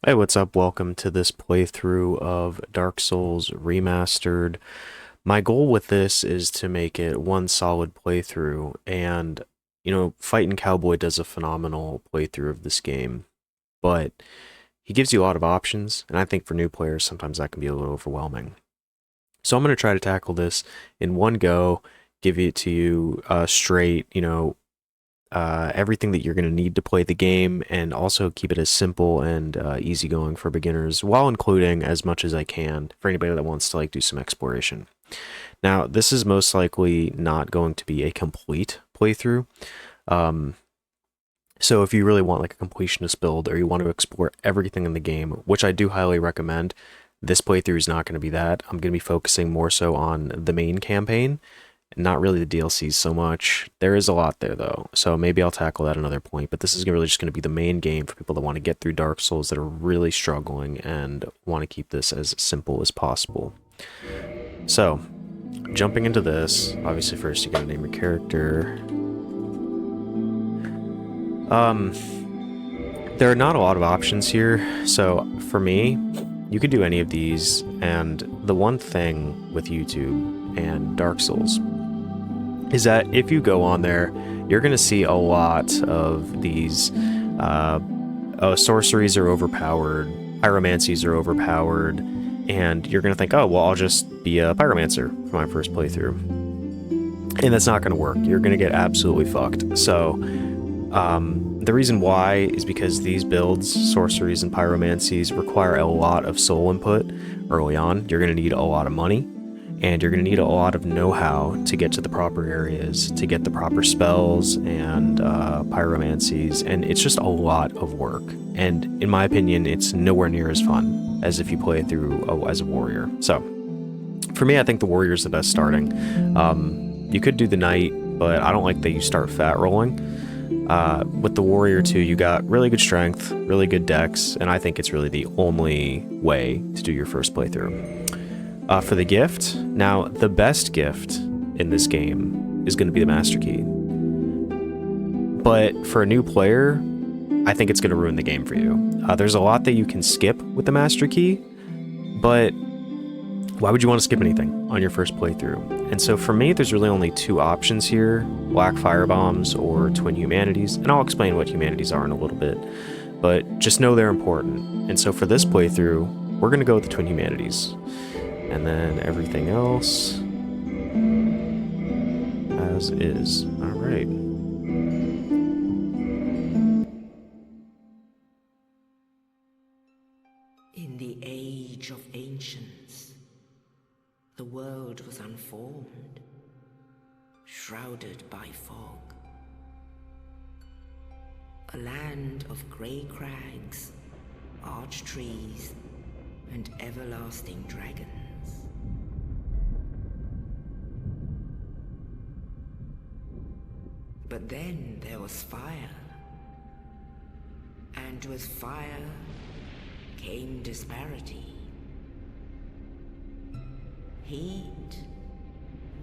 Hey, what's up? Welcome to this playthrough of Dark Souls Remastered. My goal with this is to make it one solid playthrough, and Fightin' Cowboy does a phenomenal playthrough of this game, but he gives you a lot of options, and I think for new players, sometimes that can be a little overwhelming. So I'm going to try to tackle this in one go, give it to you straight, everything that you're going to need to play the game, and also keep it as simple and easygoing for beginners, while including as much as I can for anybody that wants to do some exploration. Now, this is most likely not going to be a complete playthrough. Um, so if you really want like a completionist build, or you want to explore everything in the game, which I do highly recommend, this playthrough is not going to be that. I'm going to be focusing more so on the main campaign, not really the DLCs so much. There is a lot there though, so maybe I'll tackle that another point, but this is really just going to be the main game for people that want to get through Dark Souls, that are really struggling and want to keep this as simple as possible. So, jumping into this, obviously first you gotta name your character. There are not a lot of options here, so for me, you could do any of these, and the one thing with YouTube and Dark Souls is that if you go on there, you're going to see a lot of these sorceries are overpowered, pyromancies are overpowered, and you're going to think, oh, well, I'll just be a pyromancer for my first playthrough. And that's not going to work. You're going to get absolutely fucked. So the reason why is because these builds, sorceries and pyromancies, require a lot of soul input early on. You're going to need a lot of money, and you're going to need a lot of know-how to get to the proper areas, to get the proper spells and pyromancies, and it's just a lot of work. And in my opinion, it's nowhere near as fun as if you play it through as a warrior. So, for me, I think the warrior is the best starting. You could do the knight, but I don't like that you start fat rolling. With the warrior too, you got really good strength, really good dex, and I think it's really the only way to do your first playthrough. For the gift, now the best gift in this game is going to be the Master Key. But for a new player, I think it's going to ruin the game for you. There's a lot that you can skip with the Master Key, but why would you want to skip anything on your first playthrough? And so for me, there's really only two options here: Black Firebombs or Twin Humanities, and I'll explain what humanities are in a little bit, but just know they're important. And so for this playthrough, we're going to go with the Twin Humanities. And then everything else as is. All right. In the age of ancients, the world was unformed, shrouded by fog. A land of grey crags, arch trees, and everlasting dragons. But then there was fire, and with fire came disparity. Heat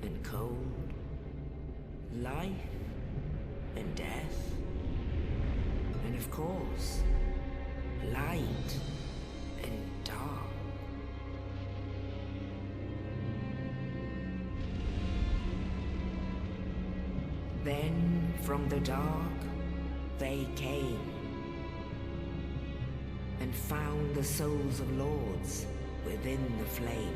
and cold, life and death, and of course, light and dark. Then from the dark they came and found the souls of lords within the flame.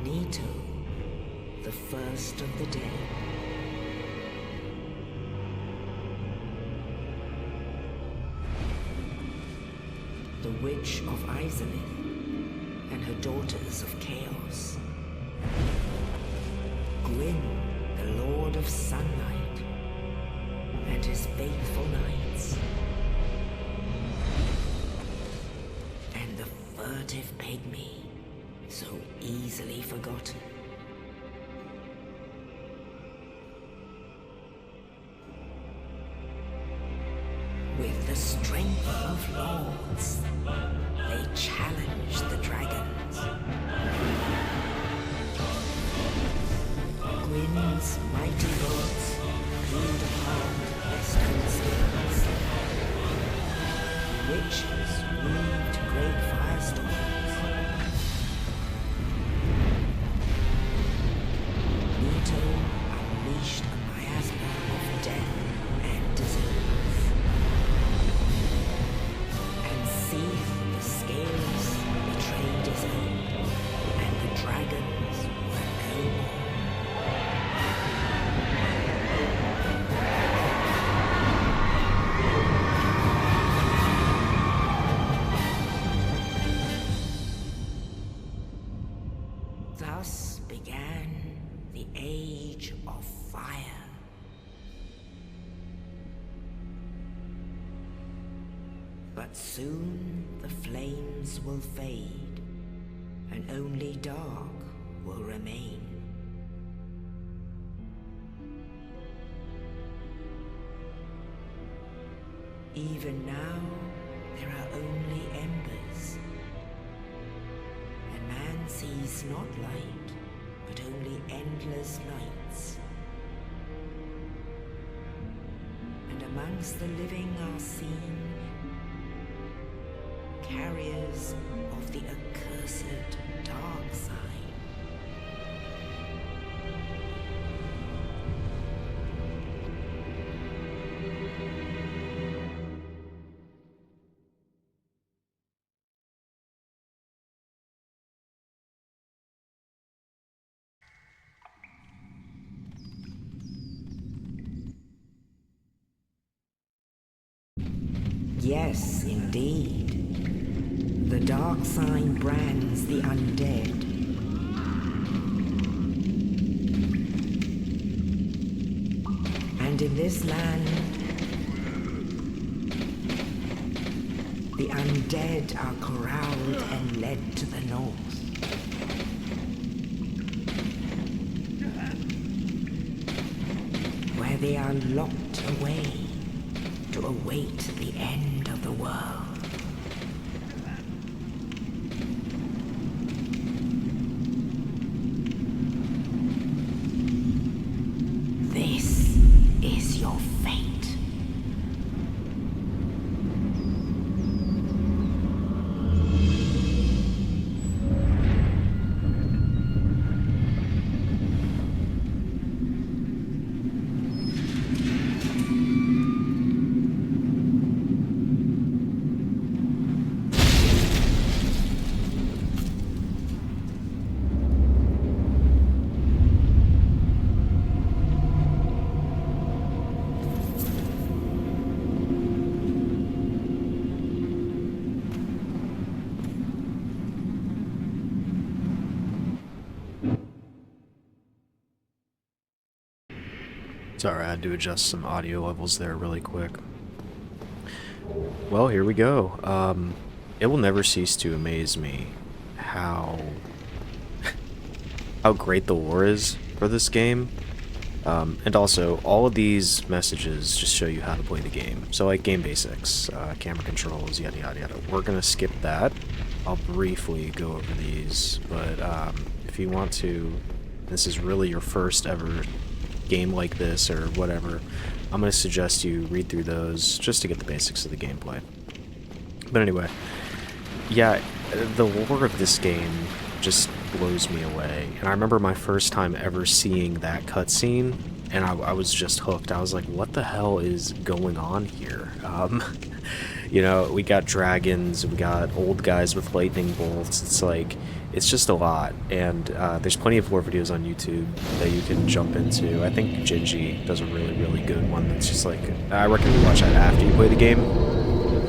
Nito, the first of the dead. The Witch of Izalith and her daughters of Chaos. Gwyn, the Lord of Sunlight, and his faithful knights. And the furtive pygmy, so easily forgotten. With the strength of lords, they challenged the dragons. wind's mighty lords ruled upon western spirits. Witches weaved great firestorms. Nito unleashed a miasma of death and disease. And Seath the Scaleless betrayed his own, and the dragons were no more. Thus began the Age of Fire. But soon the flames will fade, and only dark will remain. Even now, there are only embers. And man sees not light, but only endless nights. And amongst the living are seen carriers of the accursed dark side. Yes, indeed. The dark sign brands the undead. And in this land, the undead are corralled and led to the north. Where they are locked away to await the end of the world. This is your fate. Sorry, I had to adjust some audio levels there really quick. Well, here we go. It will never cease to amaze me how great the lore is for this game. And also, all of these messages just show you how to play the game. So like game basics, camera controls, yada yada yada. We're gonna skip that. I'll briefly go over these, but if you want to, this is really your first ever game like this or whatever, I'm going to suggest you read through those just to get the basics of the gameplay. But anyway, yeah, the lore of this game just blows me away. And I remember my first time ever seeing that cutscene, and I was just hooked. I was like, what the hell is going on here? You know, we got dragons, we got old guys with lightning bolts. It's like, it's just a lot. And there's plenty of lore videos on YouTube that you can jump into. I think Gingy does a really, really good one that's just like, I recommend you watch that after you play the game.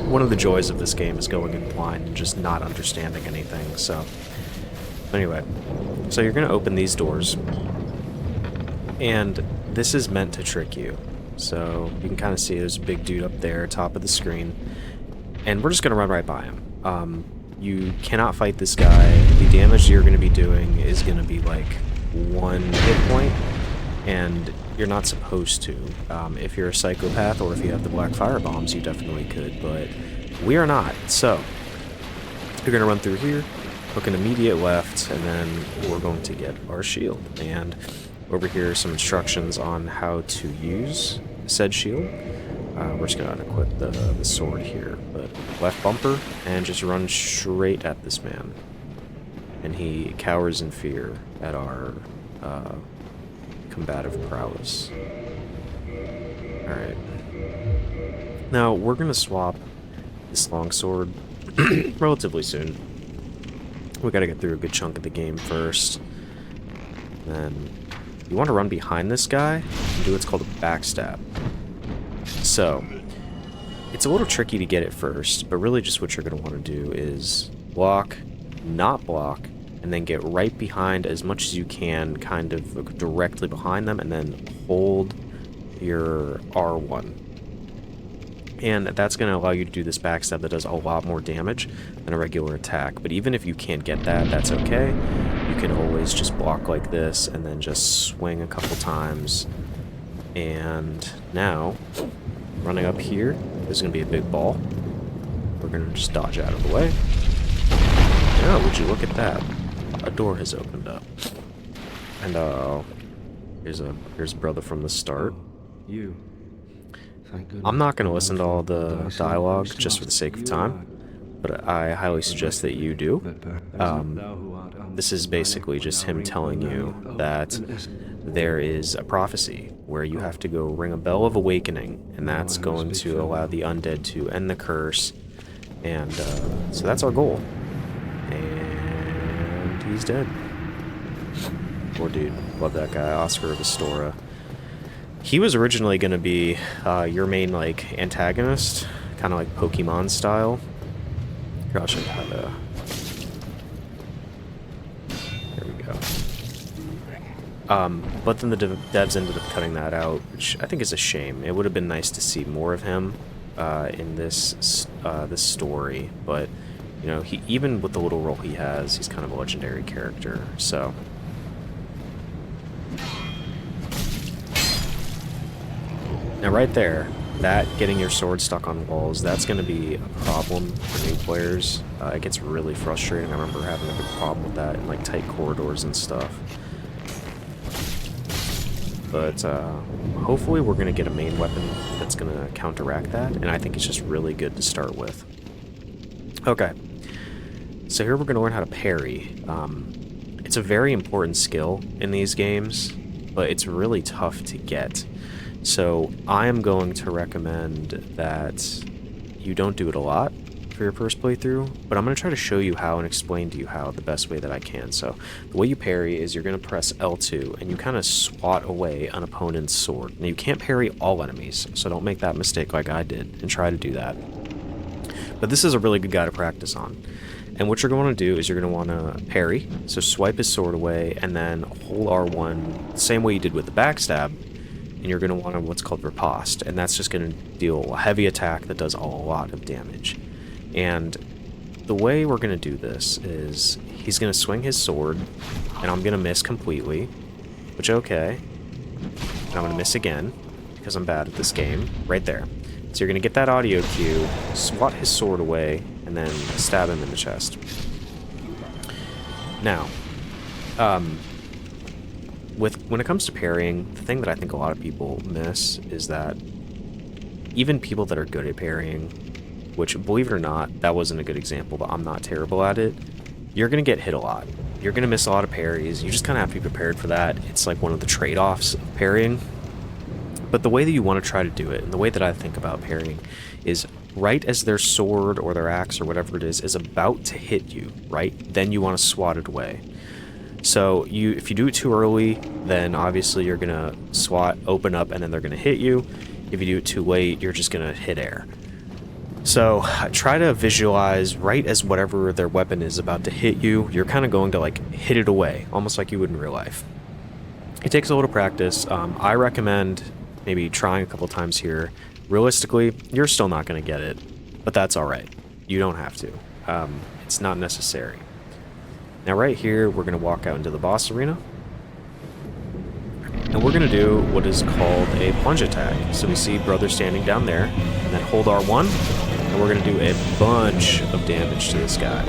One of the joys of this game is going in blind and just not understanding anything. So, anyway, so you're going to open these doors. And this is meant to trick you. So you can kind of see there's a big dude up there, top of the screen. And we're just going to run right by him. You cannot fight this guy. The damage you're going to be doing is going to be like 1 hit point, and you're not supposed to. If you're a psychopath or if you have the black fire bombs, you definitely could, but we are not. So you're going to run through here, look an immediate left, and then we're going to get our shield. And Over here are some instructions on how to use said shield. We're just gonna equip the sword here, but left bumper and just run straight at this man. And he cowers in fear at our combative prowess. Alright. Now, we're gonna swap this longsword relatively soon. We gotta get through a good chunk of the game first. Then you want to run behind this guy and do what's called a backstab. So, it's a little tricky to get it first, but really just what you're going to want to do is block, not block, and then get right behind as much as you can, kind of directly behind them, and then hold your R1. And that's going to allow you to do this backstab that does a lot more damage than a regular attack. But even if you can't get that, that's okay. You can always just block like this and then just swing a couple times. And now, running up here, there's going to be a big ball. We're going to just dodge out of the way. Oh, would you look at that? A door has opened up. And, here's a brother from the start. You. Thank goodness. I'm not going to listen to all the dialogue just for the sake of time, but I highly suggest that you do. This is basically just him telling you that there is a prophecy where you have to go ring a bell of awakening, and that's going to allow the undead to end the curse, and so that's our goal. And he's dead. Poor dude. Love that guy, Oscar of Astora. He was originally going to be your main, like, antagonist, kind of like Pokemon style. Here, I'll show you how to... There we go. But then the devs ended up cutting that out, which I think is a shame. It would have been nice to see more of him in this story, but, you know, he even with the little role he has, he's kind of a legendary character, so... Now right there, that getting your sword stuck on walls, that's going to be a problem for new players. It gets really frustrating. I remember having a big problem with that in like tight corridors and stuff. But hopefully we're going to get a main weapon that's going to counteract that, and I think it's just really good to start with. Okay, so here we're going to learn how to parry. It's a very important skill in these games, but it's really tough to get. So I am going to recommend that you don't do it a lot for your first playthrough, but I'm going to try to show you how and explain to you how the best way that I can. So the way you parry is you're going to press L2 and you kind of swat away an opponent's sword. Now you can't parry all enemies, so don't make that mistake like I did and try to do that. But this is a really good guy to practice on. And what you're going to do is you're going to want to parry, so swipe his sword away and then hold R1 the same way you did with the backstab. And you're going to want what's called riposte, and that's just going to deal a heavy attack that does a lot of damage. And the way we're going to do this is he's going to swing his sword, and I'm going to miss completely, which okay. And I'm going to miss again, because I'm bad at this game, right there. So you're going to get that audio cue, swat his sword away, and then stab him in the chest. Now, when it comes to parrying, the thing that I think a lot of people miss is that even people that are good at parrying, which, believe it or not, that wasn't a good example, but I'm not terrible at it, you're going to get hit a lot. You're going to miss a lot of parries. You just kind of have to be prepared for that. It's like one of the trade-offs of parrying. But the way that you want to try to do it, and the way that I think about parrying, is right as their sword or their axe or whatever it is about to hit you, right? Then you want to swat it away. So if you do it too early, then obviously you're going to swat, open up, and then they're going to hit you. If you do it too late, you're just going to hit air. So try to visualize right as whatever their weapon is about to hit you, you're kind of going to like hit it away, almost like you would in real life. It takes a little practice. I recommend maybe trying a couple times here. Realistically, you're still not going to get it, but that's all right. You don't have to. It's not necessary. Now right here, we're going to walk out into the boss arena. And we're going to do what is called a plunge attack. So we see brother standing down there, and then hold R1, and we're going to do a bunch of damage to this guy.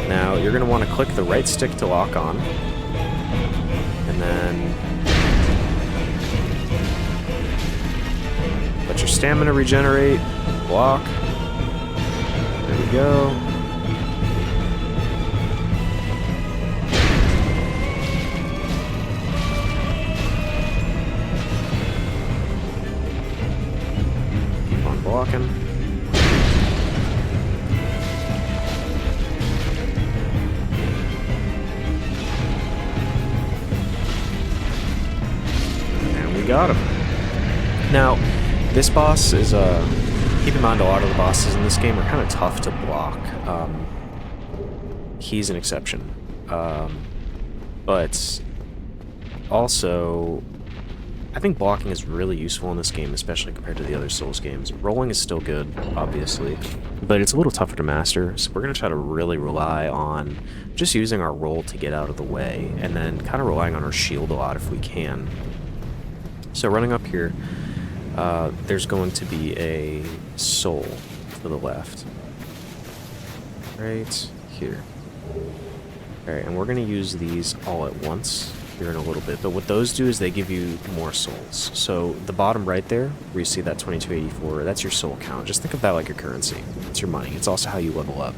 Now you're going to want to click the right stick to lock on, and then stamina regenerate. Block. There we go. Keep on blocking. And we got him. Now, this boss is keep in mind, a lot of the bosses in this game are kind of tough to block. He's an exception. But also, I think blocking is really useful in this game, especially compared to the other Souls games. Rolling is still good, obviously, but it's a little tougher to master, so we're going to try to really rely on just using our roll to get out of the way, and then kind of relying on our shield a lot if we can. So running up here, there's going to be a soul to the left. Right here. Alright, and we're going to use these all at once here in a little bit. But what those do is they give you more souls. So the bottom right there, where you see that 2284, that's your soul count. Just think of that like your currency. It's your money. It's also how you level up.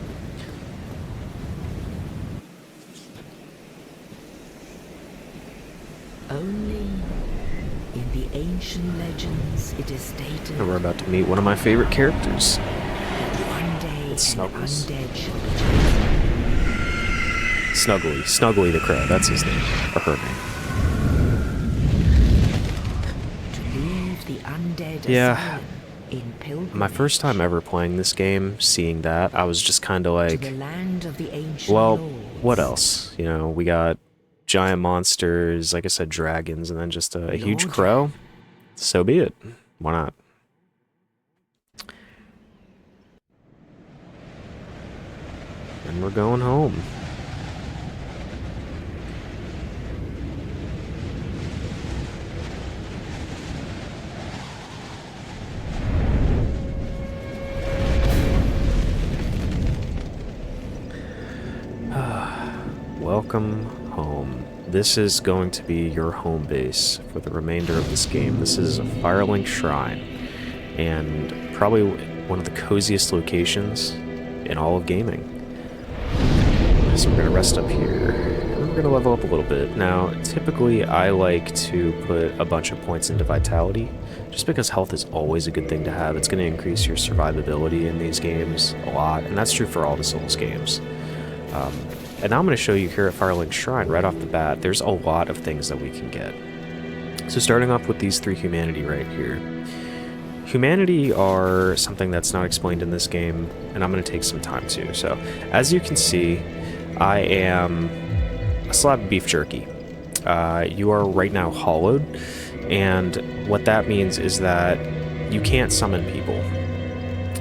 Only in the ancient legends it is stated And we're about to meet one of my favorite characters. that one day It's an Snuggles. undead shall be chosen. Snuggly. Snuggly the Crow. That's his name. Or her name. To leave the undead Yeah. asylum in pilgrimage My first time ever playing this game, seeing that, I was just kind of to like, the land of the ancient well, lords. what else? You know, we got giant monsters, like I said, dragons, and then just a huge Lordran. crow. So be it. Why not? And we're going home. Welcome home. This is going to be your home base for the remainder of this game. This is a Firelink Shrine, and probably one of the coziest locations in all of gaming. So we're going to rest up here, and we're going to level up a little bit. Now, typically I like to put a bunch of points into Vitality, just because health is always a good thing to have. It's going to increase your survivability in these games a lot, and that's true for all the Souls games. And now I'm going to show you here at Firelink Shrine, right off the bat, there's a lot of things that we can get. So starting off with these 3 Humanity right here. Humanity are something that's not explained in this game, and I'm going to take some time to. So, as you can see, I am a slab of beef jerky. You are right now hollowed, and what that means is that you can't summon people.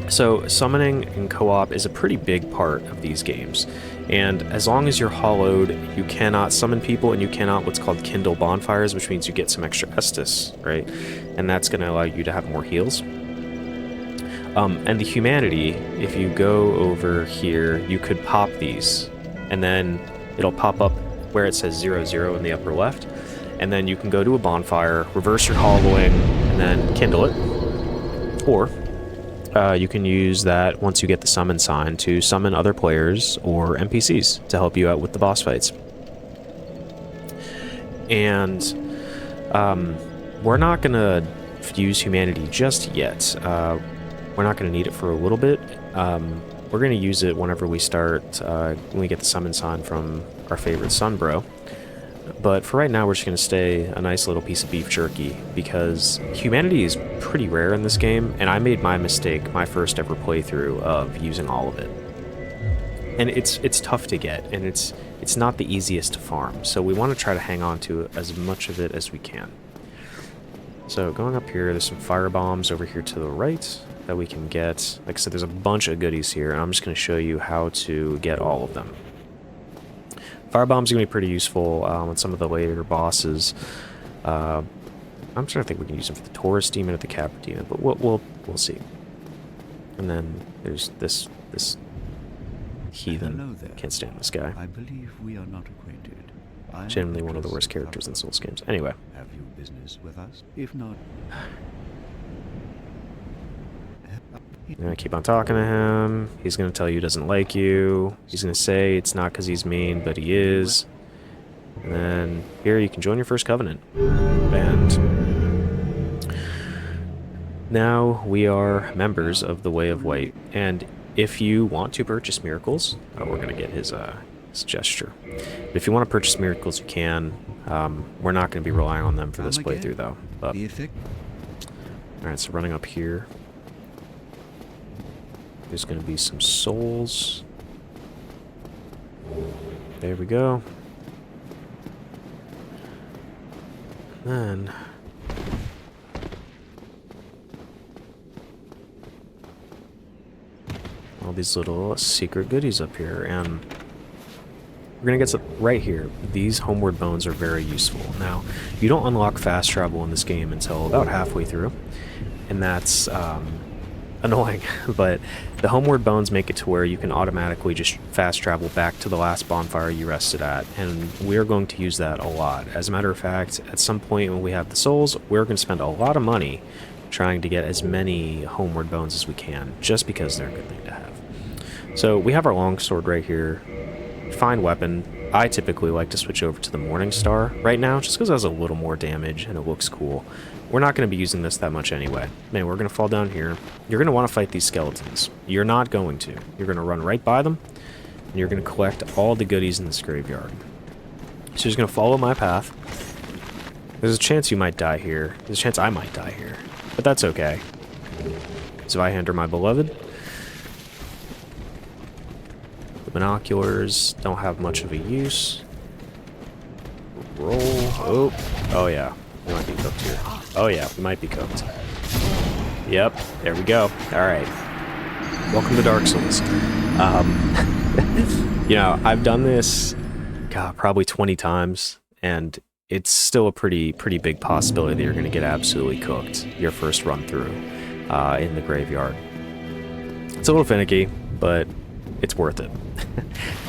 So summoning in co-op is a pretty big part of these games, and as long as you're hollowed, you cannot summon people, and you cannot what's called kindle bonfires, which means you get some extra Estus, right? And that's going to allow you to have more heals. And the Humanity, if you go over here, you could pop these, and then it'll pop up where it says 00 in the upper left, and then you can go to a bonfire, reverse your hollowing, and then kindle it, or you can use that once you get the summon sign to summon other players or NPCs to help you out with the boss fights. And we're not going to use Humanity just yet. We're not going to need it for a little bit. We're going to use it whenever we start, when we get the summon sign from our favorite Sunbro. But for right now, we're just going to stay a nice little piece of beef jerky, because Humanity is pretty rare in this game, and I made my mistake my first ever playthrough of using all of it. And it's tough to get, and it's not the easiest to farm, so we want to try to hang on to as much of it as we can. So going up here, there's some fire bombs over here to the right that we can get. Like I said, there's a bunch of goodies here, and I'm just going to show you how to get all of them. Firebombs are going to be pretty useful with some of the later bosses. I'm trying to think we can use them for the Taurus Demon or the Capra Demon, but we'll see. And then there's this heathen. Hello there. Can't stand this guy. I believe we are not acquainted. I am Generally one of the Nicholas worst characters in Cutler. Souls games. Anyway. Have you business with us? If not, You're gonna keep on talking to him. He's gonna tell you he doesn't like you. He's gonna say it's not because he's mean, but he is. And then here you can join your first covenant. And now we are members of the Way of White. And if you want to purchase miracles, we're gonna get his gesture. But if you want to purchase miracles, you can. We're not going to be relying on them for this playthrough, though. But alright, so running up here. There's going to be some souls. There we go. And then all these little secret goodies up here, and we're gonna get some right here. These homeward bones are very useful. Now, you don't unlock fast travel in this game until about halfway through, and that's annoying, but the homeward bones make it to where you can automatically just fast travel back to the last bonfire you rested at, and we're going to use that a lot. As a matter of fact, at some point when we have the souls, we're going to spend a lot of money trying to get as many homeward bones as we can, just because they're a good thing to have. So we have our longsword right here. Fine weapon. I typically like to switch over to the Morning Star right now, just because it has a little more damage and it looks cool. We're not going to be using this that much anyway. Man, we're going to fall down here. You're going to want to fight these skeletons. You're not going to. You're going to run right by them, and you're going to collect all the goodies in this graveyard. So you're just going to follow my path. There's a chance you might die here. There's a chance I might die here. But that's okay. So I enter my beloved. The binoculars don't have much of a use. Roll. Oh yeah. We might be cooked here. Oh yeah, we might be cooked. Yep, there we go. Alright. Welcome to Dark Souls. You know, I've done this, God, probably 20 times, and it's still a pretty big possibility that you're going to get absolutely cooked your first run through in the graveyard. It's a little finicky, but it's worth it.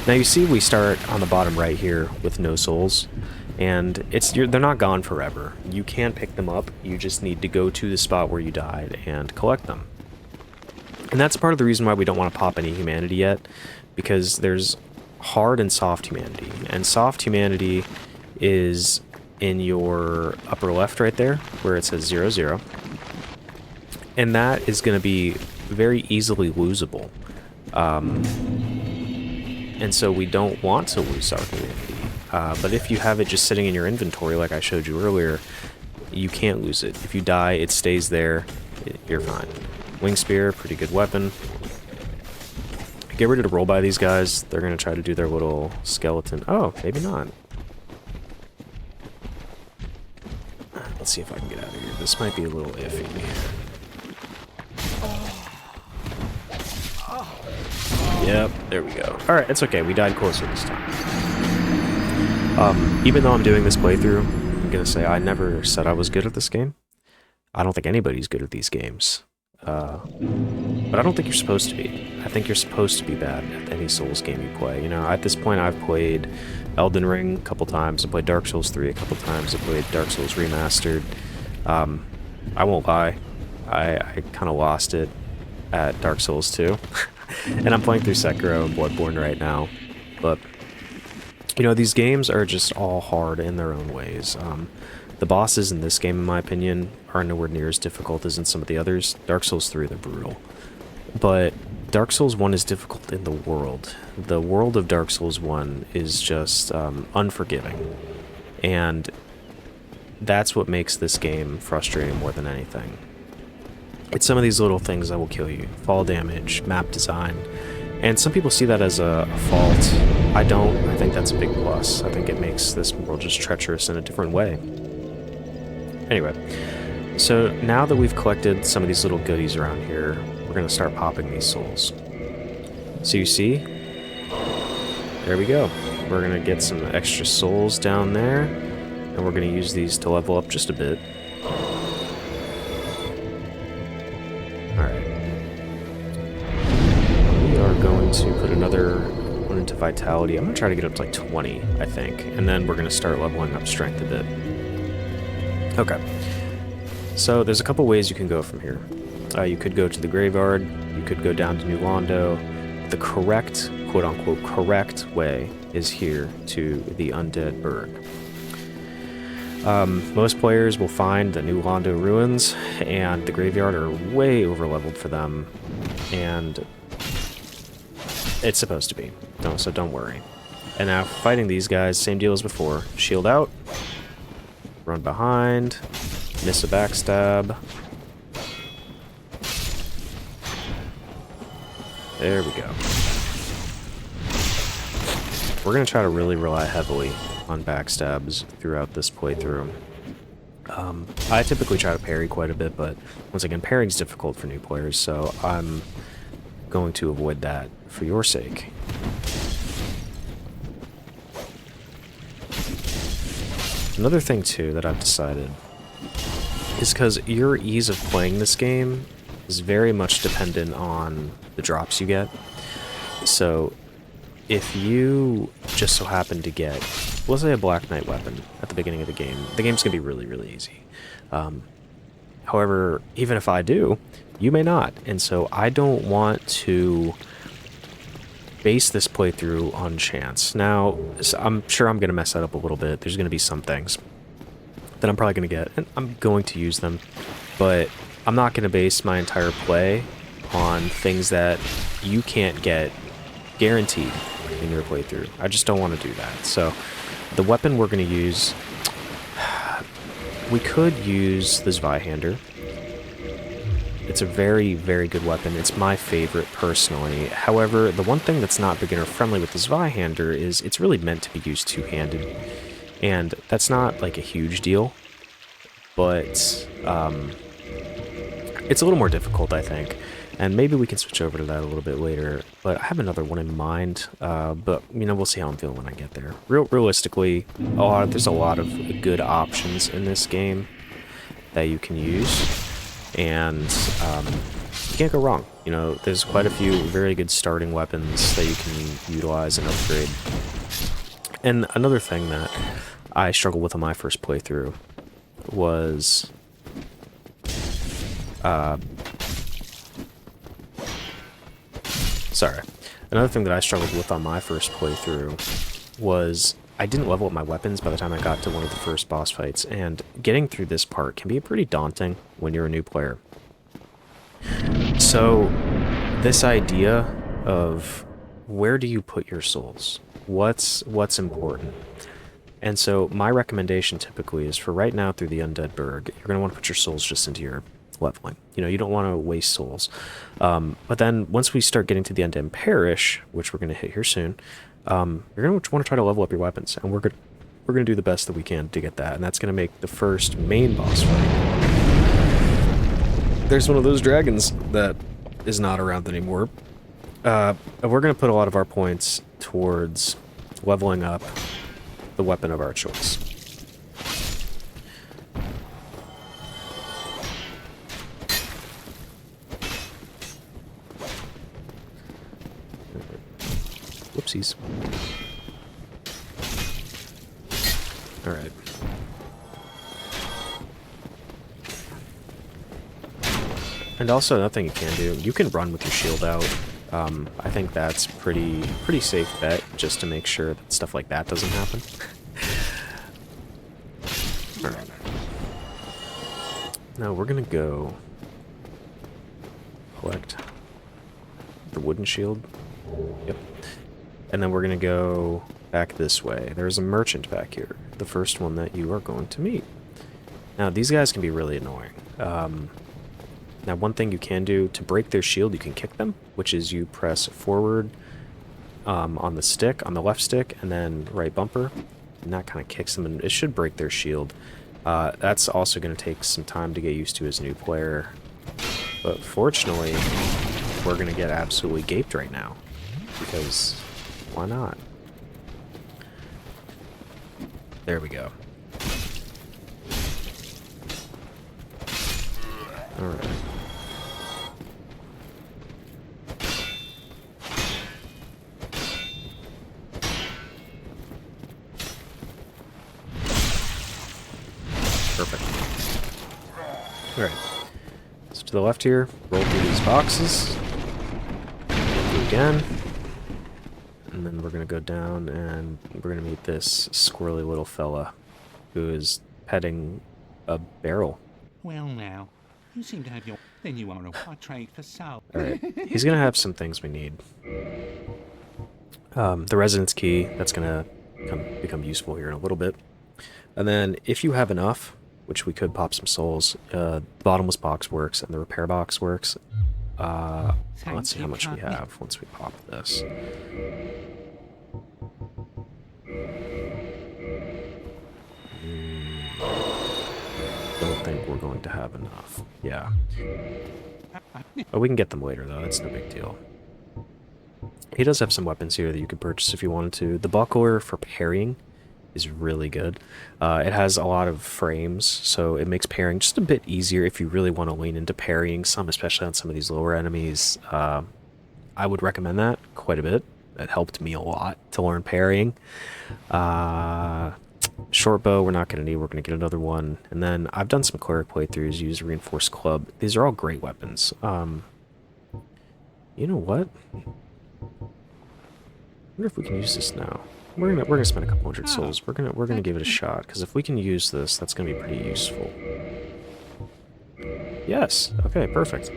Now you see we start on the bottom right here with no souls, and they're not gone forever. You can pick them up, you just need to go to the spot where you died and collect them. And that's part of the reason why we don't want to pop any humanity yet, because there's hard and soft humanity. And soft humanity is in your upper left right there, where it says 0, 0. And that is going to be very easily losable. And so we don't want to lose our humanity. But if you have it just sitting in your inventory, like I showed you earlier, you can't lose it. If you die, it stays there. You're fine. Wing Spear, pretty good weapon. Get ready to roll by these guys. They're going to try to do their little skeleton. Oh, maybe not. Let's see if I can get out of here. This might be a little iffy. Yep, there we go. Alright, it's okay. We died closer this time. Even though I'm doing this playthrough, I'm going to say I never said I was good at this game. I don't think anybody's good at these games. But I don't think you're supposed to be. I think you're supposed to be bad at any Souls game you play. You know, at this point I've played Elden Ring a couple times. I played Dark Souls 3 a couple times. I played Dark Souls Remastered. I won't lie. I kind of lost it at Dark Souls 2. And I'm playing through Sekiro and Bloodborne right now. But, you know, these games are just all hard in their own ways. The bosses in this game, in my opinion, are nowhere near as difficult as in some of the others. Dark Souls 3, they're brutal. But Dark Souls 1 is difficult in the world. The world of Dark Souls 1 is just unforgiving. And that's what makes this game frustrating more than anything. It's some of these little things that will kill you. Fall damage, map design. And some people see that as a fault. I don't. I think that's a big plus. I think it makes this world just treacherous in a different way. Anyway, so now that we've collected some of these little goodies around here, we're going to start popping these souls. So you see, there we go. We're going to get some extra souls down there, and we're going to use these to level up just a bit. Alright. We are going to put another one into Vitality. I'm going to try to get up to like 20, I think, and then we're going to start leveling up Strength a bit. Okay, so there's a couple ways you can go from here. You could go to the graveyard, you could go down to New Londo. The correct, quote-unquote, correct way is here to the Undead Burg. Most players will find the New Londo ruins and the graveyard are way over-leveled for them, and it's supposed to be, so don't worry. And now, fighting these guys, same deal as before. Shield out, run behind, miss a backstab. There we go. We're going to try to really rely heavily on backstabs throughout this playthrough. I typically try to parry quite a bit, but once again, parrying's difficult for new players, so I'm going to avoid that for your sake. Another thing, too, that I've decided is because your ease of playing this game is very much dependent on the drops you get. So if you just so happen to get, let's say, a Black Knight weapon at the beginning of the game's going to be really, really easy. However, even if I do, you may not. And so I don't want to base this playthrough on chance. Now, I'm sure I'm going to mess that up a little bit. There's going to be some things that I'm probably going to get, and I'm going to use them. But I'm not going to base my entire play on things that you can't get guaranteed in your playthrough. I just don't want to do that. So the weapon we're going to use, we could use the Zweihander. It's a very, very good weapon. It's my favorite personally. However, the one thing that's not beginner friendly with the Zweihander is it's really meant to be used two-handed. And that's not like a huge deal, but it's a little more difficult, I think. And maybe we can switch over to that a little bit later. But I have another one in mind. But, we'll see how I'm feeling when I get there. Realistically, there's a lot of good options in this game that you can use. And you can't go wrong. There's quite a few very good starting weapons that you can utilize and upgrade. And another thing that I struggled with on my first playthrough was another thing that I struggled with on my first playthrough was I didn't level up my weapons by the time I got to one of the first boss fights, and getting through this part can be pretty daunting when you're a new player. So this idea of where do you put your souls? What's important? And so my recommendation typically is for right now through the Undead Burg, you're going to want to put your souls just into your leveling. You don't want to waste souls. But then once we start getting to the Undead Parish, which we're going to hit here soon, you're going to want to try to level up your weapons, and we're going to do the best that we can to get that, and that's going to make the first main boss fight. There's one of those dragons that is not around anymore. We're going to put a lot of our points towards leveling up the weapon of our choice. Whoopsies. Alright. And also, another thing you can do, you can run with your shield out. I think that's pretty safe bet, just to make sure that stuff like that doesn't happen. Alright. Now we're gonna go collect the wooden shield. Yep. And then we're going to go back this way. There's a merchant back here, the first one that you are going to meet. Now, these guys can be really annoying. Now, one thing you can do to break their shield, you can kick them, which is you press forward on the stick, on the left stick, and then right bumper. And that kind of kicks them, and it should break their shield. That's also going to take some time to get used to as a new player. But fortunately, we're going to get absolutely gaped right now. Because why not? There we go. Alright. Perfect. Alright. So to the left here, roll through these boxes. Roll through again. And then we're going to go down and we're going to meet this squirrely little fella who is petting a barrel. Well now, you seem to have your... Then you are a portrait for soul. Alright, he's going to have some things we need. The residence key, that's going to become useful here in a little bit. And then if you have enough, which we could pop some souls, bottomless box works and the repair box works. Let's see how much we have once we pop this. Don't think we're going to have enough. Yeah. Oh, we can get them later, though. That's no big deal. He does have some weapons here that you could purchase if you wanted to. The buckler for parrying is really good. It has a lot of frames, so it makes parrying just a bit easier if you really want to lean into parrying some, especially on some of these lower enemies. I would recommend that quite a bit. That helped me a lot to learn parrying. Short bow we're not going to need. We're going to get another one. And then I've done some cleric playthroughs, use a reinforced club. These are all great weapons. You know what? I wonder if we can use this now. We're gonna spend a couple hundred souls. We're gonna give it a shot, because if we can use this, that's gonna be pretty useful. Yes. Okay. Perfect.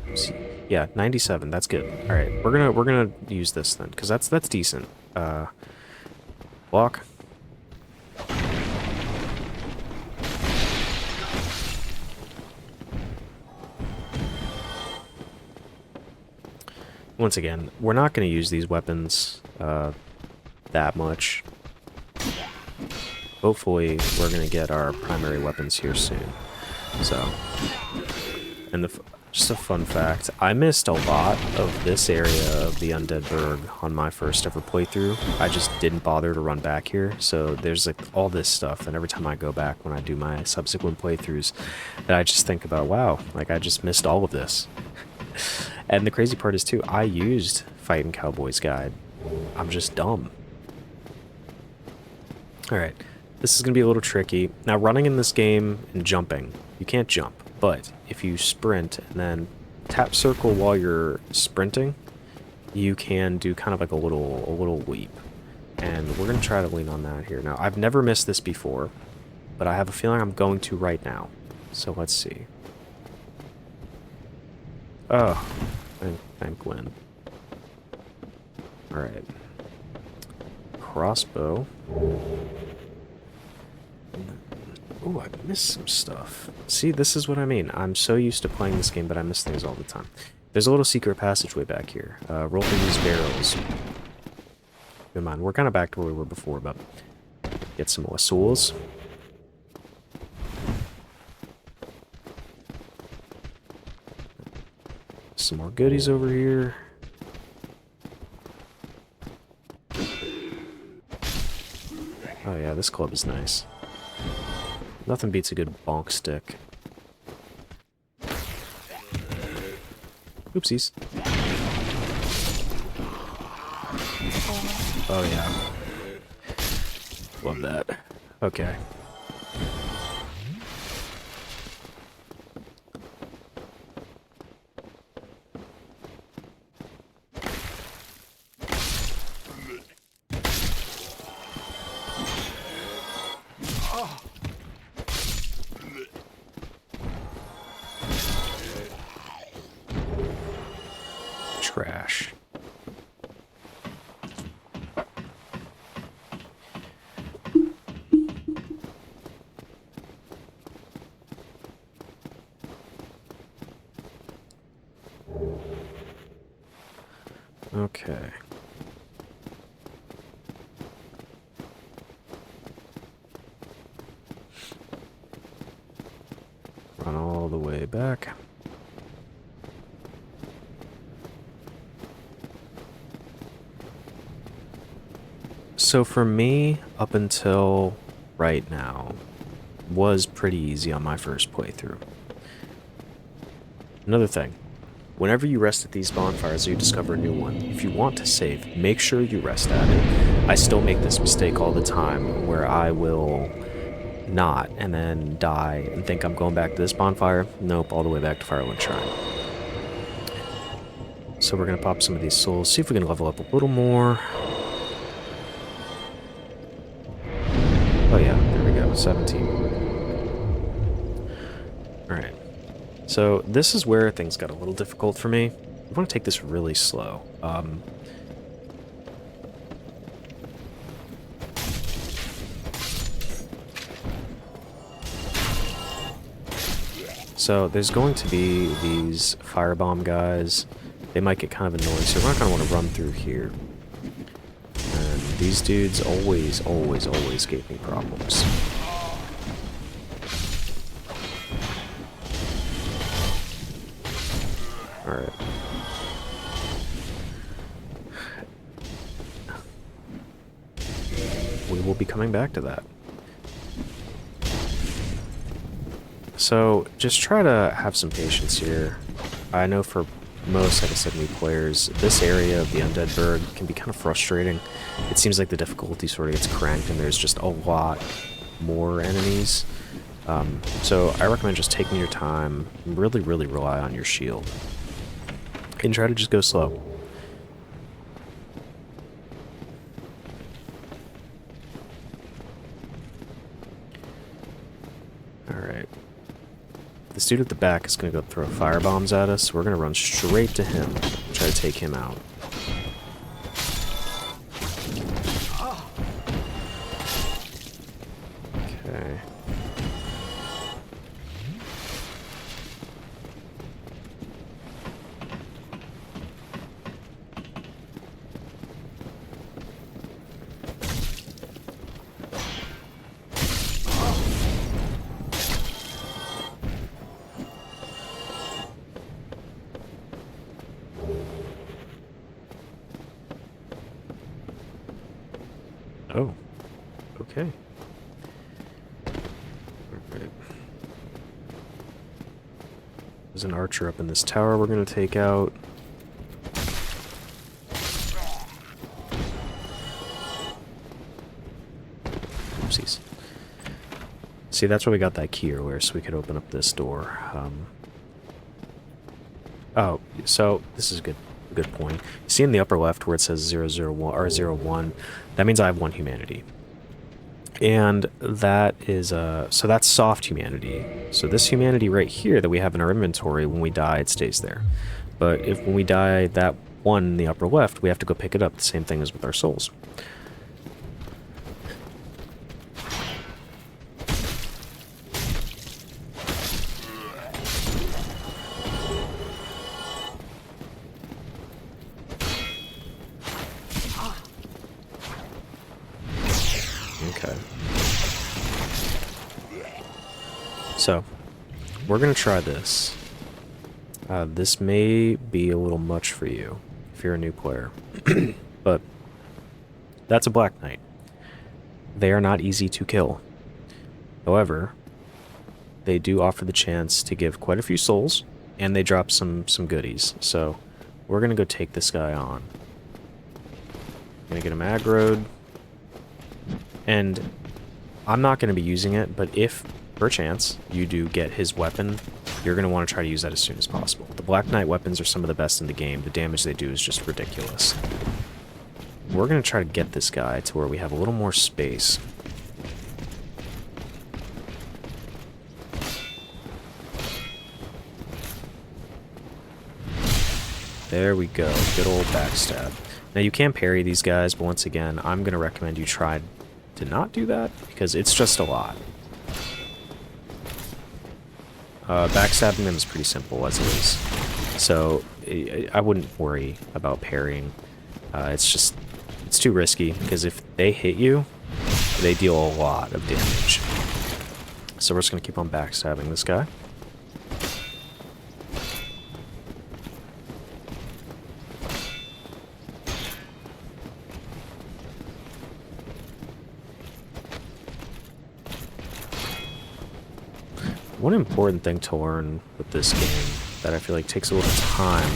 Let's see. Yeah, 97. That's good. All right. We're gonna use this then, because that's decent. Block. Once again, we're not going to use these weapons that much. Hopefully, we're going to get our primary weapons here soon. So, and just a fun fact, I missed a lot of this area of the Undead Burg on my first ever playthrough. I just didn't bother to run back here, so there's like all this stuff, and every time I go back when I do my subsequent playthroughs, that I just think about, wow, like I just missed all of this. And the crazy part is, too, I used Fightin' Cowboy's Guide. I'm just dumb. Alright, this is going to be a little tricky. Now, running in this game and jumping, you can't jump. But if you sprint and then tap circle while you're sprinting, you can do kind of like a little leap. And we're going to try to lean on that here. Now, I've never missed this before, but I have a feeling I'm going to right now. So let's see. Oh, thank Gwen. Alright. Crossbow. Oh, I missed some stuff. See, this is what I mean. I'm so used to playing this game, but I miss things all the time. There's a little secret passageway back here. Roll through these barrels. Good mind, we're kind of back to where we were before, but get some more souls. Some more goodies over here. Oh yeah, this club is nice. Nothing beats a good bonk stick. Oopsies. Oh yeah. Love that. Okay. Trash. Okay. Run all the way back. So for me, up until right now, was pretty easy on my first playthrough. Another thing, whenever you rest at these bonfires or you discover a new one, if you want to save, make sure you rest at it. I still make this mistake all the time, where I will not, and then die and think I'm going back to this bonfire. Nope, all the way back to Fireland Shrine. So we're going to pop some of these souls, see if we can level up a little more. Oh yeah, there we go, 17. Alright, so this is where things got a little difficult for me. I want to take this really slow. So there's going to be these firebomb guys. They might get kind of annoying, so we're not going to want to run through here. And these dudes always gave me problems. Alright. We will be coming back to that. So, just try to have some patience here. I know for most, like I said, new players, this area of the Undead Burg can be kind of frustrating. It seems like the difficulty sort of gets cranked and there's just a lot more enemies. So I recommend just taking your time, really rely on your shield. And try to just go slow. Alright. This dude at the back is going to go throw firebombs at us. We're going to run straight to him, try to take him out. Okay. Oh, okay. Alright. There's an archer up in this tower we're going to take out. Oopsies. See, that's why we got that key earlier, so we could open up this door. Oh, so this is a good point. See in the upper left where it says 001 or 01, that means I have 1 humanity. And that is so that's soft humanity. So this humanity right here that we have in our inventory, when we die it stays there. But if when we die that 1 in the upper left, we have to go pick it up. The same thing as with our souls. Okay. So, we're going to try this. This may be a little much for you if you're a new player. But that's a Black Knight. They are not easy to kill. However, they do offer the chance to give quite a few souls, and they drop some goodies. So, we're going to go take this guy on. Going to get him aggroed. And I'm not going to be using it, but if, perchance, you do get his weapon, you're going to want to try to use that as soon as possible. The Black Knight weapons are some of the best in the game. The damage they do is just ridiculous. We're going to try to get this guy to where we have a little more space. There we go. Good old backstab. Now you can parry these guys, but once again, I'm going to recommend you try to not do that, because it's just a lot. Backstabbing them is pretty simple as it is. So, I wouldn't worry about parrying. It's too risky, because if they hit you, they deal a lot of damage. So we're just going to keep on backstabbing this guy. One important thing to learn with this game that I feel like takes a little time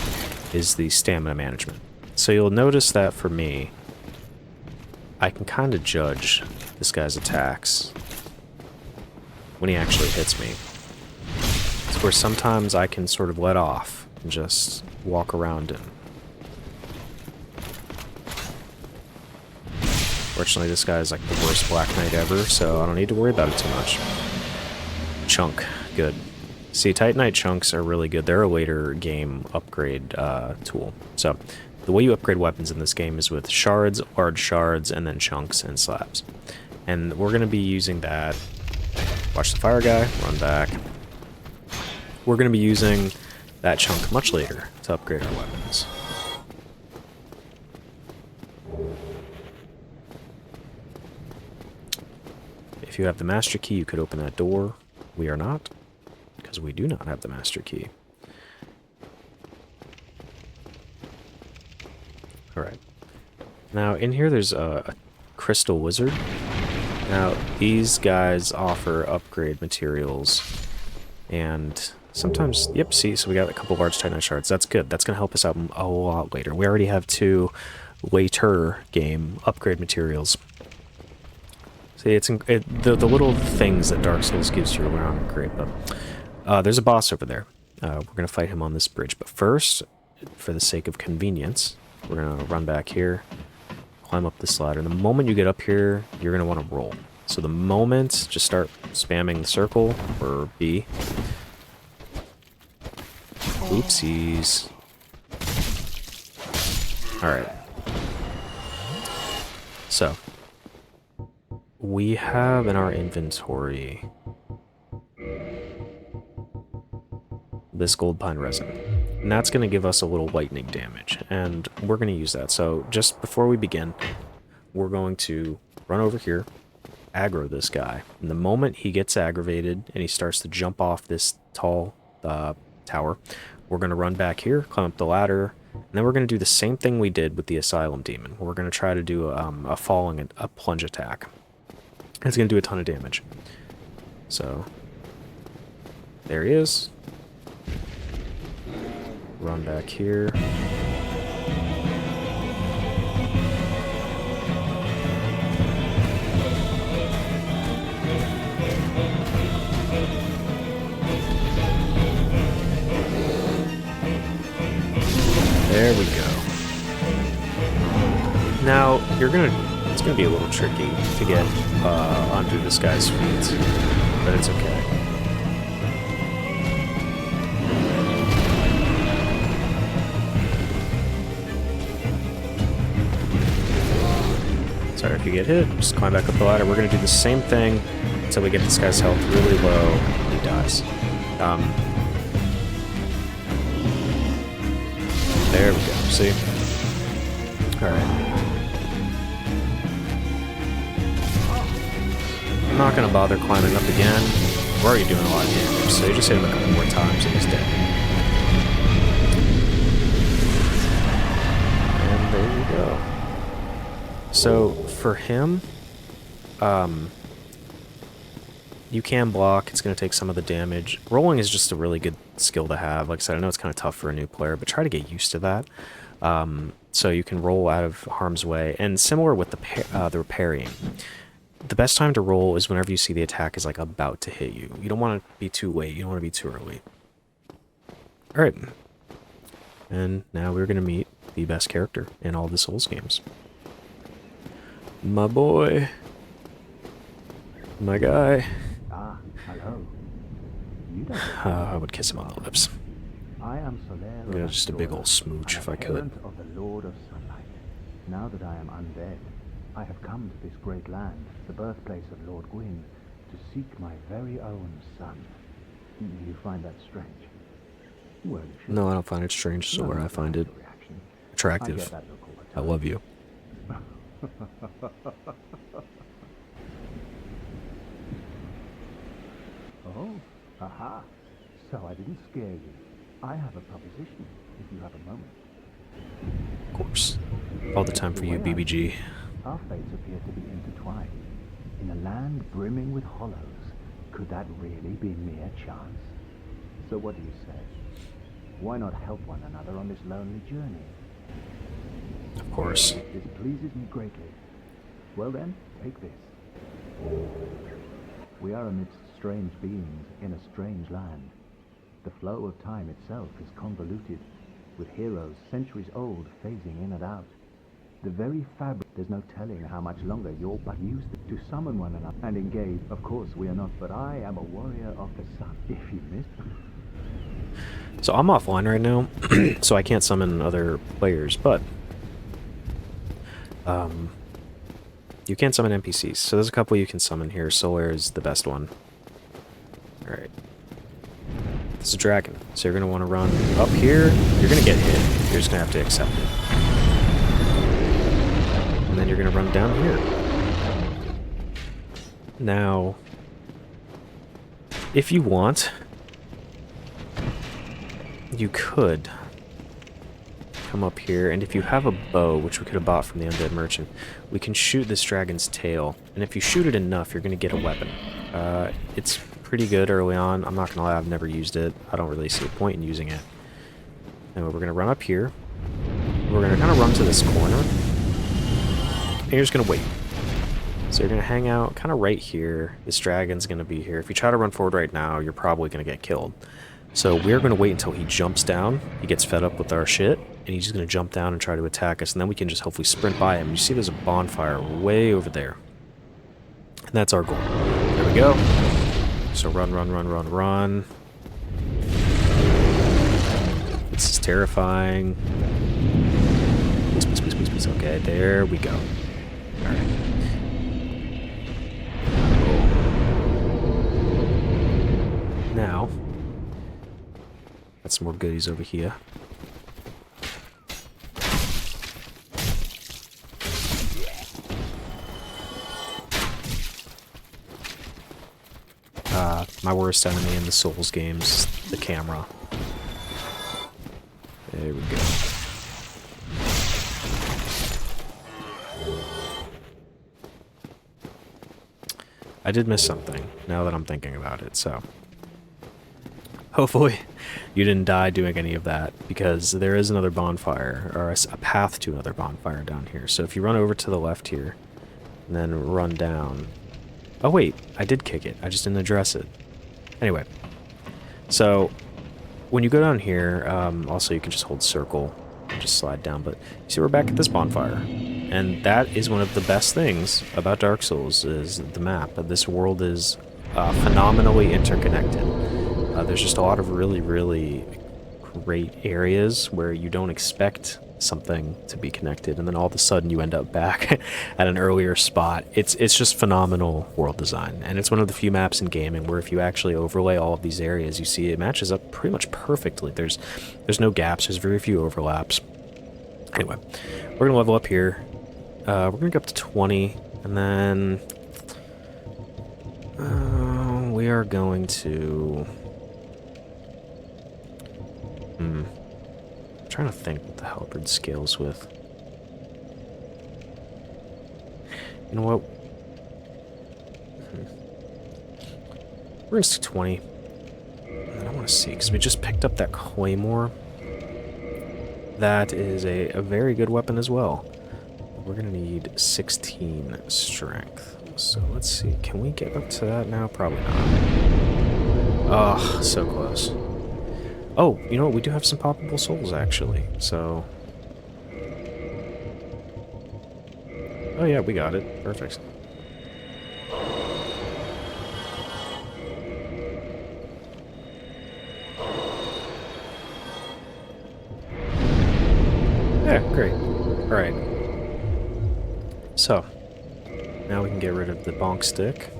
is the stamina management. So you'll notice that for me, I can kind of judge this guy's attacks when he actually hits me. It's where sometimes I can sort of let off and just walk around him. Fortunately, this guy is like the worst Black Knight ever, so I don't need to worry about it too much. Chunk, good. See, Titanite chunks are really good. They're a later game upgrade tool. So, the way you upgrade weapons in this game is with shards, large shards, and then chunks and slabs. And we're going to be using that. Watch the fire guy, run back. We're going to be using that chunk much later to upgrade our weapons. If you have the master key, you could open that door. We are not, because we do not have the master key. Alright. Now, in here there's a crystal wizard. Now, these guys offer upgrade materials. And sometimes, yep, see, so we got a couple large Titanite shards. That's good. That's going to help us out a lot later. We already have 2 later game upgrade materials. See, the little things that Dark Souls gives you around are great, but there's a boss over there. We're going to fight him on this bridge. But first, for the sake of convenience, we're going to run back here, climb up this ladder. And the moment you get up here, you're going to want to roll. So the moment, just start spamming the circle, or B. Oopsies. Alright. So, we have in our inventory this gold pine resin. And that's going to give us a little lightning damage. And we're going to use that. So just before we begin, we're going to run over here, aggro this guy. And the moment he gets aggravated and he starts to jump off this tall tower, we're going to run back here, climb up the ladder, and then we're going to do the same thing we did with the Asylum Demon. We're going to try to do a plunge attack. It's going to do a ton of damage. So, there he is. Run back here. There we go. Now, it's gonna be a little tricky to get onto this guy's feet, but it's okay. Sorry if you get hit, just climb back up the ladder. We're gonna do the same thing until we get this guy's health really low and he dies. There we go, see? Alright. I'm not going to bother climbing up again. We're already doing a lot of damage, so you just hit him a couple more times and he's dead. And there you go. So, for him, you can block. It's going to take some of the damage. Rolling is just a really good skill to have. Like I said, I know it's kind of tough for a new player, but try to get used to that. So you can roll out of harm's way. And similar with the parrying. The best time to roll is whenever you see the attack is like about to hit you. You don't want to be too late. You don't want to be too early. Alright. And now we're going to meet the best character in all the Souls games. My boy. My guy. Ah, hello. You don't I would kiss him on the lips. I am Soler. Yeah, just a big old smooch if I could. Of the Lord of Sunlight. Now that I am undead, I have come to this great land, the birthplace of Lord Gwyn, to seek my very own son. Do you find that strange? Well, you should. No, I don't find it strange, so where I find it attractive. I love you. Oh, aha. So I didn't scare you. I have a proposition, if you have a moment. Of course. All the time for you, BBG. Our fates appear to be intertwined. In a land brimming with hollows, could that really be mere chance? So what do you say? Why not help one another on this lonely journey? Of course. This pleases me greatly. Well then, take this. We are amidst strange beings in a strange land. The flow of time itself is convoluted, with heroes centuries old phasing in and out. The very fabric, there's no telling how much longer you'll but use to summon one another and engage. Of course, we are not, but I am a warrior of the sun. If you miss. So I'm offline right now, so I can't summon other players, but you can summon NPCs. So there's a couple you can summon here. Solar is the best one. Alright. This is a dragon, so you're going to want to run up here. You're going to get hit. You're just going to have to accept it. And then you're going to run down here. Now, if you want, you could come up here, and if you have a bow, which we could have bought from the undead merchant, we can shoot this dragon's tail. And if you shoot it enough, you're going to get a weapon. It's pretty good early on. I'm not going to lie, I've never used it. I don't really see a point in using it. And we're going to run up here. We're going to kind of run to this corner. And you're just going to wait. So you're going to hang out kind of right here. This dragon's going to be here. If you try to run forward right now, you're probably going to get killed. So we're going to wait until he jumps down. He gets fed up with our shit. And he's just going to jump down and try to attack us. And then we can just hopefully sprint by him. You see there's a bonfire way over there. And that's our goal. There we go. So run, run, run, run, run. This is terrifying. Please, please, please, please, please. Okay, there we go. Alright. Now, got some more goodies over here. My worst enemy in the Souls games, the camera. There we go. I did miss something, now that I'm thinking about it, so... Hopefully you didn't die doing any of that, because there is another bonfire, or a path to another bonfire down here. So if you run over to the left here, and then run down... Oh wait, I did kick it, I just didn't address it. Anyway, so when you go down here, also you can just hold circle and just slide down, but you see we're back at this bonfire. And that is one of the best things about Dark Souls, is the map. This world is phenomenally interconnected. There's just a lot of really, really great areas where you don't expect something to be connected, and then all of a sudden you end up back at an earlier spot. It's just phenomenal world design, and it's one of the few maps in gaming where if you actually overlay all of these areas, you see it matches up pretty much perfectly. There's no gaps, there's very few overlaps. Anyway, we're gonna level up here. We're gonna go up to 20, and then we are going to I'm trying to think what the halberd scales with. You know what? We're going to stick 20. And I want to see, because we just picked up that claymore. That is a very good weapon as well. We're going to need 16 strength. So let's see. Can we get up to that now? Probably not. Oh, so close. Oh, you know what? We do have some poppable souls, actually. So... Oh yeah, we got it. Perfect. Yeah, great. Alright. So, now we can get rid of the bonk stick.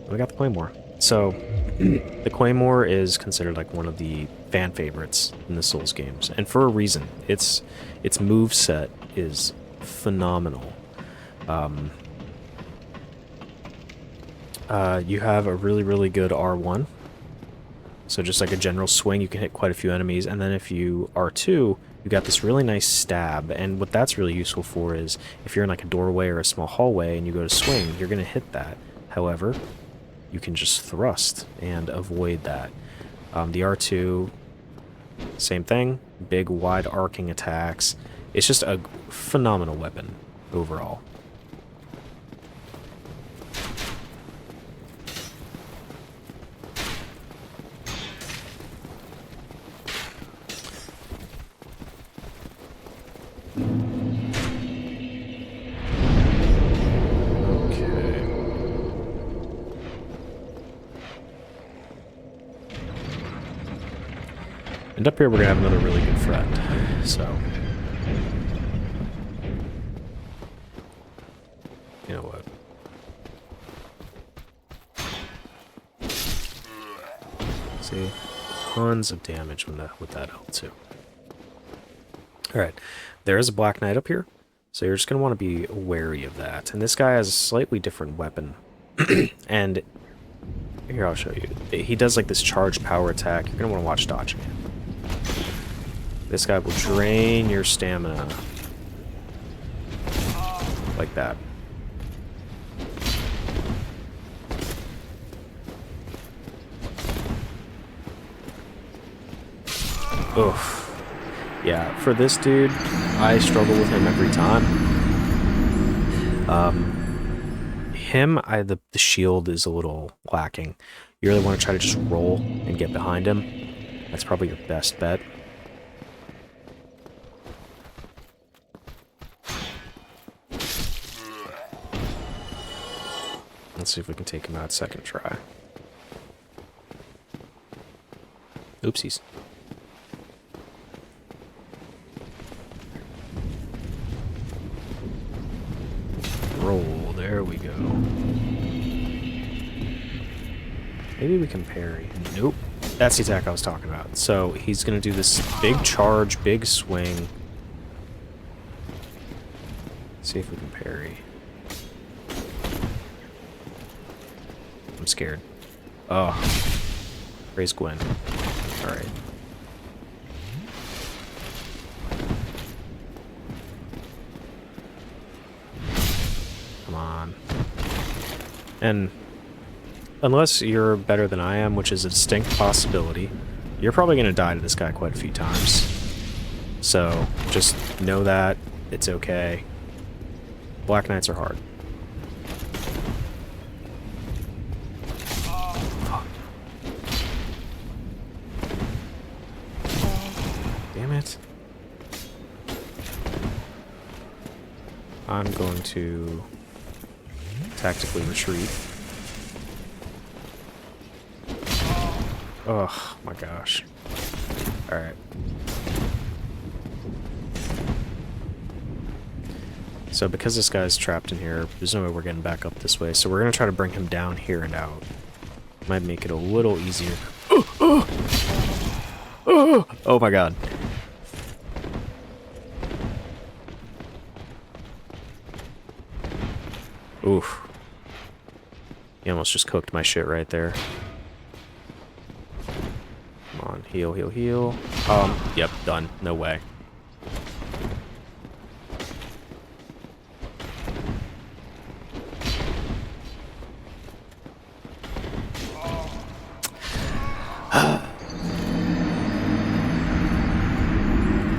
We got the claymore. So, the claymore is considered like one of the fan favorites in the Souls games, and for a reason. Its move set is phenomenal. You have a really, really good R1. So just like a general swing, you can hit quite a few enemies, and then if you R2, you got this really nice stab, and what that's really useful for is if you're in like a doorway or a small hallway and you go to swing, you're going to hit that. However, you can just thrust and avoid that. The R2, same thing, big wide arcing attacks. It's just a phenomenal weapon overall. And up here we're gonna have another really good friend. So, you know what? See, tons of damage with that L2. Alright, there is a Black Knight up here, so you're just going to want to be wary of that. And this guy has a slightly different weapon. And here, I'll show you. He does like this charged power attack. You're going to want to watch dodging it. This guy will drain your stamina. Like that. Oof. Yeah, for this dude, I struggle with him every time. The shield is a little lacking. You really want to try to just roll and get behind him. That's probably your best bet. Let's see if we can take him out second try. Oopsies. Roll, there we go. Maybe we can parry. Nope. That's the attack I was talking about. So he's going to do this big charge, big swing. See if we can parry. I'm scared. Oh. Praise Gwen. Alright. Come on. And unless you're better than I am, which is a distinct possibility, you're probably going to die to this guy quite a few times. So just know that. It's okay. Black Knights are hard. Fuck. Damn it. I'm going to tactically retreat. Oh my gosh. Alright. So because this guy's trapped in here, there's no way we're getting back up this way, so we're going to try to bring him down here and out. Might make it a little easier. Oh my god. Oof. He almost just cooked my shit right there. Come on, heal, heal, heal. Yep, done. No way.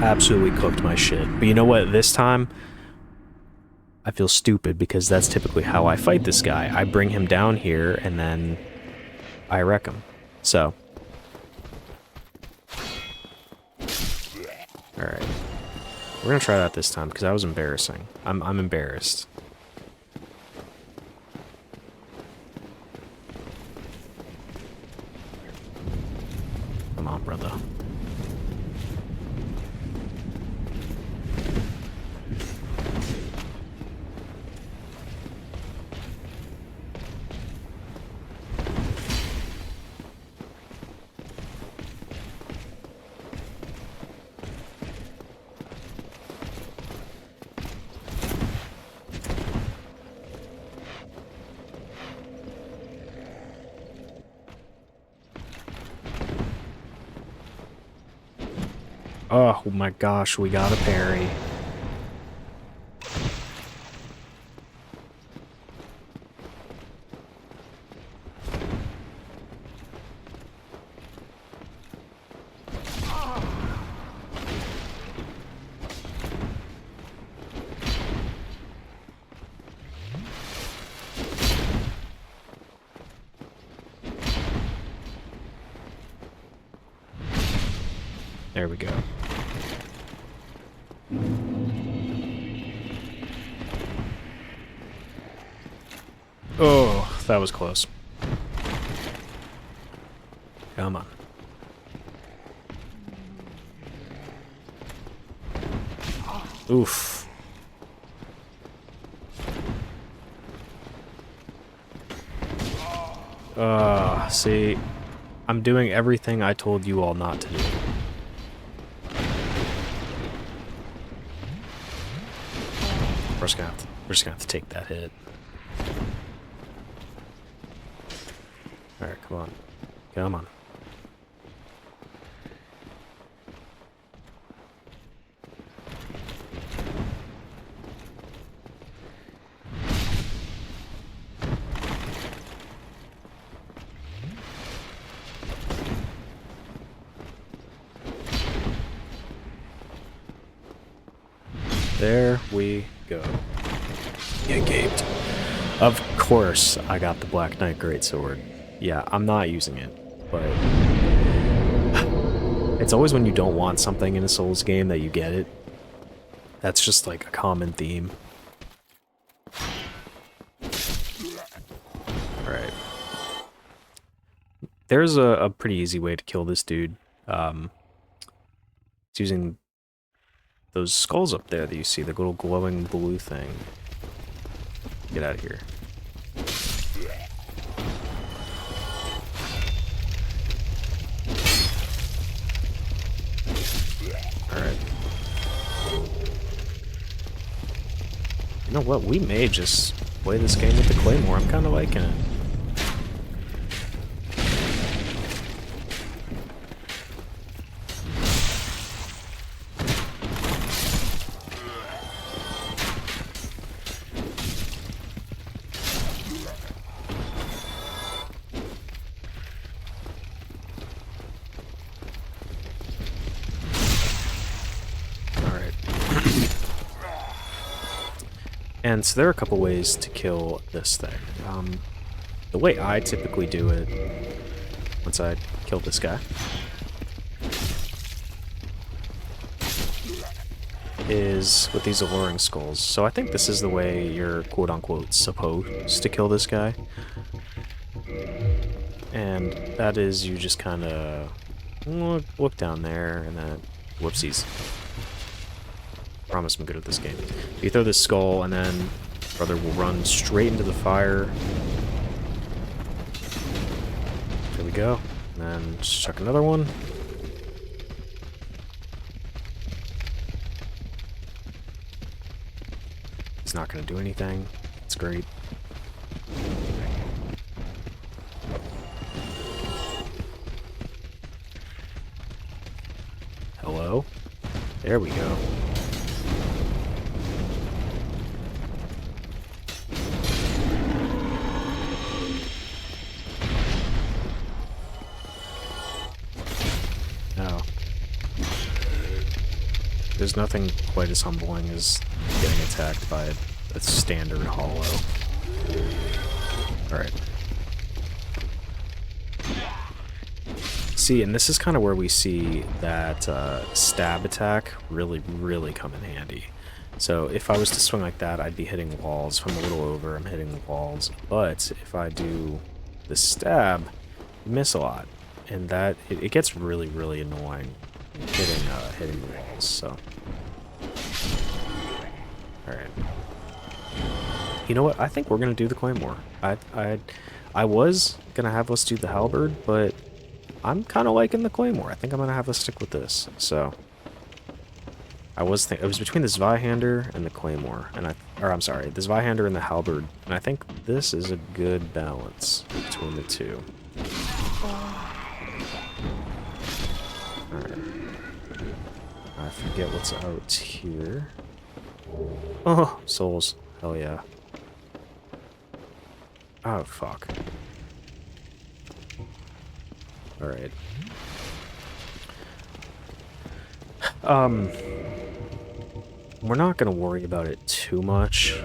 Absolutely cooked my shit. But you know what? This time, I feel stupid because that's typically how I fight this guy. I bring him down here and then I wreck him. So. Alright. We're gonna try that this time because that was embarrassing. I'm embarrassed. Come on, brother. Oh my gosh, we got a parry. There we go. Oh, that was close. Come on. Oof. See, I'm doing everything I told you all not to do. We're just gonna have to take that hit. Alright, come on. Come on. There we go. Get gaped. Of course, I got the Black Knight Greatsword. Yeah, I'm not using it, but it's always when you don't want something in a Souls game that you get it. That's just like a common theme. Alright. There's a pretty easy way to kill this dude. It's using those skulls up there that you see, the little glowing blue thing. Get out of here. Alright. You know what? We may just play this game with the Claymore. I'm kind of liking it. And so there are a couple ways to kill this thing. The way I typically do it, once I kill this guy, is with these alluring skulls. So I think this is the way you're quote-unquote supposed to kill this guy. And that is you just kind of look down there and then whoopsies. Promise I'm good at this game. You throw this skull, and then brother will run straight into the fire. There we go. And then just chuck another one. It's not going to do anything. It's great. Hello? There we go. There's nothing quite as humbling as getting attacked by a standard hollow. Alright. See, and this is kind of where we see that stab attack really come in handy. So if I was to swing like that, I'd be hitting walls. If I'm a little over, I'm hitting the walls. But if I do the stab, you miss a lot. And that, it gets really annoying. Hitting the walls, so. Alright. You know what? I think we're gonna do the Claymore. I was gonna have us do the Halberd, but I'm kinda liking the Claymore. I think I'm gonna have us stick with this. So it was between the Zweihander and the Claymore, and I'm sorry, the Zweihander and the Halberd, and I think this is a good balance between the two. Alright. I forget what's out here. Oh, souls. Hell yeah. Oh, fuck. Alright. We're not gonna worry about it too much,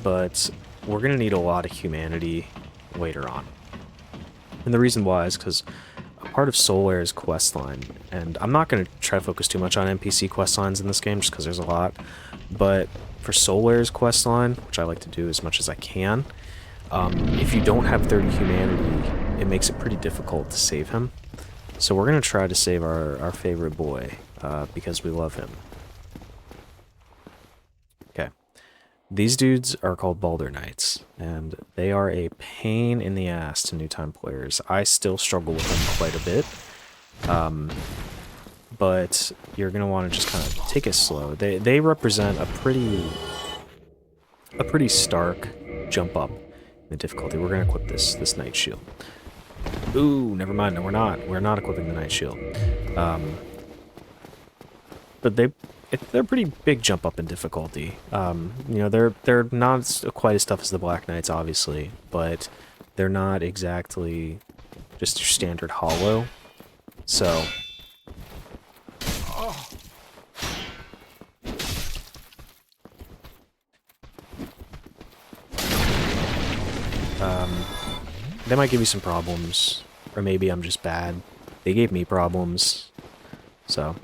but we're gonna need a lot of humanity later on. And the reason why is because part of Solar's questline, and I'm not going to try to focus too much on NPC questlines in this game just because there's a lot, but for Solar's questline, which I like to do as much as I can, if you don't have 30 humanity, it makes it pretty difficult to save him. So we're going to try to save our favorite boy, because we love him. These dudes are called Balder Knights, and they are a pain in the ass to new time players. I still struggle with them quite a bit, but you're gonna want to just kind of take it slow. They represent a pretty stark jump up in the difficulty. We're gonna equip this Knight Shield. Ooh, never mind. No, we're not. We're not equipping the Knight Shield. But they're pretty big jump up in difficulty. You know, they're not quite as tough as the Black Knights, obviously, but they're not exactly just your standard hollow. So they might give you some problems, or maybe I'm just bad. They gave me problems. So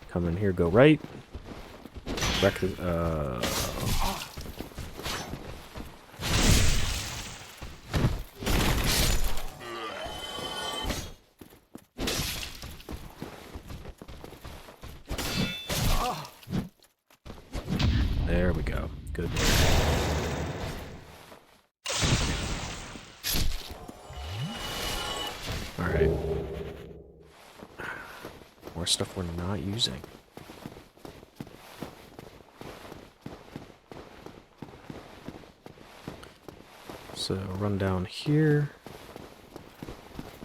come in here, go right. Wreck the, there we go. Good. Alright. More stuff we're not using. So run down here.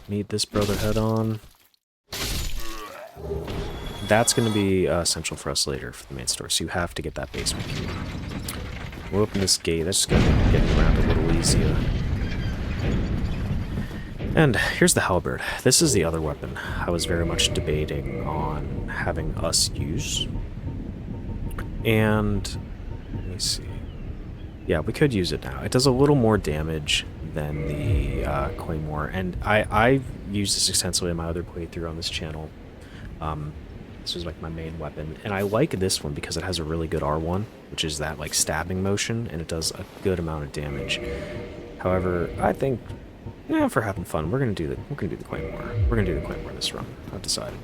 Meet this brother head on. That's going to be essential for us later for the main story, so you have to get that basement key. We'll open this gate. That's just going to get around a little easier. And here's the halberd. This is the other weapon I was very much debating on having us use. And let me see. Yeah, we could use it now. It does a little more damage than the claymore, and I've used this extensively in my other playthrough on this channel. This was like my main weapon, and I like this one because it has a really good R1, which is that like stabbing motion, and it does a good amount of damage. However, I think, for having fun, we're gonna do the claymore. We're gonna do the claymore this run. I've decided.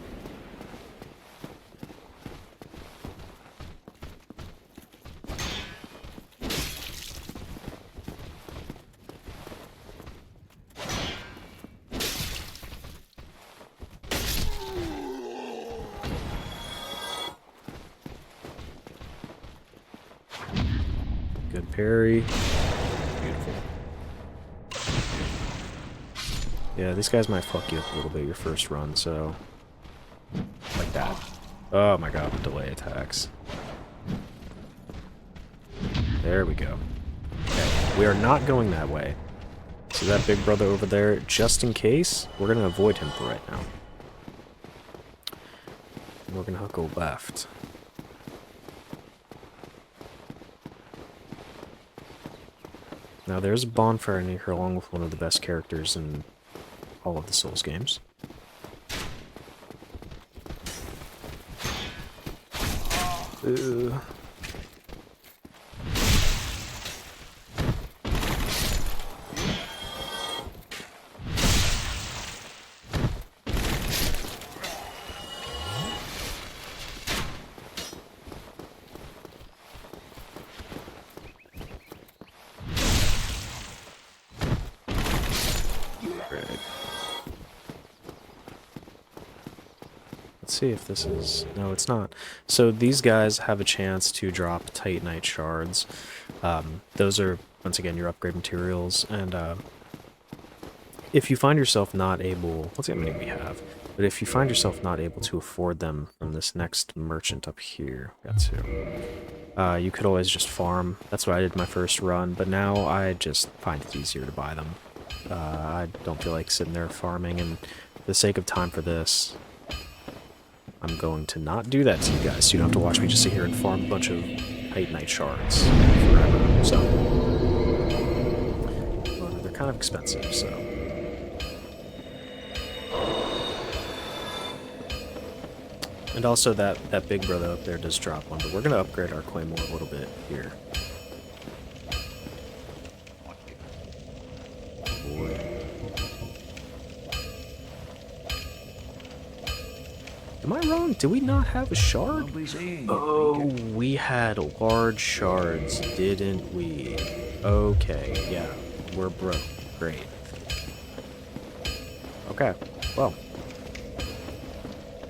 Good parry. Beautiful. Yeah, these guys might fuck you up a little bit your first run, so... like that. Oh my god, the delay attacks. There we go. Okay, we are not going that way. See that big brother over there? Just in case, we're going to avoid him for right now. And we're going to go left. Now there's a bonfire in here along with one of the best characters in all of the Souls games. Let's see if this is... no, it's not. So these guys have a chance to drop Titanite shards. Those are, once again, your upgrade materials. And if you find yourself not able... let's see how many we have. But if you find yourself not able to afford them from this next merchant up here, got two, you could always just farm. That's what I did my first run, but now I just find it easier to buy them. I don't feel like sitting there farming, and for the sake of time for this, I'm going to not do that to you guys, so you don't have to watch me just sit here and farm a bunch of Titanite shards forever. So, well, they're kind of expensive, so. And also that big brother up there does drop one, but we're going to upgrade our claymore a little bit here. Boy. Am I wrong? Do we not have a shard? I'll be seeing you. Oh, we had large shards, didn't we? Okay, yeah. We're broke. Great. Okay, well. I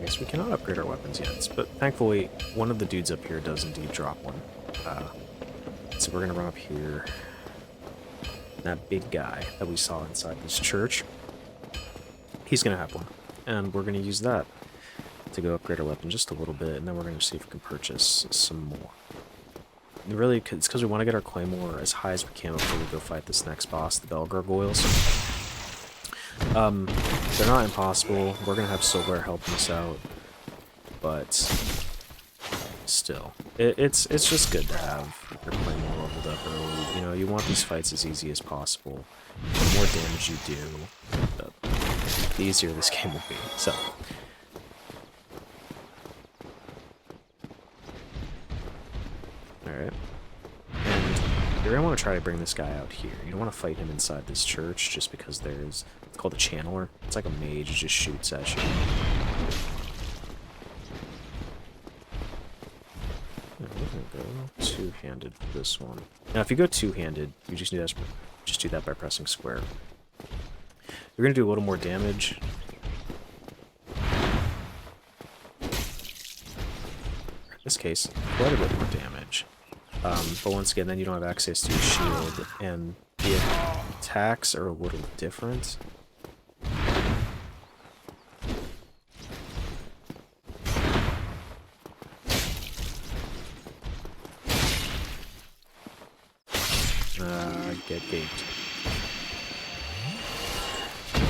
guess we cannot upgrade our weapons yet, but thankfully, one of the dudes up here does indeed drop one. So we're gonna run up here. That big guy that we saw inside this church, he's gonna have one. And we're gonna use that to go upgrade our weapon just a little bit, and then we're gonna see if we can purchase some more. And really, it's because we want to get our claymore as high as we can before we go fight this next boss, the Bell Gargoyles. They're not impossible. We're gonna have Silver helping us out, but still, it's just good to have your claymore leveled up early. You know, you want these fights as easy as possible. The more damage you do, the easier this game will be. So. Alright. And you're going to want to try to bring this guy out here. You don't want to fight him inside this church just because there's... It's called a channeler. It's like a mage, it just shoots at you. Yeah, we're going to go two-handed for this one. Now, if you go two-handed, you just do that by pressing square. You're going to do a little more damage. In this case, quite a bit more damage. But once again, then you don't have access to a shield, and the attacks are a little different. Get gaped.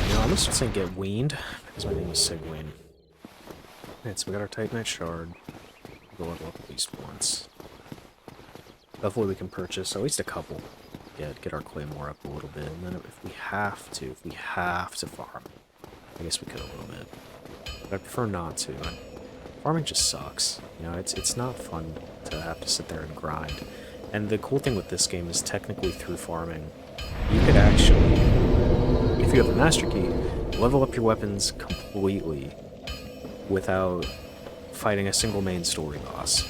No, I'm just saying get weaned, because my name is Sigwayne. Alright, so we got our Titanite shard. We'll level up at least once. Hopefully we can purchase at least a couple. Get our claymore up a little bit, and then if we have to farm, I guess we could a little bit. But I prefer not to. Farming just sucks. You know, it's not fun to have to sit there and grind. And the cool thing with this game is technically through farming, you could actually, if you have the master key, level up your weapons completely without fighting a single main story boss.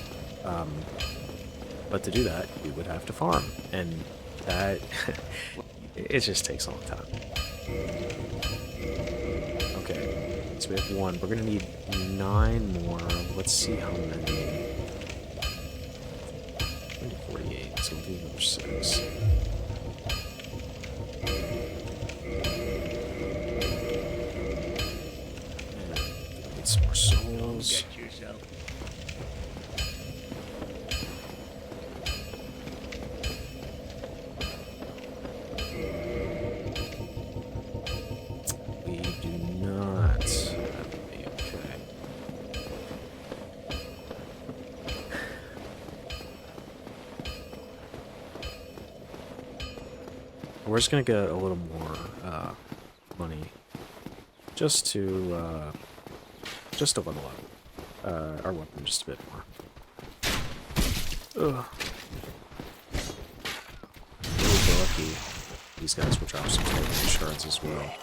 But to do that, you would have to farm, and that, it just takes a long time. Okay, so we have one. We're gonna need 9 more. Let's see how many. 48, so we'll do another 6. And need some more souls. We do not. That would be okay. We're just gonna get a little more money, just to level up our weapon just a bit more. Ugh. Really lucky. These guys will drop some Titanite shards as well.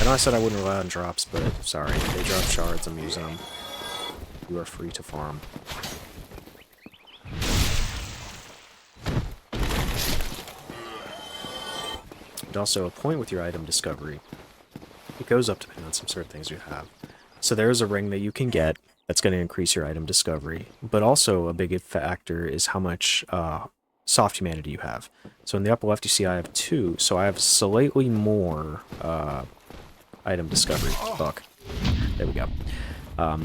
I know I said I wouldn't rely on drops, but sorry, they drop shards. I'm using them. You are free to farm. And also, a point with your item discovery, it goes up depending on some certain things you have. So there's a ring that you can get that's going to increase your item discovery, but also a big factor is how much soft humanity you have. So in the upper left you see I have 2, so I have slightly more item discovery. Fuck. There we go.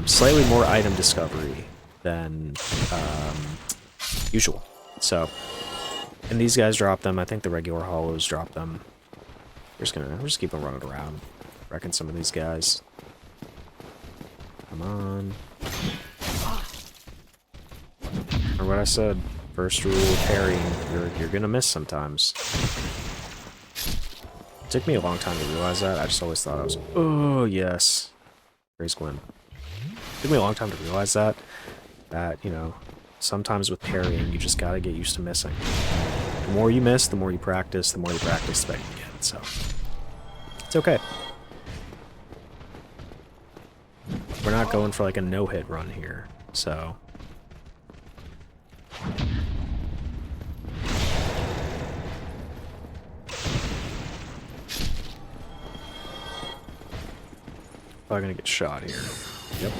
Slightly more item discovery than usual. So, and these guys drop them. I think the regular hollows drop them. We're just keep on running around, wrecking some of these guys. Come on. Or what I said. First rule of parrying, you're gonna miss sometimes. It took me a long time to realize that. I just always thought I was, oh yes. Praise Gwen. It took me a long time to realize that, you know, sometimes with parrying, you just gotta get used to missing. The more you miss, the more you practice, the better you get, so. It's okay. we're not going for like a no-hit run here, so... Probably gonna get shot here. Yep.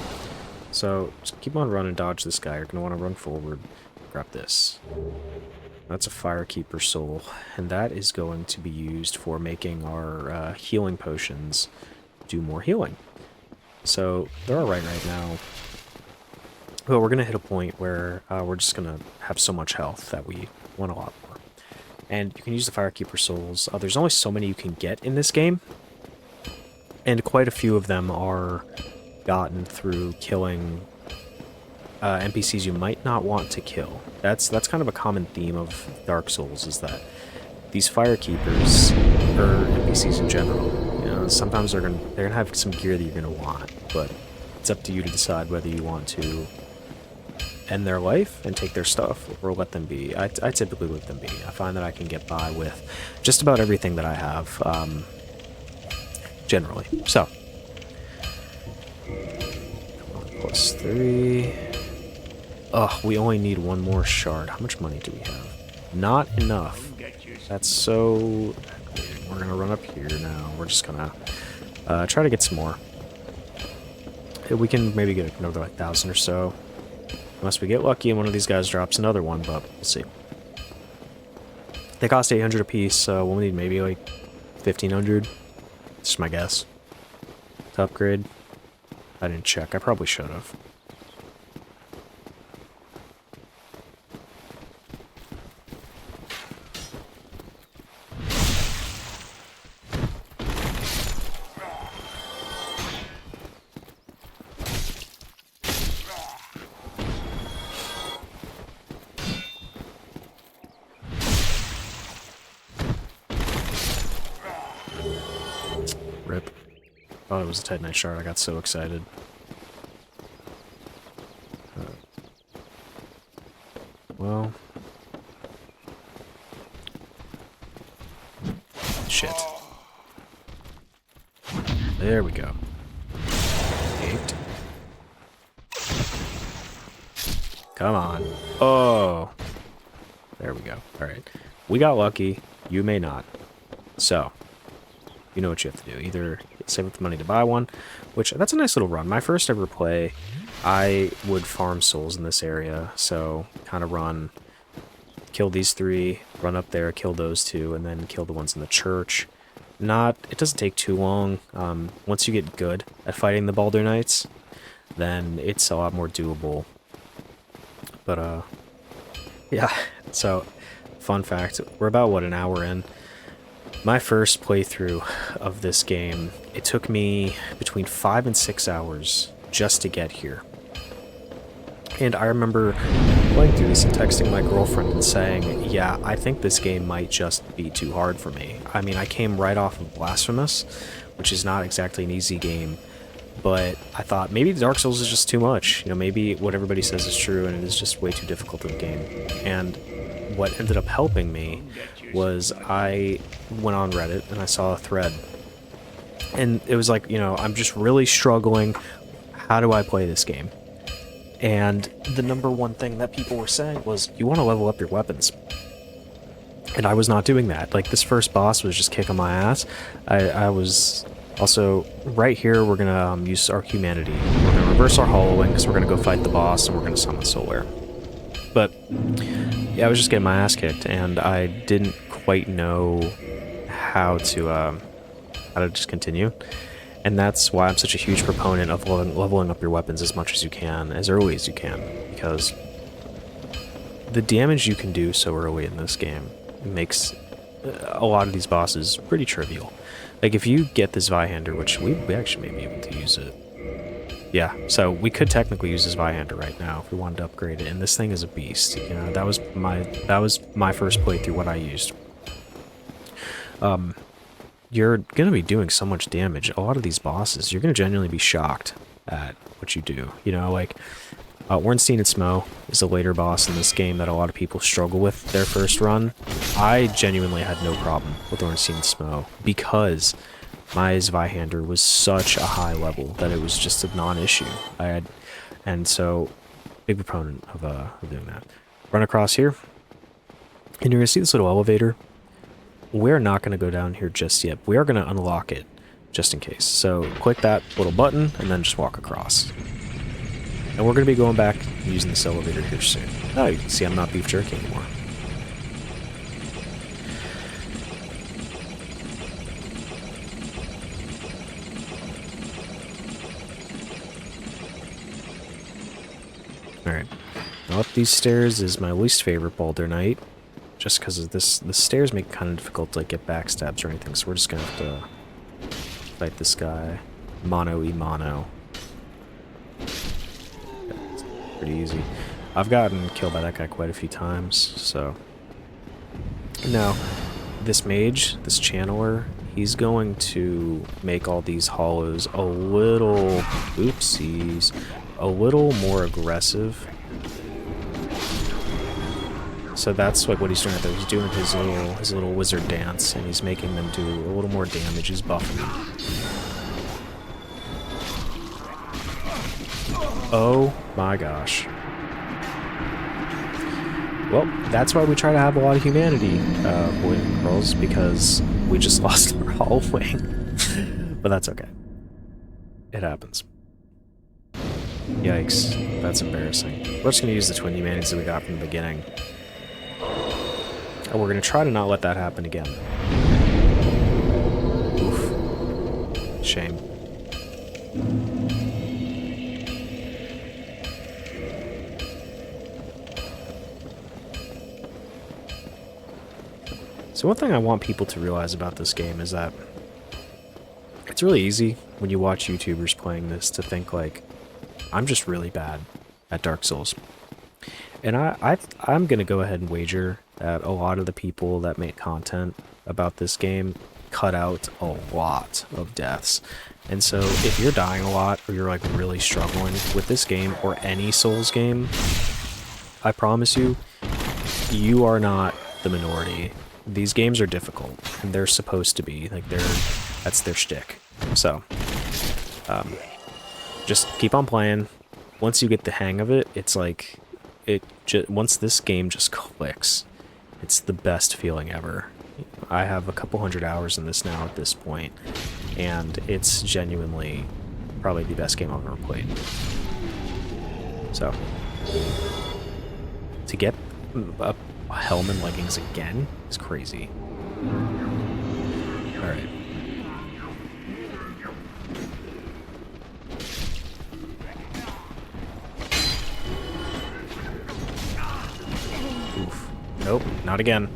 So, just keep on running, dodge this guy. You're gonna want to run forward. Grab this. That's a Firekeeper soul, and that is going to be used for making our healing potions do more healing. So, they're alright right now. But we're gonna hit a point where we're just gonna have so much health that we want a lot more. And you can use the Firekeeper souls. There's only so many you can get in this game. And quite a few of them are gotten through killing NPCs you might not want to kill. That's kind of a common theme of Dark Souls, is that these Firekeepers, or NPCs in general, you know, sometimes they're gonna have some gear that you're gonna want, but it's up to you to decide whether you want to end their life and take their stuff, or let them be. I typically let them be. I find that I can get by with just about everything that I have. Generally. So, +3. Ugh, we only need one more shard. How much money do we have? Not enough. That's so... We're gonna run up here now. We're just gonna try to get some more. We can maybe get another like 1,000 or so. Unless we get lucky and one of these guys drops another one, but we'll see. They cost 800 apiece, so we'll need maybe like 1,500. Just my guess. To upgrade. I didn't check. I probably should have. Rip. Oh, it was a Titanite shard. I got so excited. Well. Shit. There we go. 8. Come on. Oh. There we go. Alright. We got lucky. You may not. So. You know what you have to do. Either save up the money to buy one, which, that's a nice little run. My first ever play, I would farm souls in this area, so kind of run, kill these 3, run up there, kill those 2, and then kill the ones in the church. It doesn't take too long. Once you get good at fighting the Baldur Knights, then it's a lot more doable. But, yeah, so, fun fact, we're about, what, an hour in? My first playthrough of this game, it took me between 5 and 6 hours just to get here. And I remember playing through this and texting my girlfriend and saying, yeah, I think this game might just be too hard for me. I mean, I came right off of Blasphemous, which is not exactly an easy game, but I thought maybe Dark Souls is just too much. You know, maybe what everybody says is true and it is just way too difficult of a game. And what ended up helping me was I went on Reddit and I saw a thread. And it was like, you know, I'm just really struggling. How do I play this game? And the number one thing that people were saying was, you want to level up your weapons. And I was not doing that. Like, this first boss was just kicking my ass. I was... Also, right here, we're going to use our humanity. We're going to reverse our hollowing, because we're going to go fight the boss, and we're going to summon Solar. But, yeah, I was just getting my ass kicked, and I didn't quite know how to just continue. And that's why I'm such a huge proponent of leveling up your weapons as much as you can, as early as you can, because the damage you can do so early in this game makes a lot of these bosses pretty trivial. Like, if you get this Zweihander, which we actually may be able to use it. Yeah, so we could technically use this Zweihander right now if we wanted to upgrade it, and this thing is a beast. You know, that was my first playthrough, what I used. You're gonna be doing so much damage. A lot of these bosses, you're gonna genuinely be shocked at what you do. You know, like, Ornstein and Smo is a later boss in this game that a lot of people struggle with their first run. I genuinely had no problem with Ornstein and Smo because my Zweihander was such a high level that it was just a non-issue. And so, big proponent of doing that. Run across here, and you're gonna see this little elevator. We're not gonna go down here just yet. We are gonna unlock it, just in case. So click that little button, and then just walk across. And we're gonna be going back using this elevator here soon. Oh, you can see I'm not beef jerky anymore. Alright. Now up these stairs is my least favorite boulder knight. Just because of this, the stairs make it kind of difficult to like, get backstabs or anything, so we're just gonna have to fight this guy. Mono-e-mono. It's pretty easy. I've gotten killed by that guy quite a few times, so... Now, this mage, this channeler, he's going to make all these hollows a little... Oopsies. A little more aggressive. So that's like what he's doing right there. He's doing his little wizard dance, and he's making them do a little more damage. He's buffing them. Oh my gosh. Well, that's why we try to have a lot of humanity, boys and girls, because we just lost our whole wing. But that's okay. It happens. Yikes. That's embarrassing. We're just going to use the twin humanities that we got from the beginning. And we're going to try to not let that happen again. Oof. Shame. So one thing I want people to realize about this game is that it's really easy when you watch YouTubers playing this to think like, I'm just really bad at Dark Souls. And I'm going to go ahead and wager that a lot of the people that make content about this game cut out a lot of deaths. And so if you're dying a lot or you're like really struggling with this game or any Souls game, I promise you, you are not the minority. These games are difficult, and they're supposed to be. Like, that's their shtick. So, just keep on playing. Once you get the hang of it, it's like, once this game just clicks, it's the best feeling ever. I have a couple hundred hours in this now at this point, and it's genuinely probably the best game I've ever played. So, to get a helm and leggings again is crazy. Alright. Oof. Nope, not again.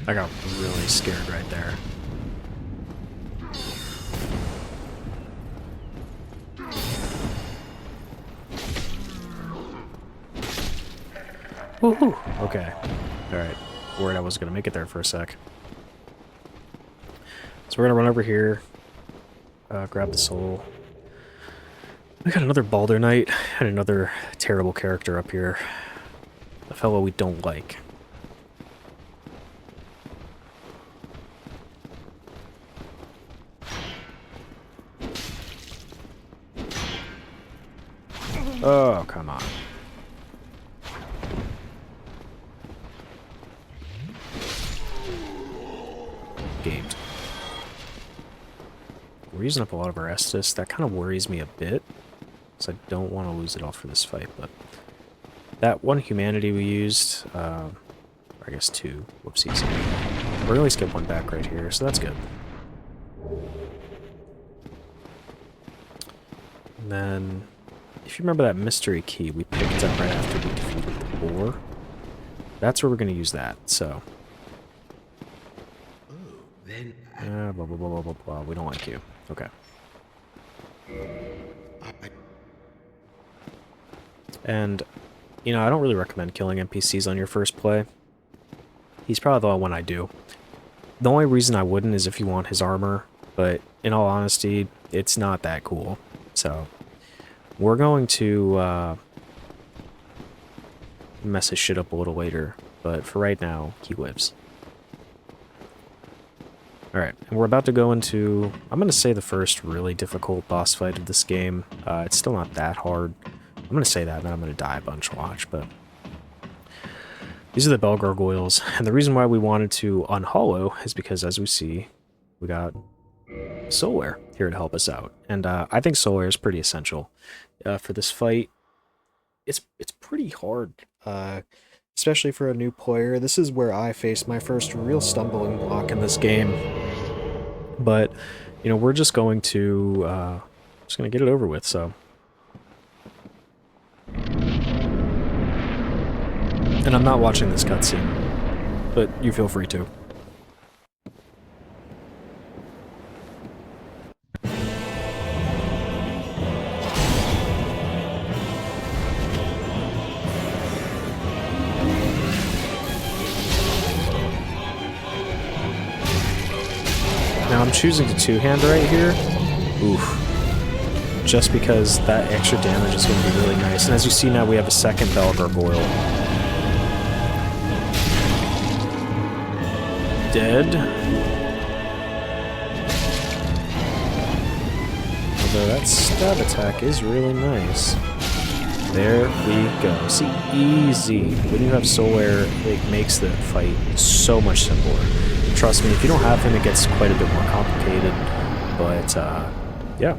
I got really scared right there. Woohoo! Okay. Alright. Worried I was gonna make it there for a sec. So we're gonna run over here. Grab the soul. We got another Balder Knight and another terrible character up here. A fellow we don't like. Oh, come on. Gamed. We're using up a lot of our Estus. That kind of worries me a bit, because I don't want to lose it all for this fight, but that one humanity we used, or I guess two, whoopsies. We're going to skip one back right here, so that's good. And then, if you remember that mystery key we picked up right after we defeated the boar, that's where we're going to use that, so. Oh, then Blah, blah, blah, blah, blah, blah. We don't like you. Okay. I And, you know, I don't really recommend killing NPCs on your first play. He's probably the one I do. The only reason I wouldn't is if you want his armor, but in all honesty, it's not that cool. So, we're going to mess his shit up a little later, but for right now, he lives. Alright, and we're about to go into, I'm going to say the first really difficult boss fight of this game. It's still not that hard. I'm going to say that, and then I'm going to die a bunch, watch, but... These are the bell gargoyles, and the reason why we wanted to unhollow is because, as we see, we got Soulware here to help us out. And I think Soulware is pretty essential for this fight. It's pretty hard, especially for a new player. This is where I faced my first real stumbling block in this game. But, you know, we're just going to get it over with, so... And I'm not watching this cutscene, but you feel free to. Now I'm choosing to two-hand right here. Oof. Just because that extra damage is going to be really nice. And as you see now, we have a second bell gargoyle. Dead. Although that stab attack is really nice. There we go. See, easy. When you have Soulware, it makes the fight so much simpler. Trust me, if you don't have him, it gets quite a bit more complicated. But, yeah.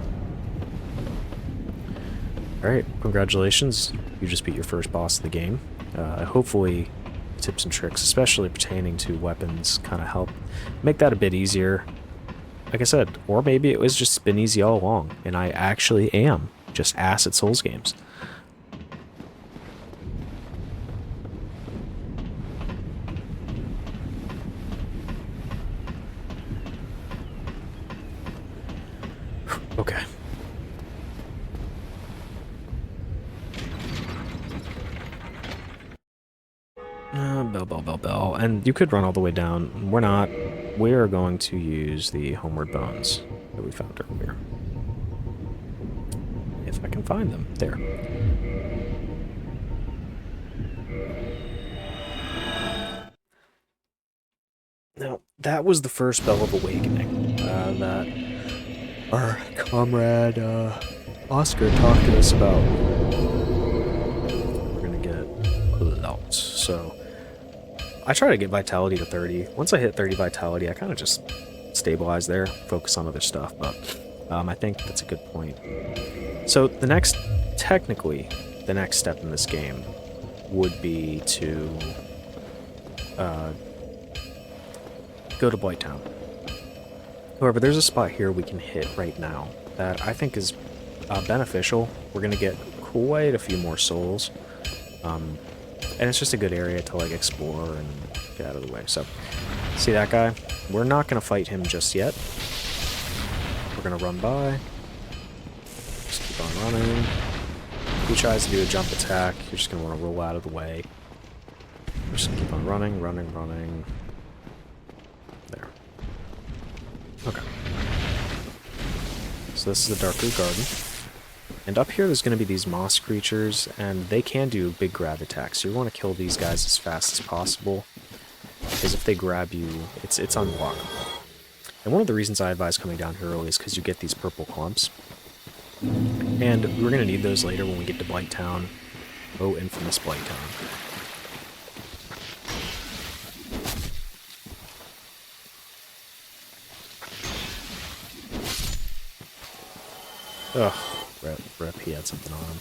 Alright, congratulations. You just beat your first boss of the game. Hopefully... tips and tricks, especially pertaining to weapons, kind of help make that a bit easier. Like I said, or maybe it was just been easy all along, and I actually am just ass at Souls games. Okay. Bell. And you could run all the way down. We're not. We're going to use the homeward bones that we found earlier. If I can find them. There. Now, that was the first Bell of Awakening that our comrade Oscar talked to us about. We're gonna get lots. So, I try to get vitality to 30. Once I hit 30 vitality, I kind of just stabilize there, focus on other stuff, but I think that's a good point. So the next, technically, the next step in this game would be to go to Blighttown. However, there's a spot here we can hit right now that I think is beneficial. We're going to get quite a few more souls. And it's just a good area to, like, explore and get out of the way. So, see that guy? We're not going to fight him just yet. We're going to run by. Just keep on running. If he tries to do a jump attack, you're just going to want to roll out of the way. We're just going to keep on running. There. Okay. So this is the Darkroot Garden. And up here there's going to be these moss creatures, and they can do big grab attacks. So you want to kill these guys as fast as possible, because if they grab you, it's unblockable. And one of the reasons I advise coming down here early is because you get these purple clumps. And we're going to need those later when we get to Blighttown. Oh, infamous Blighttown. Ugh. Rep, he had something on him.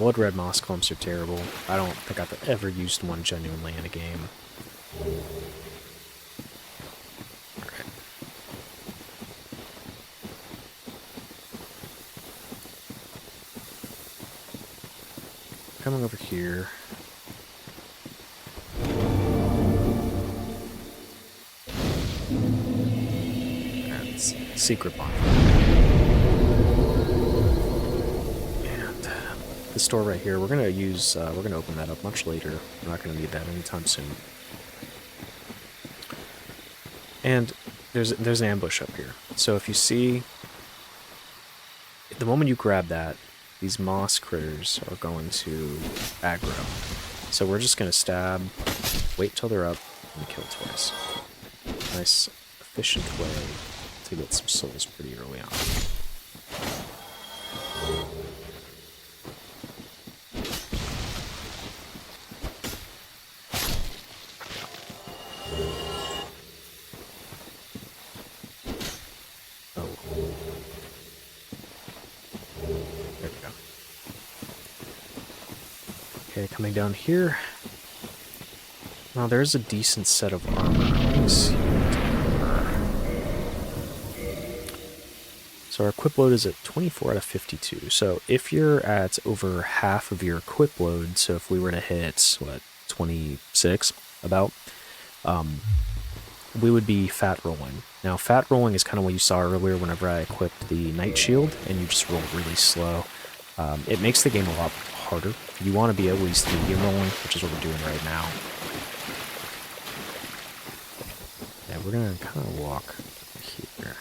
blood red moss clumps are terrible. I don't think I've ever used one genuinely in a game. Alright. Coming over here. That's secret bonfire. This door right here, we're gonna open that up much later. We're not gonna need that anytime soon. And there's an ambush up here. So if you see, the moment you grab that, these moss critters are going to aggro. So we're just gonna stab, wait till they're up, and kill twice. Nice, efficient way to get some souls pretty early on. Coming down here. Now there's a decent set of armor. Let me see. So our equip load is at 24 out of 52. So if you're at over half of your equip load, so if we were to hit, what, 26 about, we would be fat rolling. Now fat rolling is kind of what you saw earlier whenever I equipped the night shield and you just roll really slow. It makes the game a lot harder. You want to be at least medium rolling, which is what we're doing right now. Yeah, we're going to kind of walk here.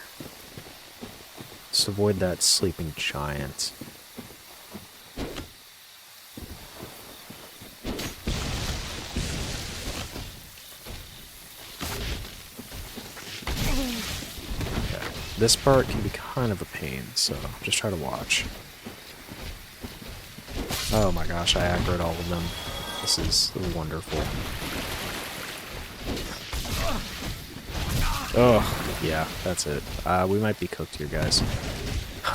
Just avoid that sleeping giant. Okay. This part can be kind of a pain, so just try to watch. Oh my gosh, I aggroed all of them. This is wonderful. Oh, yeah, that's it. We might be cooked here, guys.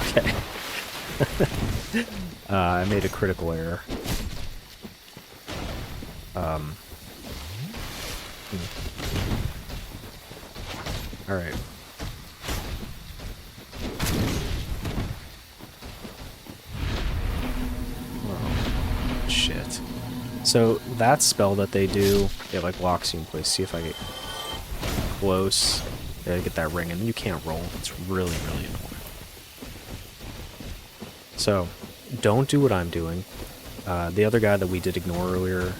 Okay. I made a critical error. Alright. Shit. So that spell that they do, it like locks you in place. See if I get close. Yeah, get that ring, and then you can't roll. It's really, really annoying. So don't do what I'm doing. The other guy that we did ignore earlier.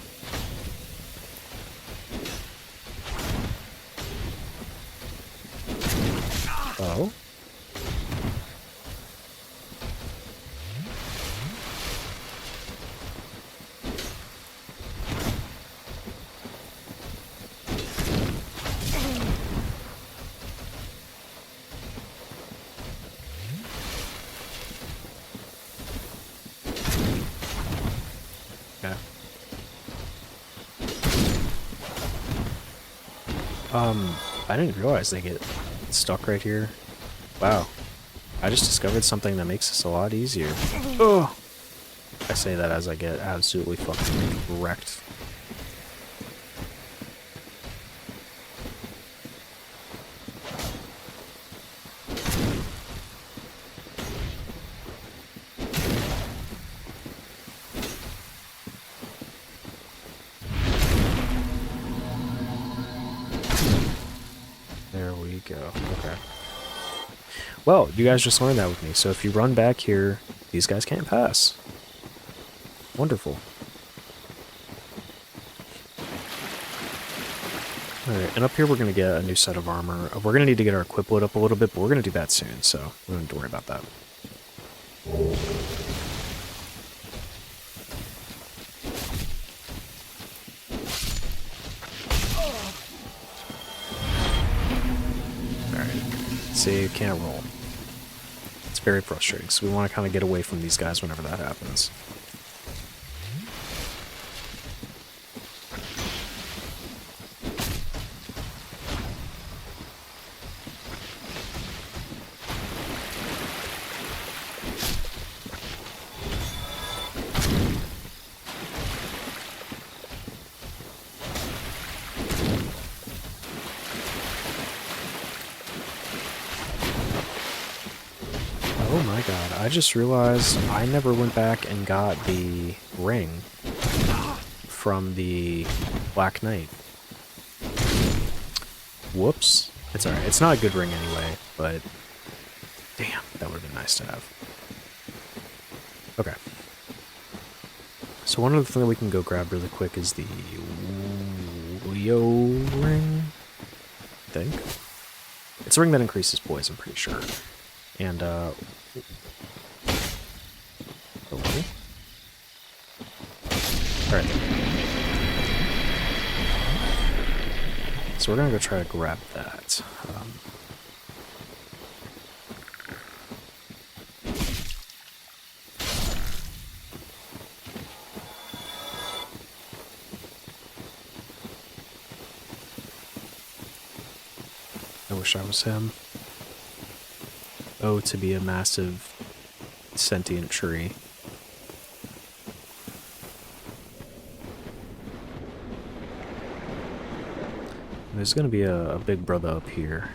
Oh. I didn't realize they get stuck right here. Wow. I just discovered something that makes this a lot easier. Oh! I say that as I get absolutely fucking wrecked. There we go. Okay. Well, you guys just learned that with me. So if you run back here, these guys can't pass. Wonderful. Alright, and up here we're going to get a new set of armor. We're going to need to get our equip load up a little bit, but we're going to do that soon, so we don't have to worry about that. See, you can't roll. It's very frustrating, so we want to kind of get away from these guys whenever that happens. god, I just realized I never went back and got the ring from the Black Knight. Whoops. It's alright. It's not a good ring anyway, but damn, that would have been nice to have. Okay. So one other thing that we can go grab really quick is the Leo ring, I think. It's a ring that increases poise, I'm pretty sure. And, hello? Alright. So we're gonna go try to grab that. I wish I was him. Oh, to be a massive sentient tree. There's gonna be a big brother up here.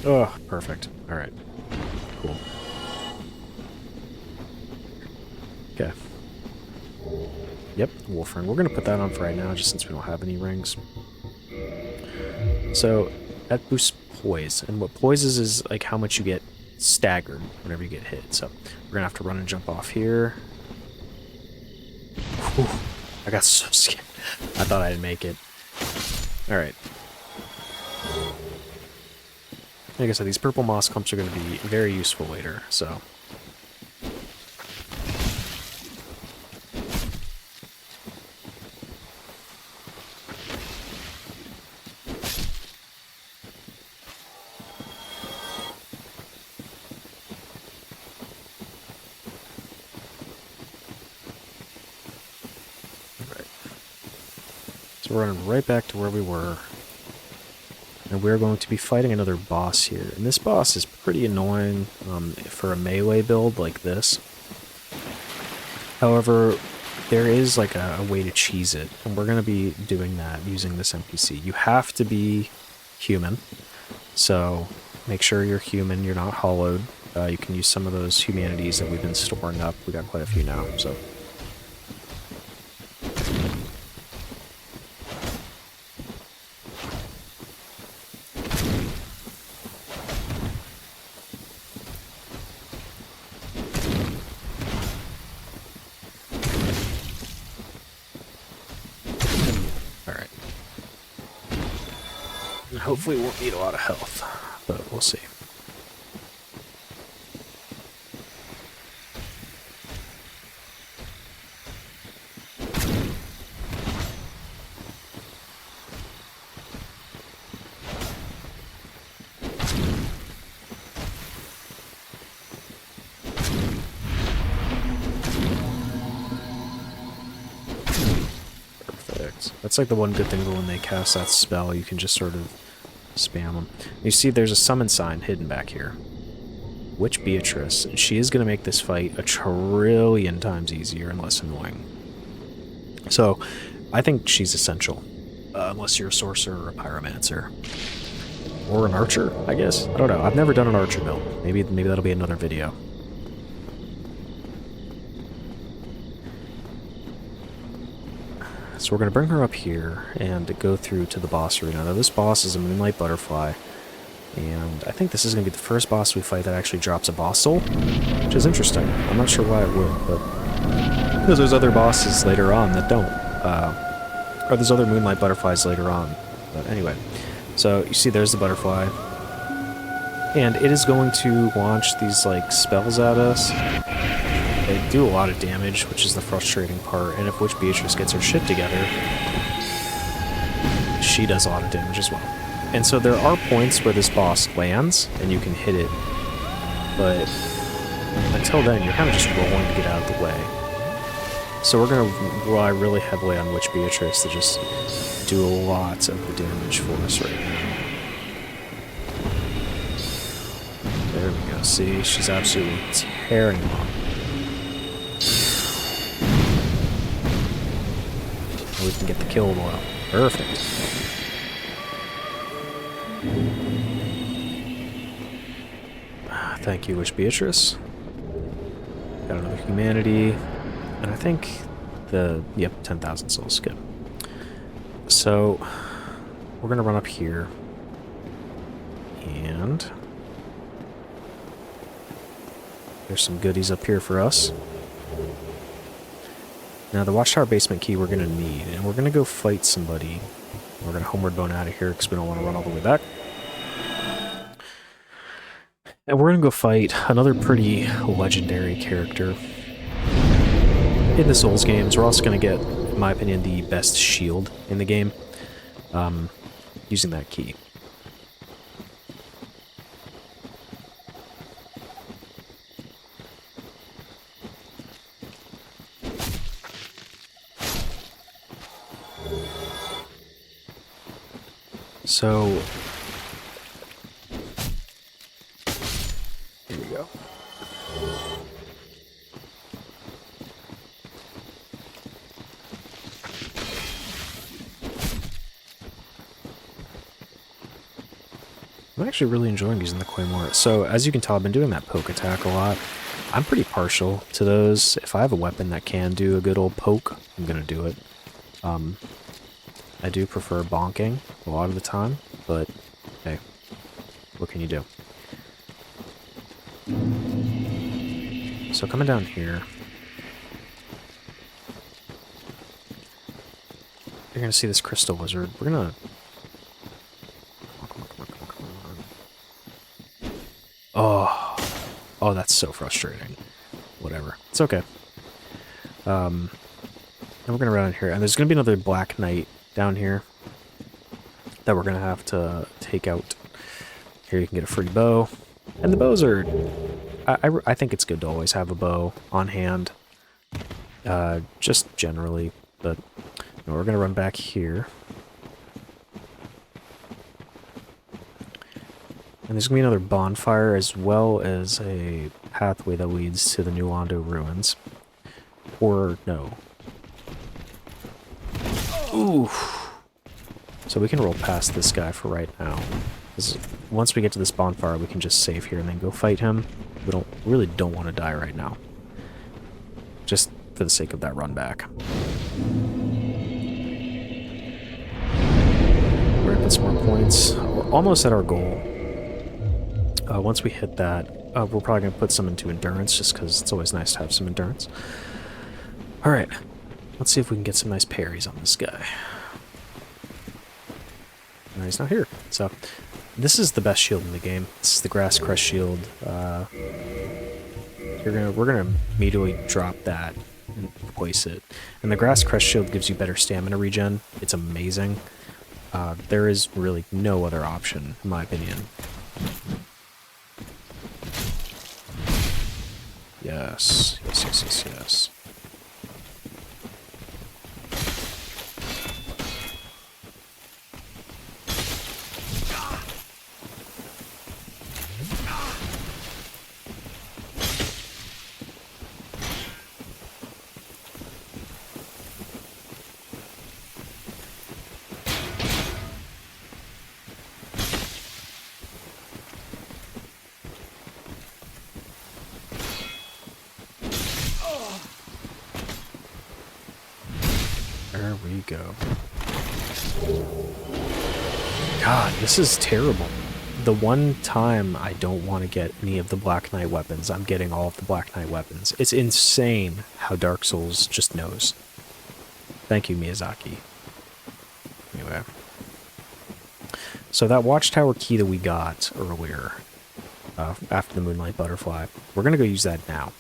Oh, perfect. Alright. Cool. Okay. Yep, wolf ring. We're gonna put that on for right now, just since we don't have any rings. So, that boosts poise. And what poise is like how much you get staggered whenever you get hit. So, we're gonna have to run and jump off here. Whew, I got so scared. I thought I'd make it. Alright. Like I said, these purple moss clumps are going to be very useful later, so... Alright. So we're running right back to where we were. And we're going to be fighting another boss here. And this boss is pretty annoying for a melee build like this. However, there is like a way to cheese it. And we're going to be doing that using this NPC. You have to be human. So make sure you're human, you're not hollowed. You can use some of those humanities that we've been storing up. We got quite a few now, so... Hopefully it won't need a lot of health, but we'll see. Perfect. That's like the one good thing that when they cast that spell, you can just sort of spam them. You see there's a summon sign hidden back here. Witch Beatrice. And she is going to make this fight a trillion times easier and less annoying. So, I think she's essential. Unless you're a sorcerer or a pyromancer. Or an archer, I guess? I don't know. I've never done an archer build. Maybe that'll be another video. So we're going to bring her up here and go through to the boss arena. Now this boss is a Moonlight Butterfly, and I think this is going to be the first boss we fight that actually drops a boss soul, which is interesting. I'm not sure why it would, but because there's other bosses later on that don't. Or there's other Moonlight Butterflies later on. But anyway, so you see there's the butterfly, and it is going to launch these like spells at us. They do a lot of damage, which is the frustrating part, and if Witch Beatrice gets her shit together, she does a lot of damage as well. And so there are points where this boss lands, and you can hit it, but until then, you're kind of just rolling to get out of the way. So we're going to rely really heavily on Witch Beatrice to just do a lot of the damage for us right now. There we go. See, she's absolutely tearing them up. And we can get the kill oil. Perfect. Thank you, Witch Beatrice. Got another humanity. And I think yep, 10,000 souls. Good. So, we're going to run up here. And there's some goodies up here for us. Now, the Watchtower basement key we're going to need. And we're going to go fight somebody. We're going to homeward bone out of here because we don't want to run all the way back. And we're going to go fight another pretty legendary character. In the Souls games, we're also going to get, in my opinion, the best shield in the game. Using that key. So, here we go. I'm actually really enjoying using the Claymore. So, as you can tell, I've been doing that poke attack a lot. I'm pretty partial to those. If I have a weapon that can do a good old poke, I'm going to do it. I do prefer bonking a lot of the time, but hey, what can you do? So coming down here, you're going to see this crystal wizard. We're going to... Come on. Oh, that's so frustrating. Whatever. It's okay. And we're going to run in here, and there's going to be another Black Knight down here that we're going to have to take out. Here you can get a free bow. And the bows are... I think it's good to always have a bow on hand. Just generally. But no, we're going to run back here. And there's going to be another bonfire as well as a pathway that leads to the New Londo ruins. Or no. Ooh. So we can roll past this guy for right now. Once we get to this bonfire, we can just save here and then go fight him. We really don't want to die right now. Just for the sake of that run back. We're gonna put some more points. We're almost at our goal. Once we hit that, we're probably going to put some into endurance, just because it's always nice to have some endurance. Alright, let's see if we can get some nice parries on this guy. No, he's not here. So, this is the best shield in the game. This is the Grass Crest shield. We're gonna immediately drop that and replace it. And the Grass Crest shield gives you better stamina regen. It's amazing. There is really no other option, in my opinion. Yes, yes, yes, yes, yes. There we go. God, this is terrible. The one time I don't want to get any of the Black Knight weapons, I'm getting all of the Black Knight weapons. It's insane how Dark Souls just knows. Thank you, Miyazaki. Anyway. So that Watchtower key that we got earlier, after the Moonlight Butterfly, we're going to go use that now.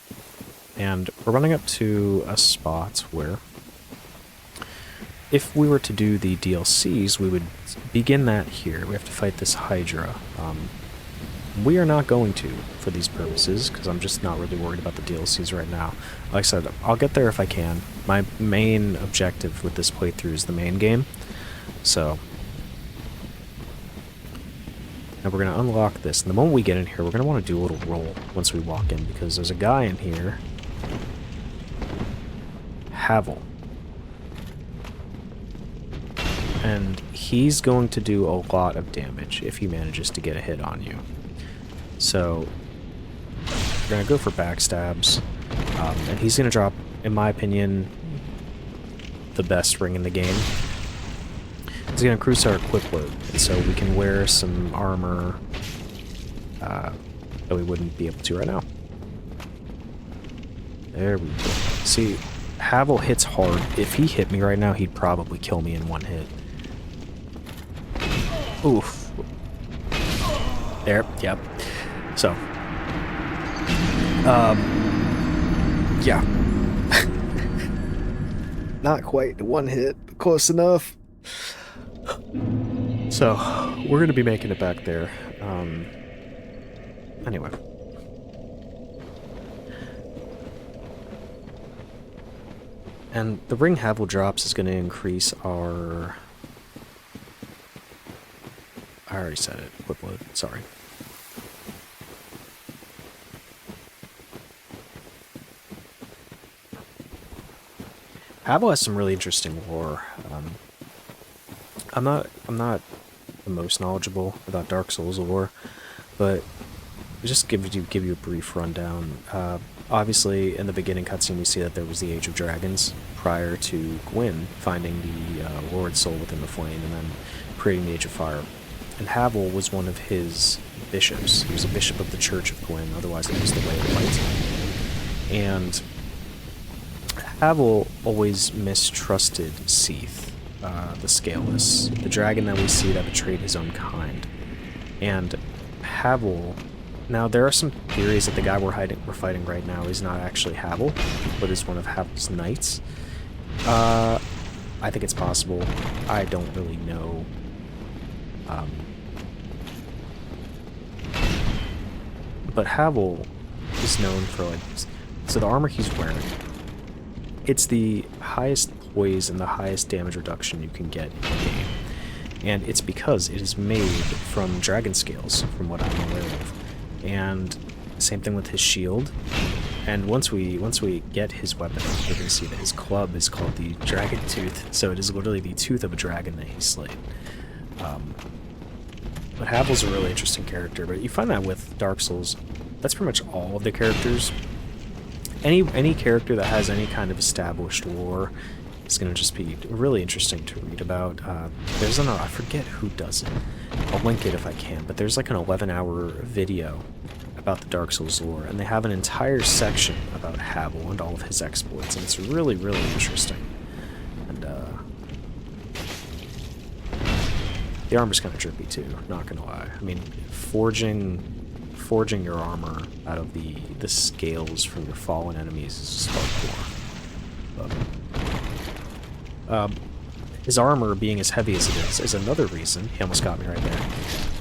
And we're running up to a spot where, if we were to do the DLCs, we would begin that here. We have to fight this Hydra. We are not going to for these purposes, because I'm just not really worried about the DLCs right now. Like I said, I'll get there if I can. My main objective with this playthrough is the main game. So, now we're going to unlock this. And the moment we get in here, we're going to want to do a little roll once we walk in, because there's a guy in here. Havel. And he's going to do a lot of damage if he manages to get a hit on you. So, we're going to go for backstabs. And he's going to drop, in my opinion, the best ring in the game. He's going to increase our equip load, and so we can wear some armor that we wouldn't be able to right now. There we go. See, Havel hits hard. If he hit me right now, he'd probably kill me in one hit. Oof. There, yep. So, yeah. Not quite one hit, but close enough. So, we're going to be making it back there. Anyway. And the ring Havel drops is going to increase our... I already said it. Equip load. Sorry. Havel has some really interesting lore. I'm not the most knowledgeable about Dark Souls lore, but just give you a brief rundown. Obviously, in the beginning cutscene, we see that there was the Age of Dragons prior to Gwyn finding the Lord Soul within the flame and then creating the Age of Fire. And Havel was one of his bishops. He was a bishop of the Church of Gwyn, otherwise known as the Way of Light. And Havel always mistrusted Seath, the Scaleless, the dragon that we see that betrayed his own kind. And Havel... Now, there are some theories that the guy we're fighting right now is not actually Havel, but is one of Havel's knights. I think it's possible. I don't really know. But Havel is known for, like... So the armor he's wearing, it's the highest poise and the highest damage reduction you can get in the game. And it's because it is made from dragon scales, from what I'm aware of. And same thing with his shield. And once we get his weapon, we're going to see that his club is called the Dragon Tooth. So it is literally the tooth of a dragon that he slayed. But Havel's a really interesting character. But you find that with Dark Souls, that's pretty much all of the characters. Any character that has any kind of established lore is going to just be really interesting to read about. There's I forget who does it. I'll link it if I can, but there's like an 11-hour video about the Dark Souls lore, and they have an entire section about Havel and all of his exploits, and it's really, really interesting. And the armor's kind of trippy too, not gonna lie. I mean, forging your armor out of the scales from your fallen enemies is just hardcore. But, his armor being as heavy as it is another reason, he almost got me right there,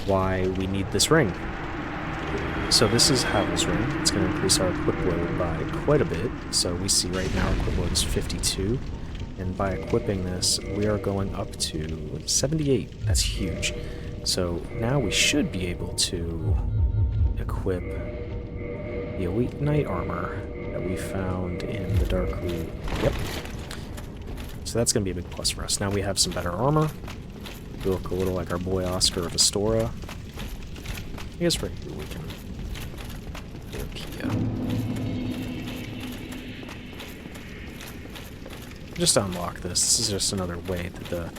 why we need this ring. So this is Havel's ring. It's going to increase our equip load by quite a bit. So we see right now our equip load is 52. And by equipping this, we are going up to 78. That's huge. So now we should be able to equip the Elite Knight armor that we found in the Dark Root. Yep. So that's going to be a big plus for us. Now we have some better armor. We look a little like our boy Oscar of Astora. I guess right here we can look here. Just to unlock this is just another way that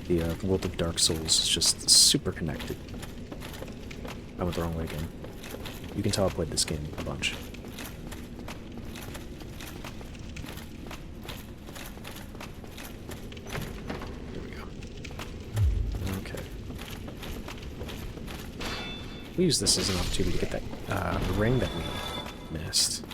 the world of Dark Souls is just super connected. I went the wrong way again. You can tell I played this game a bunch. We use this as an opportunity to get that ring that we missed.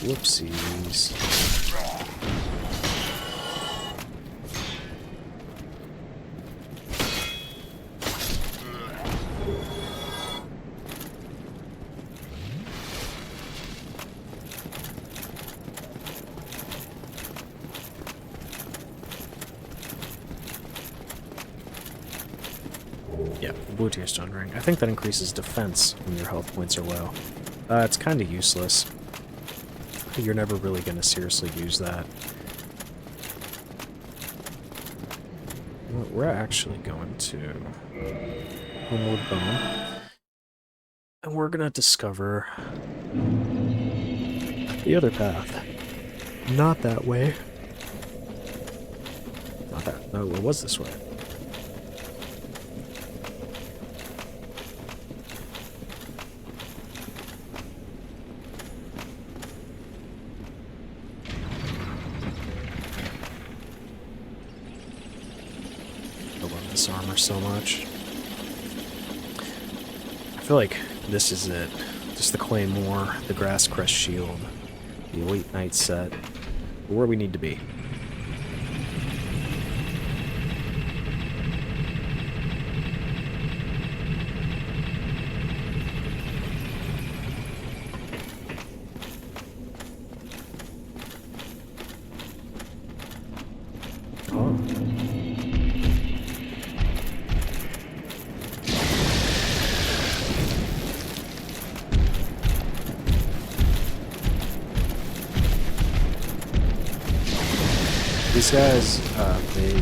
Whoopsies. Yeah, blue tier stun ring. I think that increases defense when your health points are low. It's kind of useless. You're never really going to seriously use that. We're actually going to Homeward Bone. And we're going to discover the other path. Not that way. Not that. No, it was this way. I love this armor so much. I feel like this is it. Just the Claymore, the Grass Crest Shield, the Elite Knight set. We're where we need to be. Oh. These guys, they...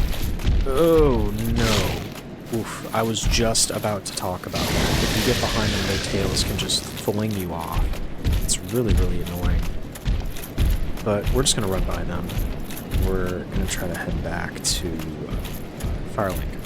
Oh, no. Oof, I was just about to talk about that. If you get behind them, their tails can just fling you off. It's really, really annoying. But we're just going to run by them. We're going to try to head back to Firelink.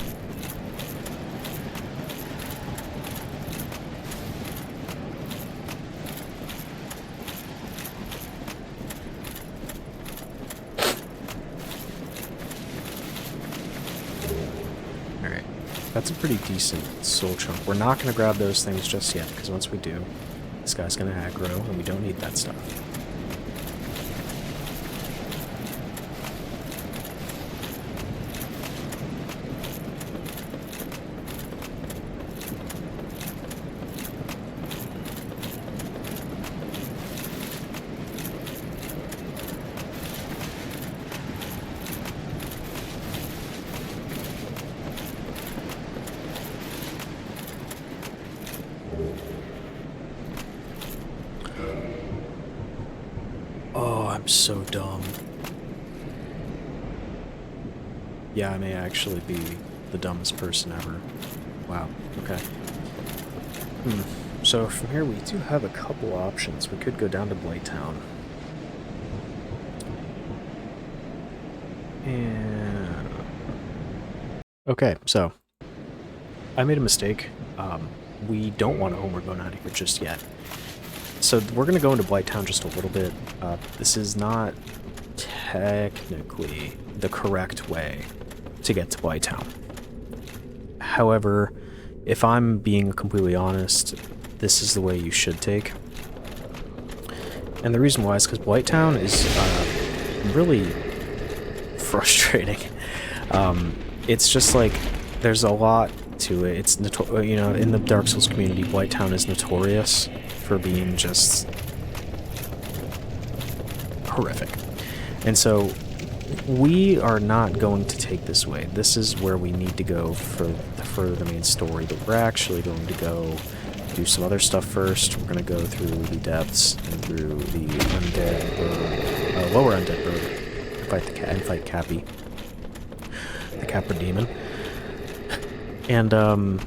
Alright, that's a pretty decent soul chunk. We're not going to grab those things just yet, because once we do, this guy's going to aggro, and we don't need that stuff. Oh, I'm so dumb. Yeah, I may actually be the dumbest person ever. Wow, okay. So from here we do have a couple options. We could go down to Blighttown. And... Okay, so I made a mistake. We don't want to homeward bone out of here just yet. So we're going to go into Blighttown just a little bit. This is not technically the correct way to get to Blighttown. However, if I'm being completely honest, this is the way you should take. And the reason why is because Blighttown is really frustrating. It's just like, there's a lot to it. It's, you know, in the Dark Souls community, Blighttown is notorious for being just horrific. And so we are not going to take this way. This is where we need to go for the main story, but we're actually going to go do some other stuff first. We're going to go through the depths and through the undead bird, lower undead bird, and fight Cappy, the Capra demon. And but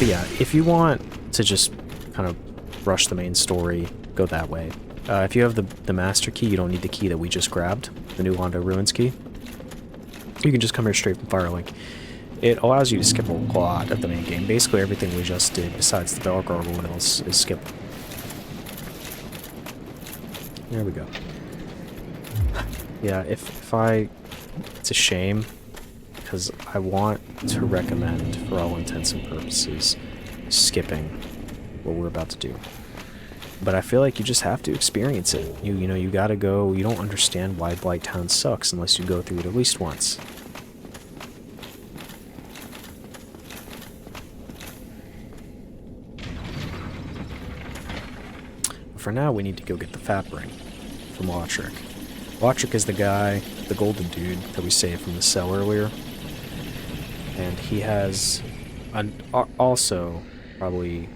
yeah, if you want to just kind of rush the main story, go that way. If you have the master key, you don't need the key that we just grabbed, the new Londo Ruins key. You can just come here straight from Firelink. It allows you to skip a lot of the main game. Basically everything we just did, besides the Bell Gargoyles, is skipped. There we go. Yeah, it's a shame, because I want to recommend, for all intents and purposes, skipping what we're about to do. But I feel like you just have to experience it. You know, you gotta go. You don't understand why Blighttown sucks unless you go through it at least once. For now, we need to go get the Fat Ring from Lordran. Lordran is the guy, the golden dude, that we saved from the cell earlier. And he has also probably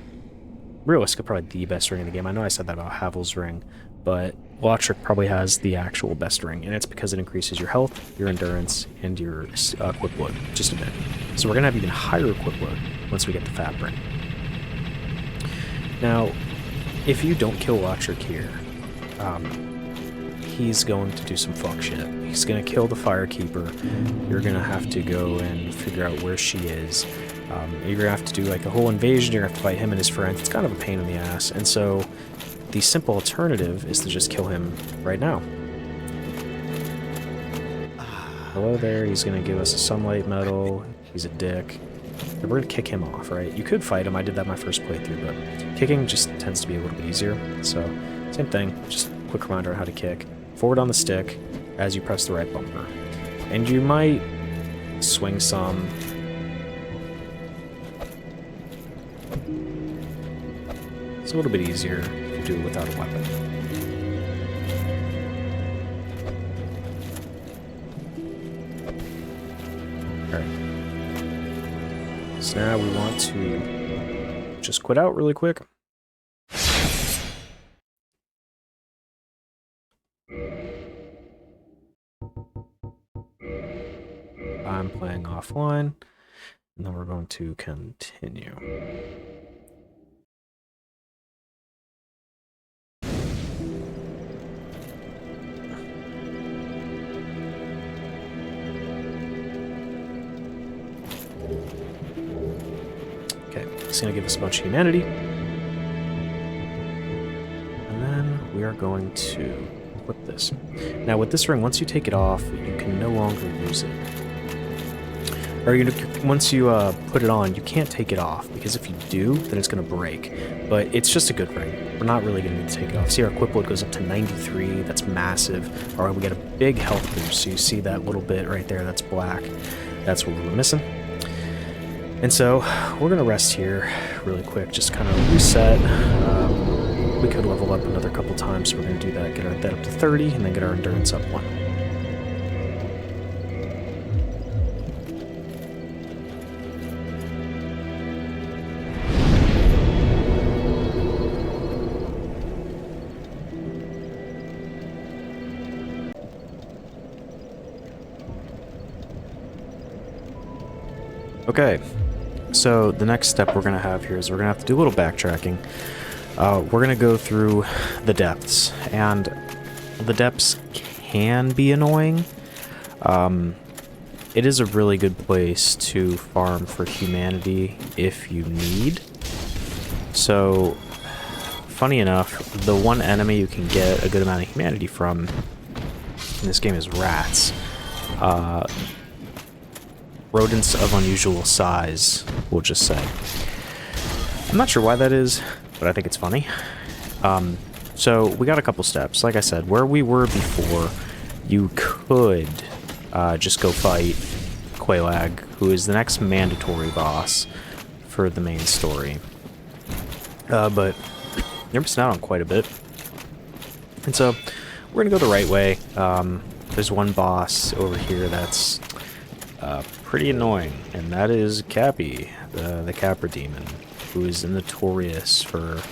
realistically probably the best ring in the game. I know I said that about Havel's ring, but Lothric probably has the actual best ring, and it's because it increases your health, your endurance, and your equip load just a bit. So we're gonna have even higher equip load once we get the Fat ring. Now, if you don't kill Lothric here, he's going to do some fuck shit. He's going to kill the Firekeeper. You're going to have to go and figure out where she is. You're going to have to do like a whole invasion. You're going to have to fight him and his friends. It's kind of a pain in the ass. And so the simple alternative is to just kill him right now. Hello there. He's going to give us a sunlight medal. He's a dick. And we're going to kick him off, right? You could fight him. I did that my first playthrough, but kicking just tends to be a little bit easier. So same thing. Just a quick reminder on how to kick. Forward on the stick as you press the right bumper. And you might swing some. It's a little bit easier if you do it without a weapon. Alright. So now we want to just quit out really quick. I'm playing offline, and then we're going to continue. Okay, it's going to give us a bunch of humanity. And then we are going to equip this. Now with this ring, once you take it off, you can no longer use it. Or once you put it on, you can't take it off, because if you do, then it's going to break. But it's just a good ring. We're not really going to need to take it off. See, our equip load goes up to 93. That's massive. Alright, we get a big health boost. So you see that little bit right there that's black. That's what we were missing. And so we're going to rest here really quick, just kind of reset. We could level up another couple times, so we're going to do that. Get that up to 30, and then get our endurance up 1. Okay, so the next step we're going to have here is we're going to have to do a little backtracking. We're going to go through the depths, and the depths can be annoying. It is a really good place to farm for humanity if you need. So, funny enough, the one enemy you can get a good amount of humanity from in this game is rats. Rodents of unusual size, we'll just say. I'm not sure why that is, but I think it's funny. So we got a couple steps. Like I said, where we were before, you could just go fight Quelaag, who is the next mandatory boss for the main story. But you're missing out on quite a bit. And so we're gonna go the right way. There's one boss over here that's pretty annoying, and that is Cappy, the Capra Demon, who is notorious for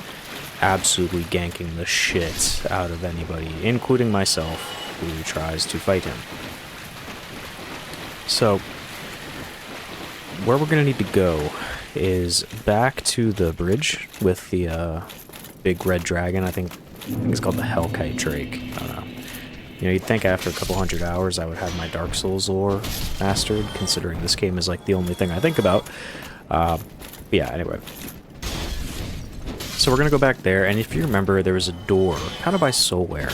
absolutely ganking the shit out of anybody, including myself, who tries to fight him. So, where we're going to need to go is back to the bridge with the big red dragon. I think it's called the Hellkite Drake. I don't know. You know, you'd think after a couple hundred hours I would have my Dark Souls lore mastered, considering this game is like the only thing I think about. But yeah, anyway. So we're going to go back there, and if you remember, there was a door, kind of by Solware,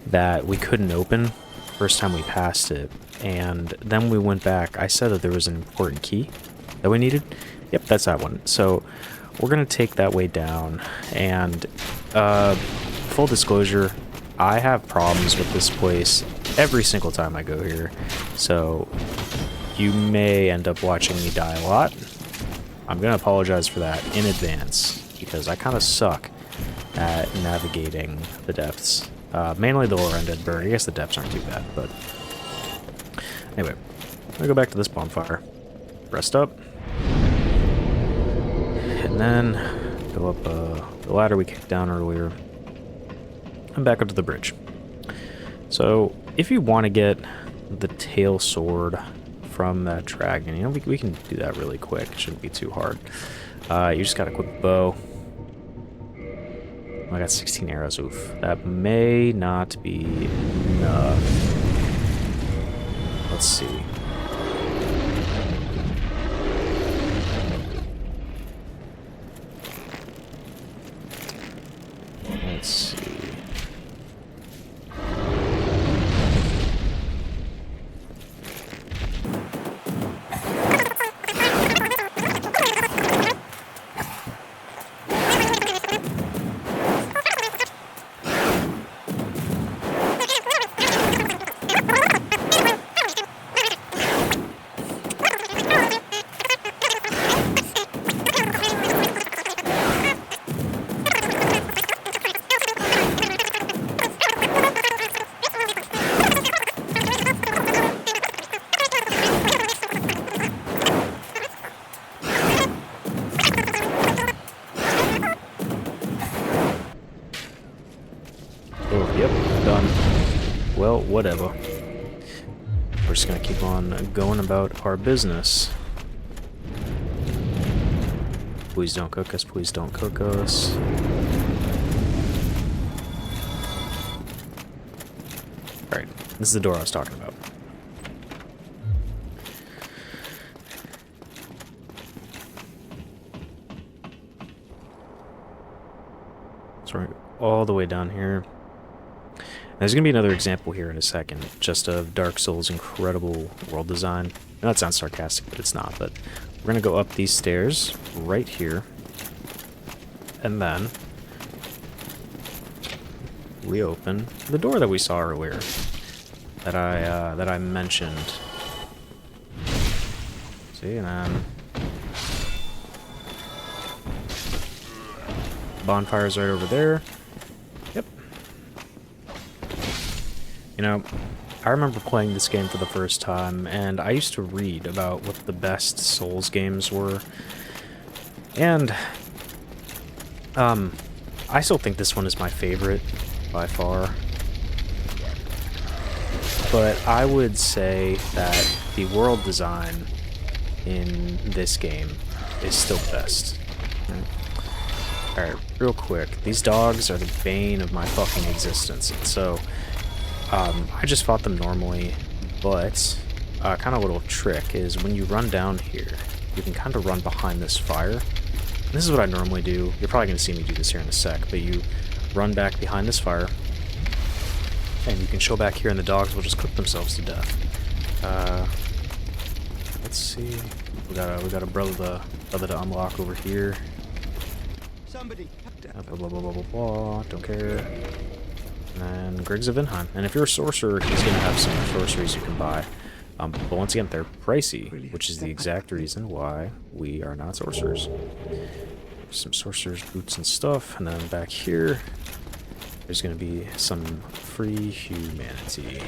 that we couldn't open first time we passed it. And then we went back. I said that there was an important key that we needed. Yep, that's that one. So we're going to take that way down, and full disclosure, I have problems with this place every single time I go here, so you may end up watching me die a lot. I'm going to apologize for that in advance, because I kind of suck at navigating the depths. Mainly the lower ended bird. I guess the depths aren't too bad, but anyway, I'm going to go back to this bonfire. Rest up. And then go up the ladder we kicked down earlier. And back up to the bridge. So, if you want to get the tail sword from that dragon, you know, we can do that really quick. It shouldn't be too hard. You just got a quick bow. I got 16 arrows. Oof. That may not be enough. Let's see. Let's see. Oh, yep, done. Well, whatever. We're just gonna keep on going about our business. Please don't cook us, please don't cook us. Alright, this is the door I was talking about. So we're all the way down here. There's going to be another example here in a second, just of Dark Souls' incredible world design. Now, that sounds sarcastic, but it's not. But we're going to go up these stairs right here, and then we open the door that we saw earlier, that I mentioned. See, and then bonfire's right over there. Yep. You know, I remember playing this game for the first time, and I used to read about what the best Souls games were. And, I still think this one is my favorite, by far. But I would say that the world design in this game is still the best. Alright, real quick. These dogs are the bane of my fucking existence. So, I just fought them normally, but kind of a little trick is when you run down here, you can kind of run behind this fire. And this is what I normally do. You're probably going to see me do this here in a sec, but you run back behind this fire, and you can chill back here, and the dogs will just cook themselves to death. Let's see. We got a brother to unlock over here. Somebody. Blah, blah, blah, blah, blah, blah. Don't care. And then Griggs of Vinheim. And if you're a sorcerer, he's going to have some sorceries you can buy. But once again, they're pricey, which is the exact reason why we are not sorcerers. Some sorcerer's boots and stuff. And then back here, there's going to be some free humanity.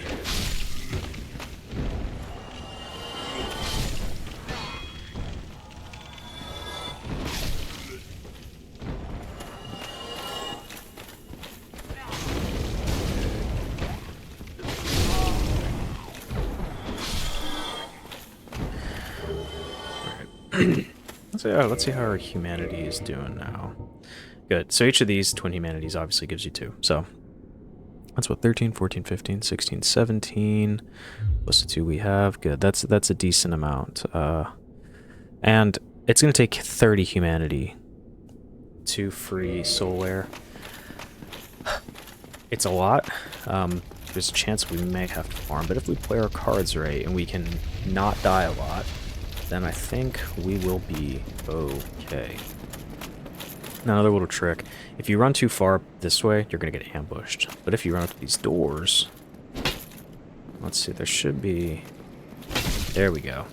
Let's see how our humanity is doing now. Good. So each of these twin humanities obviously gives you 2. So that's what, 13, 14, 15, 16, 17 plus the 2 we have. Good. That's a decent amount. And it's going to take 30 humanity to free soul air. It's a lot. There's a chance we may have to farm, but if we play our cards right and we can not die a lot, then I think we will be okay. Now, another little trick. If you run too far this way, you're going to get ambushed. But if you run up to these doors... Let's see, there should be... There we go.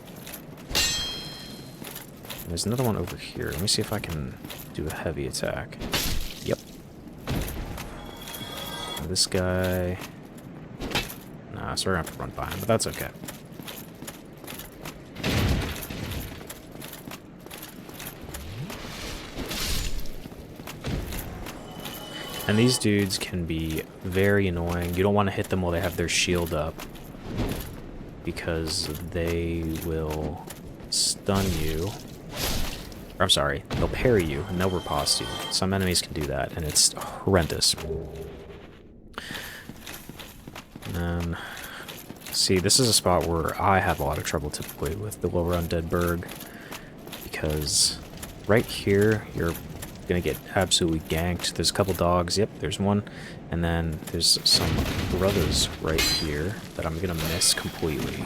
There's another one over here. Let me see if I can do a heavy attack. Yep. This guy... Nah, so we're going to have to run by him, but that's okay. And these dudes can be very annoying. You don't want to hit them while they have their shield up, because they will stun you. Or, I'm sorry, they'll parry you and they'll riposte you. Some enemies can do that, and it's horrendous. And then, see, this is a spot where I have a lot of trouble typically with the Lordran Deadberg, because right here, you're gonna get absolutely ganked. There's a couple dogs. Yep, there's one. And then there's some brothers right here that I'm gonna miss completely.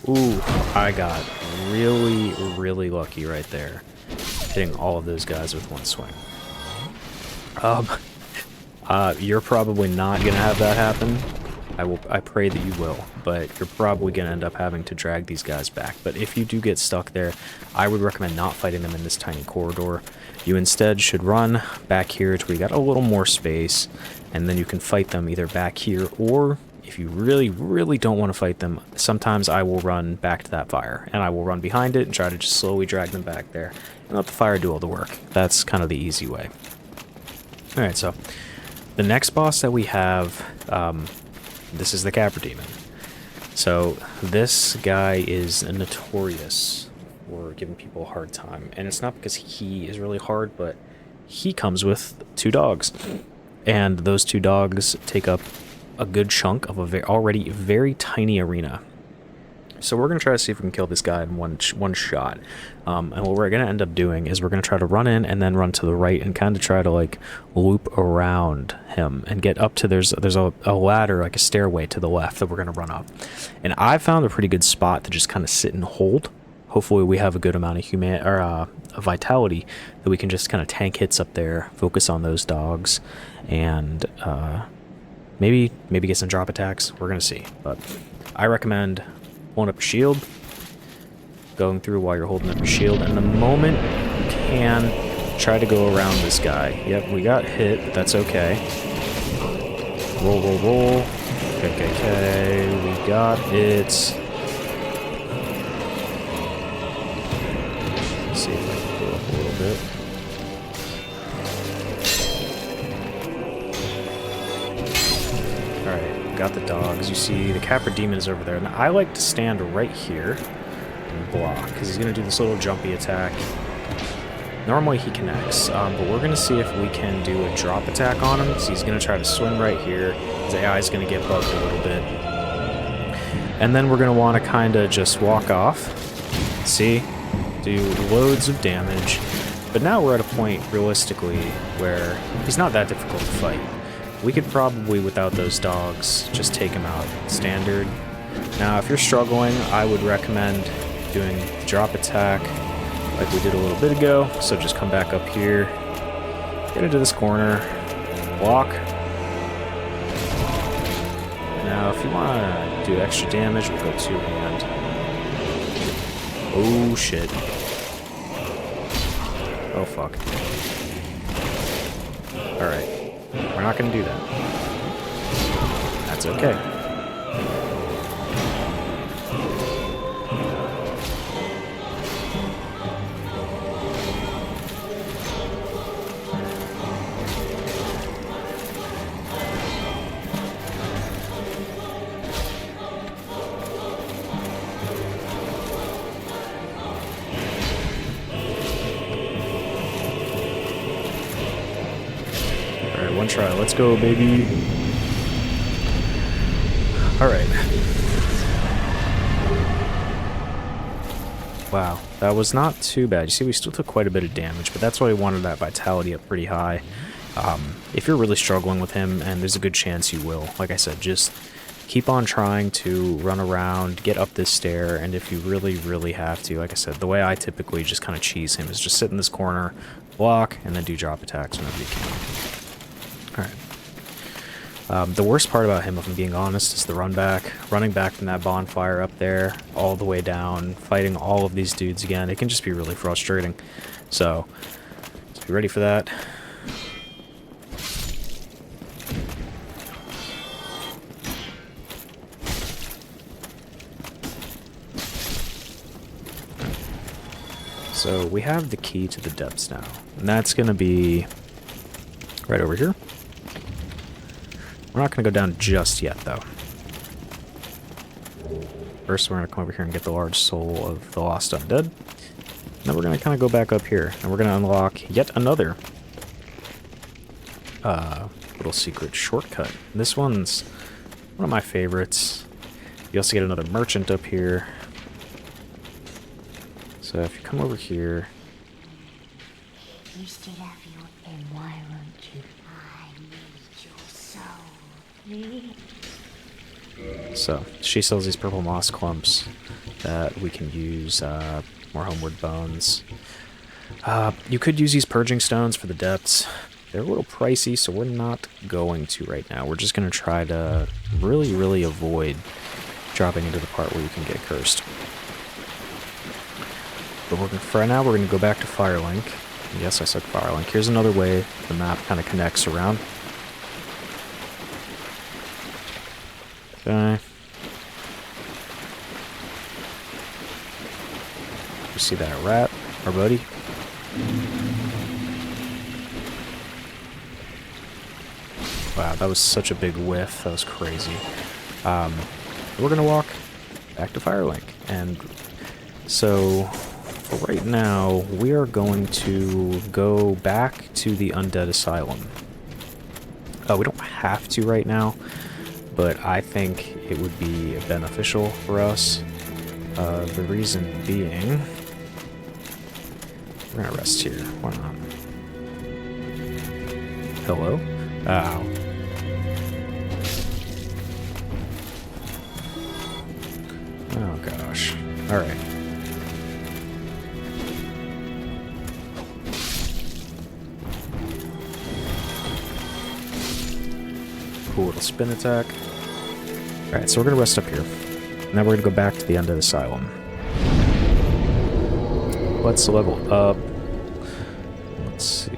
Ooh, I got really, really lucky right there, hitting all of those guys with one swing. You're probably not gonna have that happen. I pray that you will, but you're probably gonna end up having to drag these guys back. But if you do get stuck there, I would recommend not fighting them in this tiny corridor. You instead should run back here to where you got a little more space, and then you can fight them either back here, or if you really, really don't want to fight them, sometimes I will run back to that fire, and I will run behind it and try to just slowly drag them back there, and let the fire do all the work. That's kind of the easy way. Alright, so the next boss that we have, this is the Capra Demon. So this guy is notorious for giving people a hard time, and it's not because he is really hard, but he comes with 2 dogs, and those 2 dogs take up a good chunk of a already very tiny arena. So we're going to try to see if we can kill this guy in one shot. And what we're going to end up doing is we're going to try to run in and then run to the right and kind of try to like loop around him and get up to, there's a ladder, like a stairway to the left that we're going to run up. And I found a pretty good spot to just kind of sit and hold. Hopefully we have a good amount of vitality that we can just kind of tank hits up there, focus on those dogs, and maybe get some drop attacks. We're going to see. But I recommend pulling up your shield, going through while you're holding up your shield, and the moment you can, try to go around this guy. Yep, we got hit, but that's okay. Roll, roll, roll. Okay, we got it. Let's see if I can go up a little bit. Alright, got the dogs. You see the Capra Demon is over there, and I like to stand right here and block, because he's going to do this little jumpy attack. Normally he connects, but we're going to see if we can do a drop attack on him. So he's going to try to swing right here. His AI is going to get bugged a little bit. And then we're going to want to kind of just walk off. See? Do loads of damage. But now we're at a point, realistically, where he's not that difficult to fight. We could probably, without those dogs, just take him out standard. Now, if you're struggling, I would recommend doing drop attack like we did a little bit ago. So just come back up here, get into this corner, block. Now, if you want to do extra damage, we'll go 2-hand. Oh, shit. Oh, fuck. Alright. We're not going to do that. That's okay. One try. Let's go, baby. Alright. Wow. That was not too bad. You see, we still took quite a bit of damage, but that's why we wanted that vitality up pretty high. If you're really struggling with him, and there's a good chance you will, like I said, just keep on trying to run around, get up this stair, and if you really, really have to, like I said, the way I typically just kind of cheese him is just sit in this corner, block, and then do drop attacks whenever you can. Alright. The worst part about him, if I'm being honest, is the run back. Running back from that bonfire up there, all the way down, fighting all of these dudes again. It can just be really frustrating. So, let's be ready for that. So we have the key to the depths now, and that's going to be right over here. We're not going to go down just yet, though. First, we're going to come over here and get the large soul of the lost undead. And then we're going to kind of go back up here, and we're going to unlock yet another little secret shortcut. This one's one of my favorites. You also get another merchant up here. So if you come over here... You still have your... And why won't you? I need your soul. So, she sells these purple moss clumps that we can use, more homeward bones. You could use these purging stones for the depths. They're a little pricey, so we're not going to right now. We're just going to try to really, really avoid dropping into the part where you can get cursed. But for right now, we're going to go back to Firelink. Yes, I said Firelink. Here's another way the map kind of connects around. Okay. You see that rat, our buddy? Wow, that was such a big whiff. That was crazy. We're gonna walk back to Firelink, and so for right now, we are going to go back to the Undead Asylum. We don't have to right now, but I think it would be beneficial for us. The reason being, we're gonna rest here. Why not? Hello? Ow. Oh gosh. Alright. Cool little spin attack. Alright, so we're gonna rest up here. And then we're gonna go back to the Undead Asylum. Let's level up. Let's see.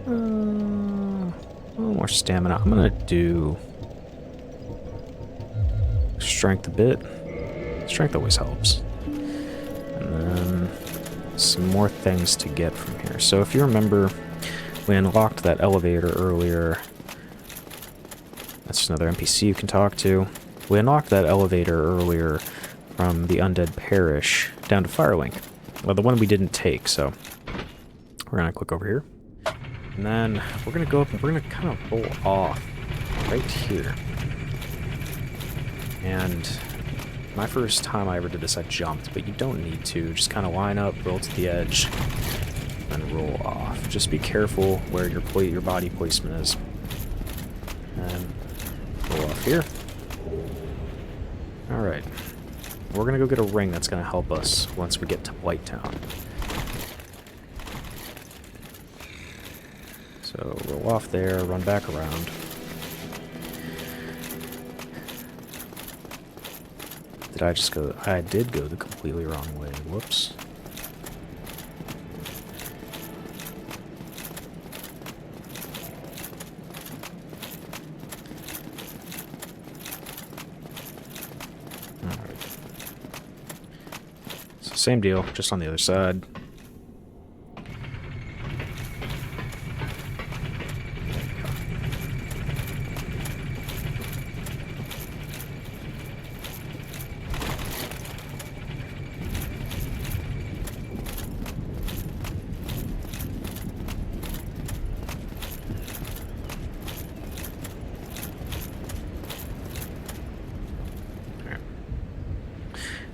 A little more stamina. I'm gonna do strength a bit. Strength always helps. And then some more things to get from here. So if you remember, we unlocked that elevator earlier. That's just another NPC you can talk to. We unlocked that elevator earlier from the Undead Parish down to Firelink. Well, the one we didn't take, so we're gonna click over here. And then we're gonna go up and we're gonna kind of roll off right here. And my first time I ever did this, I jumped, but you don't need to. Just kind of line up, roll to the edge, and roll off. Just be careful where your body placement is. And roll off here. Alright. We're gonna go get a ring that's gonna help us once we get to Blighttown. So roll off there, run back around. Did I just go? I did go the completely wrong way. Whoops. Alright. So same deal, just on the other side.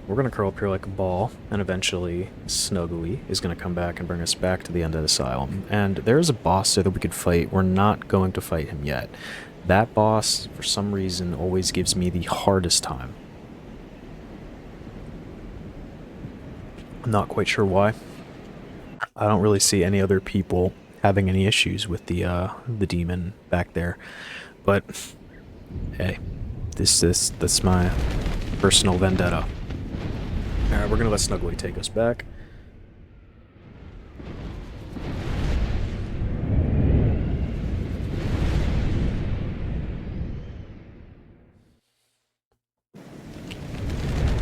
We're going to curl up here like a ball, and eventually Snuggly is going to come back and bring us back to the Undead Asylum. And there is a boss there that we could fight. We're not going to fight him yet. That boss, for some reason, always gives me the hardest time. I'm not quite sure why. I don't really see any other people having any issues with the demon back there. But, hey, that's my personal vendetta. Alright, we're gonna let Snuggly take us back.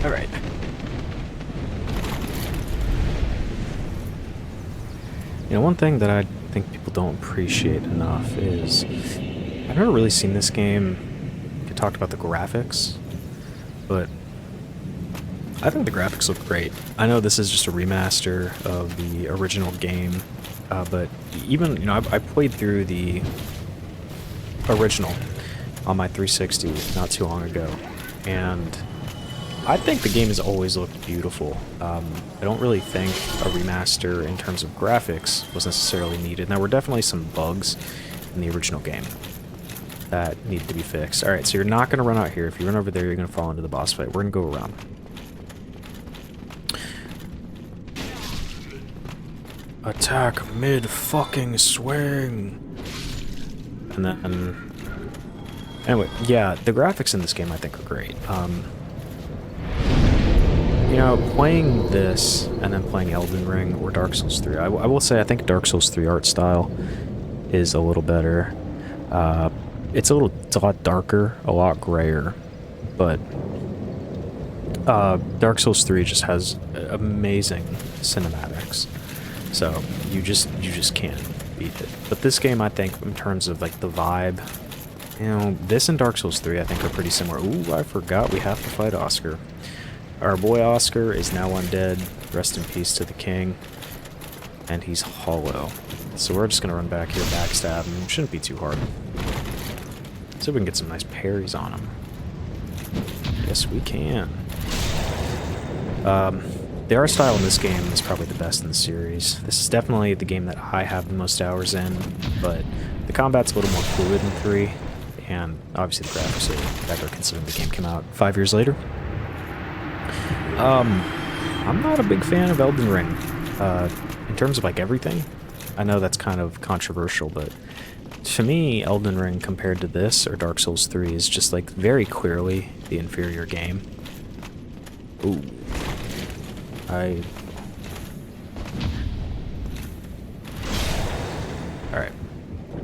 Alright. one thing that I think people don't appreciate enough is I've never really seen this game get talked about the graphics, but I think the graphics look great. I know this is just a remaster of the original game, but even, you know, I played through the original on my 360 not too long ago, and I think the game has always looked beautiful. I don't really think a remaster in terms of graphics was necessarily needed. Now, there were definitely some bugs in the original game that needed to be fixed. Alright, so you're not going to run out here. If you run over there, you're going to fall into the boss fight. We're going to go around. Attack mid-fucking swing! And then... Anyway, yeah, the graphics in this game I think are great. You know, playing this and then playing Elden Ring or Dark Souls 3, I will say I think Dark Souls 3 art style is a little better. It's a lot darker, a lot grayer, but Dark Souls 3 just has amazing cinematics, so you just can't beat it. But this game, I think, in terms of like the vibe, you know, this and Dark Souls 3 I think are pretty similar. Ooh, I forgot we have to fight Oscar. Our boy Oscar is now undead. Rest in peace to the king. And he's hollow. So we're just gonna run back here, backstab him. Shouldn't be too hard. See if we can get some nice parries on him. Yes, we can. The art style in this game is probably the best in the series. This is definitely the game that I have the most hours in, but the combat's a little more fluid in 3, and obviously the graphics are better considering the game came out 5 years later. I'm not a big fan of Elden Ring, in terms of like everything. I know that's kind of controversial, but to me, Elden Ring compared to this or Dark Souls 3 is just like very clearly the inferior game. Ooh. Alright.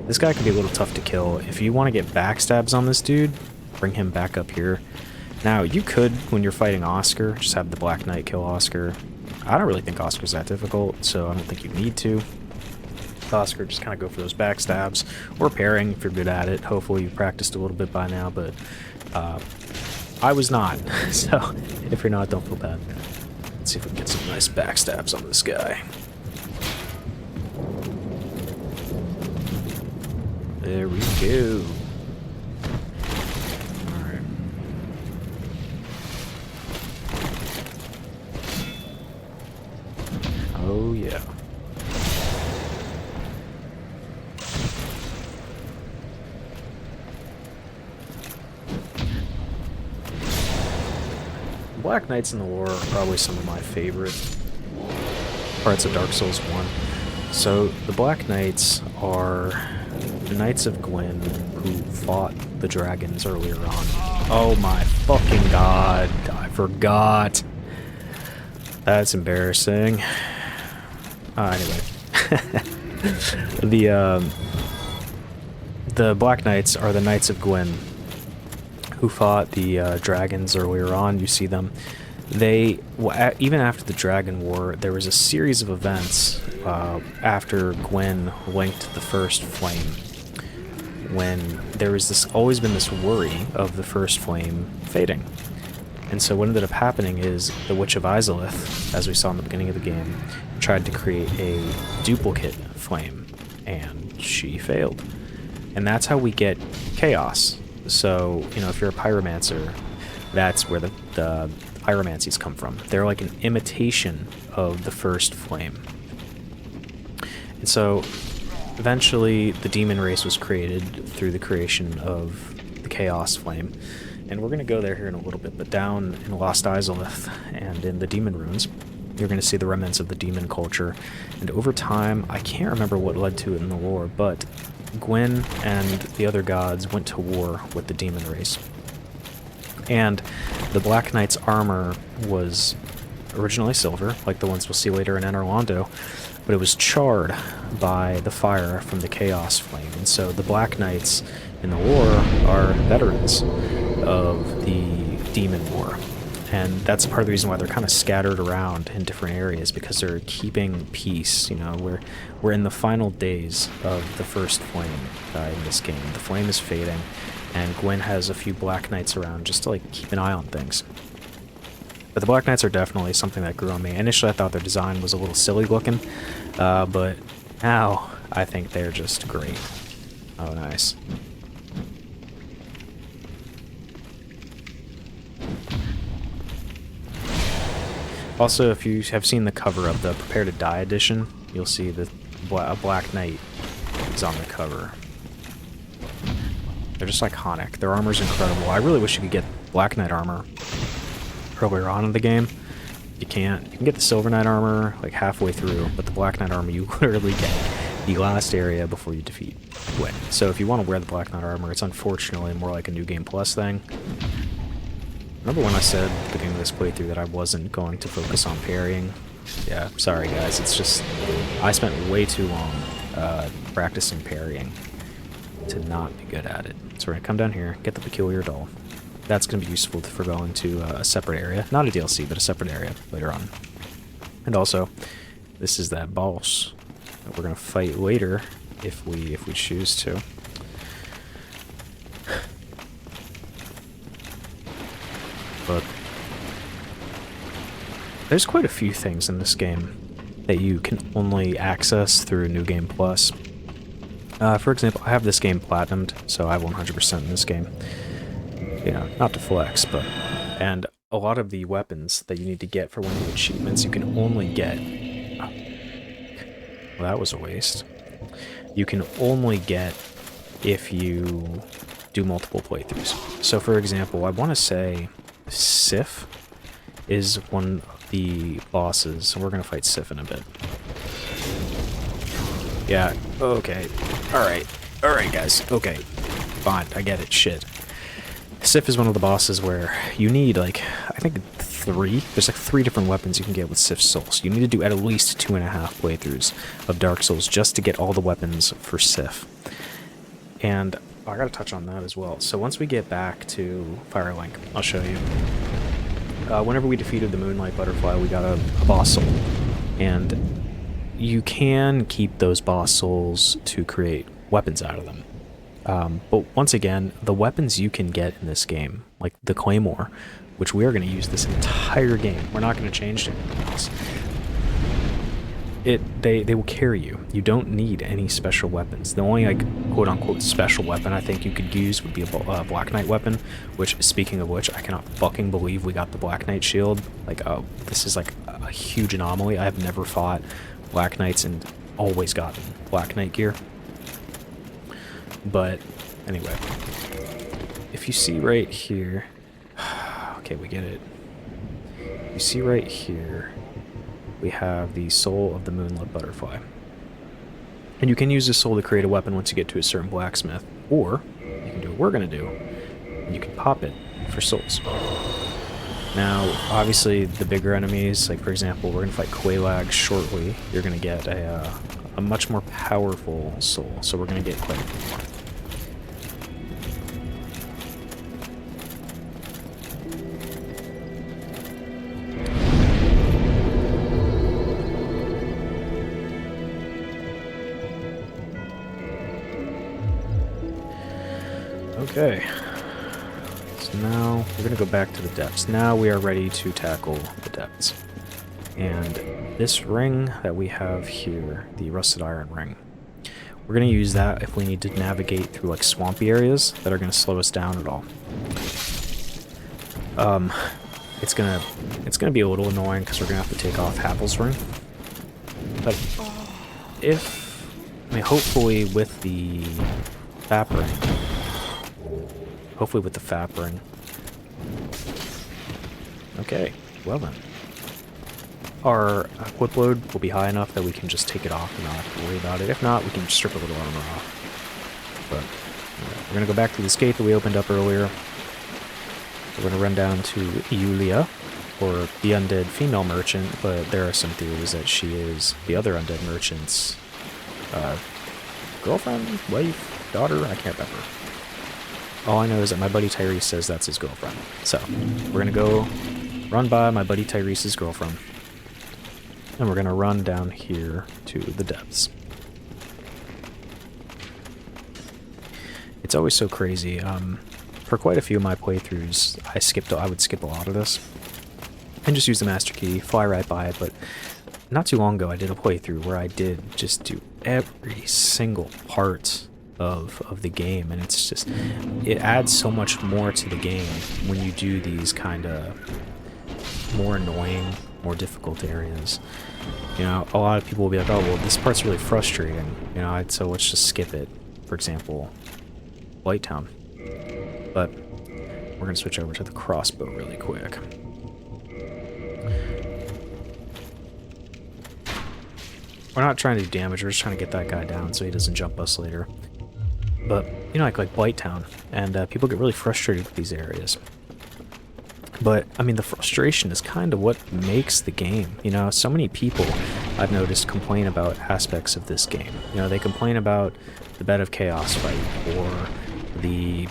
This guy can be a little tough to kill. If you want to get backstabs on this dude, bring him back up here. Now, you could, when you're fighting Oscar, just have the Black Knight kill Oscar. I don't really think Oscar's that difficult, so I don't think you need to. Oscar, just kind of go for those backstabs, or parrying if you're good at it. Hopefully you've practiced a little bit by now, but I was not, so if you're not, don't feel bad. Let's see if we can get some nice backstabs on this guy. There we go. Oh, yeah. Black Knights in the lore are probably some of my favorite parts of Dark Souls 1. So, the Black Knights are the Knights of Gwyn who fought the dragons earlier on. Oh my fucking god, I forgot. That's embarrassing. Anyway. The Black Knights are the Knights of Gwyn who fought the dragons earlier on. You see them. They, even after the Dragon War, there was a series of events after Gwyn linked the First Flame, when there was always been this worry of the First Flame fading. And so what ended up happening is the Witch of Izalith, as we saw in the beginning of the game, tried to create a duplicate flame, and she failed. And that's how we get chaos. So, you know, if you're a pyromancer, that's where the pyromancies come from. They're like an imitation of the First Flame. And so, eventually, the demon race was created through the creation of the Chaos Flame. And we're going to go there here in a little bit, but down in Lost Izalith and in the Demon Runes, you're going to see the remnants of the demon culture. And over time, I can't remember what led to it in the lore, but Gwyn and the other gods went to war with the demon race. And the Black Knight's armor was originally silver, like the ones we'll see later in Anor Londo, but it was charred by the fire from the Chaos Flame. And so the Black Knights in the lore are veterans of the Demon War. And that's part of the reason why they're kind of scattered around in different areas, because they're keeping peace. You know, we're in the final days of the first flame in this game. The flame is fading, and Gwyn has a few Black Knights around just to like keep an eye on things. But the Black Knights are definitely something that grew on me. Initially, I thought their design was a little silly looking, but now I think they're just great. Oh, nice. Also, if you have seen the cover of the Prepare to Die edition, you'll see that a Black Knight is on the cover. They're just iconic. Their armor's incredible. I really wish you could get Black Knight armor earlier on in the game. You can't. You can get the Silver Knight armor like halfway through, but the Black Knight armor you literally get the last area before you defeat Gwyn. So if you want to wear the Black Knight armor, it's unfortunately more like a New Game Plus thing. Remember when I said at the beginning of this playthrough that I wasn't going to focus on parrying? Yeah, sorry guys, it's just, I spent way too long practicing parrying to not be good at it. So we're going to come down here, get the Peculiar Doll. That's going to be useful for going to a separate area. Not a DLC, but a separate area later on. And also, this is that boss that we're going to fight later if we choose to. But there's quite a few things in this game that you can only access through New Game Plus. For example, I have this game platinumed, so I have 100% in this game. You know, not to flex, but... And a lot of the weapons that you need to get for one of the achievements you can only get... Well, that was a waste. You can only get if you do multiple playthroughs. So, for example, I want to say Sif is one of the bosses, and we're going to fight Sif in a bit. Yeah, okay. Alright, guys. Okay, fine, I get it, shit. Sif is one of the bosses where you need, like, I think there's like 3 different weapons you can get with Sif's Souls. You need to do at least 2.5 playthroughs of Dark Souls just to get all the weapons for Sif. And I gotta touch on that as well. So once we get back to Firelink, I'll show you. Whenever we defeated the Moonlight Butterfly, we got a boss soul. And you can keep those boss souls to create weapons out of them. But once again, the weapons you can get in this game, like the Claymore, which we are going to use this entire game, we're not going to change anything else. They will carry you. You don't need any special weapons. The only, like, quote-unquote special weapon I think you could use would be a Black Knight weapon, which, speaking of which, I cannot fucking believe we got the Black Knight shield. Like, this is, like, a huge anomaly. I have never fought Black Knights and always gotten Black Knight gear. But, anyway. If you see right here... Okay, we get it. You see right here... we have the soul of the Moonlit Butterfly. And you can use this soul to create a weapon once you get to a certain blacksmith. Or, you can do what we're going to do, and you can pop it for souls. Now, obviously, the bigger enemies, like for example, we're going to fight Quelaag shortly, you're going to get a much more powerful soul. So we're going to get quite a few more. Okay, so now we're going to go back to the depths. Now we are ready to tackle the depths. And this ring that we have here, the Rusted Iron Ring, we're going to use that if we need to navigate through like swampy areas that are going to slow us down at all. It's gonna be a little annoying because we're going to have to take off Havel's Ring. But hopefully with the FAP Ring, Okay, well then. Our equip load will be high enough that we can just take it off and not have to worry about it. If not, we can strip a little armor off. But we're going to go back to this gate that we opened up earlier. We're going to run down to Yulia, or the undead female merchant, but there are some theories that she is the other undead merchant's girlfriend, wife, daughter, I can't remember. All I know is that my buddy Tyrese says that's his girlfriend. So, we're gonna go run by my buddy Tyrese's girlfriend. And we're going to run down here to the depths. It's always so crazy. For quite a few of my playthroughs, I would skip a lot of this. And just use the master key, fly right by it, but not too long ago I did a playthrough where I did just do every single part of the game, and it's just, it adds so much more to the game when you do these kind of more annoying, more difficult areas. You know, a lot of people will be like, oh, well, this part's really frustrating, you know, so let's just skip it. For example, Blight Town. But we're going to switch over to the crossbow really quick. We're not trying to do damage, we're just trying to get that guy down so he doesn't jump us later. But, you know, like Blight Town, and people get really frustrated with these areas. But, I mean, the frustration is kind of what makes the game. You know, so many people, I've noticed, complain about aspects of this game. You know, they complain about the Bed of Chaos fight, or the,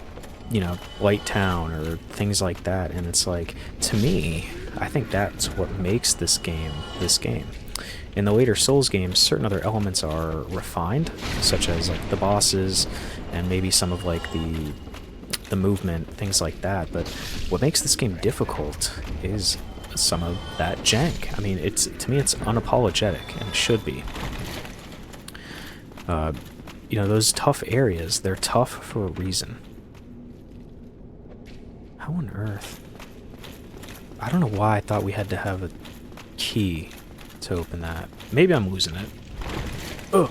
you know, Blight Town, or things like that. And it's like, to me, I think that's what makes this game this game. In the later Souls games, certain other elements are refined, such as like the bosses, and maybe some of like the movement, things like that. But what makes this game difficult is some of that jank. I mean, to me, it's unapologetic, and it should be. You know, those tough areas, they're tough for a reason. How on earth? I don't know why I thought we had to have a key to open that. Maybe I'm losing it. Oh!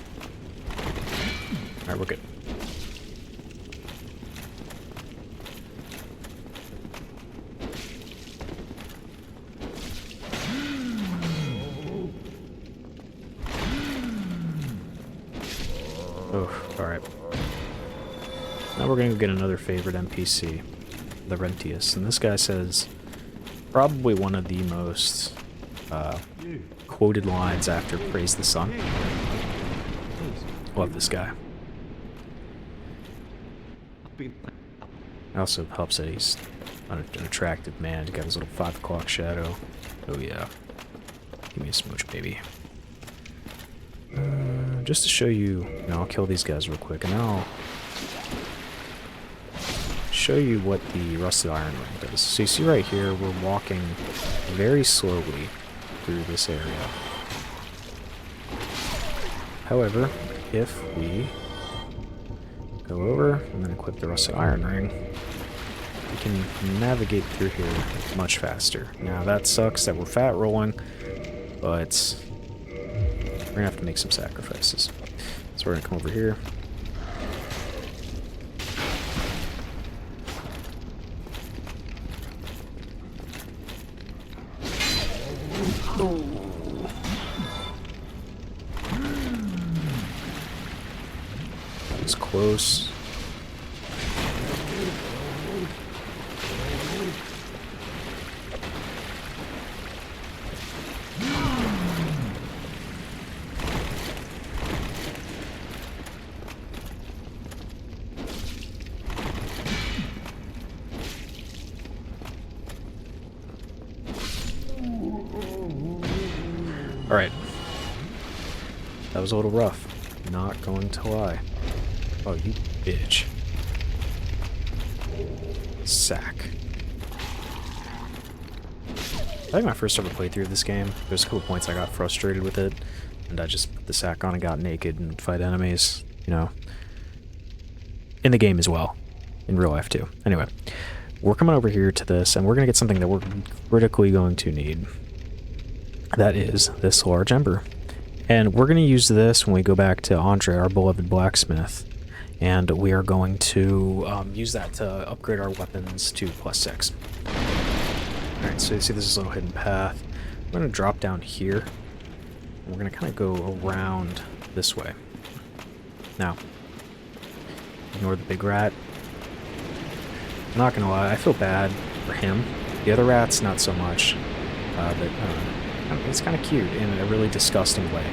Alright, we're good. Oh, alright. Now we're gonna go get another favorite NPC, the Rentius, and this guy says probably one of the most quoted lines after Praise the Sun. Love this guy. It also helps that he's an attractive man. He's got his little 5 o'clock shadow. Oh yeah. Give me a smooch, baby. Just to show you, I'll kill these guys real quick, and then I'll show you what the Rusted Iron Ring does. So you see right here, we're walking very slowly through this area. However, if we go over and then equip the Rusted Iron Ring, we can navigate through here much faster. Now that sucks that we're fat rolling, but we're gonna have to make some sacrifices. So we're gonna come over here. That was close. Alright. That was a little rough. Not going to lie. Oh, you bitch. Sack. I think my first ever playthrough of this game, there's a couple points I got frustrated with it, and I just put the sack on and got naked and fight enemies, you know. In the game as well. In real life too. Anyway, we're coming over here to this, and we're going to get something that we're critically going to need. That is this large ember. And we're going to use this when we go back to Andre, our beloved blacksmith. And we are going to use that to upgrade our weapons to +6. Alright, so you see this is a little hidden path. We're going to drop down here. And we're going to kind of go around this way. Now, ignore the big rat. I'm not going to lie, I feel bad for him. The other rats, not so much. But it's kind of cute in a really disgusting way.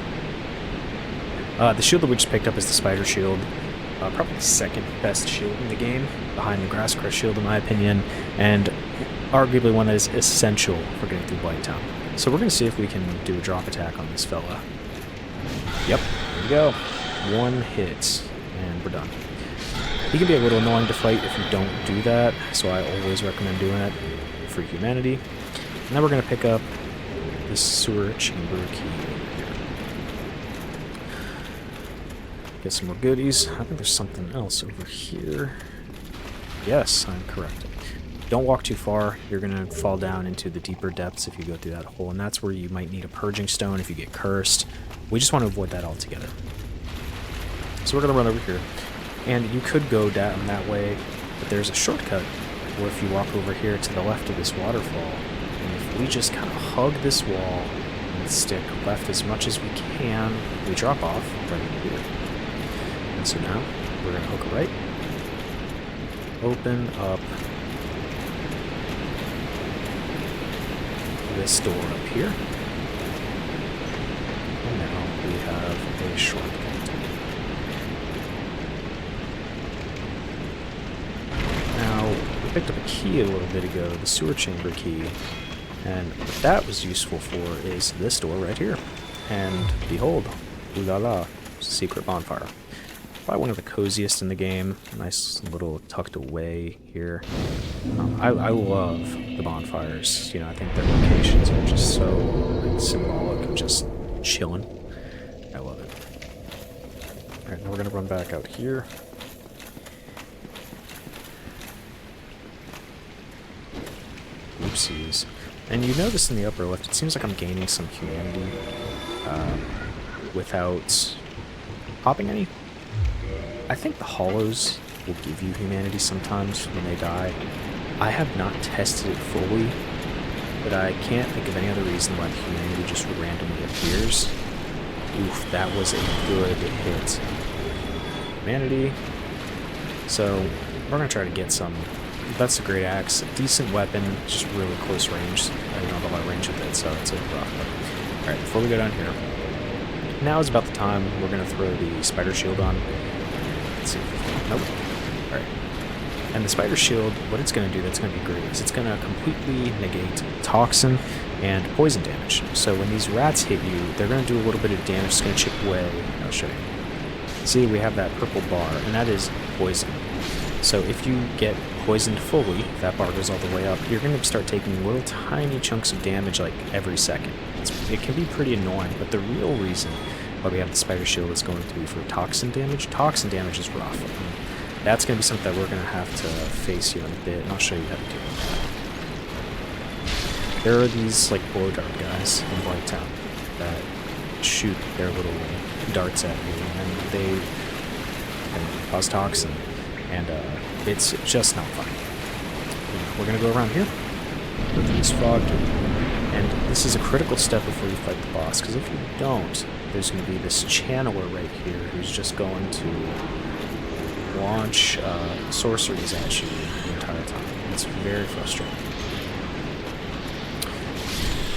The shield that we just picked up is the spider shield. probably the second best shield in the game, behind the Grass Crest shield in my opinion, and arguably one that is essential for getting through Blighttown. So we're going to see if we can do a drop attack on this fella. Yep, there we go. One hit, and we're done. He can be a little annoying to fight if you don't do that, so I always recommend doing it for humanity. And then we're going to pick up this sewer chamber key over here. Get some more goodies. I think there's something else over here. Yes, I'm correct. Don't walk too far. You're going to fall down into the deeper depths if you go through that hole, and that's where you might need a purging stone if you get cursed. We just want to avoid that altogether. So we're going to run over here. And you could go down that way, but there's a shortcut where if you walk over here to the left of this waterfall, and if we just kind of hug this wall and stick left as much as we can, we drop off right over here. And so now we're going to hook a right, open up this door up here, and now we have a shortcut. Picked up a key a little bit ago, the sewer chamber key, and what that was useful for is this door right here. And behold, ooh la la, secret bonfire. Probably one of the coziest in the game. Nice little tucked away here. I love the bonfires. You know, I think their locations are just so like, symbolic of just chilling. I love it. Alright, now we're gonna run back out here. Oopsies. And you notice in the upper left, it seems like I'm gaining some humanity without popping any. I think the hollows will give you humanity sometimes when they die. I have not tested it fully, but I can't think of any other reason why the humanity just randomly appears. Oof, that was a good hit. Humanity. So, we're going to try to get some. That's a great axe, decent weapon, just really close range. I don't have a lot of range with it, so it's a rough. Alright, before we go down here, now is about the time we're going to throw the spider shield on. Let's see. Nope. Alright. And the spider shield, what it's going to do that's going to be great is it's going to completely negate toxin and poison damage. So when these rats hit you, they're going to do a little bit of damage. It's going to chip away. I'll show you. See, we have that purple bar, and that is poison. So if you get poisoned fully, if that bar goes all the way up, you're going to start taking little tiny chunks of damage like every second. It can be pretty annoying, but the real reason why we have the spider shield is going to be for toxin damage. Toxin damage is rough. That's going to be something that we're going to have to face here in a bit, and I'll show you how to do it. There are these like blow dart guys in Blighttown that shoot their little darts at you, and they can cause toxin. And it's just not fun. We're going to go around here with this fog dude. And this is a critical step before you fight the boss, because if you don't, there's going to be this channeler right here who's just going to launch sorceries at you the entire time. It's very frustrating.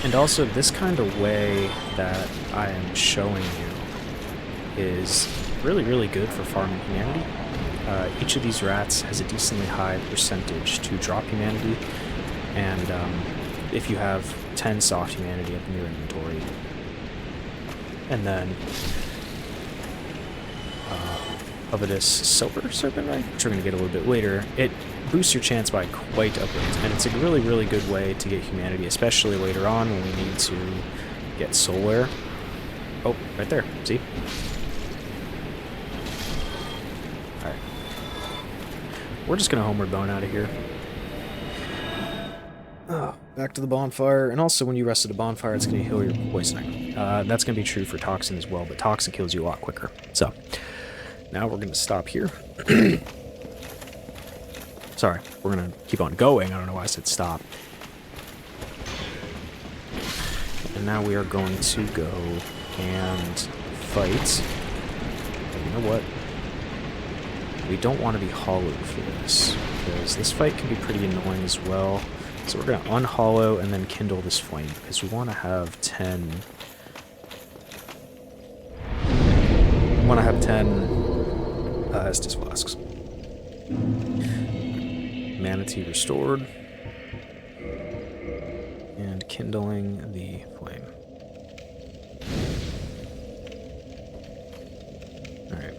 And also, this kind of way that I am showing you is really, really good for farming humanity. Each of these rats has a decently high percentage to drop humanity, and if you have 10 soft humanity up in your inventory, and then Covetous Silver Serpent, right? Which we're going to get a little bit later, it boosts your chance by quite a bit, and it's a really, really good way to get humanity, especially later on when we need to get Solar. Oh, right there, see? Alright. We're just going to homeward bone out of here. Back to the bonfire, and also when you rest at a bonfire, it's going to heal your poisoning. That's going to be true for Toxin as well, but Toxin kills you a lot quicker. So, now we're going to stop here. Sorry, we're going to keep on going. I don't know why I said stop. And now we are going to go and fight. And you know what? We don't want to be hollowed for this, because this fight can be pretty annoying as well. So we're going to unhollow and then kindle this flame, because we want to have 10... We want to have 10 Estus flasks. Manatee restored. And kindling the flame. Alright.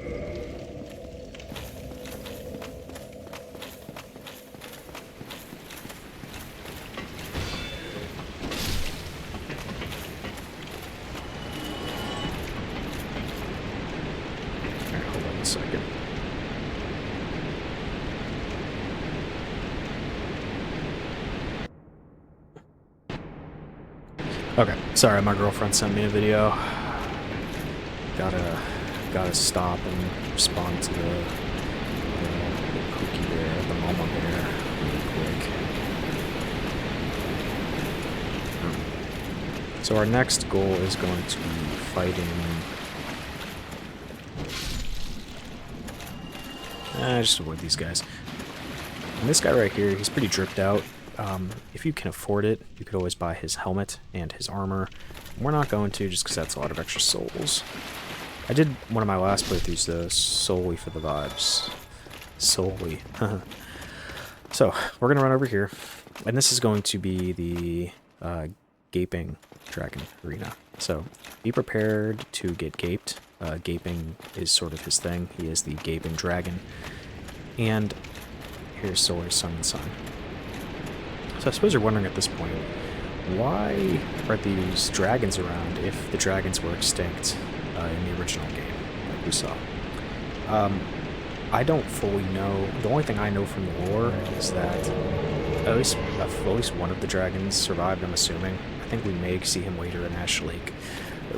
Alright, hold on a second. Okay, sorry, my girlfriend sent me a video. Gotta stop and respond to the cookie bear, the mama bear, really quick. So our next goal is going to be fighting... just avoid these guys. And this guy right here, he's pretty dripped out. If you can afford it, you could always buy his helmet and his armor. We're not going to, just because that's a lot of extra souls. I did one of my last playthroughs, though, solely for the vibes. Solely. So, we're going to run over here. And this is going to be the Gaping Dragon Arena. So, be prepared to get gaped. Gaping is sort of his thing. He is the Gaping Dragon. And here's Solar Sun and Sun. So I suppose you're wondering at this point, why are these dragons around if the dragons were extinct in the original game, like we saw? I don't fully know. The only thing I know from the lore is that at least one of the dragons survived, I'm assuming. I think we may see him later in Ash Lake.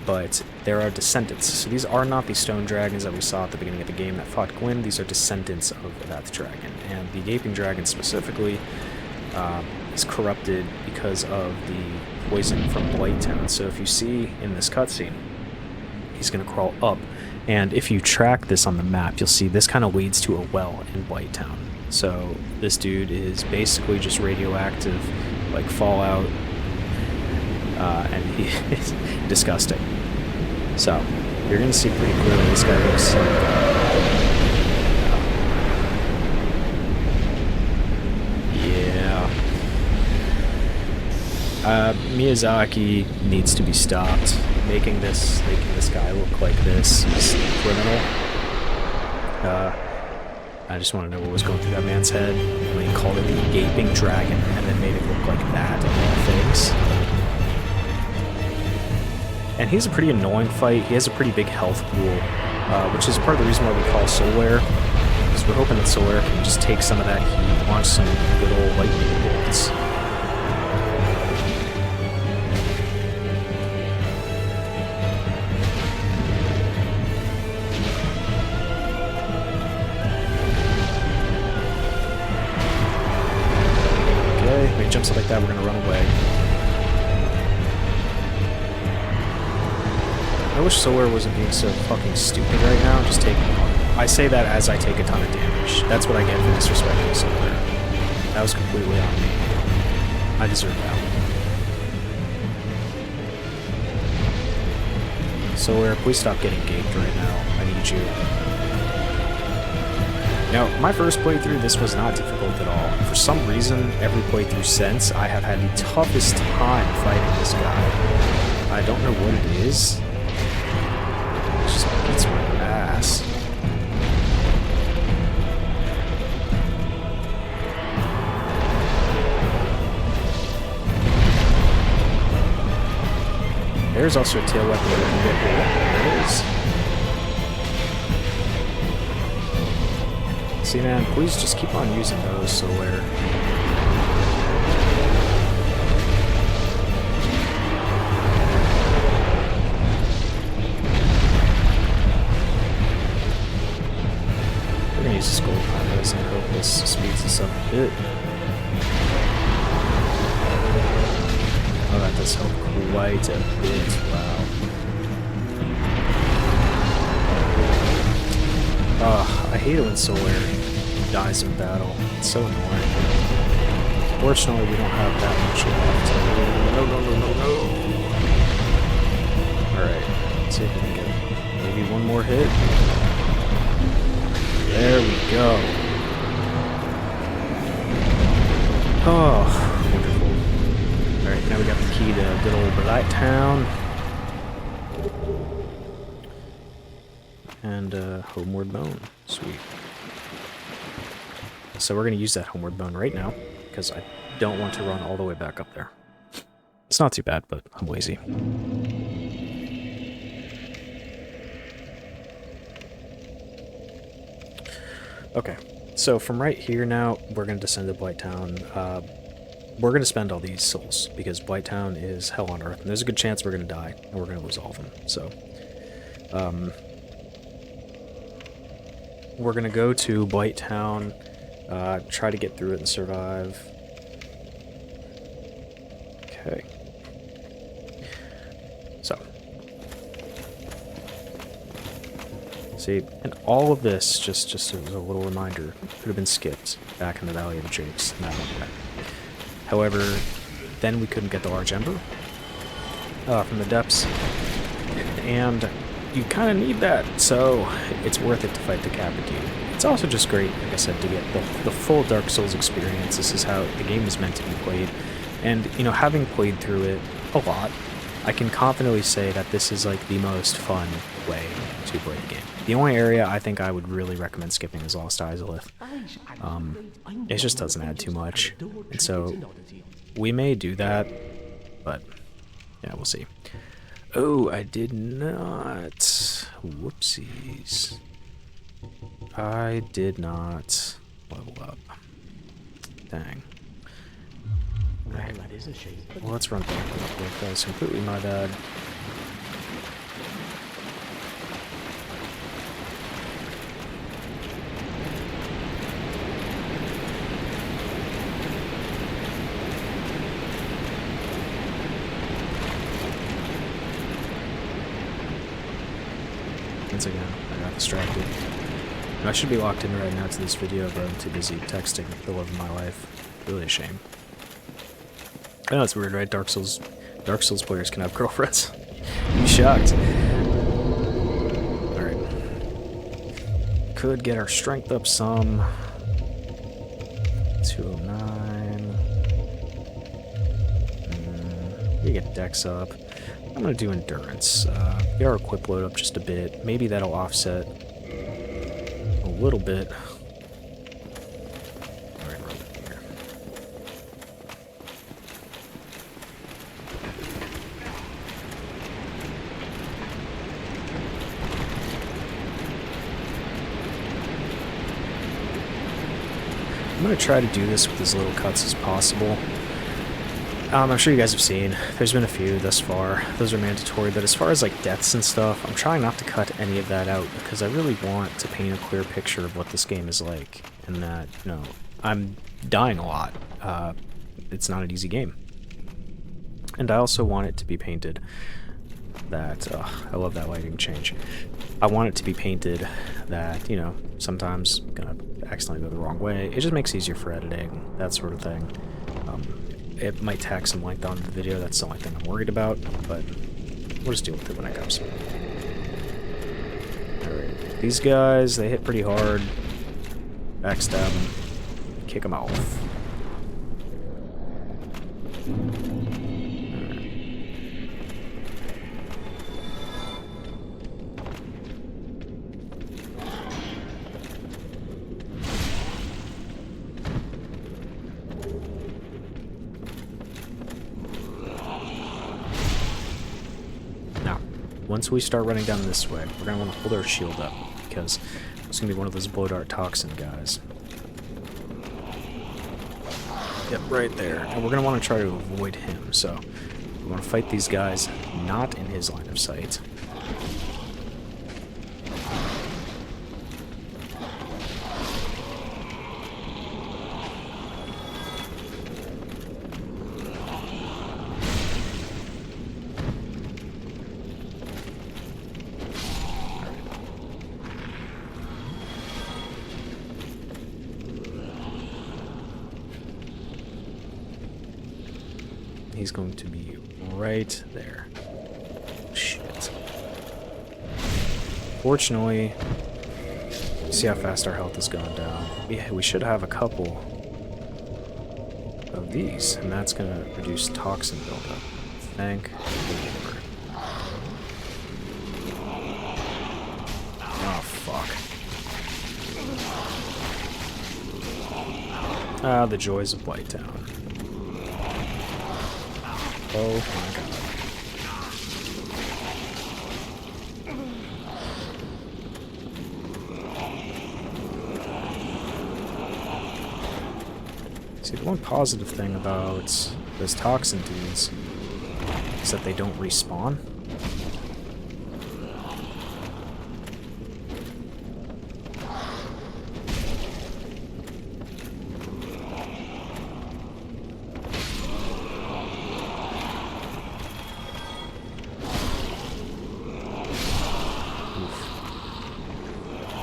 But there are descendants. So these are not the stone dragons that we saw at the beginning of the game that fought Gwyn. These are descendants of that dragon. And the Gaping Dragon specifically is corrupted because of the poison from Blighttown. So if you see in this cutscene, he's going to crawl up. And if you track this on the map, you'll see this kind of leads to a well in Blighttown. So this dude is basically just radioactive, like Fallout. And he is disgusting. So, you're going to see pretty clearly this guy looks like... Miyazaki needs to be stopped. Making this guy look like this is criminal. I just want to know what was going through that man's head when he called it the Gaping Dragon and then made it look like that of all things. And he's a pretty annoying fight. He has a pretty big health pool, which is part of the reason why we call Solaire, because we're hoping that Solaire can just take some of that heat, launch some good old lightning bolts. Okay, when he jumps up like that, we're going to run away. I wish Solaire wasn't being so fucking stupid right now, just taking... I say that as I take a ton of damage. That's what I get for disrespecting Solaire. That was completely on me. I deserve that one. Solaire, please stop getting gaped right now. I need you. Now, my first playthrough, this was not difficult at all. For some reason, every playthrough since, I have had the toughest time fighting this guy. I don't know what it is. Just beats my ass. There's also a tail weapon that can get hit. There it is. See, man, please just keep on using those, Solaire. Use this gold combos and hope this speeds us up a bit. Oh, that does help quite a bit. Wow. I hate it when Solaire dies in battle. It's so annoying. Fortunately, we don't have that much left. No. Alright, let's see if we can get maybe one more hit. There we go. Oh, wonderful. Alright, now we got the key to good old Blight Town. And Homeward Bone. Sweet. So we're going to use that Homeward Bone right now, because I don't want to run all the way back up there. It's not too bad, but I'm lazy. Okay, so from right here now, we're going to descend to Blight Town. We're going to spend all these souls, because Blight Town is hell on earth, and there's a good chance we're going to die, and we're going to lose all of them. So, we're going to go to Blight Town, try to get through it and survive. Okay. So. See, and all of this, just as a little reminder, could have been skipped back in the Valley of the Jakes, and that went back. However, then we couldn't get the large ember from the depths, and you kind of need that, so it's worth it to fight the Capitude. It's also just great, like I said, to get the full Dark Souls experience. This is how the game is meant to be played, and, you know, having played through it a lot, I can confidently say that this is like the most fun way to play the game. The only area I think I would really recommend skipping is Lost Izalith. It just doesn't add too much, and so we may do that, but yeah, we'll see. Oh, I did not. Whoopsies. I did not level up. Dang. Right. That is a shame. Well, let's run back real quick. That was completely my bad. Once again, I got distracted. And I should be locked in right now to this video, but I'm too busy texting the love of my life. Really a shame. I know it's weird, right? Dark Souls players can have girlfriends. I'm shocked. Alright. Could get our strength up some. 209. We get dex up. I'm gonna do endurance. Get our equip load up just a bit. Maybe that'll offset a little bit. Alright, run here. I'm gonna try to do this with as little cuts as possible. I'm sure you guys have seen, there's been a few thus far. Those are mandatory, but as far as like deaths and stuff, I'm trying not to cut any of that out because I really want to paint a clear picture of what this game is like, and that, you know, I'm dying a lot. It's not an easy game. And I also want it to be painted that, I love that lighting change. I want it to be painted that, you know, sometimes I'm gonna accidentally go the wrong way. It just makes it easier for editing, that sort of thing. It might tack some length onto the video, that's the only thing I'm worried about, but we'll just deal with it when it comes. Alright, these guys, they hit pretty hard. Backstab them, kick them off. Once we start running down this way, we're going to want to hold our shield up, because it's going to be one of those blow dart toxin guys. Yep, right there. And we're going to want to try to avoid him, so we want to fight these guys not in his line of sight. He's going to be right there. Shit. Fortunately, See how fast our health has gone down. We should have a couple of these, and that's going to reduce toxin buildup. Thank the Lord. Oh, fuck. Ah, the joys of Blighttown. Oh my god. See, the one positive thing about those toxin dudes is that they don't respawn.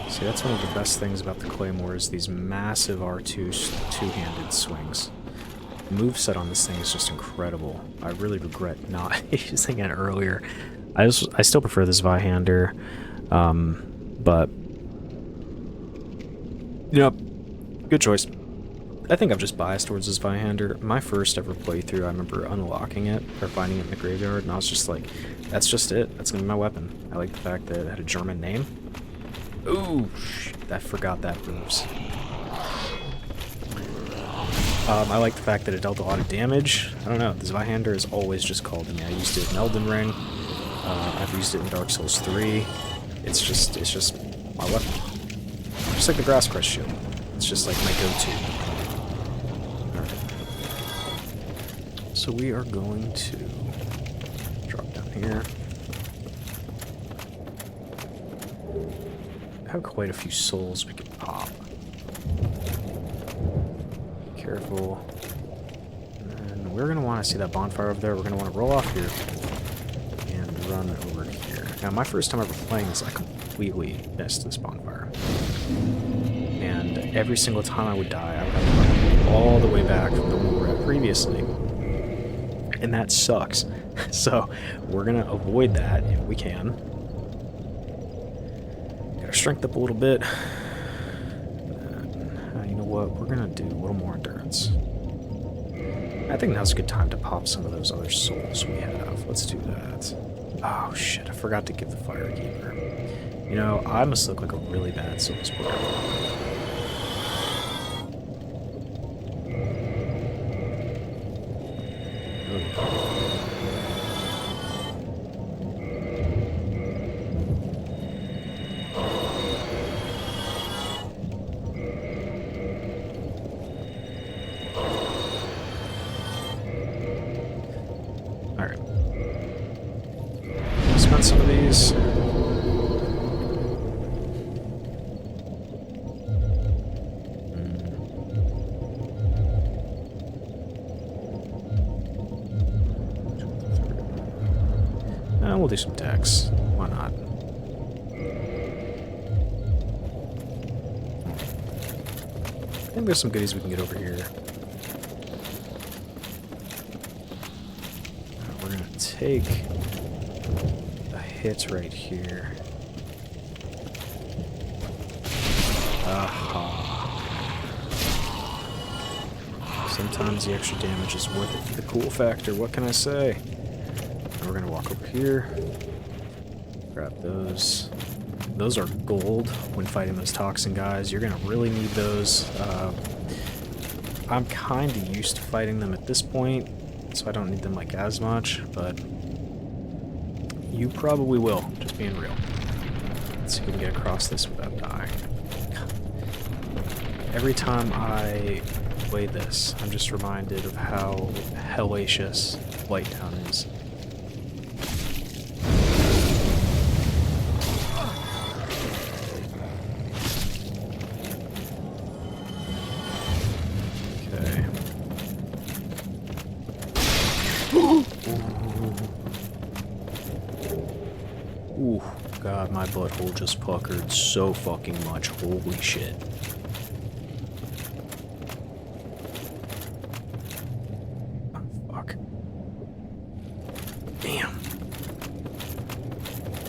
See, that's one of the best things about the Claymore is these massive R2 two-handed swings. The moveset on this thing is just incredible. I really regret not using it earlier. I still prefer this Zweihander, but you know, good choice. I think I'm just biased towards this Zweihander. My first ever playthrough, I remember unlocking it or finding it in the graveyard, and I was just like, that's just it. That's gonna be my weapon. I like the fact that it had a German name. Ooh, shit, I forgot that moves. I like the fact that it dealt a lot of damage. I don't know, the Zweihander is always just called to me. I used it in Elden Ring. I've used it in Dark Souls 3. It's just my weapon. Just like the Grass Crest shield. It's just like my go-to. Alright. So we are going to drop down here. Have quite a few souls we can pop. Careful. And we're going to want to see that bonfire over there. We're going to want to roll off here and run over here. Now, my first time ever playing this, I completely missed this bonfire. And every single time I would die, I would have to run all the way back from the one we were at previously. And that sucks. So we're going to avoid that if we can. Strength up a little bit. You know what? We're gonna do a little more endurance. I think now's a good time to pop some of those other souls we have. Let's do that. Oh shit, I forgot to give the Firekeeper. You know, I must look like a really bad souls player. Alright. Spend some of these. And we'll do some attacks. Why not? I think there's some goodies we can get over here. We're gonna take a hit right here. Aha. Sometimes the extra damage is worth it for the cool factor. What can I say? And we're gonna walk over here. Grab those. Those are gold when fighting those toxin guys. You're gonna really need those. I'm kind of used to fighting them at this point, so I don't need them like as much, but you probably will, just being real. Let's see if we can get across this without dying. Every time I play this, I'm just reminded of how hellacious Blighttown is. Ooh, God, my butthole just puckered so fucking much. Holy shit. Oh, fuck. Damn.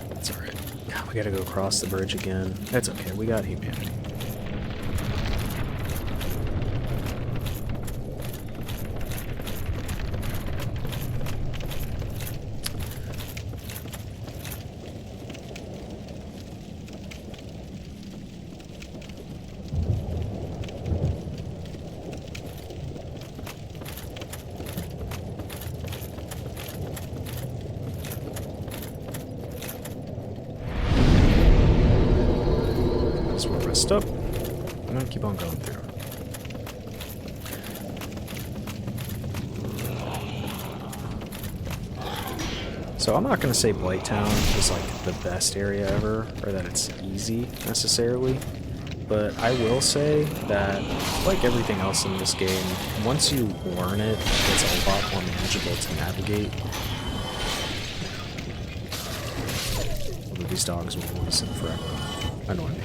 That's alright. God, we gotta go across the bridge again. That's okay, we got humanity. Up. I'm gonna keep on going through. So I'm not gonna say Blighttown is like the best area ever, or that it's easy necessarily, but I will say that, like everything else in this game, once you learn it, it's a lot more manageable to navigate. Although these dogs will listen forever. Annoy me.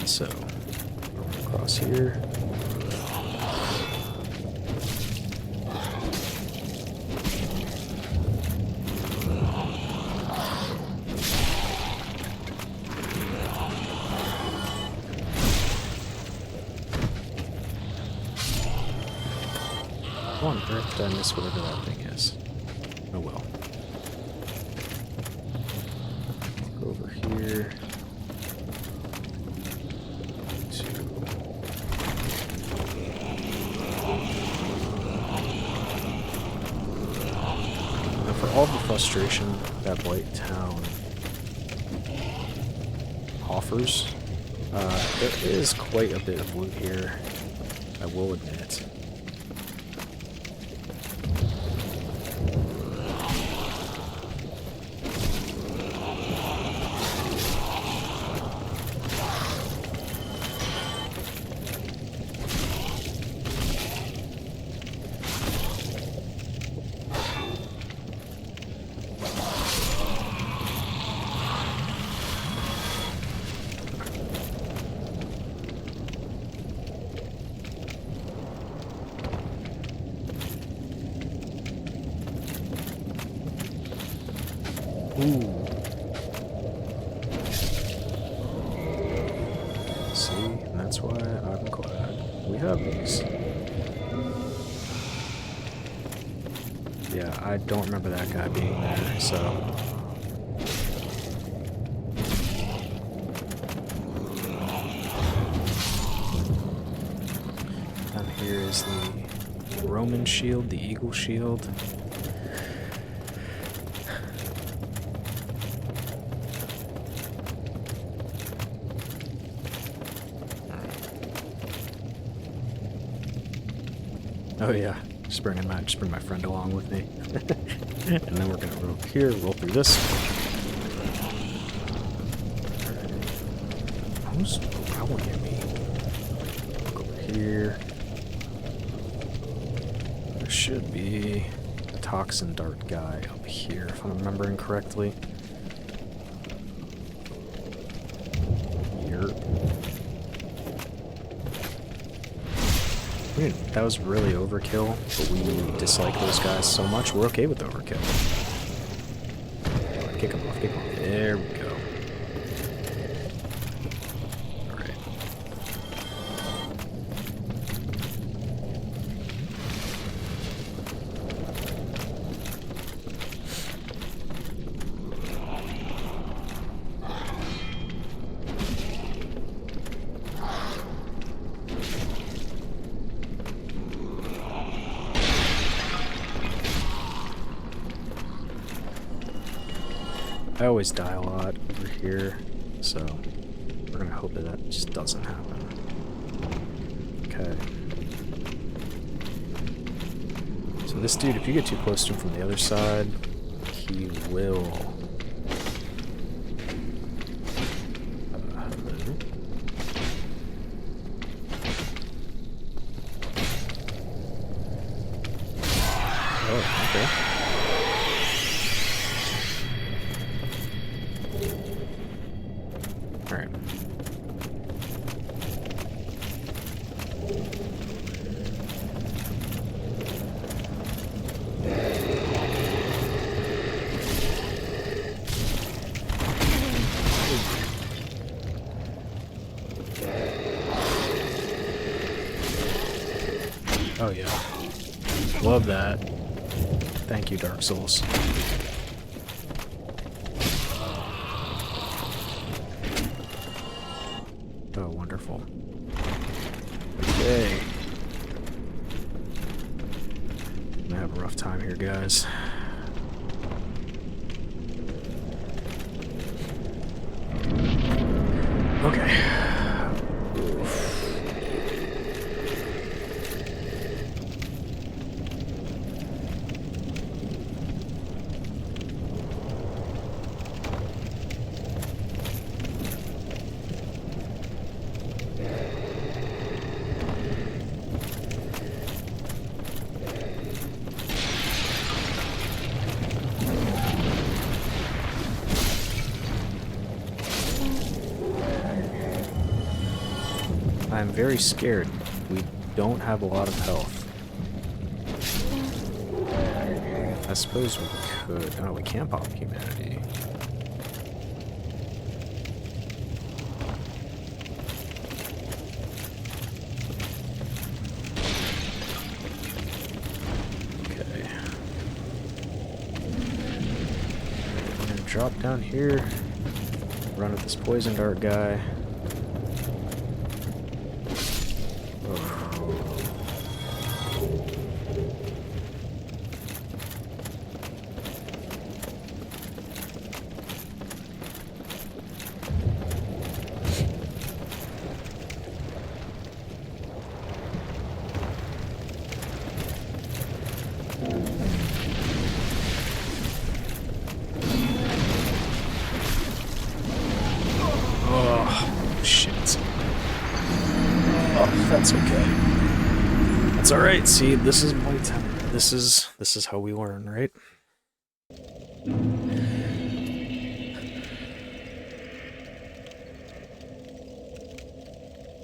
So, across here. What on earth did I miss whatever that thing is? Oh well. Go over here. All the frustration that Blighttown offers, there is quite a bit of loot here, I will admit. Ooh. See, and that's why I'm glad we have these. Yeah, I don't remember that guy being there, so... Down here is the Roman shield, the eagle shield. Oh yeah, just bring my friend along with me. And then we're gonna roll here, roll through this. Who's growling at me? Look over here. There should be a toxin dart guy up here, if I'm remembering correctly. Here. That was really overkill, but we dislike those guys so much, we're okay with overkill. Kick them off, kick them off. There we go. Alright. I always die a lot over here, so we're gonna hope that that just doesn't happen. Okay. So this dude, if you get too close to him from the other side, he will... Oh, okay. Alright. Oh yeah. Love that. Thank you, Dark Souls. Oh, wonderful. Okay. I'm gonna have a rough time here, guys. Okay. Oof. I'm very scared. We don't have a lot of health. I suppose we could... Oh, we can't pop humanity. Okay. I'm gonna drop down here. Run with this poison dart guy. That's okay. That's alright, see, this is playtime. This is how we learn, right?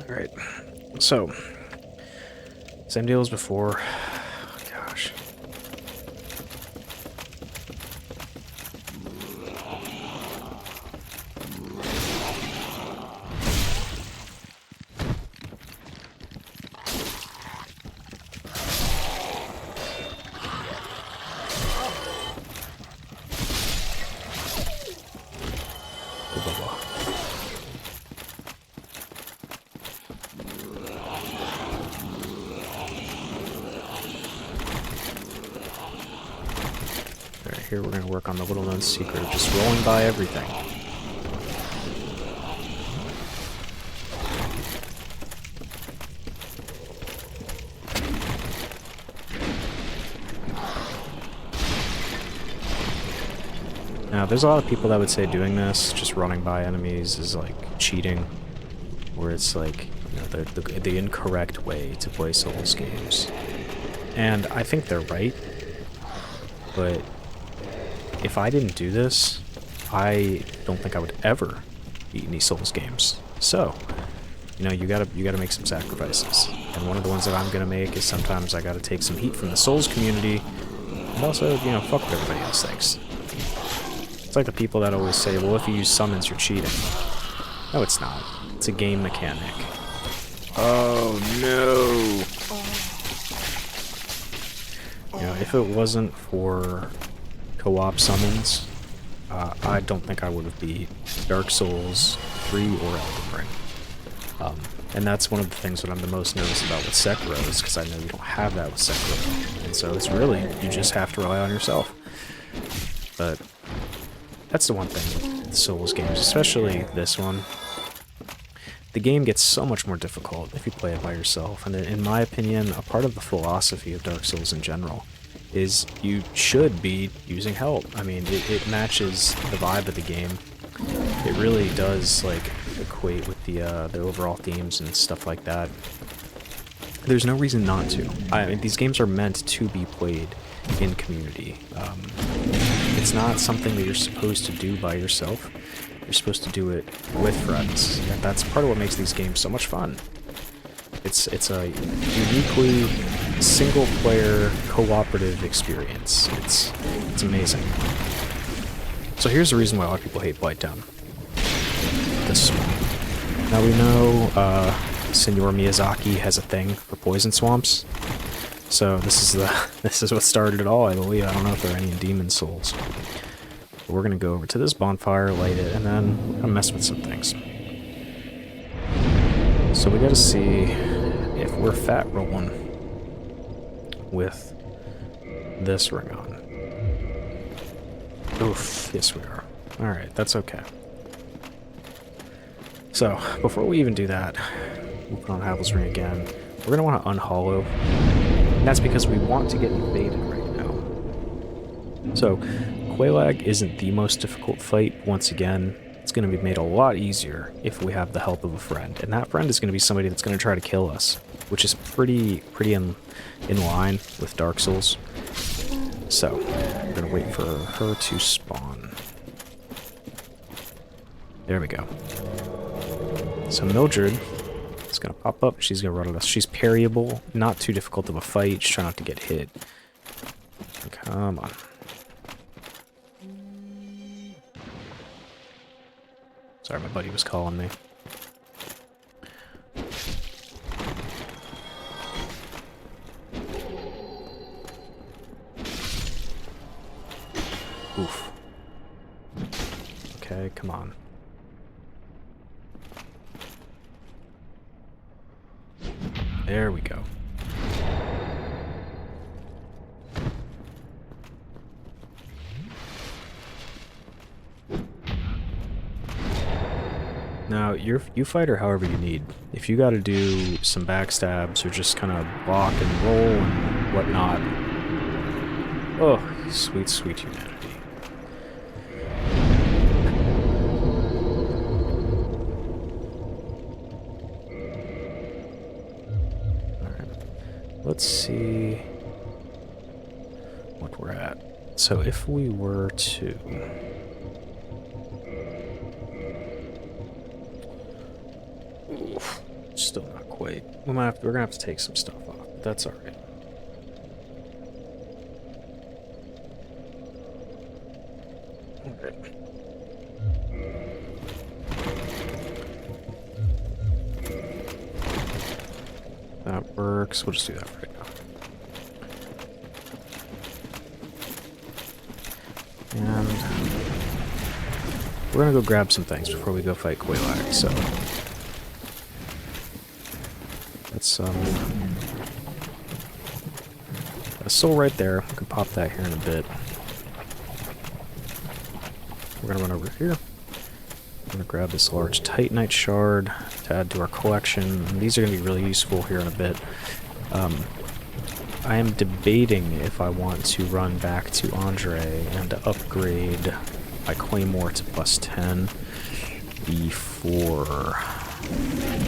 Alright. So, same deal as before. Gosh. Here we're going to work on the little known secret of just rolling by everything. Now, there's a lot of people that would say doing this, just running by enemies, is like cheating, where it's like, you know, the incorrect way to play Souls games. And I think they're right, but if I didn't do this, I don't think I would ever beat any Souls games. So, you know, you gotta make some sacrifices. And one of the ones that I'm gonna make is sometimes I gotta take some heat from the Souls community, and also, you know, fuck what everybody else thinks. It's like the people that always say, well, if you use summons, you're cheating. No, it's not. It's a game mechanic. Oh, no! You know, if it wasn't for co-op summons, I don't think I would have beat Dark Souls 3 or Elden Ring. And that's one of the things that I'm the most nervous about with Sekiro, is because I know you don't have that with Sekiro. And so it's really, you just have to rely on yourself. But that's the one thing with Souls games, especially this one. The game gets so much more difficult if you play it by yourself, and in my opinion, a part of the philosophy of Dark Souls in general is you should be using help. I mean, it matches the vibe of the game. It really does, like, equate with the overall themes and stuff like that. There's no reason not to. I mean, these games are meant to be played in community. It's not something that you're supposed to do by yourself. You're supposed to do it with friends, and that's part of what makes these games so much fun. It's a uniquely single-player cooperative experience. It's amazing. So here's the reason why a lot of people hate Blighttown. This one. Now we know Senor Miyazaki has a thing for poison swamps. So this is the this is what started it all, I believe. I don't know if there are any in Demon Souls. But we're gonna go over to this bonfire, light it, and then I'm gonna mess with some things. So we gotta see if we're fat rolling with this ring on. Oof, yes we are. Alright, that's okay. So, before we even do that, we'll put on Havel's ring again. We're going to want to unhollow. And that's because we want to get invaded right now. So, Quelaag isn't the most difficult fight. Once again, it's going to be made a lot easier if we have the help of a friend. And that friend is going to be somebody that's going to try to kill us, which is pretty in line with Dark Souls. So, we're going to wait for her to spawn. There we go. So Mildred is going to pop up. She's going to run at us. She's parryable. Not too difficult of a fight. Just try not to get hit. Come on. Sorry, my buddy was calling me. Oof. Okay, come on. There we go. Now, you fight her however you need. If you gotta do some backstabs or just kind of block and roll and whatnot. Oh, sweet, sweet humanity. Let's see what we're at. So if we were to... Oof, still not quite. We're gonna have to take some stuff off, but that's alright. Okay. That works. We'll just do that right now. And we're gonna go grab some things before we go fight Quelaag, so let's a soul right there. We can pop that here in a bit. We're gonna run over here. I'm gonna grab this large Titanite shard to add to our collection. And these are gonna be really useful here in a bit. I am debating if I want to run back to Andre and upgrade my Claymore to +10 before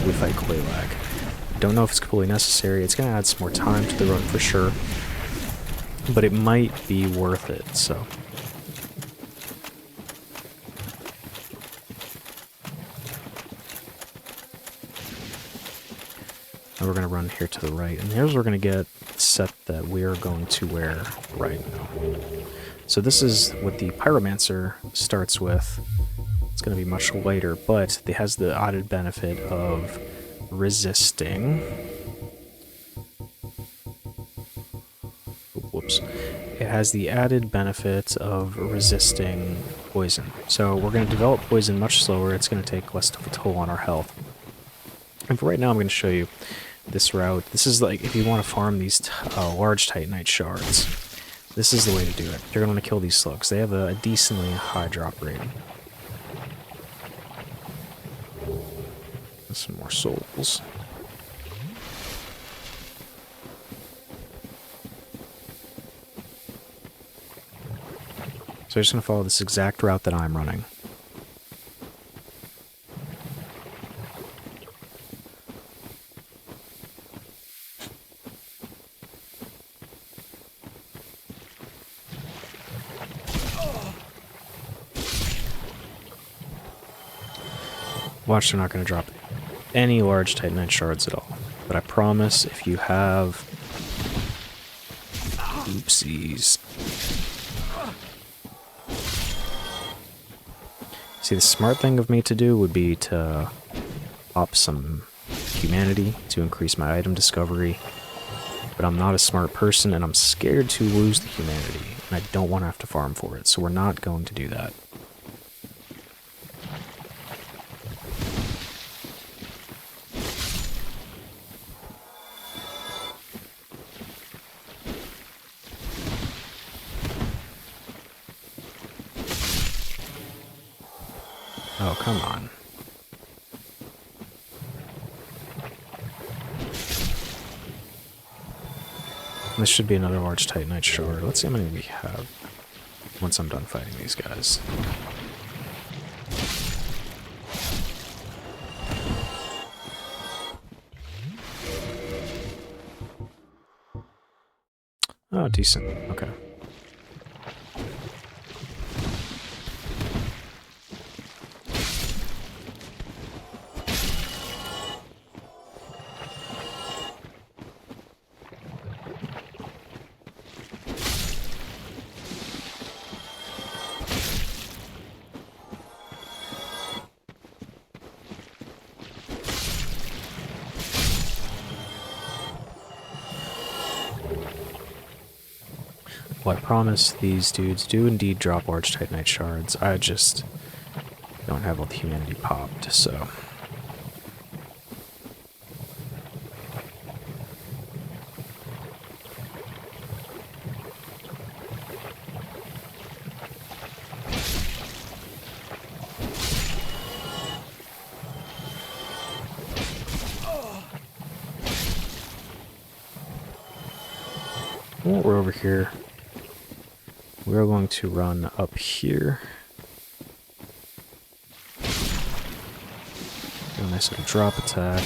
we fight Quelaag. Don't know if it's completely necessary. It's gonna add some more time to the run for sure, but it might be worth it, so. And we're gonna run here to the right, and here's where we're gonna get the set that we're going to wear right now. So this is what the Pyromancer starts with. It's gonna be much lighter, but it has the added benefit of resisting. Whoops. It has the added benefit of resisting poison. So we're going to develop poison much slower. It's going to take less of a toll on our health. And for right now, I'm going to show you this route. This is like if you want to farm these large Titanite shards. This is the way to do it. You're going to want to kill these slugs. They have a decently high drop rating. Some more souls. So I'm just going to follow this exact route that I'm running. Watch, they're not going to drop any large Titanite shards at all. But I promise if you have... Oopsies. See, the smart thing of me to do would be to pop some humanity to increase my item discovery. but I'm not a smart person, and I'm scared to lose the humanity, and I don't want to have to farm for it, so we're not going to do that. Oh, come on. This should be another large Titanite shard. Let's see how many we have once I'm done fighting these guys. Oh, decent. Okay. Well, I promise these dudes do indeed drop large Titanite shards. I just don't have all the humanity popped, so... While we're over here, we're going to run up here. Do a nice little drop attack.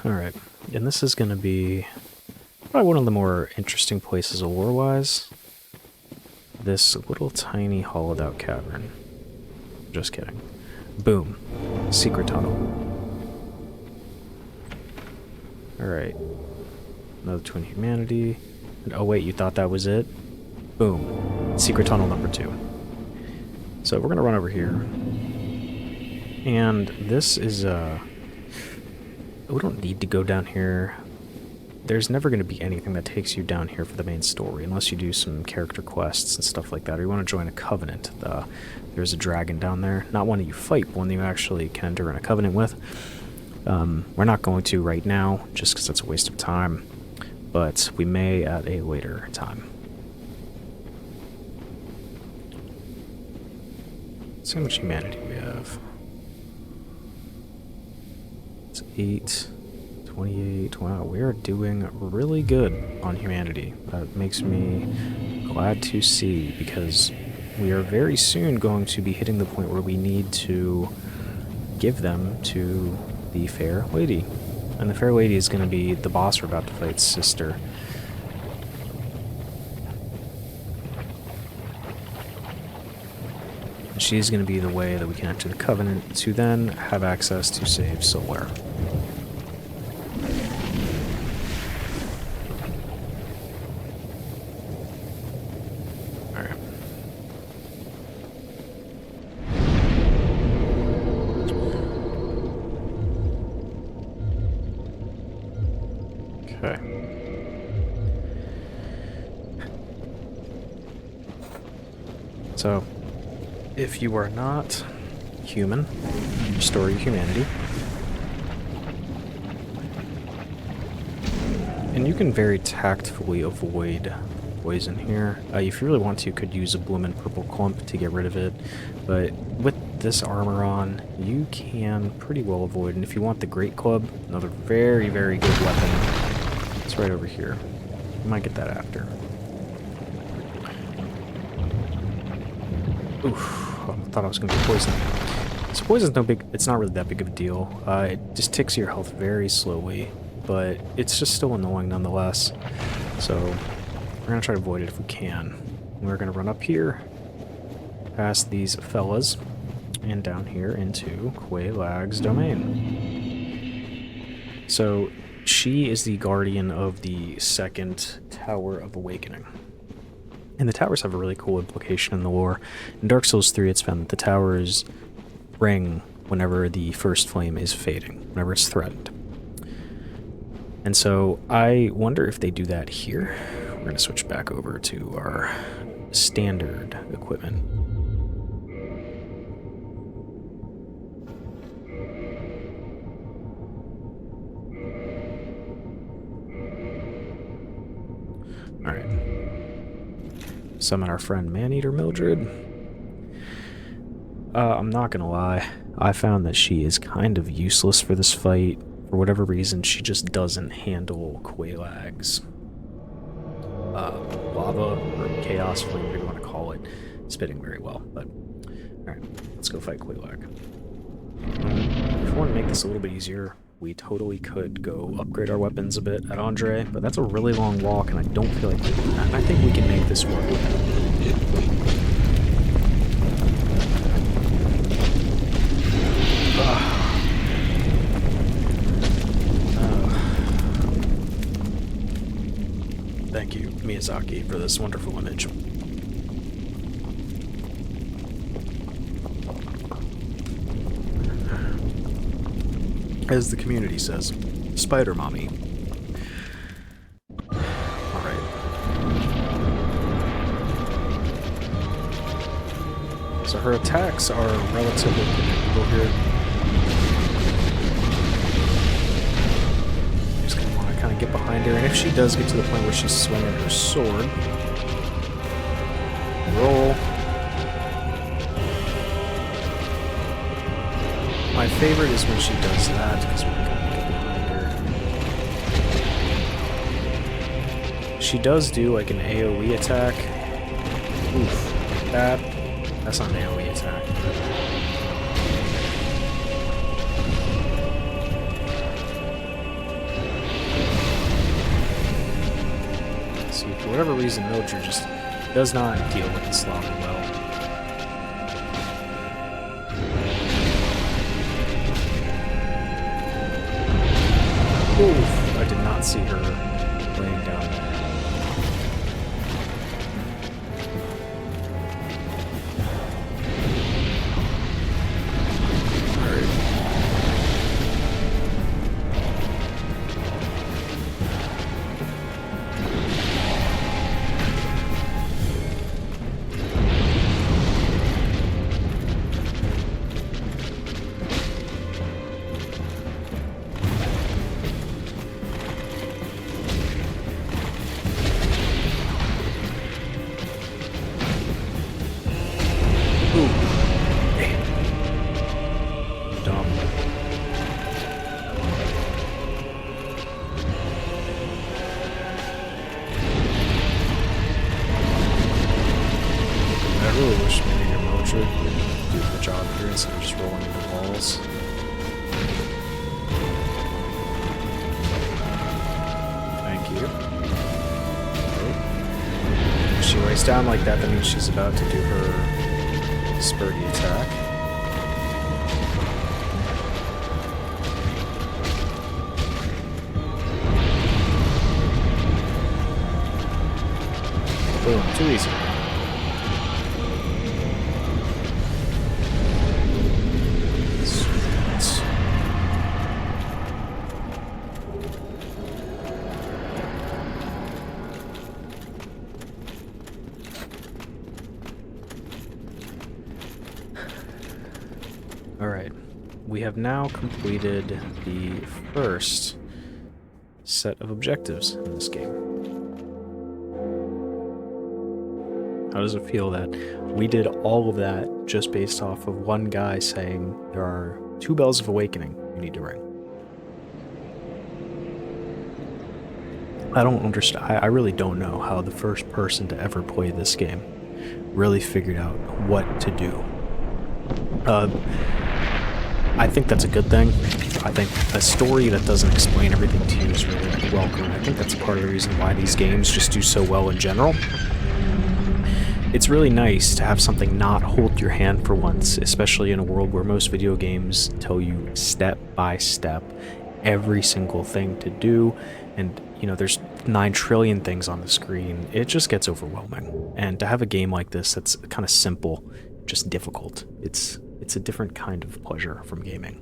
Alright, and this is going to be probably one of the more interesting places lore-wise. This little tiny hollowed out cavern. Just kidding. Boom. Secret tunnel. Alright. Another twin humanity. And, oh wait, you thought that was it? Boom. Secret tunnel number 2. So we're going to run over here. And this is we don't need to go down here. There's never going to be anything that takes you down here for the main story, unless you do some character quests and stuff like that, or you want to join a covenant. There's a dragon down there. Not one that you fight, but one that you actually can enter in a covenant with. We're not going to right now, just because it's a waste of time, but we may at a later time. Let's see how much humanity we have. It's 8, 28. Wow, we are doing really good on humanity. That makes me glad to see, because we are very soon going to be hitting the point where we need to give them to the Fair Lady. And the Fair Lady is going to be the boss we're about to fight's sister. And she's going to be the way that we can enter the Covenant to then have access to save Solar. Okay. So, if you are not human, restore your humanity. And you can very tactfully avoid poison here. If you really want to, you could use a bloomin' purple clump to get rid of it. But with this armor on, you can pretty well avoid. And if you want the Great Club, another very, very good weapon, it's right over here. You might get that after. Oof, I thought I was going to be poisoned. So poison's no big, it's not really that big of a deal. It just ticks your health very slowly, but it's just still annoying nonetheless. So we're going to try to avoid it if we can. We're going to run up here, past these fellas, and down here into Quaylag's domain. So, she is the guardian of the second Tower of Awakening. And the towers have a really cool implication in the lore. In Dark Souls 3, it's found that the towers ring whenever the first flame is fading, whenever it's threatened. And so I wonder if they do that here. We're going to switch back over to our standard equipment. Alright. Summon our friend Maneater Mildred. I'm not gonna lie, I found that she is kind of useless for this fight. For whatever reason, she just doesn't handle Quelaag's lava or chaos flame, whatever you want to call it, spitting very well. But alright, let's go fight Quelaag. If we want to make this a little bit easier, we totally could go upgrade our weapons a bit at Andre, but that's a really long walk, and I don't feel like doing that. And I think we can make this work. Thank you, Miyazaki, for this wonderful image. As the community says, Spider Mommy. Alright. So her attacks are relatively predictable here. Just gonna want to kind of get behind her, and if she does get to the point where she's swinging her sword, roll. My favorite is when she does that, because we can kind of get behind her. She does do like an AoE attack. Oof. That's not an AoE attack. See, for whatever reason, Mildred just does not deal with the sloppy well. Oof, I did not see her laying down there. Alright. I really wish maybe your Mildred would do the job here instead of just rolling into walls. Thank you. Okay. If she lays down like that, that means she's about to do her spurty attack. Boom, too easy. Alright, we have now completed the first set of objectives in this game. How does it feel that we did all of that just based off of one guy saying there are 2 bells of awakening you need to ring? I don't understand. I really don't know how the first person to ever play this game really figured out what to do. I think that's a good thing. I think a story that doesn't explain everything to you is really welcome. I think that's a part of the reason why these games just do so well in general. It's really nice to have something not hold your hand for once, especially in a world where most video games tell you step by step every single thing to do, and you know, there's 9 trillion things on the screen. It just gets overwhelming. And to have a game like this that's kind of simple, just difficult, it's a different kind of pleasure from gaming.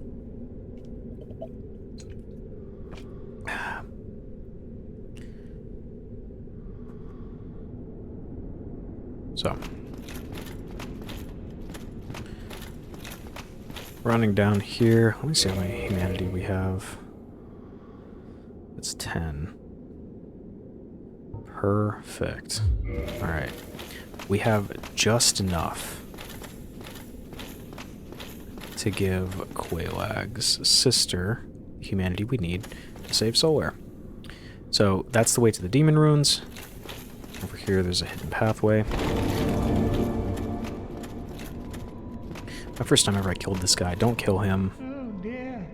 So, running down here, let me see how many humanity we have. It's 10. Perfect. Alright. We have just enough to give Quailag's sister the humanity we need to save Solar. So that's the way to the demon ruins. Over here there's a hidden pathway. My first time ever I killed this guy. Don't kill him. Oh dear.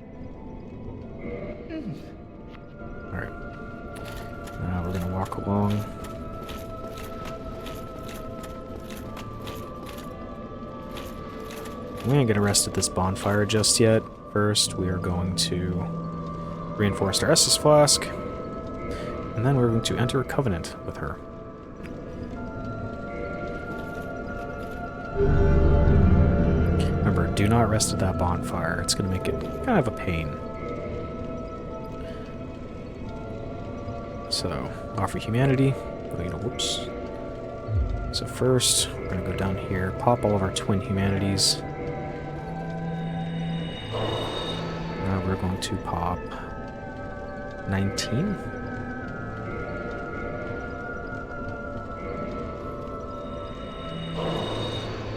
Alright. Now we're gonna walk along. We ain't gonna rest at this bonfire just yet. First, we are going to reinforce our Estus Flask, and then we're going to enter a covenant with her. Remember, do not rest at that bonfire. It's gonna make it kind of a pain. So, offer humanity. Whoops. So first, we're gonna go down here, pop all of our twin humanities. Now we're going to pop 19.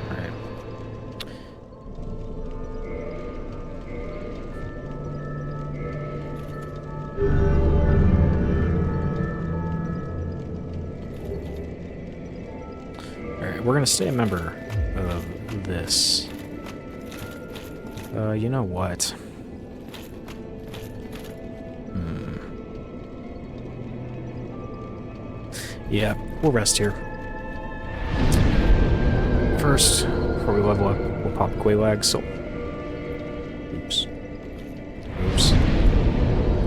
Alright. Alright, we're gonna stay a member of this. You know what? Yeah, we'll rest here. First, before we level up, we'll pop Quailag's soul. Oops. Oops.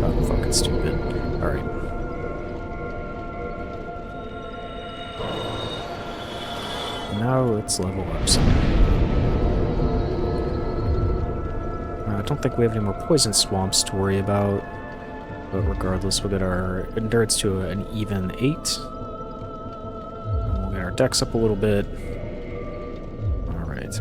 Oh, fucking stupid. Alright. Now let's level up some. I don't think we have any more poison swamps to worry about. But regardless, we'll get our endurance to an even 8. And we'll get our dex up a little bit. Alright.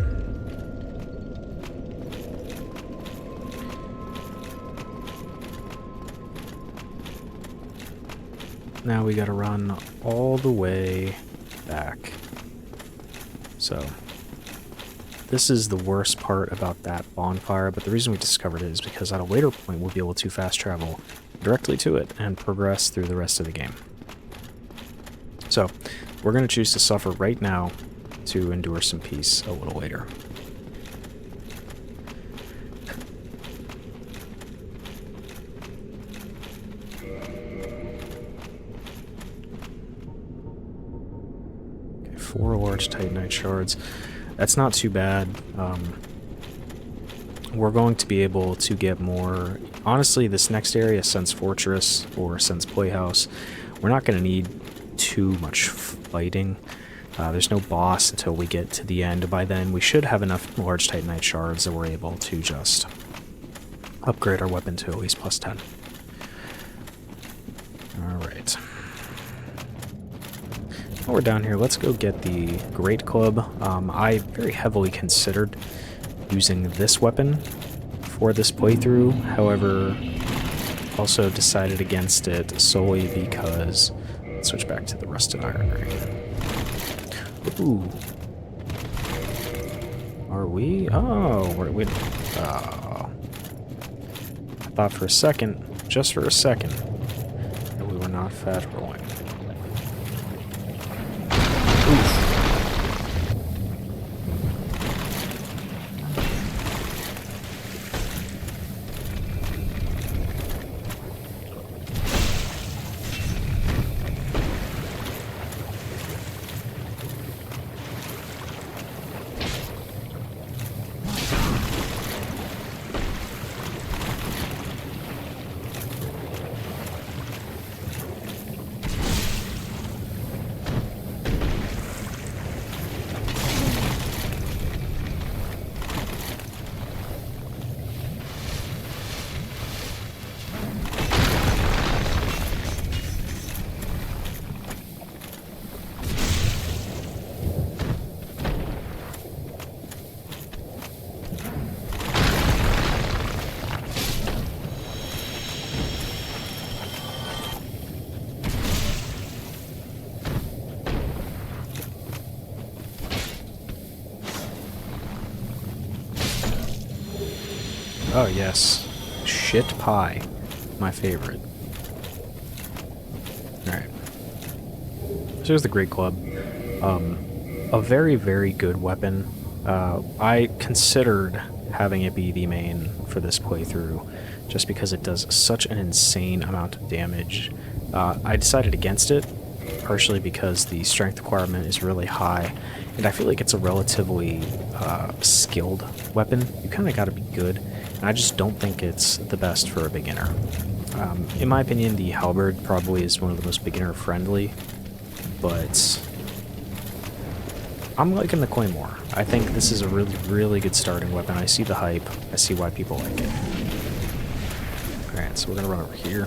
Now we gotta run all the way back. So, this is the worst part about that bonfire, but the reason we discovered it is because at a later point we'll be able to fast travel directly to it and progress through the rest of the game. So, we're going to choose to suffer right now to endure some peace a little later. Okay, 4 large Titanite shards. That's not too bad. We're going to be able to get more... Honestly, this next area, Sense Fortress or Sense Playhouse, we're not going to need too much fighting. There's no boss until we get to the end. By then, we should have enough large Titanite shards that we're able to just upgrade our weapon to at least plus 10. Alright. While we're down here, let's go get the Great Club. I very heavily considered using this weapon for this playthrough, however, also decided against it solely because... Let's switch back to the Rusted Iron Ring. Ooh. Are we? Oh, we... Oh. I thought for a second, just for a second, that we were not fat rolling. Oof. Oh, yes. Shit pie. My favorite. Alright. So here's the Great Club. A very, very good weapon. I considered having it be the main for this playthrough, just because it does such an insane amount of damage. I decided against it, partially because the strength requirement is really high, and I feel like it's a relatively skilled weapon. You kind of got to be good, and I just don't think it's the best for a beginner. In my opinion, the halberd probably is one of the most beginner-friendly, but I'm liking the claymore. I think this is a really, really good starting weapon. I see the hype. I see why people like it. Alright, so we're gonna run over here.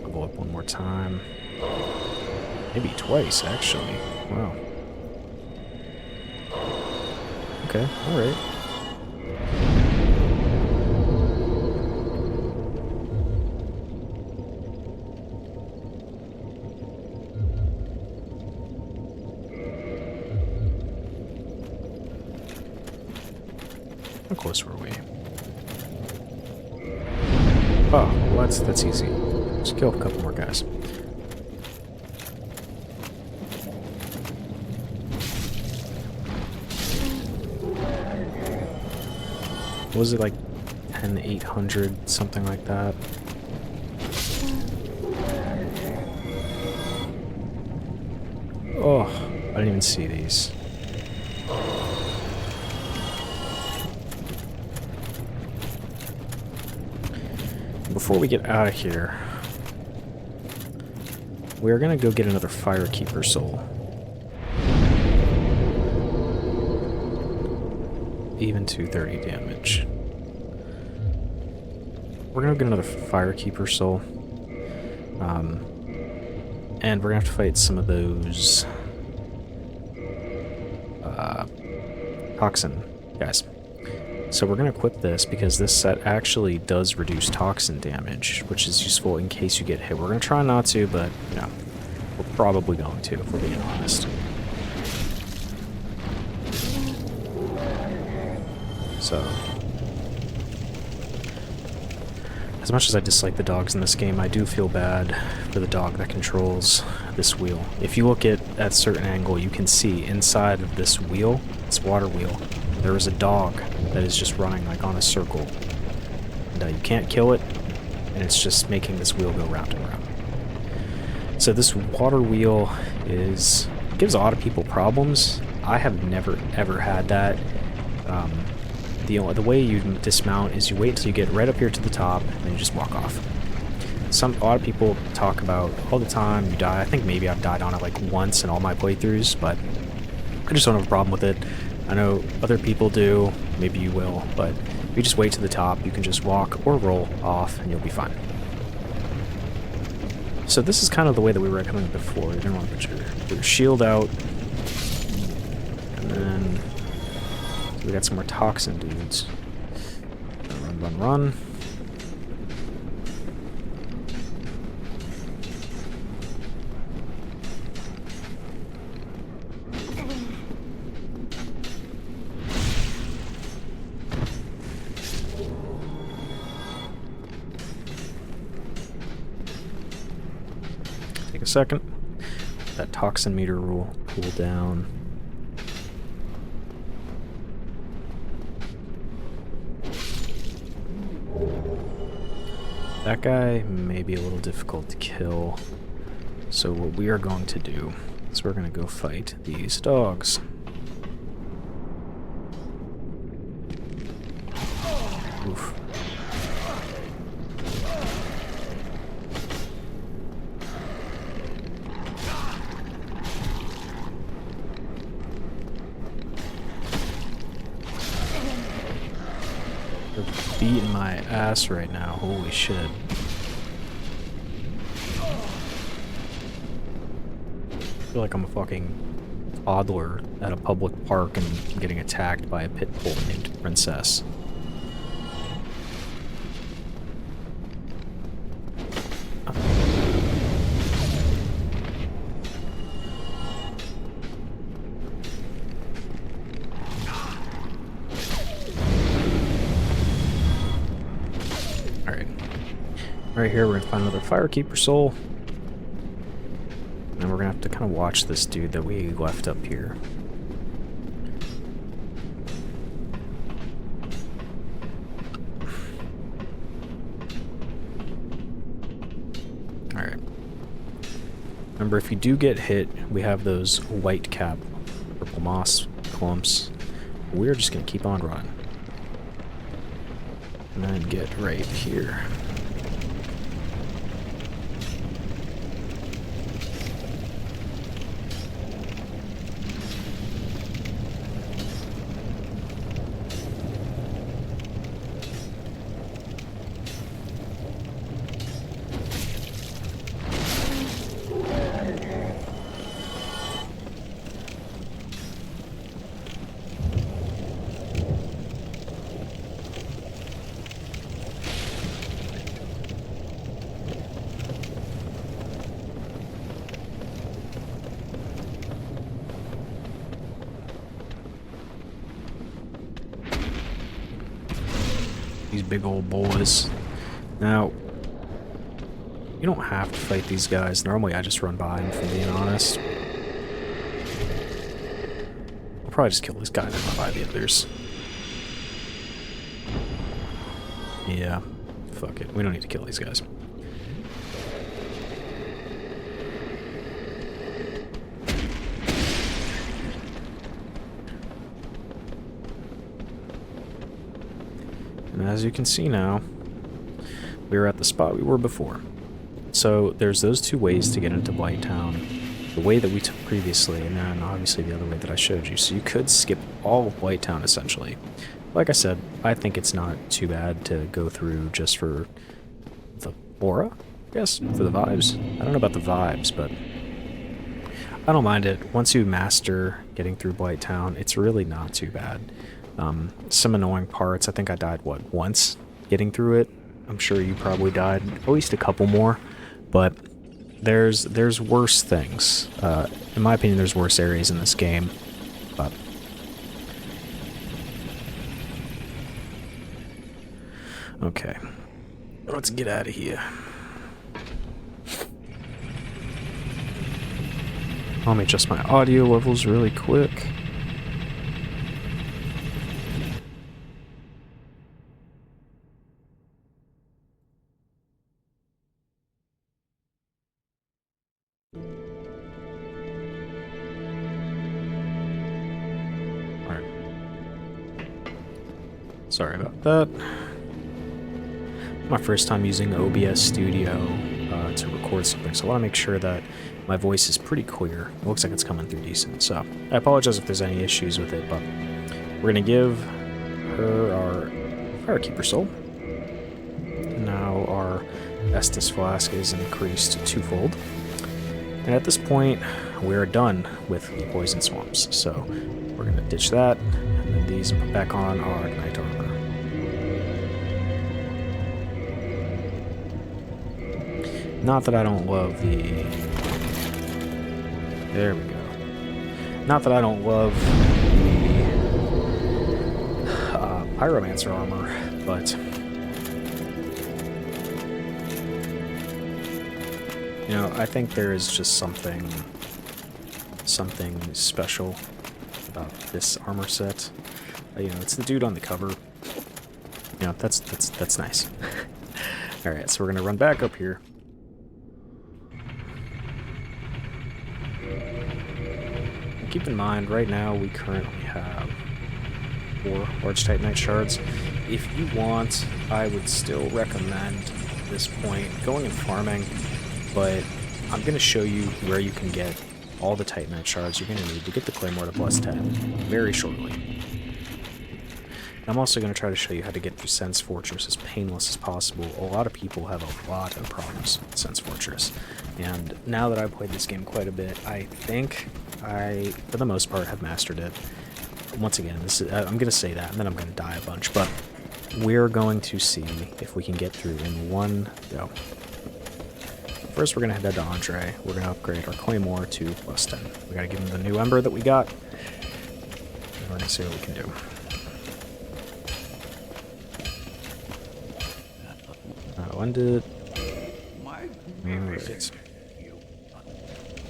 Level up one more time. Maybe twice, actually. Wow. Okay, alright. How close were we? Oh, well that's easy. Just kill a couple more guys. What was it, like 10,800, something like that? Oh, I didn't even see these. Before we get out of here, we're gonna go get another Firekeeper soul. Even 230 damage. We're gonna get another Firekeeper soul. And we're gonna have to fight some of those toxin guys. So we're going to equip this because this set actually does reduce toxin damage, which is useful in case you get hit. We're going to try not to, but, you know, we're probably going to, if we're being honest. So, as much as I dislike the dogs in this game, I do feel bad for the dog that controls this wheel. If you look at a certain angle, you can see inside of this wheel, this water wheel, there is a dog that is just running like on a circle. And you can't kill it, and it's just making this wheel go round and round. So this water wheel gives a lot of people problems. I have never ever had that. The way you dismount is you wait until you get right up here to the top, and then you just walk off. A lot of people talk about all the time you die. I think maybe I've died on it like once in all my playthroughs, but I just don't have a problem with it. I know other people do, maybe you will, but if you just wait to the top, you can just walk or roll off and you'll be fine. So this is kind of the way that we were coming before. You didn't want to put your shield out. And then we got some more toxin dudes. Run, run, run. Take a second. That toxin meter will cool down. That guy may be a little difficult to kill. So what we are going to do is we're going to go fight these dogs. Oof. They're beating my ass right now. Holy shit. I feel like I'm a fucking toddler at a public park and getting attacked by a pit bull named Princess. Right here, we're gonna find another Firekeeper soul. And we're gonna have to kind of watch this dude that we left up here. Alright. Remember, if you do get hit, we have those white cap purple moss clumps. We're just gonna keep on running. And then get right here. These big old boys. Now, you don't have to fight these guys. Normally I just run by them, if I'm being honest. I'll probably just kill this guy and then run by the others. Yeah, fuck it. We don't need to kill these guys. And as you can see now, we're at the spot we were before. So there's those two ways to get into Blighttown. The way that we took previously, and then obviously the other way that I showed you. So you could skip all of Blighttown essentially. Like I said, I think it's not too bad to go through just for the aura, I guess, for the vibes. I don't know about the vibes, but I don't mind it. Once you master getting through Blighttown, it's really not too bad. Some annoying parts. I think I died, what, once getting through it? I'm sure you probably died at least a couple more, but there's worse things. In my opinion, there's worse areas in this game, but okay, let's get out of here. Let me adjust my audio levels really quick. Alright. Sorry about that. My first time using OBS Studio to record something, so I want to make sure that my voice is pretty clear. It looks like it's coming through decent, so I apologize if there's any issues with it, but we're going to give her our Firekeeper soul. Now our Estus flask is increased twofold. And at this point, we're done with the poison swamps, so we're going to ditch that, and then these and put back on our knight armor. Not that I don't love the... There we go. Not that I don't love the Pyromancer armor, but... You know, I think there is just something special about this armor set. You know, it's the dude on the cover. You know, that's nice. Alright, so we're gonna run back up here. Keep in mind, right now we currently have 4 large Titanite shards. If you want, I would still recommend at this point going and farming, but I'm going to show you where you can get all the Titanite shards you're going to need to get the Claymore to +10 very shortly. I'm also going to try to show you how to get through Sense Fortress as painless as possible. A lot of people have a lot of problems with Sense Fortress, and now that I've played this game quite a bit, I think I, for the most part, have mastered it. Once again, this is, I'm going to say that, and then I'm going to die a bunch, but we're going to see if we can get through in one go. First, we're going to head to Andre. We're going to upgrade our Claymore to +10. We got to give him the new Ember that we got, and we're going to see what we can do. Ended. Alright.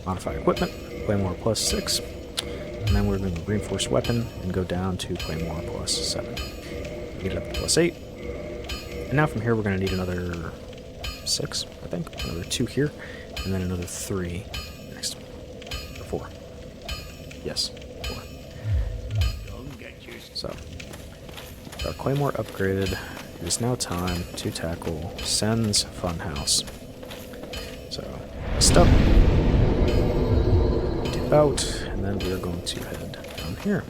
Modify equipment, Claymore plus 6. And then we're going to reinforce weapon and go down to Claymore plus 7. Get it up to plus 8. And now from here we're going to need another 6, I think. Another 2 here. And then another 3 next. Or 4. Yes, 4. So, our Claymore upgraded. It is now time to tackle Sen's Funhouse. So, stop. Dip out. And then we are going to head down here.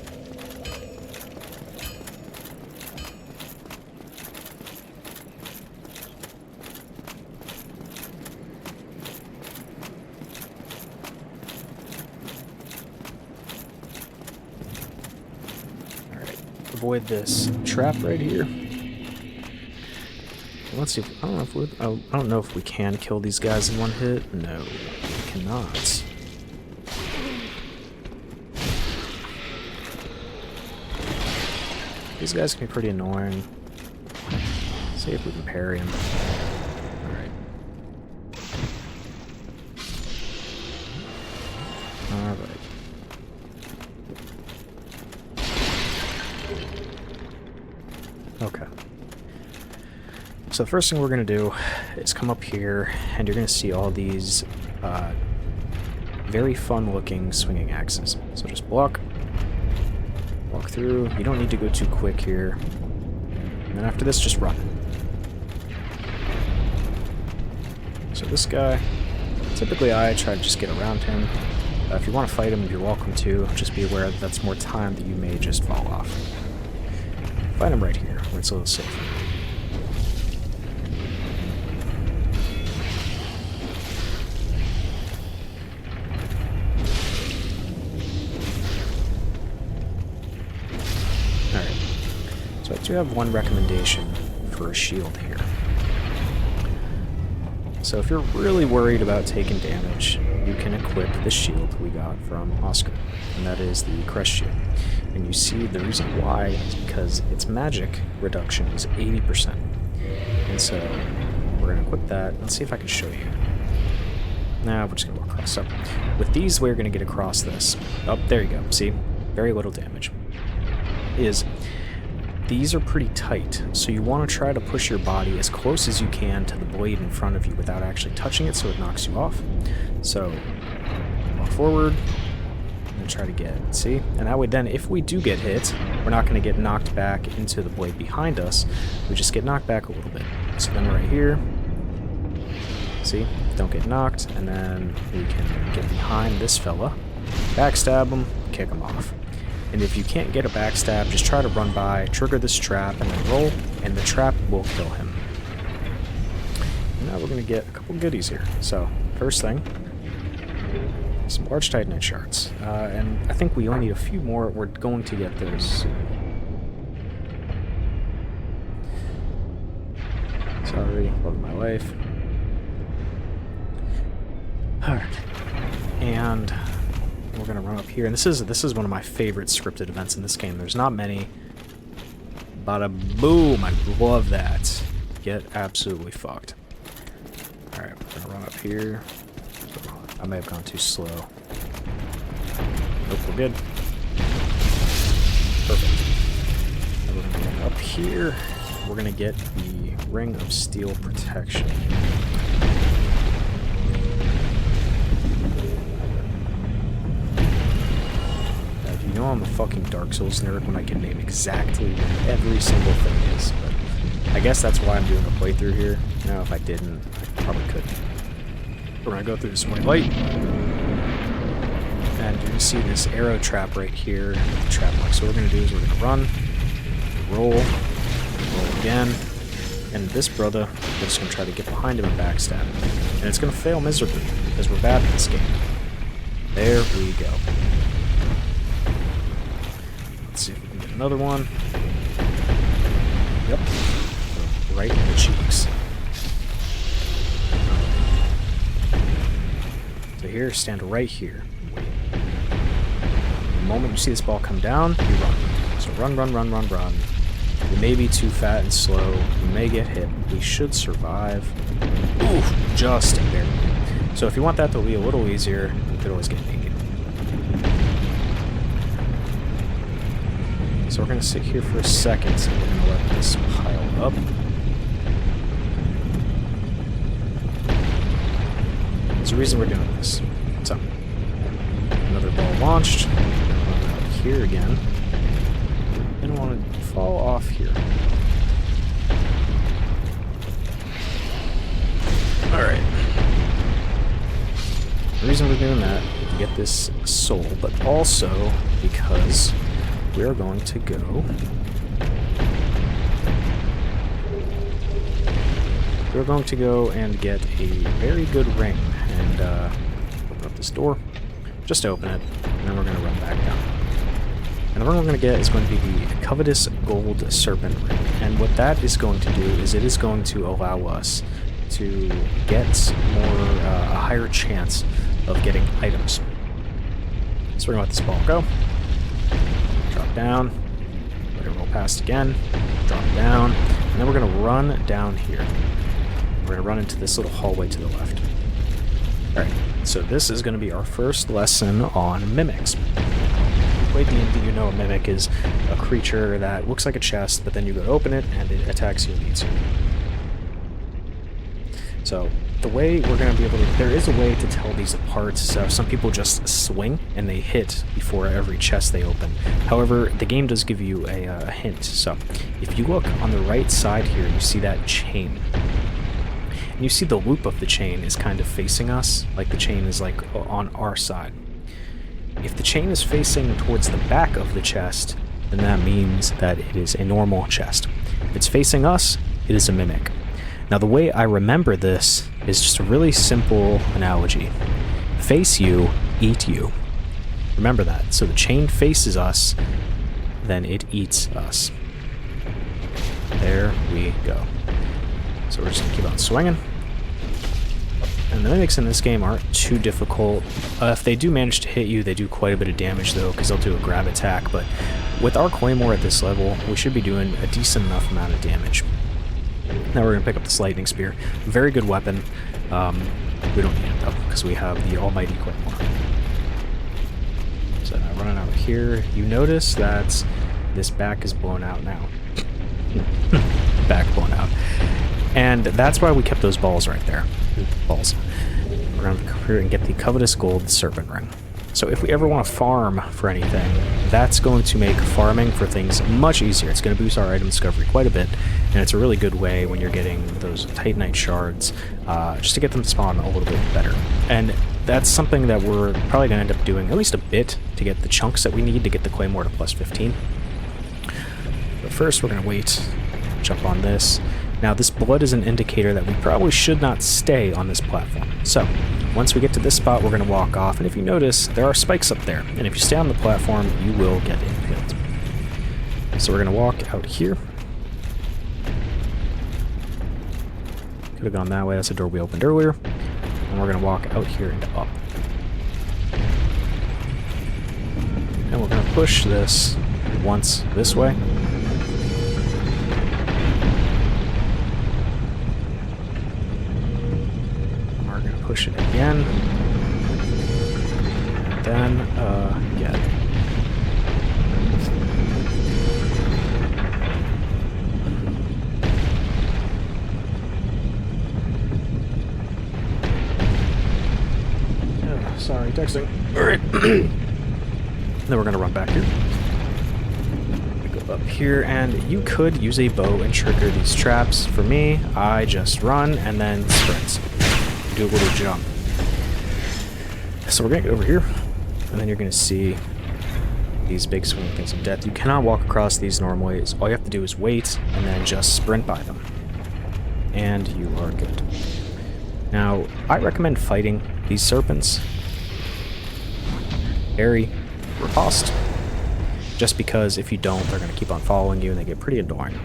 Avoid this trap right here. Let's see. I don't know if we can kill these guys in one hit. No, we cannot. These guys can be pretty annoying. See if we can parry him. Alright. Alright. Okay. So the first thing we're going to do is come up here, and you're going to see all these very fun-looking swinging axes. So just walk through. You don't need to go too quick here. And then after this, just run. So this guy, typically I try to just get around him. If you want to fight him, you're welcome to. Just be aware that that's more time that you may just fall off. Fight him right here, where it's a little safer. Alright, so I do have one recommendation for a shield here. So if you're really worried about taking damage, you can equip the shield we got from Oscar, and that is the Crest Shield. And you see the reason why is because its magic reduction is 80%. And so we're going to equip that. Let's see if I can show you. Nah, we're just going to walk across. So with these, we're going to get across this. Oh, there you go. See? Very little damage. These are pretty tight, so you want to try to push your body as close as you can to the blade in front of you without actually touching it so it knocks you off. So walk forward and try to get, see? And that way then, if we do get hit, we're not going to get knocked back into the blade behind us. We just get knocked back a little bit. So then right here, see? Don't get knocked, and then we can get behind this fella, backstab him, kick him off. And if you can't get a backstab, just try to run by, trigger this trap, and then roll, and the trap will kill him. And now we're going to get a couple goodies here. So, first thing, some large titanite shards. And I think we only need a few more. We're going to get those soon. Sorry, love my life. Alright. And we're gonna run up here, and this is one of my favorite scripted events in this game. There's not many. Bada boom! I love that. Get absolutely fucked. All right, we're gonna run up here. I may have gone too slow. Nope, we're good. Perfect. And we're gonna run up here. We're gonna get the Ring of Steel Protection. You know I'm a fucking Dark Souls nerd when I can name exactly what every single thing is, but I guess that's why I'm doing a playthrough here. Now, if I didn't, I probably couldn't. We're gonna go through this white light, and you can see this arrow trap right here, the trap mark. So what we're gonna do is we're gonna run, roll again, and this brother, we're just gonna try to get behind him and backstab him. And it's gonna fail miserably, because we're bad at this game. There we go. Let's see if we can get another one. Yep. Right in the cheeks. So here, stand right here. Wait. The moment you see this ball come down, you run. So run, run, run, run, run. We may be too fat and slow. We may get hit. We should survive. Oof, just barely. So if you want that to be a little easier, you could always get naked. So we're going to sit here for a second, and we're going to let this pile up. There's a reason we're doing this. So, another ball launched. Run out here again. And I want to fall off here. Alright. The reason we're doing that is to get this soul, but also because we are going to go... We're going to go and get a very good ring and open up this door, just to open it, and then we're going to run back down. And the ring we're going to get is going to be the Covetous Gold Serpent Ring, and what that is going to do is it is going to allow us to get a higher chance of getting items. So we're going to let this ball go, drop down, let it roll past again, drop down, and then we're going to run down here. We're going to run into this little hallway to the left. Alright, so this is going to be our first lesson on mimics. If you play D&D, you know a mimic is a creature that looks like a chest, but then you go to open it, and it attacks you and eats you. So, the way we're going to be able to... There is a way to tell these apart, so some people just swing, and they hit before every chest they open. However, the game does give you a hint. So, if you look on the right side here, you see that chain. And you see the loop of the chain is kind of facing us, like the chain is like on our side. If the chain is facing towards the back of the chest, then that means that it is a normal chest. If it's facing us, it is a mimic. Now the way I remember this is just a really simple analogy. Face you, eat you. Remember that. So the chain faces us, then it eats us. There we go. So we're just going to keep on swinging. And the mimics in this game aren't too difficult. If they do manage to hit you, they do quite a bit of damage though, because they'll do a grab attack. But with our Claymore at this level, we should be doing a decent enough amount of damage. Now we're going to pick up this Lightning Spear. Very good weapon. We don't need it though, because we have the almighty Claymore. So now running out here, you notice that this back is blown out now. Back blown out. And that's why we kept those balls right there. Balls. We're going to come here and get the Covetous Gold Serpent Ring. So if we ever want to farm for anything, that's going to make farming for things much easier. It's going to boost our item discovery quite a bit, and it's a really good way when you're getting those Titanite shards, just to get them to spawn a little bit better. And that's something that we're probably going to end up doing at least a bit to get the chunks that we need to get the Claymore to plus 15. But first we're going to wait, jump on this. Now this blood is an indicator that we probably should not stay on this platform. So, once we get to this spot, we're going to walk off, and if you notice, there are spikes up there, and if you stay on the platform, you will get impaled. So we're going to walk out here. Could have gone that way, that's the door we opened earlier. And we're going to walk out here and up. And we're going to push this once this way. Push it again, and then again. Oh, sorry, texting. Alright. Then we're gonna run back here. Go up here, and you could use a bow and trigger these traps. For me, I just run and then sprint. Do a little jump. So we're going to get over here, and then you're going to see these big swinging things of death. You cannot walk across these normally. All you have to do is wait, and then just sprint by them. And you are good. Now, I recommend fighting these serpents. Very riposte. Just because if you don't, they're going to keep on following you, and they get pretty annoying.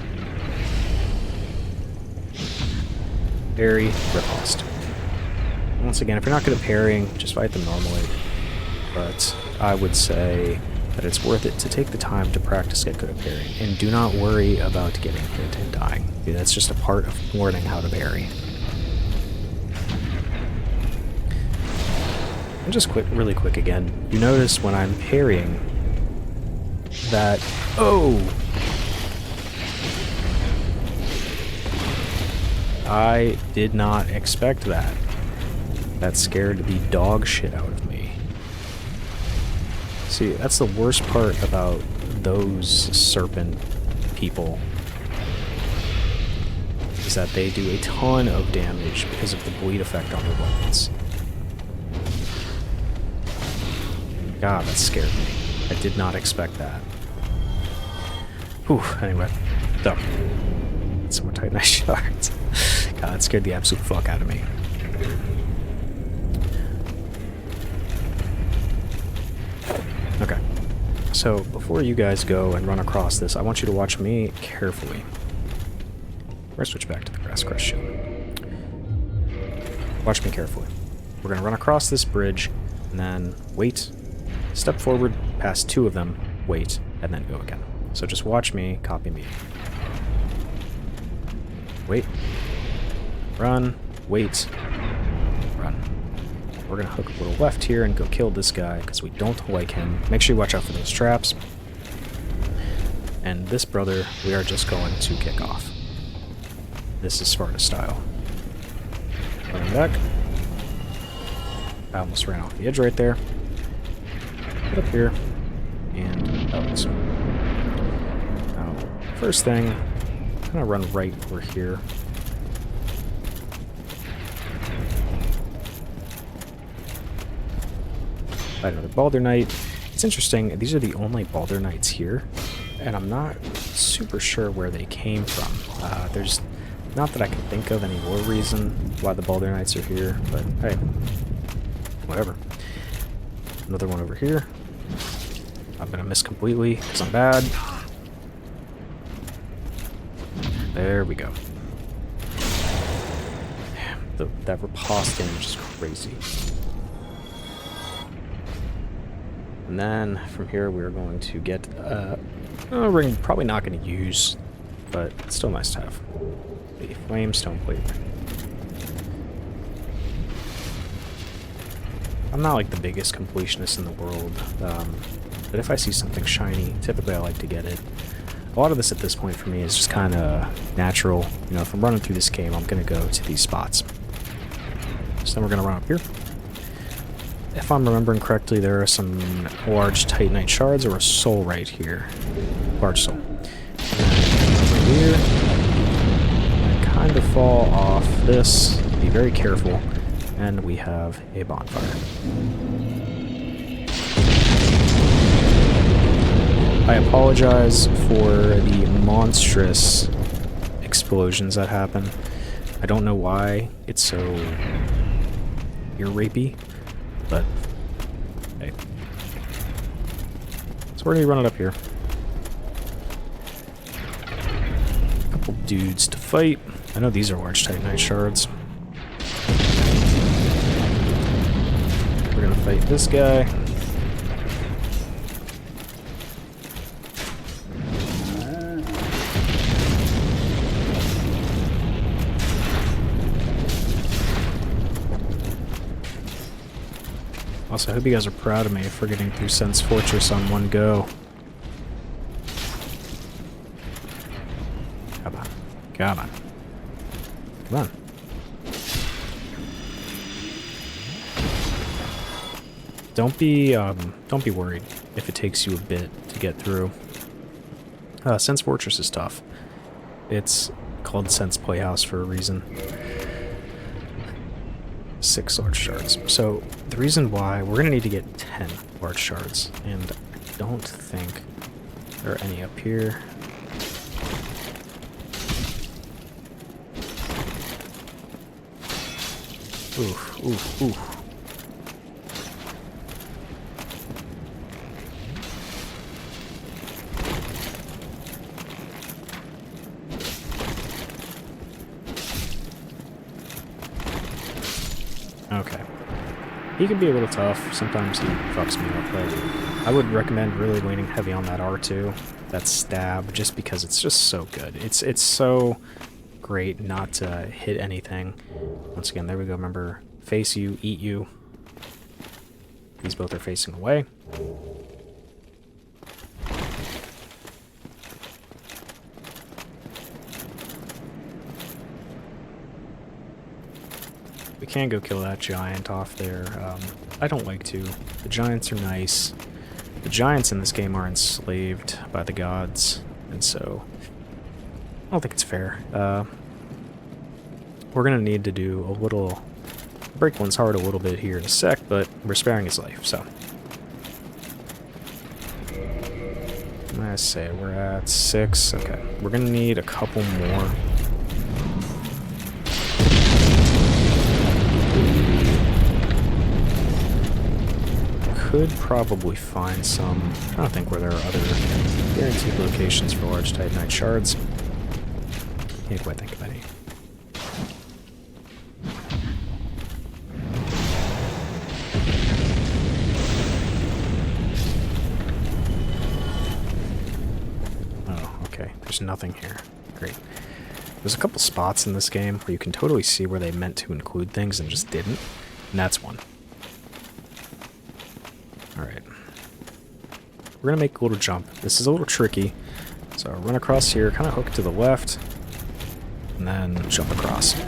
Very riposte. Once again, if you're not good at parrying, just fight them normally. But I would say that it's worth it to take the time to practice get good at parrying. And do not worry about getting hit and dying. That's just a part of learning how to parry. And just really quick again, you notice when I'm parrying that... Oh! I did not expect that. That scared the dog shit out of me. See, that's the worst part about those serpent people, is that they do a ton of damage because of the bleed effect on their weapons. God, that scared me. I did not expect that. Whew, anyway. So, some more Titanite shards. God, that scared the absolute fuck out of me. Okay. So, before you guys go and run across this, I want you to watch me carefully. We're gonna switch back to the grass crest shield. Watch me carefully. We're gonna run across this bridge, and then wait, step forward past 2 of them, wait, and then go again. So just watch me, copy me. Wait. Run. Wait. Run. We're gonna hook a little left here and go kill this guy, because we don't like him. Make sure you watch out for those traps. And this brother, we are just going to kick off. This is Sparta style. Running back. I almost ran off the edge right there. Get up here. And out. Now, first thing, I'm gonna run right over here. Fight another Balder Knight. It's interesting, these are the only Balder Knights here, and I'm not super sure where they came from. There's not that I can think of any lore reason why the Balder Knights are here, but hey, whatever. Another one over here. I'm gonna miss completely because I'm bad. There we go. Damn, that riposte damage is crazy. And then from here we're going to get a ring, probably not going to use, but it's still nice to have. The Flamestone Plate Ring. I'm not like the biggest completionist in the world, but if I see something shiny, typically I like to get it. A lot of this at this point for me is just kind of natural. You know, if I'm running through this game, I'm going to go to these spots. So then we're going to run up here. If I'm remembering correctly, there are some large Titanite shards or a soul right here. Large soul. And over here, I kind of fall off this. Be very careful. And we have a bonfire. I apologize for the monstrous explosions that happen. I don't know why it's so ear-rapey. But, hey. So we're gonna be running up here. A couple dudes to fight. I know these are large Titanite shards. We're gonna fight this guy. Also, I hope you guys are proud of me for getting through Sen's Fortress on one go. Come on. Come on. Come on. Don't be worried if it takes you a bit to get through. Sen's Fortress is tough. It's called Sen's Playhouse for a reason. 6 large shards. So the reason why we're gonna need to get 10 large shards, and I don't think there are any up here. Oof, oof, oof. Okay. He can be a little tough. Sometimes he fucks me up, but I would recommend really leaning heavy on that R2, that stab, just because it's just so good. It's so great not to hit anything. Once again, there we go. Remember, face you, eat you. These both are facing away. We can go kill that giant off there. I don't like to. The giants are nice. The giants in this game are enslaved by the gods, and so I don't think it's fair. We're gonna need to do a little... break one's heart a little bit here in a sec, but we're sparing his life, so... I say we're at 6. Okay, we're gonna need a couple more. Could probably find some... I don't think where there are other guaranteed locations for large titanite shards. Can't quite think of any. Oh, okay. There's nothing here. Great. There's a couple spots in this game where you can totally see where they meant to include things and just didn't. And that's one. Alright. We're gonna make a little jump. This is a little tricky. So run across here, kind of hook to the left, and then jump across. The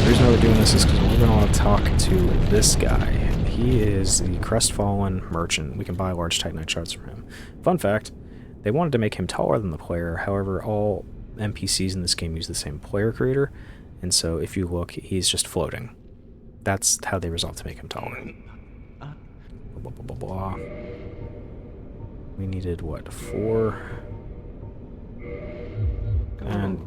reason why we're doing this is because we're gonna want to talk to this guy. He is the crestfallen merchant. We can buy large titanite shards from him. Fun fact, they wanted to make him taller than the player, however all NPCs in this game use the same player creator, and so if you look, he's just floating. That's how they resolved to make him taller. Blah, blah, blah, blah. We needed, what, 4? And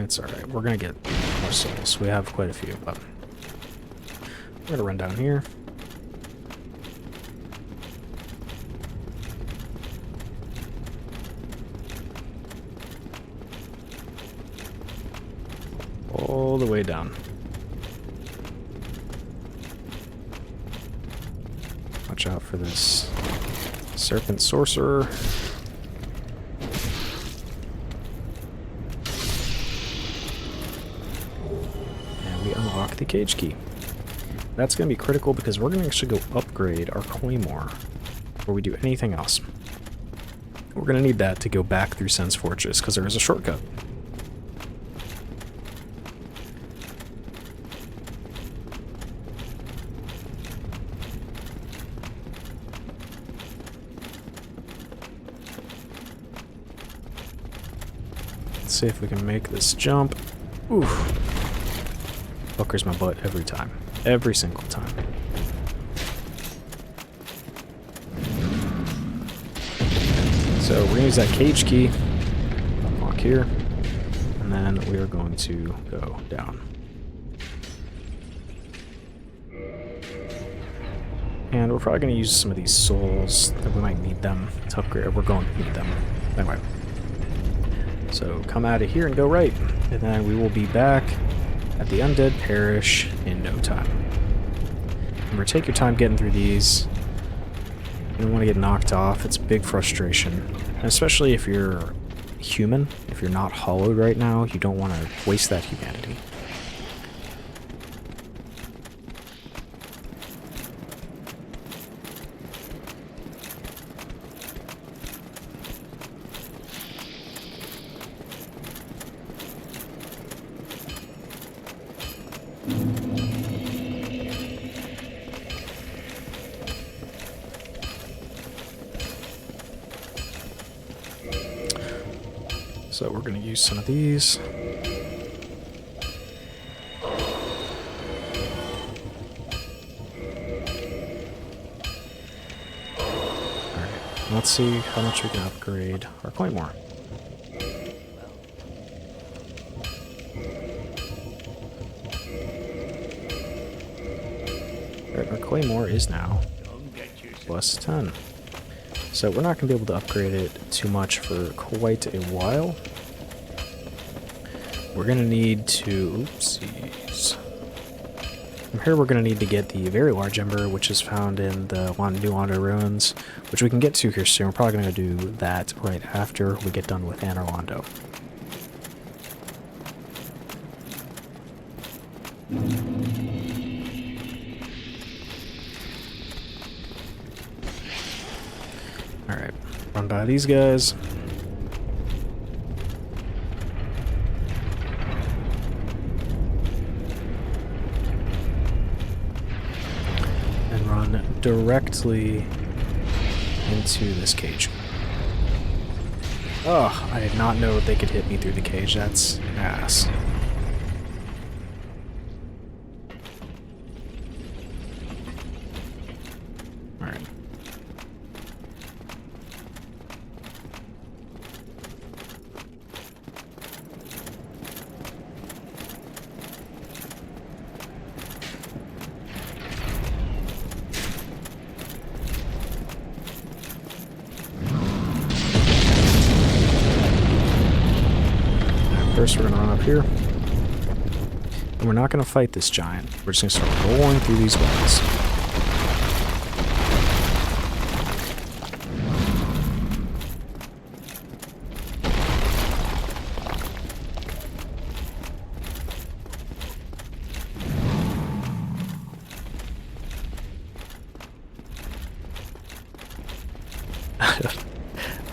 it's alright, we're gonna get more souls. We have quite a few, but we're gonna run down here. All the way down. Watch out for this serpent sorcerer. And we unlock the cage key. That's going to be critical because we're going to actually go upgrade our claymore before we do anything else. We're going to need that to go back through Sen's Fortress because there is a shortcut. See if we can make this jump. Oof. Fuckers my butt every time. Every single time. So we're gonna use that cage key. Unlock here. And then we are going to go down. And we're probably gonna use some of these souls that we might need them to upgrade. We're going to need them. Anyway. So come out of here and go right, and then we will be back at the Undead Parish in no time. Remember, take your time getting through these. You don't want to get knocked off. It's a big frustration, and especially if you're human. If you're not hollowed right now, you don't want to waste that humanity. So we're going to use some of these. Alright, let's see how much we can upgrade our claymore. Alright, our claymore is now plus 10. So we're not going to be able to upgrade it too much for quite a while. We're going to need to... Oopsies. From here we're going to need to get the very large ember, which is found in the New Londo ruins, which we can get to here soon. We're probably going to do that right after we get done with Anor Londo. Alright, run by these guys. And run directly into this cage. Oh, I did not know they could hit me through the cage. That's ass. Alright. First, we're going to run up here. And we're not going to fight this giant. We're just going to start rolling through these walls.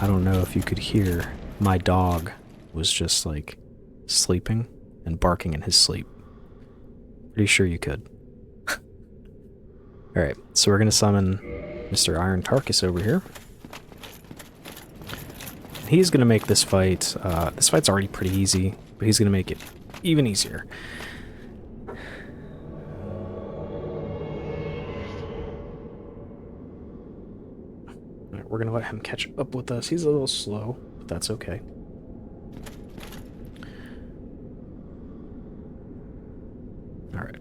I don't know if you could hear, my dog was just like sleeping and barking in his sleep. Pretty sure you could. Alright, so we're gonna summon Mr. Iron Tarkus over here. He's gonna make this fight, this fight's already pretty easy, but he's gonna make it even easier. Alright, we're gonna let him catch up with us. He's a little slow, but that's okay. Alright.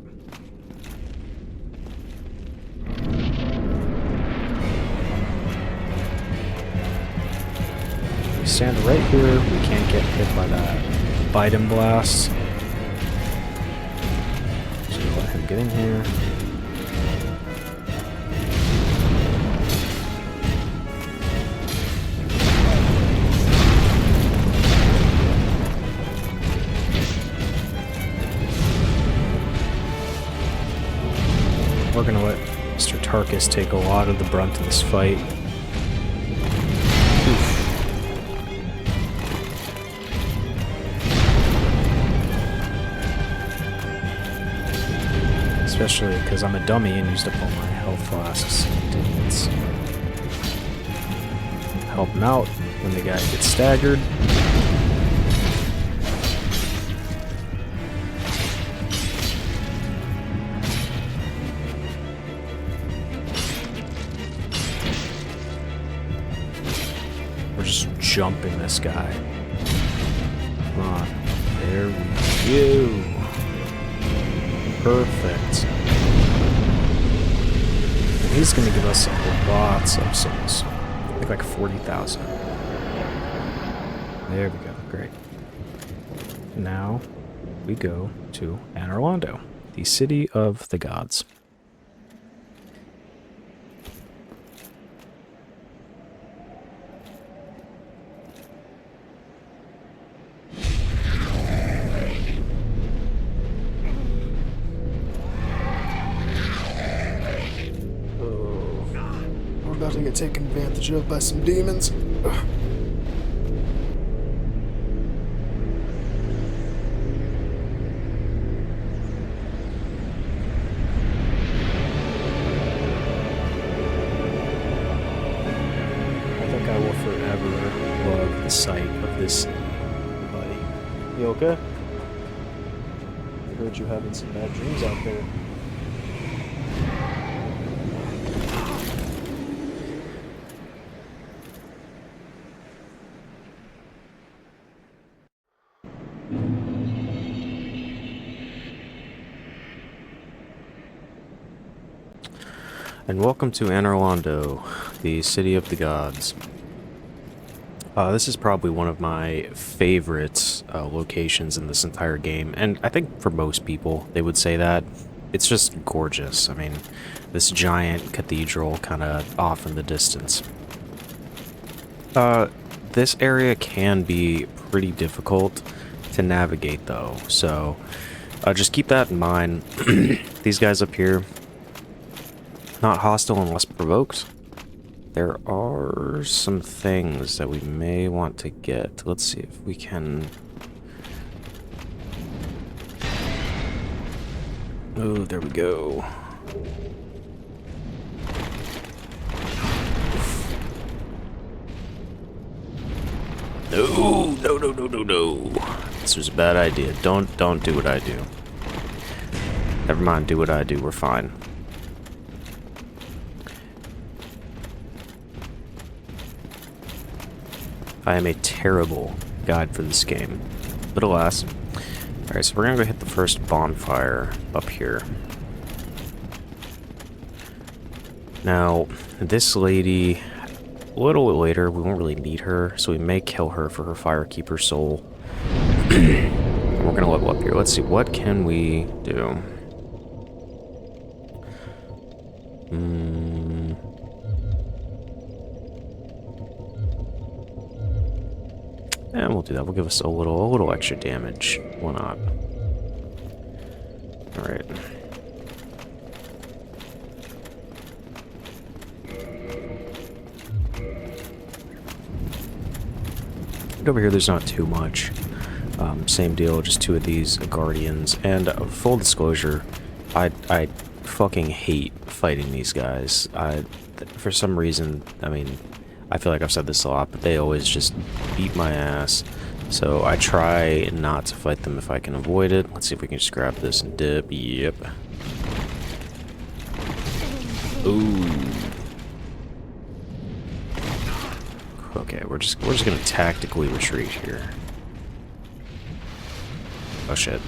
We stand right here. We can't get hit by that bite and blast. Just gonna let him get in here. We're gonna let Mr. Tarkus take a lot of the brunt of this fight. Oof. Especially because I'm a dummy and used up all my health flasks. Idiots. Help them out when the guy gets staggered. Jumping this guy. Come on. There we go. Perfect. And he's going to give us lots of souls. I think like 40,000. There we go. Great. Now we go to Anor Londo, the city of the gods. About to get taken advantage of by some demons. Ugh. I think I will forever love the sight of this city, buddy. You okay? I heard you having some bad dreams out there. And welcome to Anor Londo, the city of the gods. This is probably one of my favorite locations in this entire game, and I think for most people they would say that. It's just gorgeous. I mean, this giant cathedral kind of off in the distance. This area can be pretty difficult to navigate though, so just keep that in mind. These guys up here, not hostile unless provoked. There are some things that we may want to get. Let's see if we can... Oh, there we go. No, no, no, no, no, no. This was a bad idea. Don't do what I do. Never mind, do what I do. We're fine. I am a terrible guide for this game. But alas. Alright, so we're gonna go hit the first bonfire up here. Now, this lady, a little bit later, we won't really need her, so we may kill her for her Firekeeper soul. We're gonna level up here. Let's see, what can we do? And we'll do that. We'll give us a little extra damage. Why not? Alright. Over here, there's not too much. Same deal, just 2 of these guardians. And full disclosure, I fucking hate fighting these guys. For some reason, I mean, I feel like I've said this a lot, but they always just beat my ass. So I try not to fight them if I can avoid it. Let's see if we can just grab this and dip. Yep. Ooh. Okay, we're just gonna tactically retreat here. Oh shit.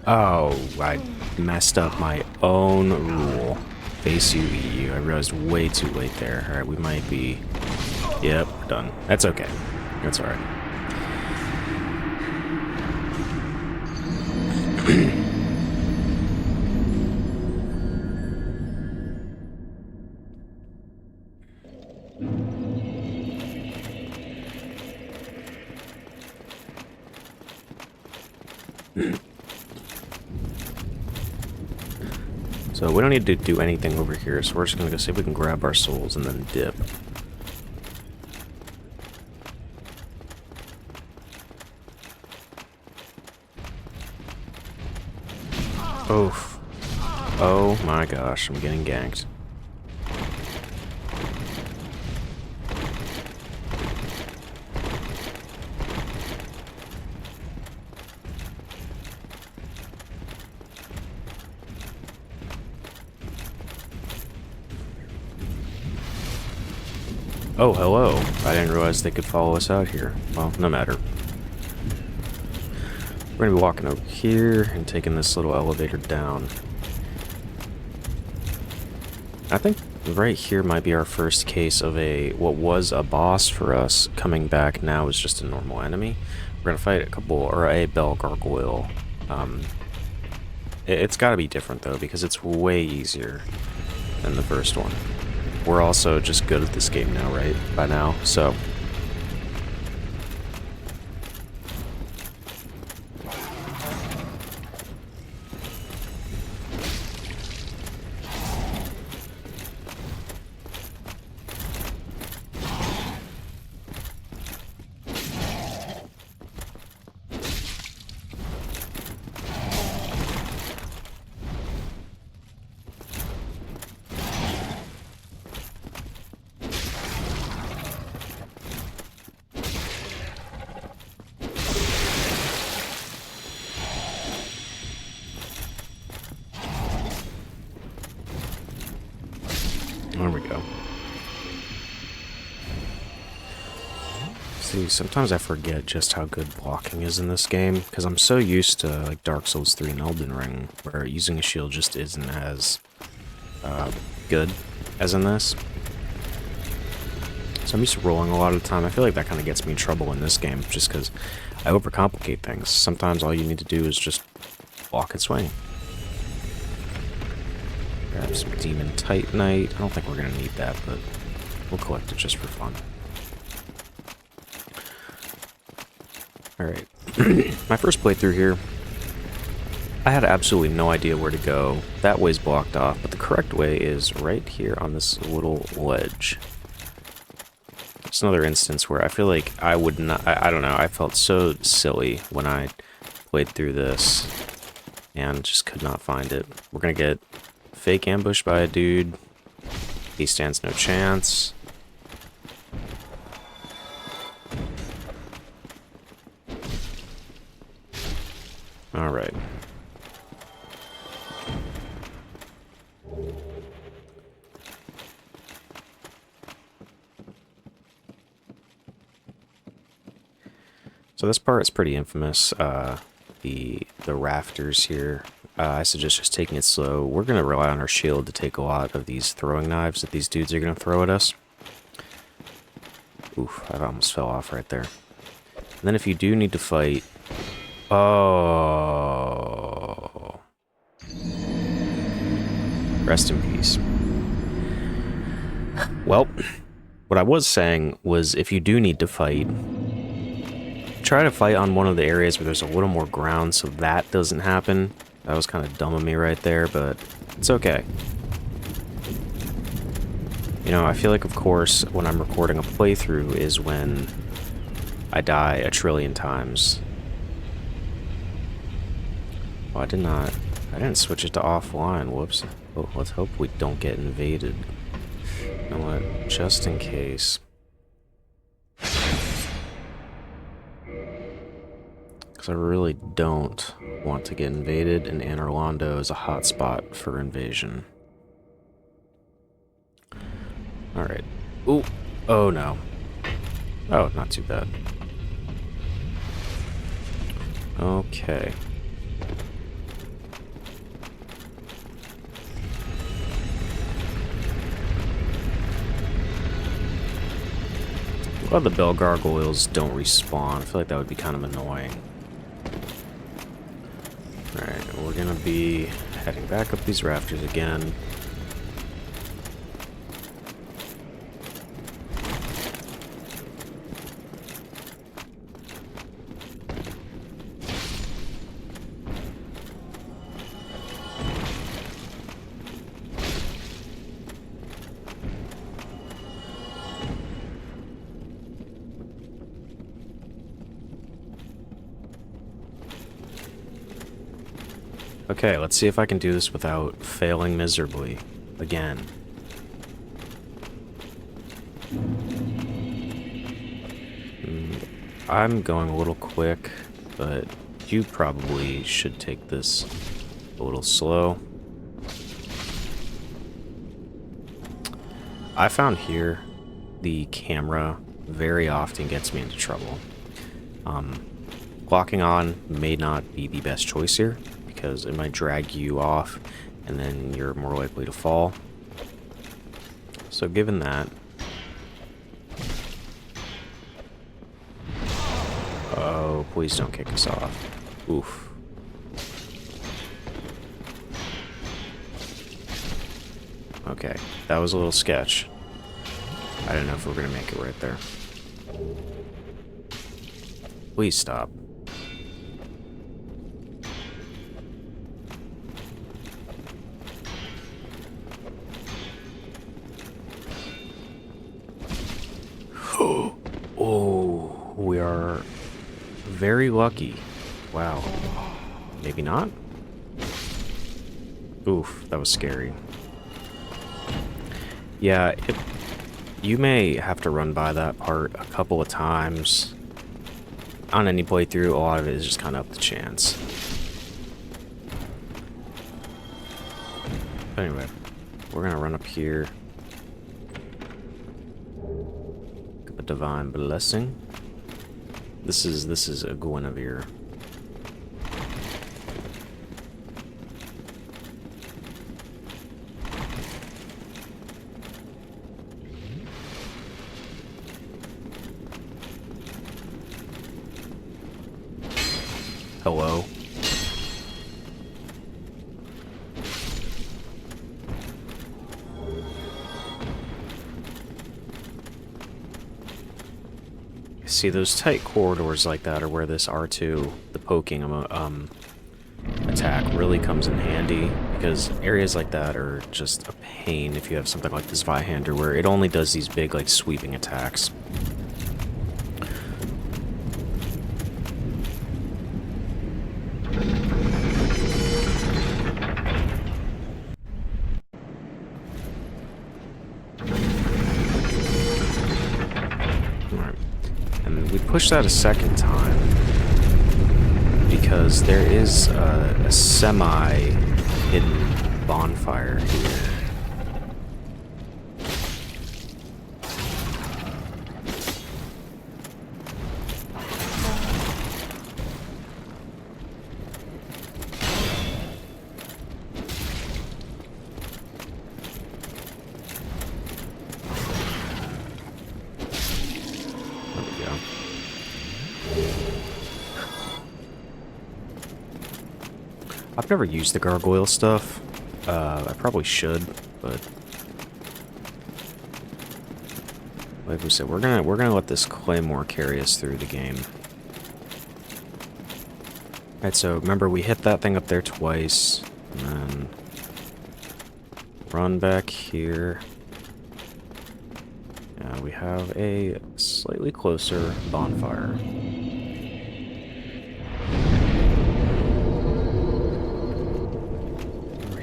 Oh, I messed up my own rule. Face UE. I realized way too late there. Alright, we might be... Yep, done. That's okay. That's alright. So we don't need to do anything over here, so we're just gonna go see if we can grab our souls and then dip. Oof. Oh my gosh, I'm getting ganked. Oh, hello. I didn't realize they could follow us out here. Well, no matter. We're gonna be walking over here and taking this little elevator down. I think right here might be our first case of what was a boss for us coming back now is just a normal enemy. We're gonna fight a bell gargoyle. It's gotta be different though, because it's way easier than the first one. We're also just good at this game now, right? By now, so... There we go. See, sometimes I forget just how good blocking is in this game, because I'm so used to like Dark Souls 3 and Elden Ring, where using a shield just isn't as good as in this. So I'm used to rolling a lot of the time. I feel like that kind of gets me in trouble in this game, just because I overcomplicate things. Sometimes all you need to do is just block and swing. Grab some Demon Titanite. I don't think we're going to need that, but we'll collect it just for fun. Alright. My first playthrough here, I had absolutely no idea where to go. That way's blocked off, but the correct way is right here on this little ledge. It's another instance where I feel like I would not, I don't know, I felt so silly when I played through this and just could not find it. We're gonna get fake ambushed by a dude. He stands no chance. Alright. So this part is pretty infamous. The rafters here. I suggest just taking it slow. We're going to rely on our shield to take a lot of these throwing knives that these dudes are going to throw at us. Oof, I almost fell off right there. And then if you do need to fight... Oh... Rest in peace. Well, what I was saying was if you do need to fight, try to fight on one of the areas where there's a little more ground so that doesn't happen. That was kind of dumb of me right there, but it's okay. You know, I feel like, of course, when I'm recording a playthrough is when I die a trillion times. Oh, I didn't switch it to offline, whoops. Oh, let's hope we don't get invaded. You know what, just in case. Because I really don't want to get invaded, and Anor Londo is a hotspot for invasion. Alright. Ooh. Oh, no. Oh, not too bad. Okay. Glad the bell gargoyles don't respawn. I feel like that would be kind of annoying. Alright, we're gonna be heading back up these rafters again. Okay, let's see if I can do this without failing miserably again. I'm going a little quick, but you probably should take this a little slow. I found here the camera very often gets me into trouble. Locking on may not be the best choice here, because it might drag you off and then you're more likely to fall. So given that, oh, please don't kick us off. Oof. Okay, that was a little sketch. I don't know if we're gonna make it right there. Please stop. Oh, we are very lucky. Wow. Maybe not? Oof, that was scary. Yeah, you may have to run by that part a couple of times. On any playthrough, a lot of it is just kind of up to chance. But anyway, we're gonna run up here. Divine blessing. This is a Guinevere. Hello. See, those tight corridors like that are where this R2, the poking attack, really comes in handy, because areas like that are just a pain if you have something like this Vihander, where it only does these big, like, sweeping attacks. Push that a second time because there is a semi-hidden bonfire here. I've never used the gargoyle stuff. I probably should, but like we said, we're gonna let this claymore carry us through the game. Alright, so remember we hit that thing up there twice, and then run back here. Yeah, we have a slightly closer bonfire.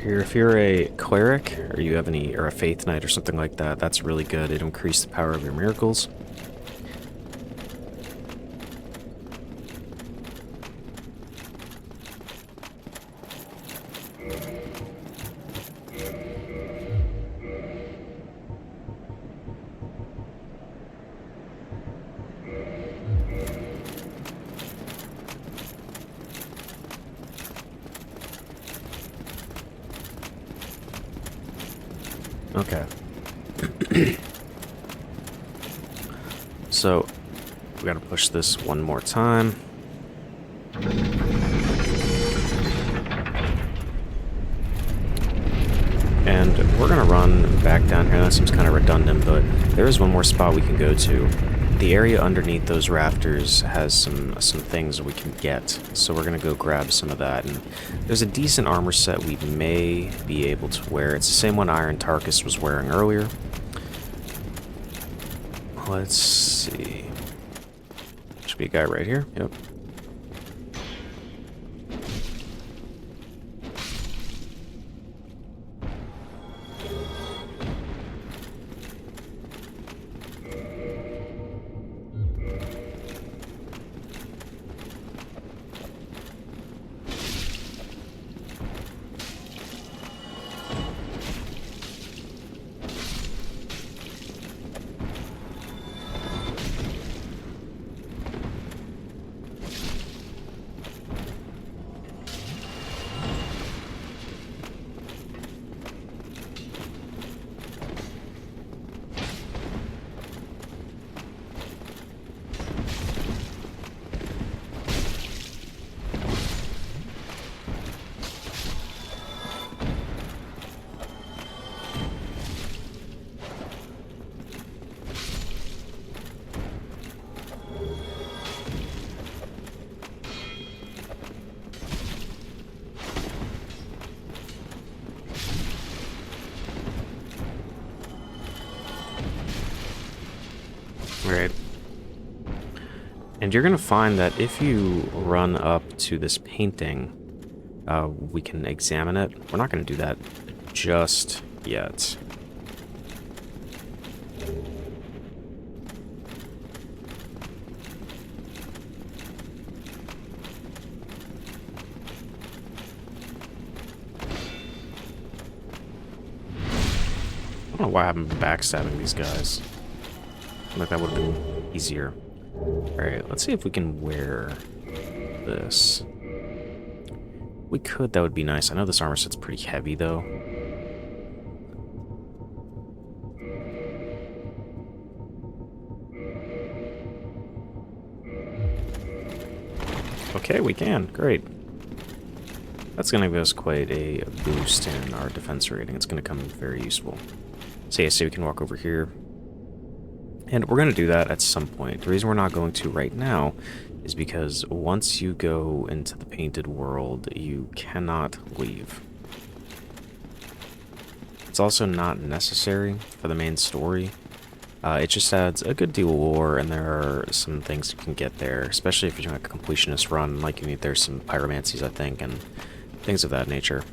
Here, if you're a cleric, or you have or a faith knight or something like that, that's really good. It'll increase the power of your miracles. Okay. So, we gotta push this one more time. And we're gonna run back down here. That seems kind of redundant, but there is one more spot we can go to. The area underneath those rafters has some things we can get, so we're gonna go grab some of that. And there's a decent armor set we may be able to wear. It's the same one Iron Tarkus was wearing earlier. Let's see. Should be a guy right here. Yep. Right. And you're going to find that if you run up to this painting, we can examine it. We're not going to do that just yet. I don't know why I haven't been backstabbing these guys. Like that would have been easier. Alright, let's see if we can wear this. We could, that would be nice. I know this armor set's pretty heavy though. Okay, we can. Great. That's going to give us quite a boost in our defense rating. It's going to come very useful. So yeah, so we can walk over here. And we're going to do that at some point. The reason we're not going to right now is because once you go into the painted world, you cannot leave. It's also not necessary for the main story. It just adds a good deal of lore, and there are some things you can get there, especially if you're doing like a completionist run, like you need there's some pyromancies, I think, and things of that nature.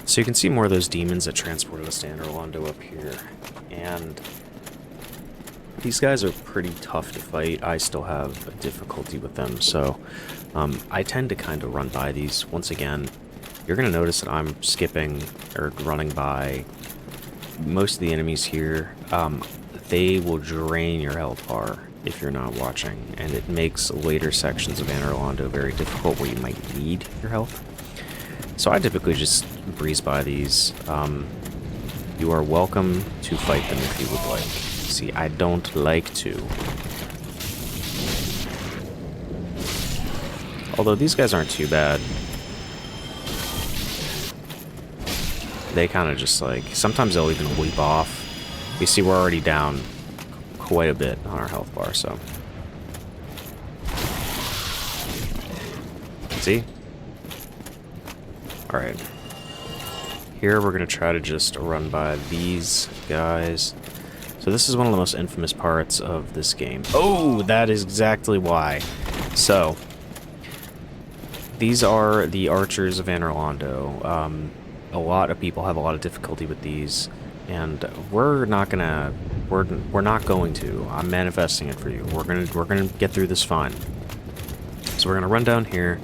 So you can see more of those demons that transported us to Orlando up here, and these guys are pretty tough to fight. I still have a difficulty with them, so I tend to kind of run by these. Once again, you're going to notice that I'm skipping or running by most of the enemies here. They will drain your health bar if you're not watching, and it makes later sections of Orlando very difficult where you might need your health. So I typically just breeze by these. You are welcome to fight them if you would like. See, I don't like to. Although these guys aren't too bad. They kind of just like, sometimes they'll even weep off. You see we're already down quite a bit on our health bar, so. See? Alright. Here we're going to try to just run by these guys. So this is one of the most infamous parts of this game. Oh, that is exactly why. So, these are the archers of Orlando. A lot of people have a lot of difficulty with these, and we're not going to. I'm manifesting it for you. We're gonna get through this fine. So we're gonna run down here.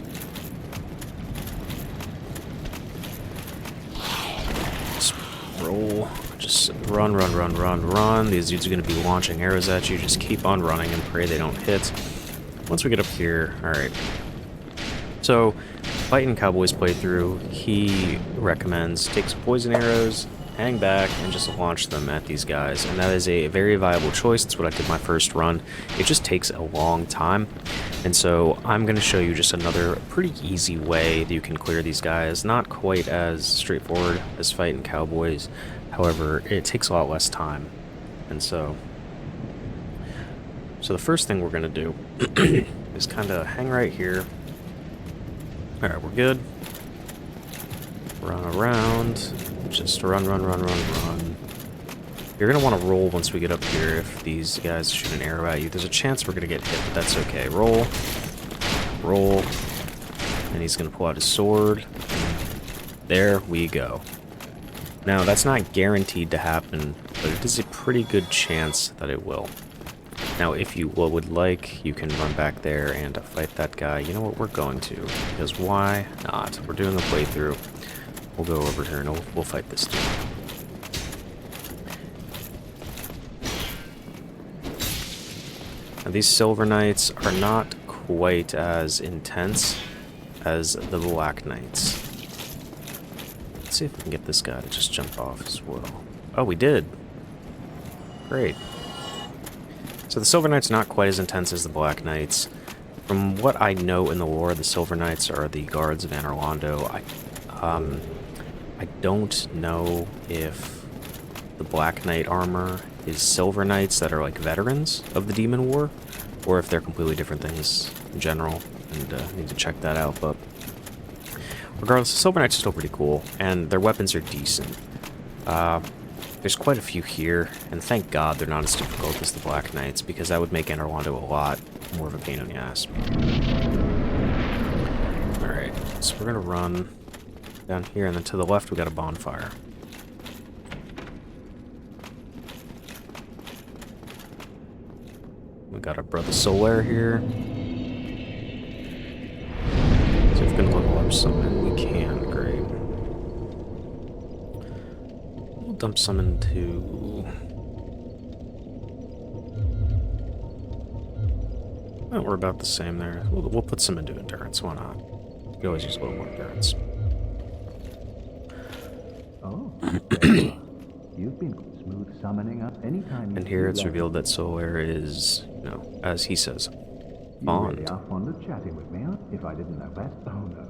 Roll. Just run. These dudes are going to be launching arrows at you. Just keep on running and pray they don't hit. Once we get up here, alright. So, Fighting Cowboy's playthrough, he recommends take some poison arrows, hang back, and just launch them at these guys. And that is a very viable choice. That's what I did my first run. It just takes a long time. And so I'm going to show you just another pretty easy way that you can clear these guys. Not quite as straightforward as Fighting Cowboys. However, it takes a lot less time. And so the first thing we're going to do is kind of hang right here. Alright, we're good. Run around. Just run. You're going to want to roll once we get up here if these guys shoot an arrow at you. There's a chance we're going to get hit, but that's okay. Roll. And he's going to pull out his sword. There we go. Now, that's not guaranteed to happen, but it is a pretty good chance that it will. Now, if you would like, you can run back there and fight that guy. You know what? We're going to, because why not? We're doing a playthrough. We'll go over here and we'll fight this dude. Now, these Silver Knights are not quite as intense as the Black Knights. Let's see if we can get this guy to just jump off as well. Oh, we did. Great. So the Silver Knights are not quite as intense as the Black Knights. From what I know in the lore, the Silver Knights are the guards of Orlando. I don't know if the Black Knight armor is Silver Knights that are like veterans of the Demon War, or if they're completely different things in general, and need to check that out, but regardless, the Silver Knights are still pretty cool, and their weapons are decent. There's quite a few here, and thank God they're not as difficult as the Black Knights, because that would make Orlando a lot more of a pain in the ass. Alright, so we're gonna run down here, and then to the left we got a bonfire. We got our brother Solaire here. So if we can level up something, we can. Great. We'll dump some into... Well, we're about the same there. We'll put some into endurance. Why not? You can always use a little more endurance. Oh, there you are. You've been smooth summoning us anytime you And here feel it's like revealed it. that Solaire is, you know, as he says, You fond. really are fond of chatting with me, huh? If I didn't know best. Oh no.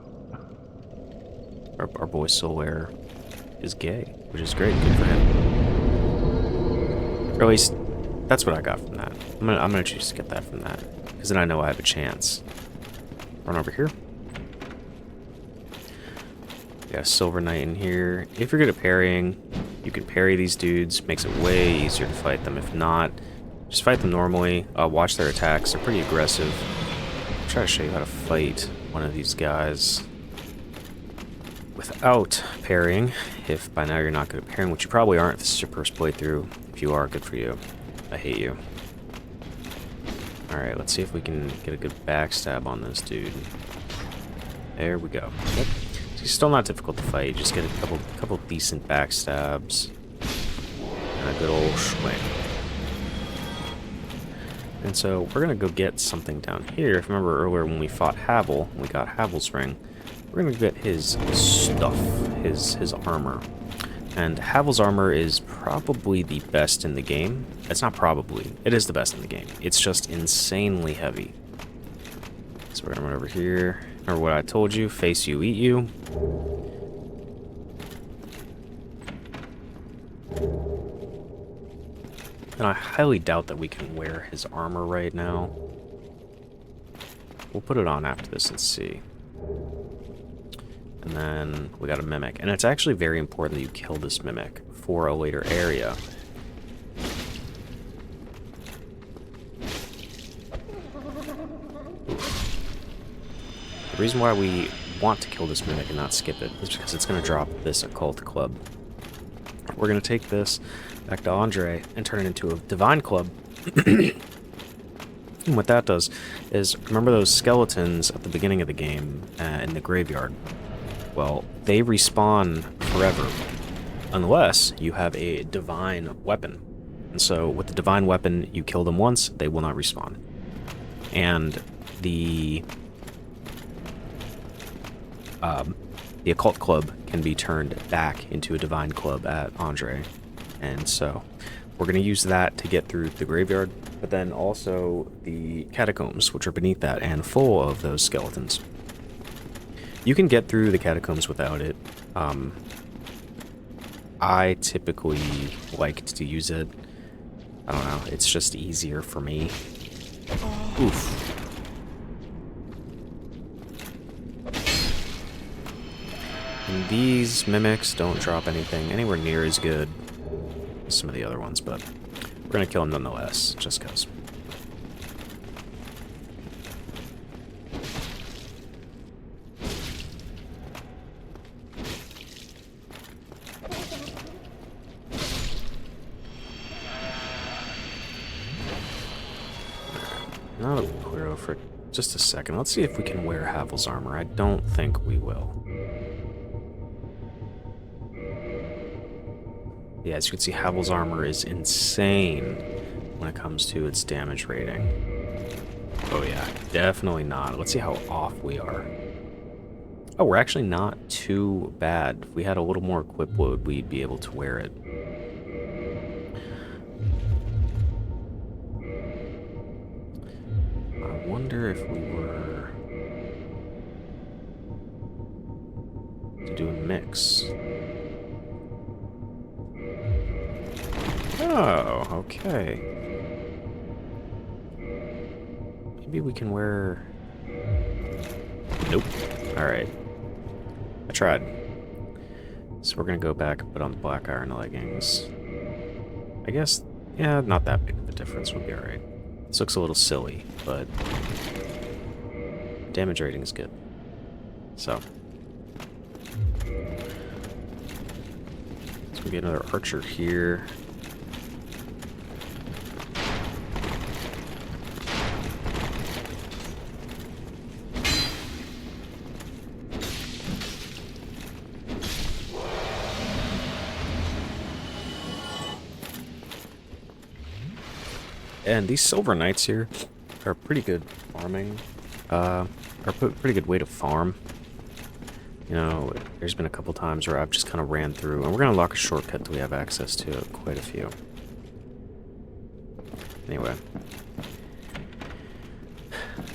Our boy Solaire is gay, which is great. Good for him. Or at least, that's what I got from that. I'm gonna choose to get that from that, because then I know I have a chance. Run over here. Got a Silver Knight in here. If you're good at parrying, you can parry these dudes. Makes it way easier to fight them. If not, just fight them normally. Watch their attacks. They're pretty aggressive. I'll try to show you how to fight one of these guys without parrying. If by now you're not good at parrying, which you probably aren't if this is your first playthrough. If you are, good for you. I hate you. Alright, let's see if we can get a good backstab on this dude. There we go. Yep. He's still not difficult to fight. You just get a couple decent backstabs and a good old swing. And so we're gonna go get something down here. If you remember earlier when we fought Havel, we got Havel's ring. We're gonna get his stuff, his armor. And Havel's armor is probably the best in the game. It's not probably. It is the best in the game. It's just insanely heavy. So we're gonna run over here. Remember what I told you? Face you, eat you. And I highly doubt that we can wear his armor right now. We'll put it on after this and see. And then we got a Mimic. And it's actually very important that you kill this Mimic for a later area. The reason why we want to kill this Mimic and not skip it is because it's going to drop this Occult Club. We're going to take this back to Andre and turn it into a Divine Club. And what that does is, remember those skeletons at the beginning of the game in the graveyard? Well, they respawn forever unless you have a divine weapon. And so with the divine weapon, you kill them once, they will not respawn. And the Occult Club can be turned back into a Divine Club at Andre. And so we're going to use that to get through the graveyard, but then also the catacombs, which are beneath that and full of those skeletons. You can get through the catacombs without it. I typically like to use it. I don't know, it's just easier for me. Oof. And these mimics don't drop anything anywhere near as good as some of the other ones, but we're gonna kill them nonetheless, just cause. Now that we'll clear over for just a second, let's see if we can wear Havel's armor. I don't think we will. Yeah, as you can see, Havel's armor is insane when it comes to its damage rating. Oh yeah, definitely not. Let's see how off we are. Oh, we're actually not too bad. If we had a little more equip load, we'd be able to wear it. I wonder if we were to do a mix. Oh, okay. Maybe we can wear... Nope. Alright. I tried. So we're gonna go back and put on the black iron leggings. I guess, yeah, not that big of a difference. We'll be alright. This looks a little silly, but damage rating is good. So. Let's go get another archer here. And these Silver Knights here, are a pretty good farming, pretty good way to farm. You know, there's been a couple times where I've just kind of ran through, and we're gonna unlock a shortcut that we have access to quite a few. Anyway.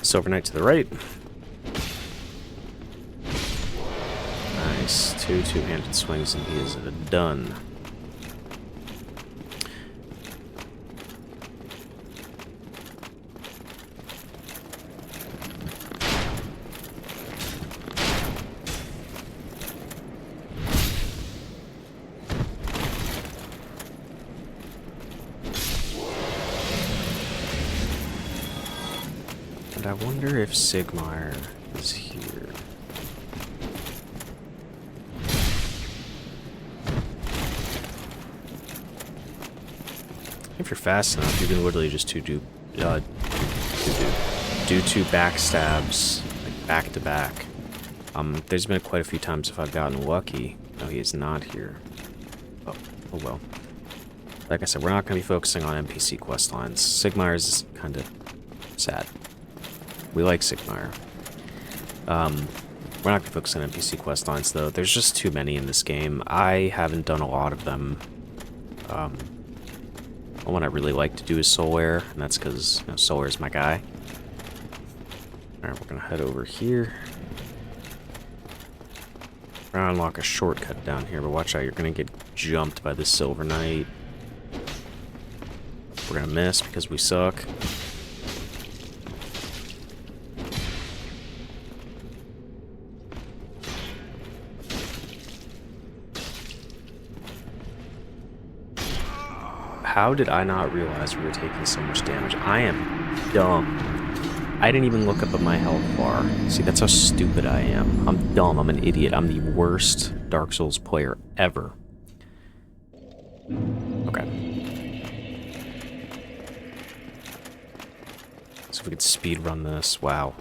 Silver Knight to the right. Nice. Two-handed swings, and he is done. And I wonder if Sigmar is here. If you're fast enough, you can literally just do two backstabs, like back to back. There's been quite a few times if I've gotten lucky. No, he is not here. Oh well. Like I said, we're not going to be focusing on NPC quest lines. Sigmar is kind of sad. We like Sigmar. We're not going to focus on NPC quest lines, though. There's just too many in this game. I haven't done a lot of them. The one I really like to do is Solar, and that's because, you know, Solar is my guy. Alright, we're going to head over here. We're going to unlock a shortcut down here, but watch out, you're going to get jumped by this Silver Knight. We're going to miss because we suck. How did I not realize we were taking so much damage? I am dumb. I didn't even look up at my health bar. See, that's how stupid I am. I'm dumb. I'm an idiot. I'm the worst Dark Souls player ever. Okay. So if we could speedrun this. Wow.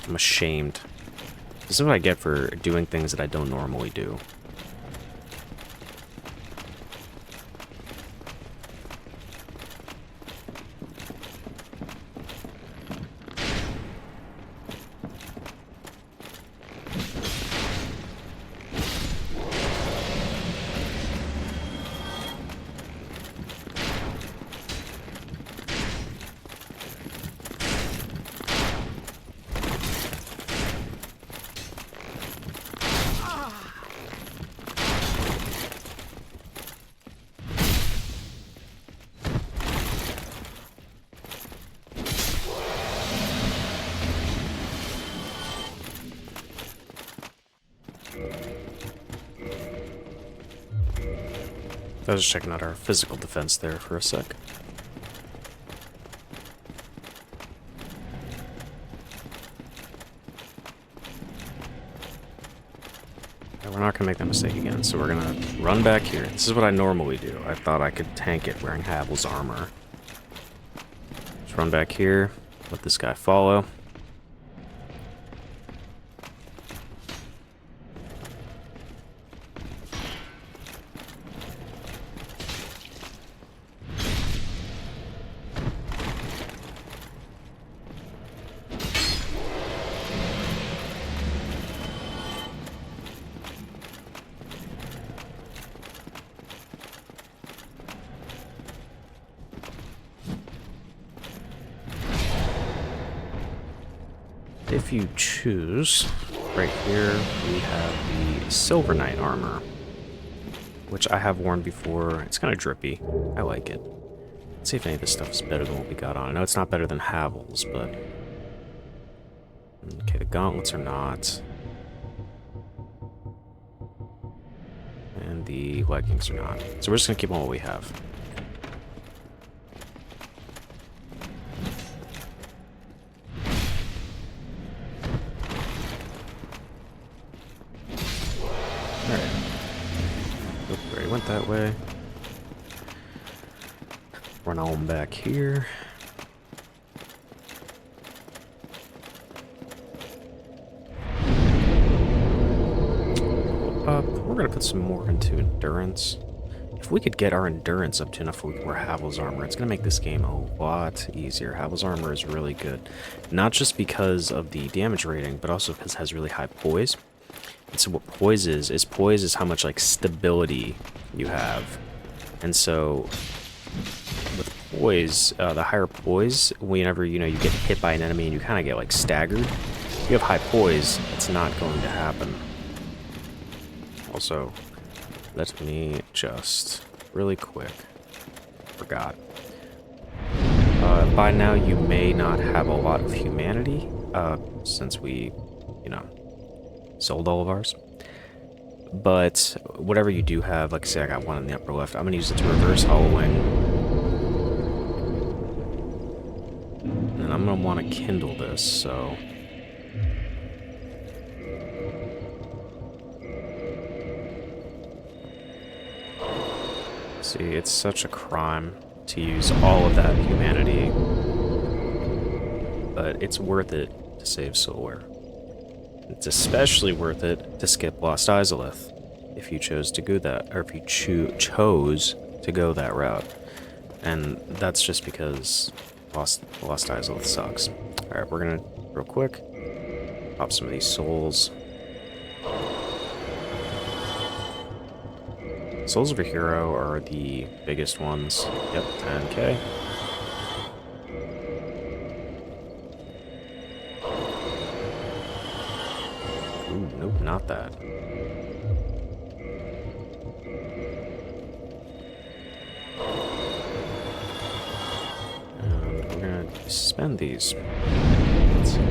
I'm ashamed. This is what I get for doing things that I don't normally do. I was just checking out our physical defense there for a sec. And we're not going to make that mistake again, so we're going to run back here. This is what I normally do. I thought I could tank it wearing Havel's armor. Just run back here, let this guy follow. If you choose, right here we have the Silver Knight armor, which I have worn before. It's kind of drippy. I like it. Let's see if any of this stuff is better than what we got on. I know it's not better than Havel's, but... Okay, the gauntlets are not. And the leggings are not. So we're just going to keep on what we have. Went that way. Run on back here. We're gonna put some more into endurance. if we could get our endurance up to enough where we can wear Havel's armor, it's going to make this game a lot easier. Havel's armor is really good. Not just because of the damage rating, but also because it has really high poise. And so what poise is how much like stability you have. And so with poise, the higher poise, whenever you get hit by an enemy and you kind of get like staggered, if you have high poise, it's not going to happen. Also, let me just really quick. Forgot. By now you may not have a lot of humanity, since we, sold all of ours. But whatever you do have, like I say, I got one in the upper left. I'm gonna use it to reverse hollowing. And I'm gonna want to kindle this, so. See, it's such a crime to use all of that humanity. But it's worth it to save Soulware. It's especially worth it to skip Lost Izalith if you chose to go that, or if you chose to go that route. And that's just because Lost Izalith sucks. Alright, we're gonna, real quick, pop some of these souls. Souls of a Hero are the biggest ones. Yep, 10k. Ooh, nope, not that. And we're gonna suspend these. Let's see.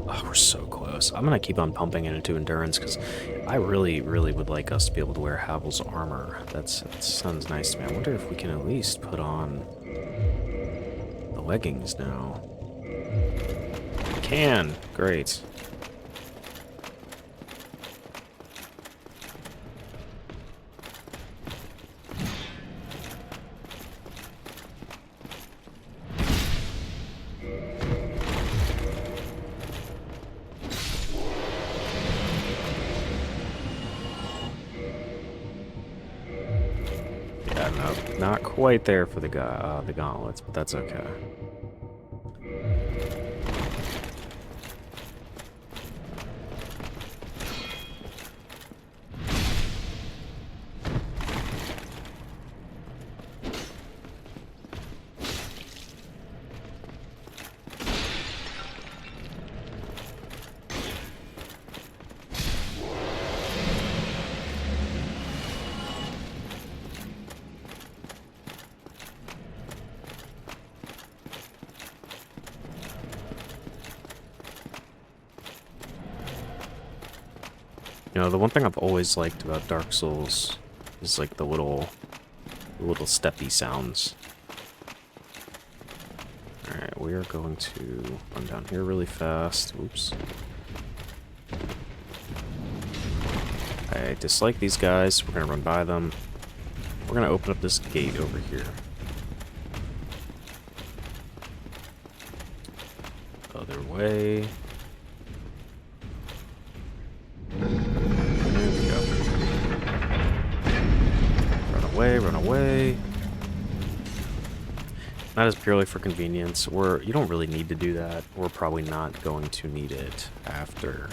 Oh, we're so close. I'm gonna keep on pumping it into endurance because I really, really would like us to be able to wear Havel's armor. That sounds nice to me. I wonder if we can at least put on the leggings now. We can. Great. Yeah, no, not quite there for the gauntlets, but that's okay. The one thing I've always liked about Dark Souls is like the little steppy sounds. Alright, we are going to run down here really fast. Oops. I dislike these guys. We're gonna run by them. We're gonna open up this gate over here. Other way. Run away. That is purely for convenience. You don't really need to do that. We're probably not going to need it after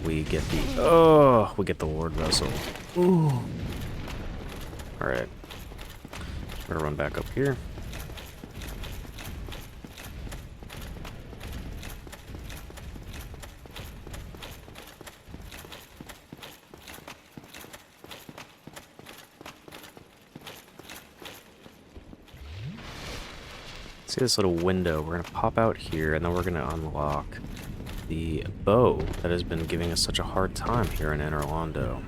we get the Lord Vessel. Ooh. Alright. We're gonna run back up here. See this little window? We're gonna pop out here, and then we're gonna unlock the bow that has been giving us such a hard time here in Orlando.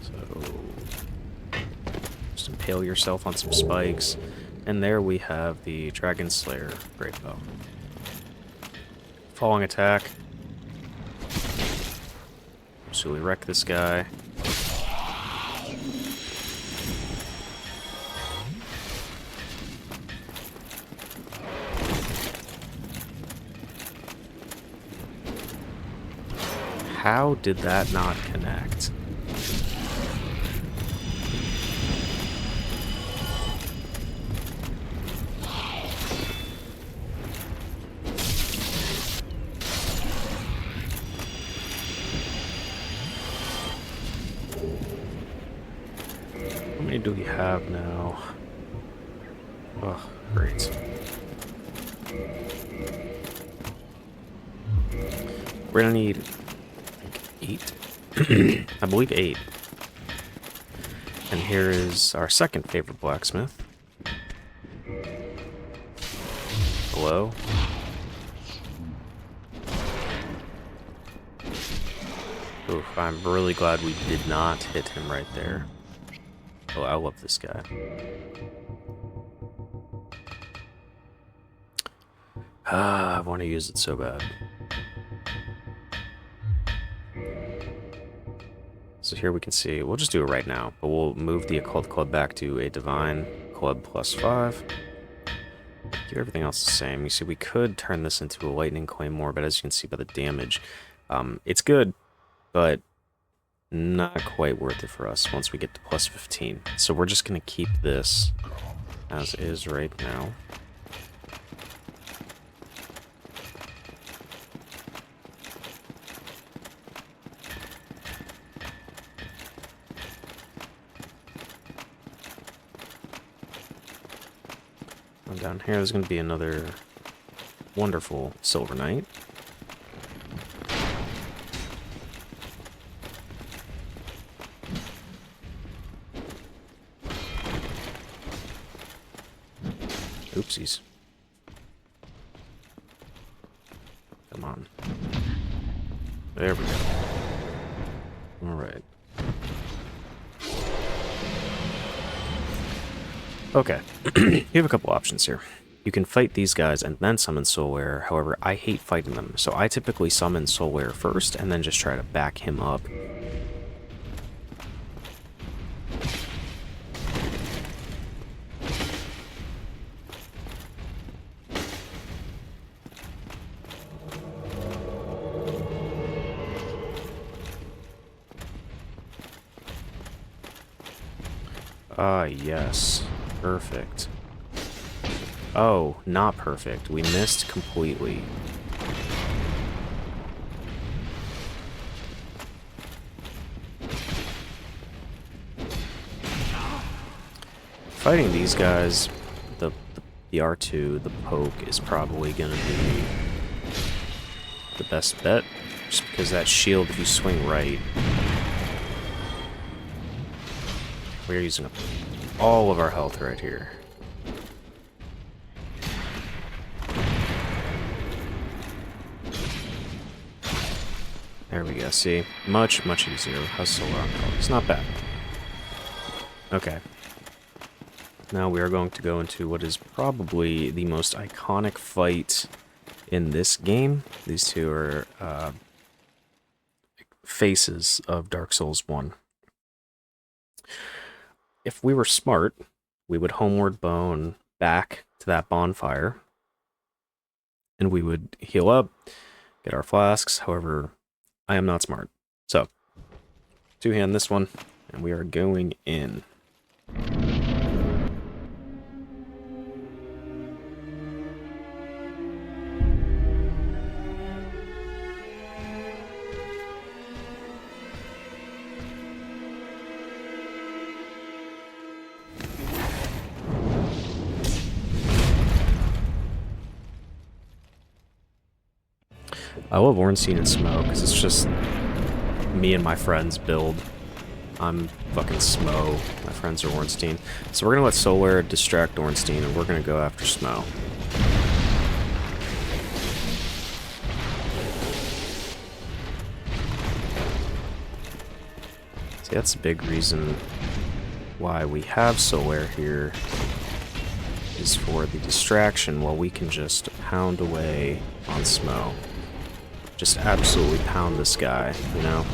So just impale yourself on some spikes, and there we have the Dragon Slayer great bow. Falling attack. So we wreck this guy. How did that not connect? How many do we have now? Oh, great. We're gonna need like 8. I believe 8. And here is our second favorite blacksmith. Hello? Oof, I'm really glad we did not hit him right there. Oh, I love this guy. Ah, I want to use it so bad. So here we can see, we'll just do it right now, but we'll move the Occult Club back to a Divine Club +5. Keep everything else the same. You see, we could turn this into a Lightning Claymore, but as you can see by the damage, it's good, but not quite worth it for us once we get to +15. So we're just going to keep this as is right now. Down here, there's going to be another wonderful Silver Knight. Oopsies. Come on. There we go. Alright. Okay, you have a couple options here. You can fight these guys and then summon Soulwearer. However, I hate fighting them, so I typically summon Soulwearer first and then just try to back him up. Ah, yes. Perfect. Oh, not perfect. We missed completely. Fighting these guys, the R2, the poke, is probably going to be the best bet. Just because that shield, if you swing right, we're using up all of our health right here. There we go, see? Much, much easier. How's Solar on health? It's not bad. Okay. Now we are going to go into what is probably the most iconic fight in this game. These two are faces of Dark Souls 1. If we were smart, we would homeward bone back to that bonfire, and we would heal up, get our flasks. However, I am not smart. So, two-hand this one, and we are going in. I love Ornstein and Smo, because it's just me and my friends build. I'm fucking Smo. My friends are Ornstein. So we're going to let Soulwearer distract Ornstein, and we're going to go after Smo. See, that's a big reason why we have Soulwearer here, is for the distraction, while we can just pound away on Smo. Just absolutely pound this guy, you know?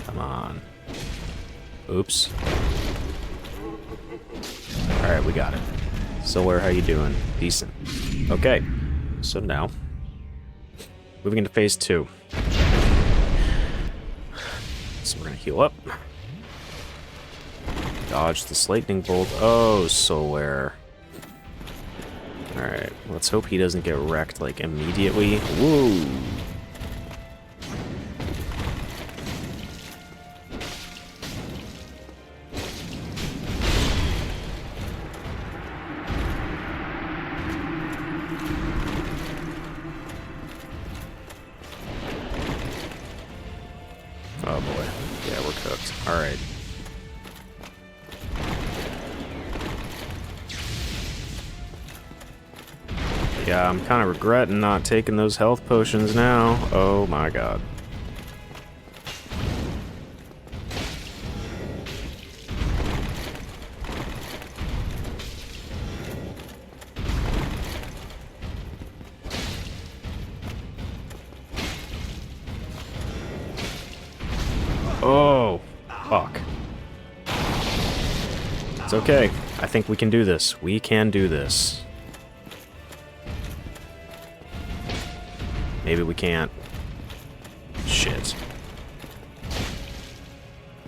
Come on. Oops. we got it. Solar, how you doing? Decent. Okay, so now, moving into phase 2. So we're gonna heal up. Dodge this lightning bolt. Oh, Solar. Alright, let's hope he doesn't get wrecked, like, immediately. Woo! Oh boy. Yeah, we're cooked. Alright. Yeah, I'm kind of regretting not taking those health potions now. Oh my god. Oh, fuck. It's okay. I think we can do this. We can do this. Maybe we can't. Shit.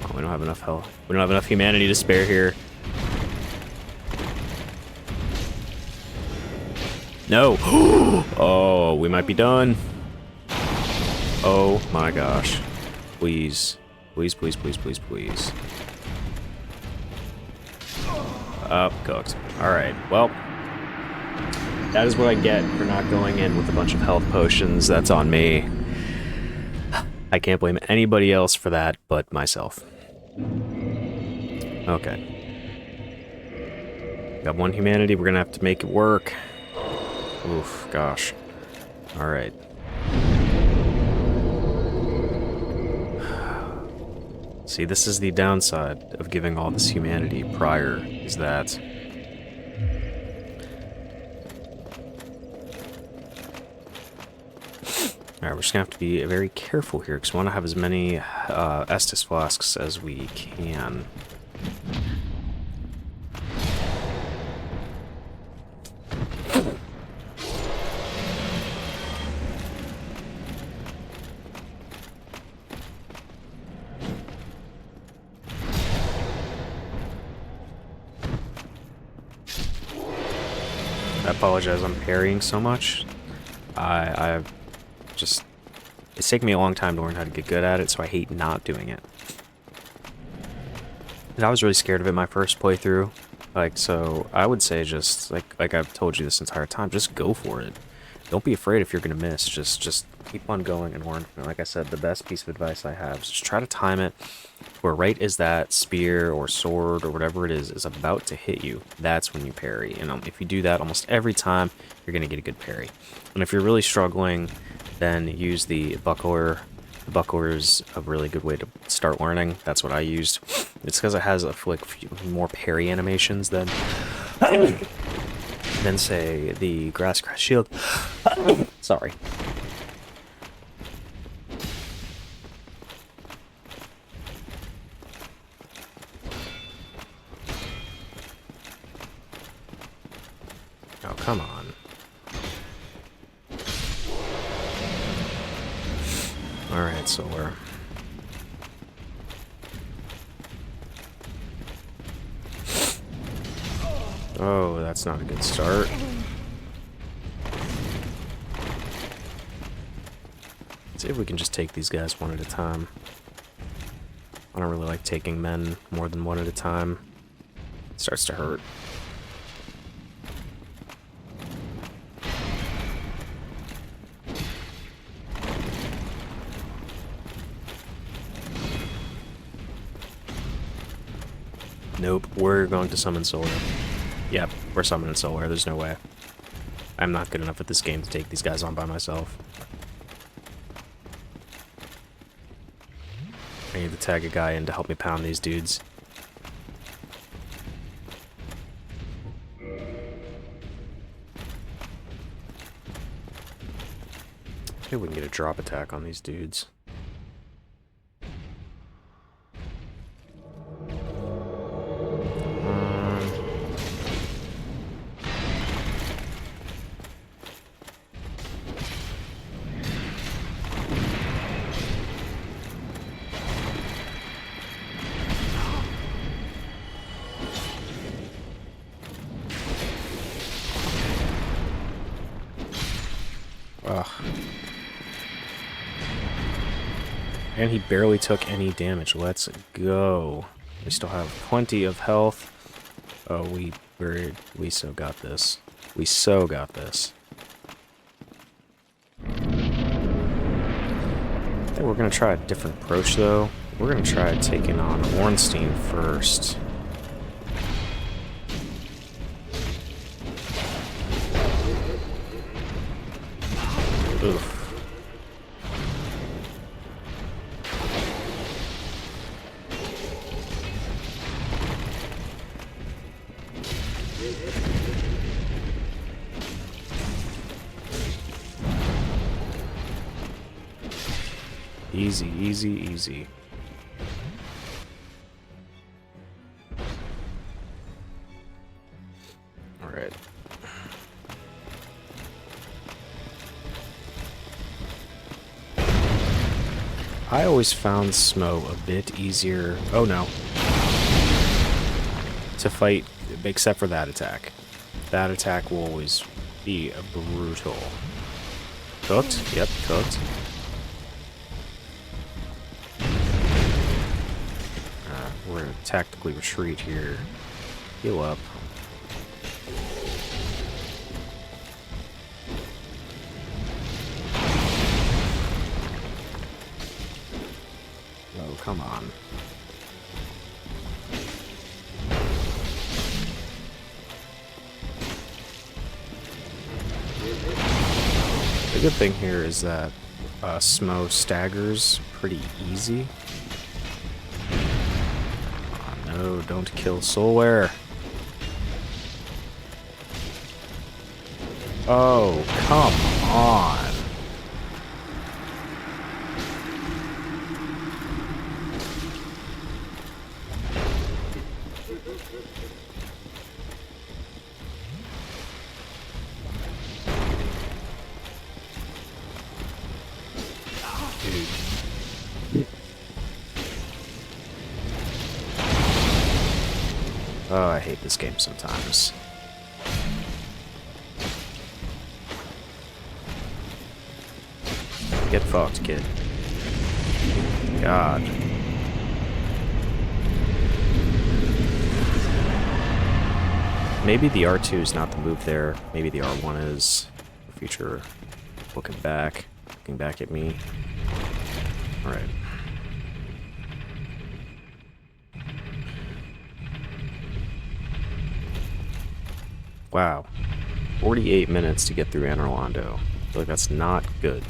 Oh, we don't have enough health. We don't have enough humanity to spare here. No! Oh, we might be done. Oh my gosh. Please. Please, please, please, please, please. Cooked. Alright, well. That is what I get for not going in with a bunch of health potions. That's on me. I can't blame anybody else for that but myself. Okay. Got one humanity. We're gonna have to make it work. Oof, gosh. Alright. See, this is the downside of giving all this humanity prior, is that... Alright, we're just gonna have to be very careful here, because we want to have as many Estus flasks as we can. I apologize, I'm parrying so much. I've just... It's taken me a long time to learn how to get good at it, so I hate not doing it. And I was really scared of it my first playthrough. Like, so I would say just, like I've told you this entire time, just go for it. Don't be afraid if you're gonna miss. Just keep on going and learn from it. Like I said, the best piece of advice I have is just try to time it where right as that spear or sword or whatever it is about to hit you. That's when you parry. And if you do that almost every time, you're gonna get a good parry. And if you're really struggling, then use the buckler. The buckler is a really good way to start learning. That's what I used. It's because it has like more parry animations than say the grass shield. Sorry. Oh, come on. Alright, so we're... Oh, that's not a good start. Let's see if we can just take these guys one at a time. I don't really like taking men more than one at a time. It starts to hurt. Nope, we're going to summon Solar. Yep, we're summoning Solar, there's no way. I'm not good enough at this game to take these guys on by myself. I need to tag a guy in to help me pound these dudes. Maybe we can get a drop attack on these dudes. Ugh. And he barely took any damage. Let's go. We still have plenty of health. Oh, we so got this. We so got this. I think we're gonna try a different approach though. We're gonna try taking on Ornstein first. Oof. Easy, easy, easy. All right. I always found Smo a bit easier. Oh no. To fight, except for that attack. That attack will always be brutal. Cooked? Yep, cooked. We're gonna tactically retreat here. Heal up. Oh, come on. The good thing here is that Smo staggers pretty easy. No, don't kill Soulware. Oh, come on. Dude. Oh, I hate this game sometimes. Get fucked, kid. God. Maybe the R2 is not the move there. Maybe the R1 is. Future looking back at me. Alright. Wow. 48 minutes to get through Anor Londo. I feel like that's not good.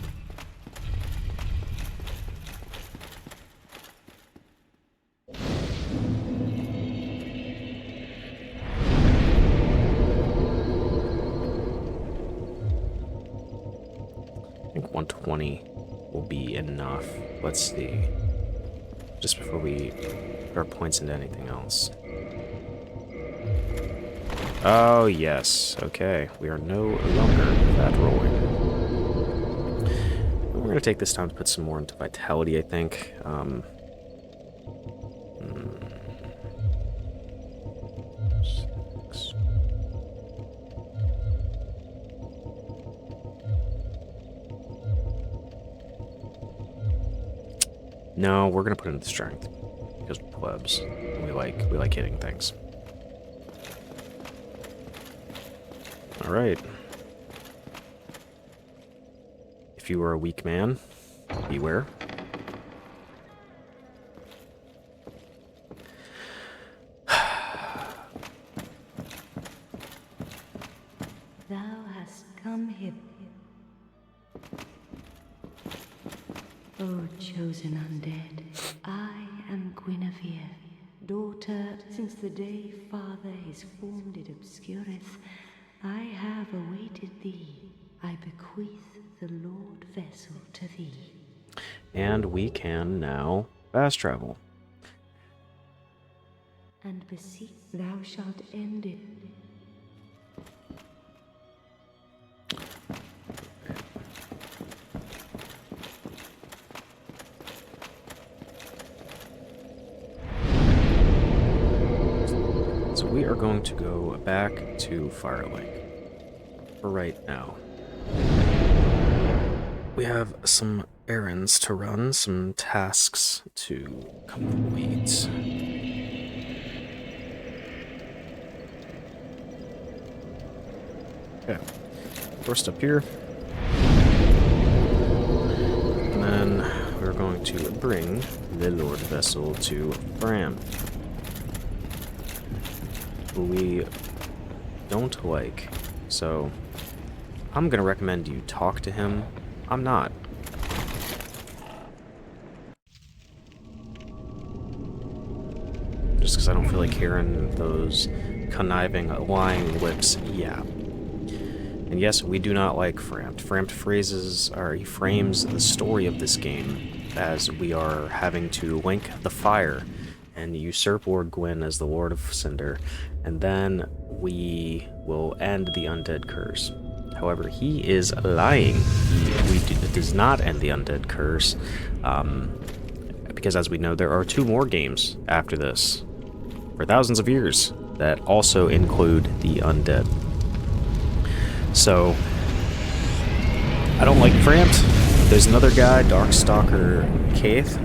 I think 120 will be enough. Let's see. Just before we put our points into anything else. Oh, yes. Okay. We are no longer fat rolling. We're going to take this time to put some more into Vitality, I think. Six. No, we're going to put it into Strength. Because we're plebs. We like hitting things. Alright. If you are a weak man, beware. Thou hast come hither. O chosen undead, I am Guinevere, daughter, since the day father his form did obscureth, I have awaited thee. I bequeath the Lord vessel to thee. And we can now fast travel. And beseech thou shalt end it. So we are going to go back to Firelink for right now. we have some errands to run, some tasks to complete. Okay, first up here. And then we're going to bring the Lord Vessel to Bram, who we don't like. So I'm gonna recommend you talk to him. I'm not. Just because I don't feel like hearing those conniving, lying lips. Yeah. And yes, we do not like Frampt. Frampt he frames the story of this game as we are having to link the fire and usurp Lord Gwyn as the Lord of Cinder, and then we will end the undead curse. However, he is lying. It does not end the undead curse, because as we know, there are 2 more games after this, for thousands of years, that also include the undead. So, I don't like Frampt. There's another guy, Darkstalker Kaith,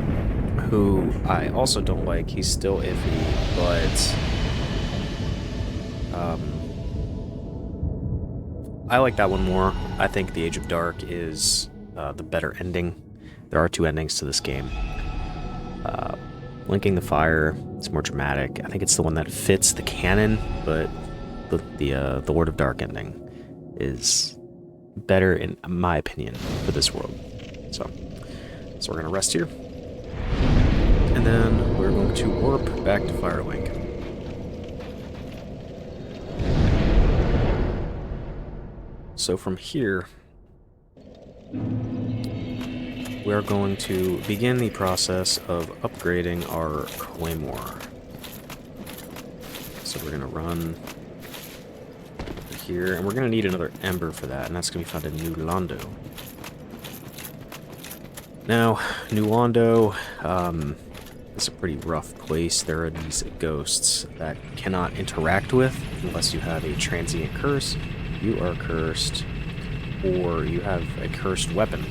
who I also don't like. He's still iffy, but I like that one more. I think the Age of Dark is the better ending. There are 2 endings to this game. Linking the Fire, it's more dramatic. I think it's the one that fits the canon, but the Lord of Dark ending is better, in my opinion, for this world. So we're going to rest here. And then we're going to warp back to Firelink. So from here, we are going to begin the process of upgrading our Claymore. So we're going to run over here, and we're going to need another Ember for that, and that's going to be found in New Londo. Now, New Londo, it's a pretty rough place. There are these ghosts that you cannot interact with unless you have a transient curse, you are cursed, or you have a cursed weapon.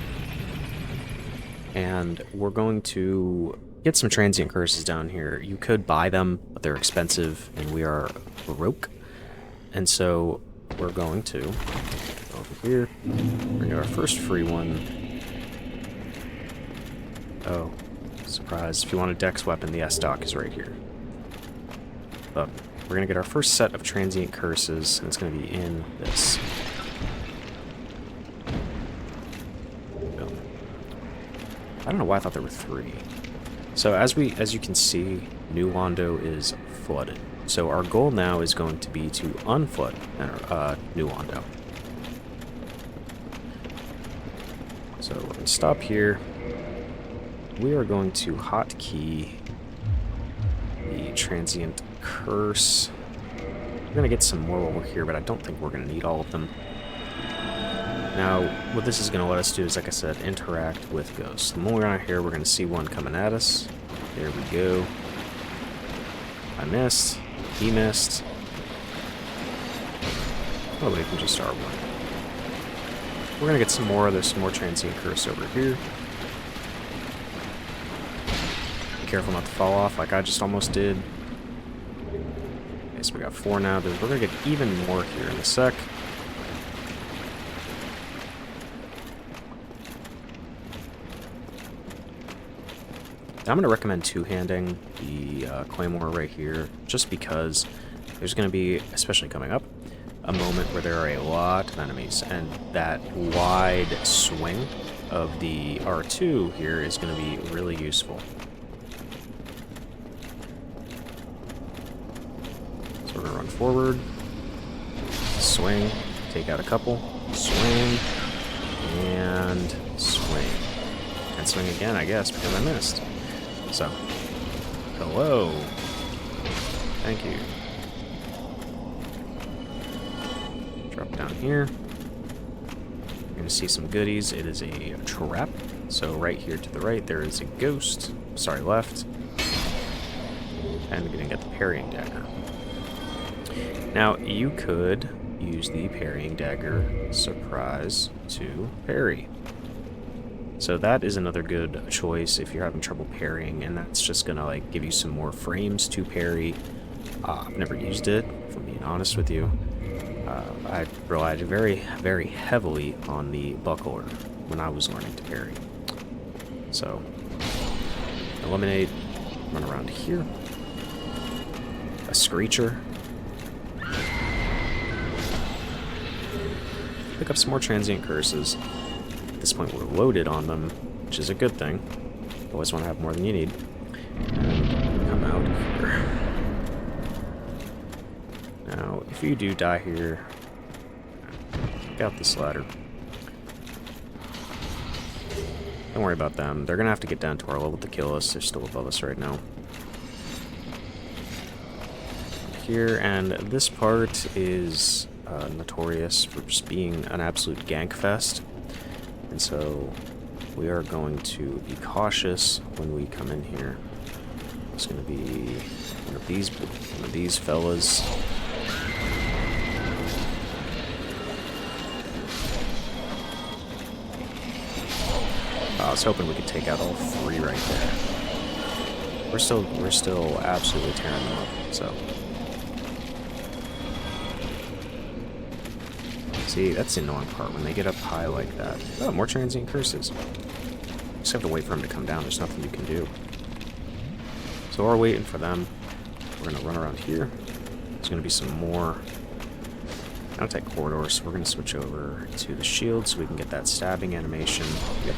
And we're going to get some transient curses down here. You could buy them, but they're expensive, and we are broke. And so we're going to go over here, bring our first free one. Oh, surprise. If you want a dex weapon, the S-Dock is right here. But we're going to get our first set of transient curses, and it's going to be in this. I don't know why I thought there were 3. So as you can see, New Londo is flooded. So our goal now is going to be to unflood New Londo. So we're going to stop here. We are going to hotkey the transient curse. We're going to get some more while we're here, but I don't think we're going to need all of them. Now, what this is going to let us do is, like I said, interact with ghosts. The more we're out here, we're going to see one coming at us. There we go. I missed. He missed. Nobody can just start one. We're going to get some more. There's some more transient curse over here. Be careful not to fall off like I just almost did. Okay, so we got 4 now. We're going to get even more here in a sec. I'm going to recommend two-handing the Claymore right here, just because there's going to be, especially coming up, a moment where there are a lot of enemies, and that wide swing of the R2 here is going to be really useful. So we're going to run forward, swing, take out a couple, swing, and swing. And swing again, I guess, because I missed. So, hello. Thank you. Drop down here. You're going to see some goodies. It is a trap. So right here to the right, there is a ghost. Sorry, left. And we're going to get the parrying dagger. Now, you could use the parrying dagger surprise to parry. So that is another good choice if you're having trouble parrying, and that's just gonna like give you some more frames to parry. I've never used it, if I'm being honest with you. I relied very, very heavily on the buckler when I was learning to parry. So, eliminate, run around here. A screecher. Pick up some more transient curses. At this point, we're loaded on them, which is a good thing. You always want to have more than you need. And come out here. Now, if you do die here, check out this ladder. Don't worry about them. They're going to have to get down to our level to kill us. They're still above us right now. Here, and this part is notorious for just being an absolute gank fest. And so we are going to be cautious when we come in here. It's going to be one of these fellas. I was hoping we could take out all three right there. We're still absolutely tearing them up. So, see, that's the annoying part when they get up high like that. Oh, more transient curses. Just have to wait for them to come down. There's nothing you can do. So we're waiting for them. We're gonna run around here. There's gonna be some more anti corridors. So we're gonna switch over to the shield so we can get that stabbing animation. Yep.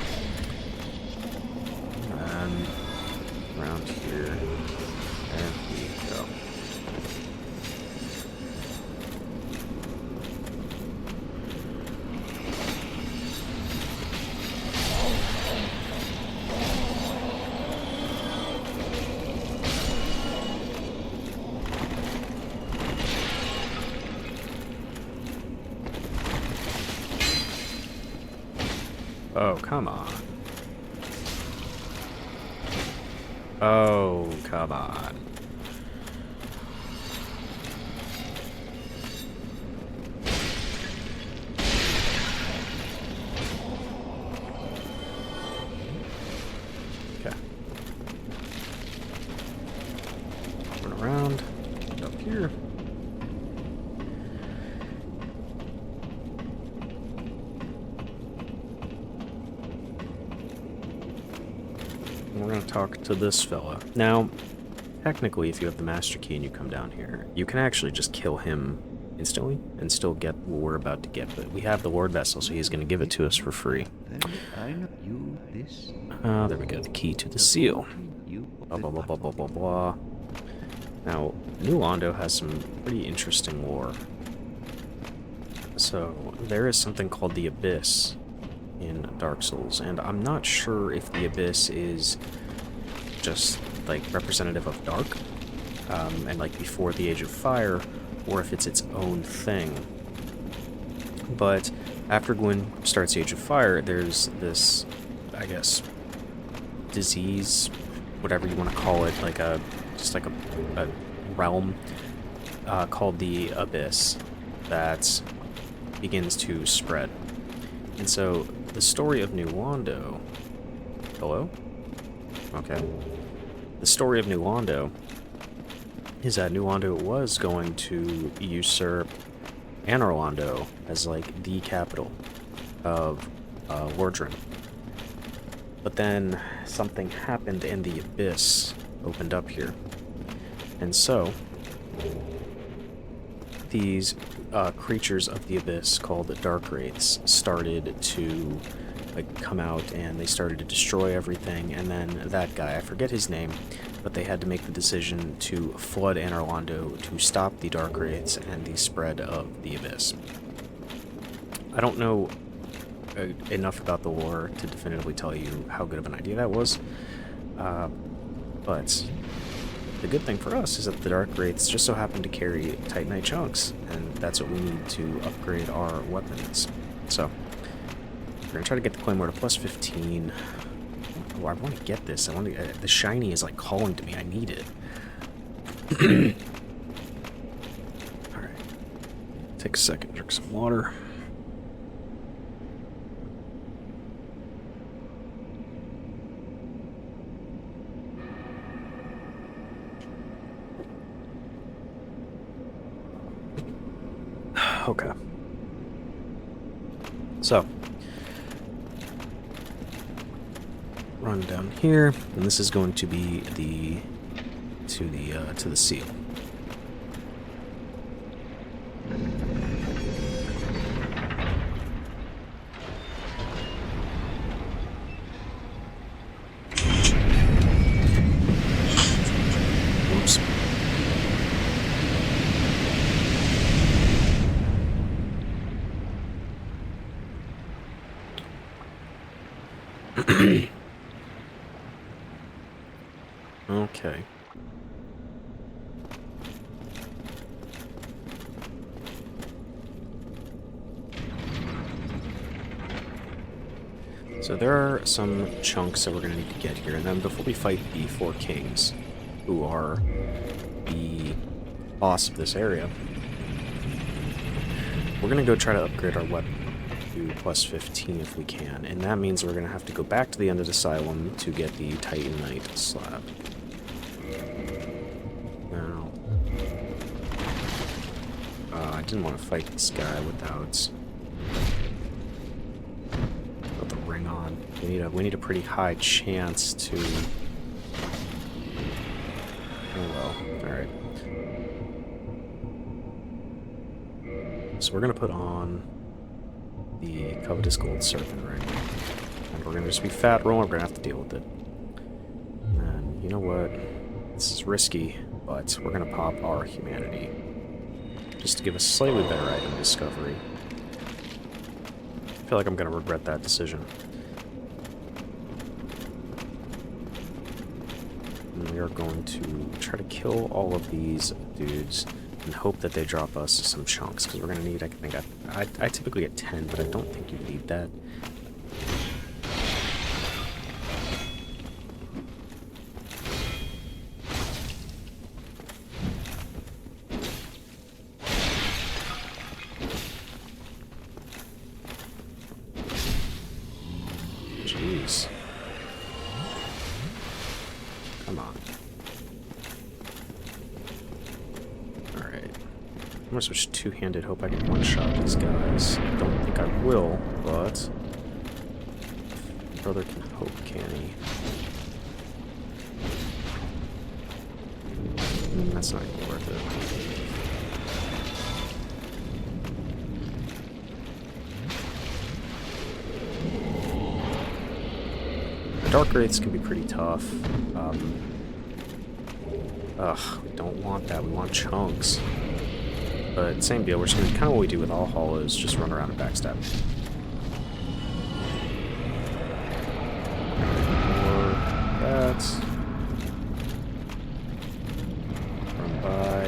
And around here. There we go. Oh, come on. Oh, come on. Okay. Run around. Up here. We're going to talk to this fella. Now, technically, if you have the master key and you come down here, you can actually just kill him instantly and still get what we're about to get. But we have the Lord Vessel, so he's going to give it to us for free. There we go, the key to the seal. Blah, blah, blah, blah, blah, blah, blah. Now, New Londo has some pretty interesting lore. So, there is something called the Abyss in Dark Souls, and I'm not sure if the Abyss is just like representative of Dark and like before the Age of Fire, or if it's its own thing. But after Gwyn starts the Age of Fire, there's this, I guess, disease, whatever you want to call it, like a realm called the Abyss that begins to spread. And so the story of New Londo... Hello? Okay. The story of New Londo is that New Londo was going to usurp Anor Londo as, like, the capital of Lordran. But then something happened and the Abyss opened up here. And so these creatures of the Abyss called the Dark Wraiths started to like come out, and they started to destroy everything. And then that guy, I forget his name, but they had to make the decision to flood Anor Londo to stop the Dark Wraiths and the spread of the Abyss. I don't know enough about the lore to definitively tell you how good of an idea that was, but the good thing for us is that the Dark Wraiths just so happen to carry Titanite chunks, and that's what we need to upgrade our weapons. So, we're going to try to get the Claymore to plus 15. Oh, I want to get this. I want to. The shiny is like calling to me. I need it. Alright. Take a second, drink some water. Okay. So, run down here, and this is going to be to the seal. Oops. Okay. So there are some chunks that we're going to need to get here, and then before we fight the four kings, who are the boss of this area, we're going to go try to upgrade our weapon to plus 15 if we can, and that means we're going to have to go back to the end of the Asylum to get the Titanite slab. Now, I didn't want to fight this guy without the ring on. We need a pretty high chance to. Oh well. All right. So we're gonna put on the covetous gold serpent ring, and we're gonna just be fat rolling. We're gonna have to deal with it. And you know what? This is risky, but we're gonna pop our humanity just to give us slightly better item discovery. I feel like I'm gonna regret that decision. And we are going to try to kill all of these dudes and hope that they drop us some chunks, because we're gonna need, I think, I typically get 10, but I don't think you need that. Jeez. Come on. Alright. I'm gonna switch two-handed, hope I can one-shot these guys. I don't think I will, but brother can hope, can he? That's not even worth it. Dark Wraiths can be pretty tough. We don't want that. We want chunks. But same deal. We're just going to kind of what we do with all hollows, just run around and backstab. Or that. Run by.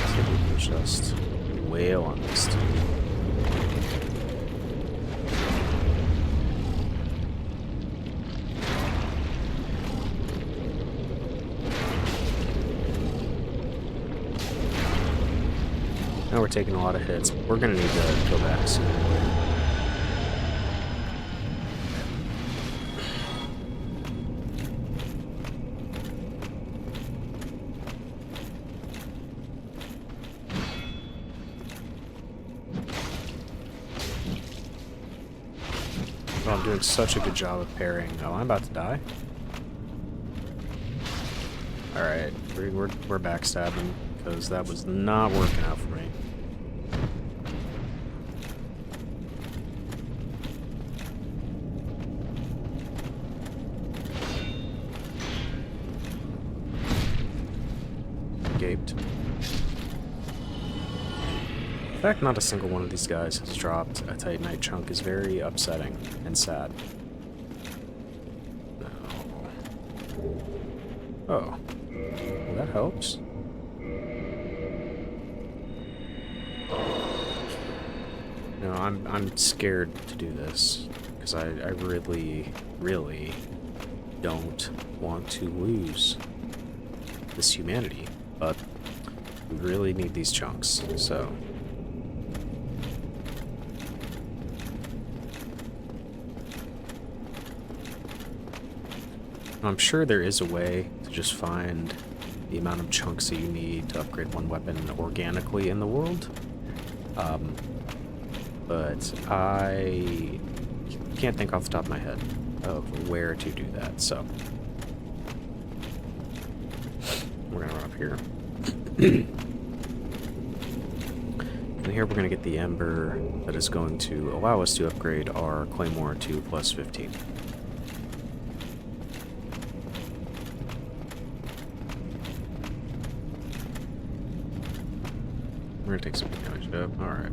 See if we can just wail on this dude. Now we're taking a lot of hits. We're gonna need to go back soon. Oh, I'm doing such a good job of parrying. Oh, I'm about to die. Alright, we're backstabbing, because that was not working out for me. Gaped. The fact not a single one of these guys has dropped a Titanite chunk is very upsetting and sad. No. Oh. Well, that helps. No, I'm scared to do this, because I really, really don't want to lose this humanity, but we really need these chunks, so. I'm sure there is a way to just find the amount of chunks that you need to upgrade one weapon organically in the world. But I can't think off the top of my head of where to do that, so we're gonna run up here. And here we're gonna get the ember that is going to allow us to upgrade our claymore to plus 15. We're gonna take some damage up. Alright.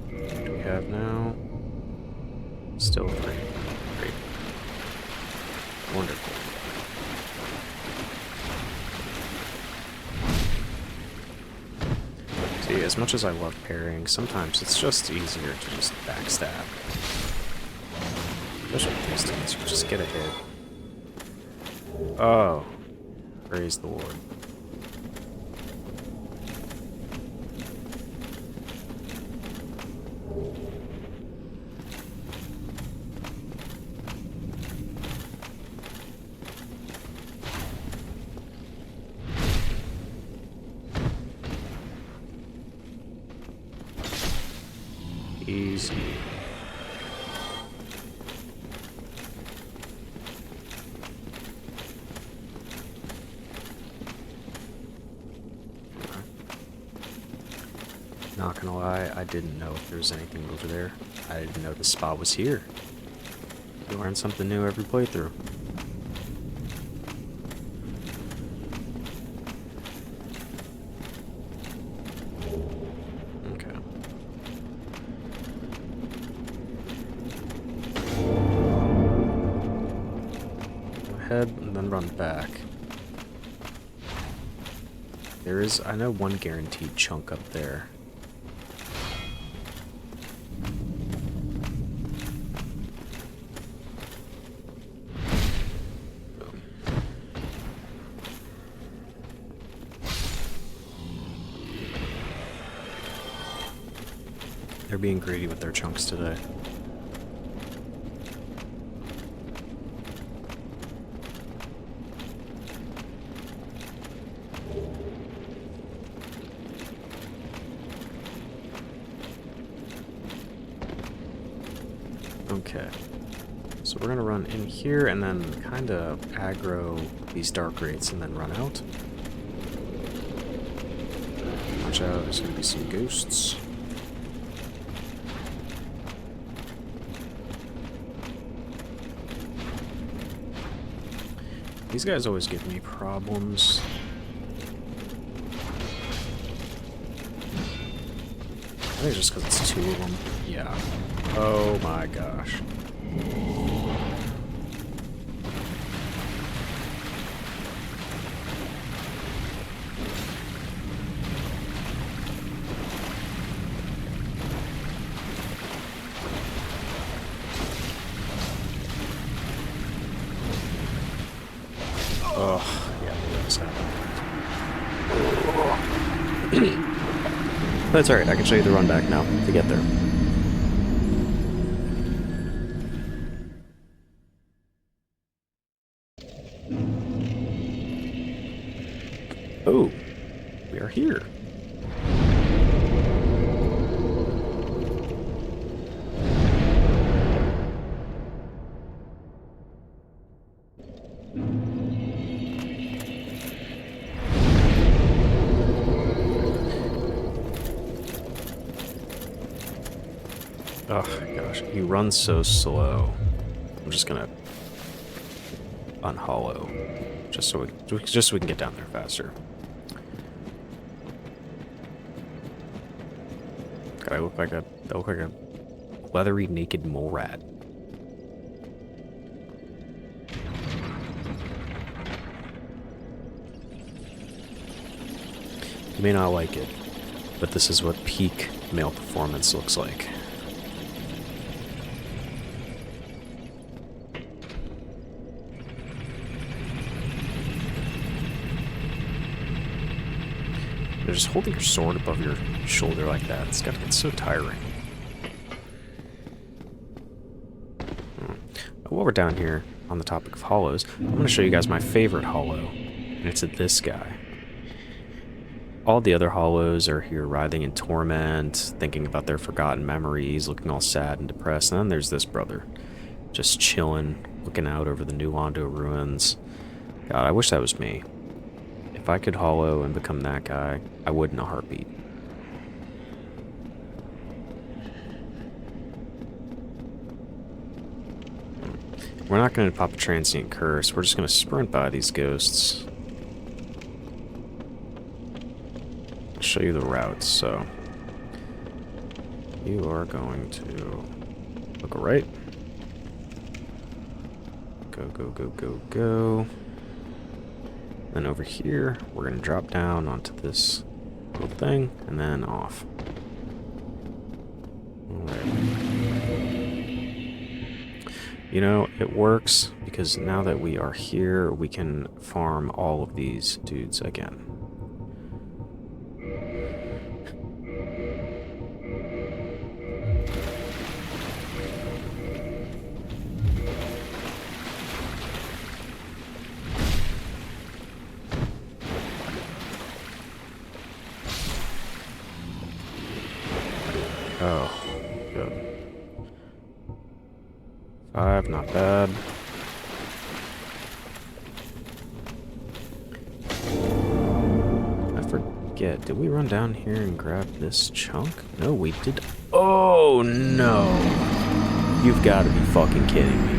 What do we have now? Still 3. Great. Wonderful. See, as much as I love parrying, sometimes it's just easier to just backstab. Especially with these things, you just get a hit. Oh. Praise the Lord. Easy. Not gonna lie, I didn't know if there was anything over there. I didn't know this spot was here. You learn something new every playthrough. Okay. Go ahead and then run back. There is, I know, one guaranteed chunk up there. They're being greedy with their chunks today. Okay. So we're gonna run in here and then kind of aggro these dark rates and then run out. Watch out, there's gonna be some ghosts. These guys always give me problems. I think it's just because it's 2 of them. Yeah. Oh my gosh. Oh, yeah, that's happening. That's alright, I can show you the run back now to get there. Oh, we are here. Oh gosh, he runs so slow. I'm just gonna unhollow, just so we can get down there faster. God, I look like a leathery naked mole rat. You may not like it, but this is what peak male performance looks like. Just holding your sword above your shoulder like that, it's so tiring. While we're down here, on the topic of hollows, I'm going to show you guys my favorite hollow, and it's this guy. All the other hollows are here writhing in torment, thinking about their forgotten memories, looking all sad and depressed, and then there's this brother, just chilling, looking out over the New Londo ruins. God, I wish that was me. If I could hollow and become that guy, I would in a heartbeat. We're not going to pop a transient curse. We're just going to sprint by these ghosts. I'll show you the routes, so... You are going to look right. Go, go, go, go, go. Then over here, we're going to drop down onto this little thing, and then off. You know, it works because now that we are here, we can farm all of these dudes again. Oh, good. 5, not bad. I forget, did we run down here and grab this chunk? No, we did. Oh, no. You've got to be fucking kidding me.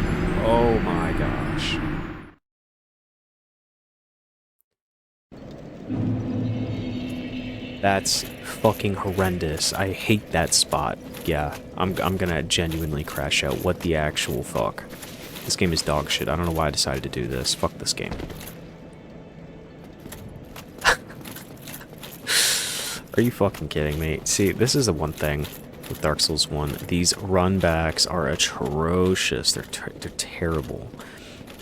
Oh my gosh. That's fucking horrendous. I hate that spot. Yeah, I'm gonna genuinely crash out. What the actual fuck? This game is dog shit. I don't know why I decided to do this. Fuck this game. Are you fucking kidding me? See, this is the one thing with Dark Souls 1. These runbacks are atrocious. They're terrible.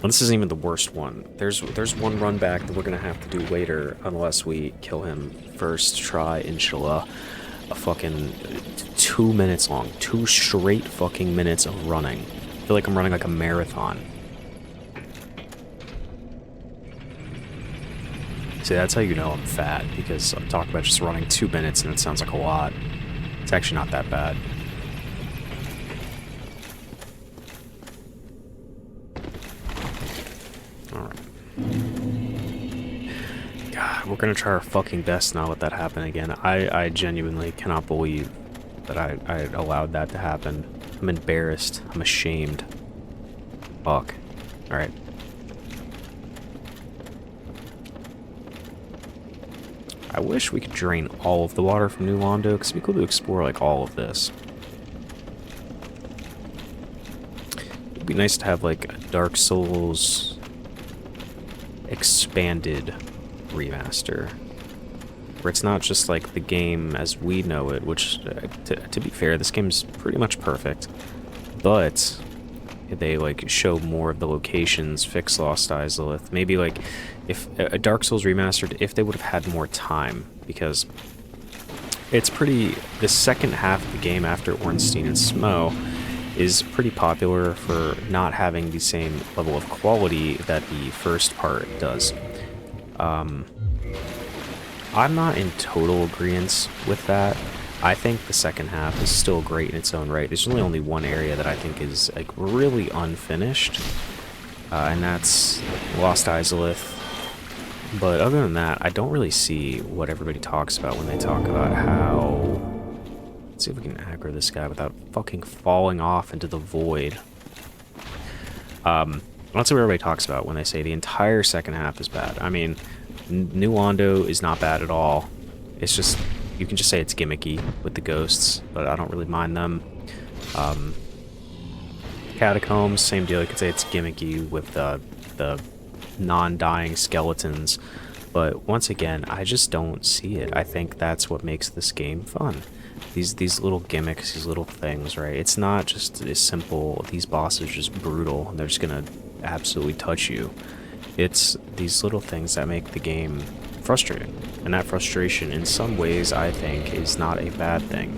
Well, this isn't even the worst one. There's one run back that we're gonna have to do later unless we kill him first try, inshallah. A fucking 2 minutes long. 2 straight fucking minutes of running. I feel like I'm running like a marathon. See, that's how you know I'm fat, because I'm talking about just running 2 minutes and it sounds like a lot. It's actually not that bad. God, we're gonna try our fucking best not let that happen again. I genuinely cannot believe that I allowed that to happen. I'm embarrassed. I'm ashamed. Fuck. Alright. I wish we could drain all of the water from New Londo, because it'd be cool to explore, like, all of this. It'd be nice to have, like, a Dark Souls expanded remaster, where it's not just like the game as we know it, which to be fair, this game's pretty much perfect, but they like show more of the locations, fix Lost Izalith. Maybe like if a Dark Souls remastered, if they would have had more time, because it's pretty, the second half of the game after Ornstein and Smo is pretty popular for not having the same level of quality that the first part does. I'm not in total agreement with that. I think the second half is still great in its own right. There's really only one area that I think is like really unfinished, and that's Lost Izalith. But other than that, I don't really see what everybody talks about when they talk about how... Let's see if we can aggro this guy without fucking falling off into the void. That's what everybody talks about when they say the entire second half is bad. I mean, New Londo is not bad at all. It's just, you can just say it's gimmicky with the ghosts, but I don't really mind them. Catacombs, same deal. You could say it's gimmicky with the non-dying skeletons. But once again, I just don't see it. I think that's what makes this game fun. These little gimmicks, these little things, right? It's not just as simple, these bosses are just brutal, and they're just gonna absolutely touch you. It's these little things that make the game frustrating. And that frustration, in some ways, I think, is not a bad thing.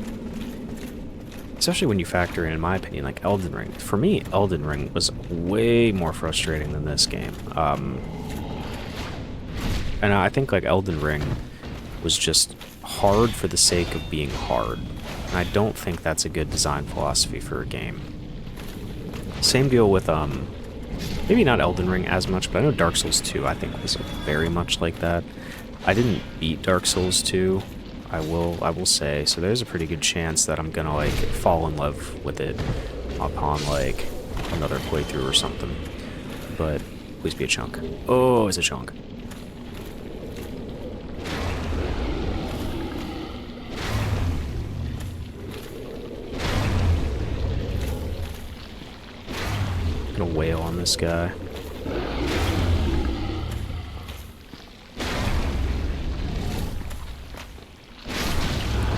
Especially when you factor in my opinion, like Elden Ring. For me, Elden Ring was way more frustrating than this game. And I think like Elden Ring was just hard for the sake of being hard. And I don't think that's a good design philosophy for a game. Same deal with, maybe not Elden Ring as much, but I know Dark Souls 2 I think was very much like that. I didn't beat Dark Souls 2, I will say, so there's a pretty good chance that I'm gonna like fall in love with it upon like another playthrough or something. But please be a chunk. Oh, it's a chunk. Gonna wail on this guy.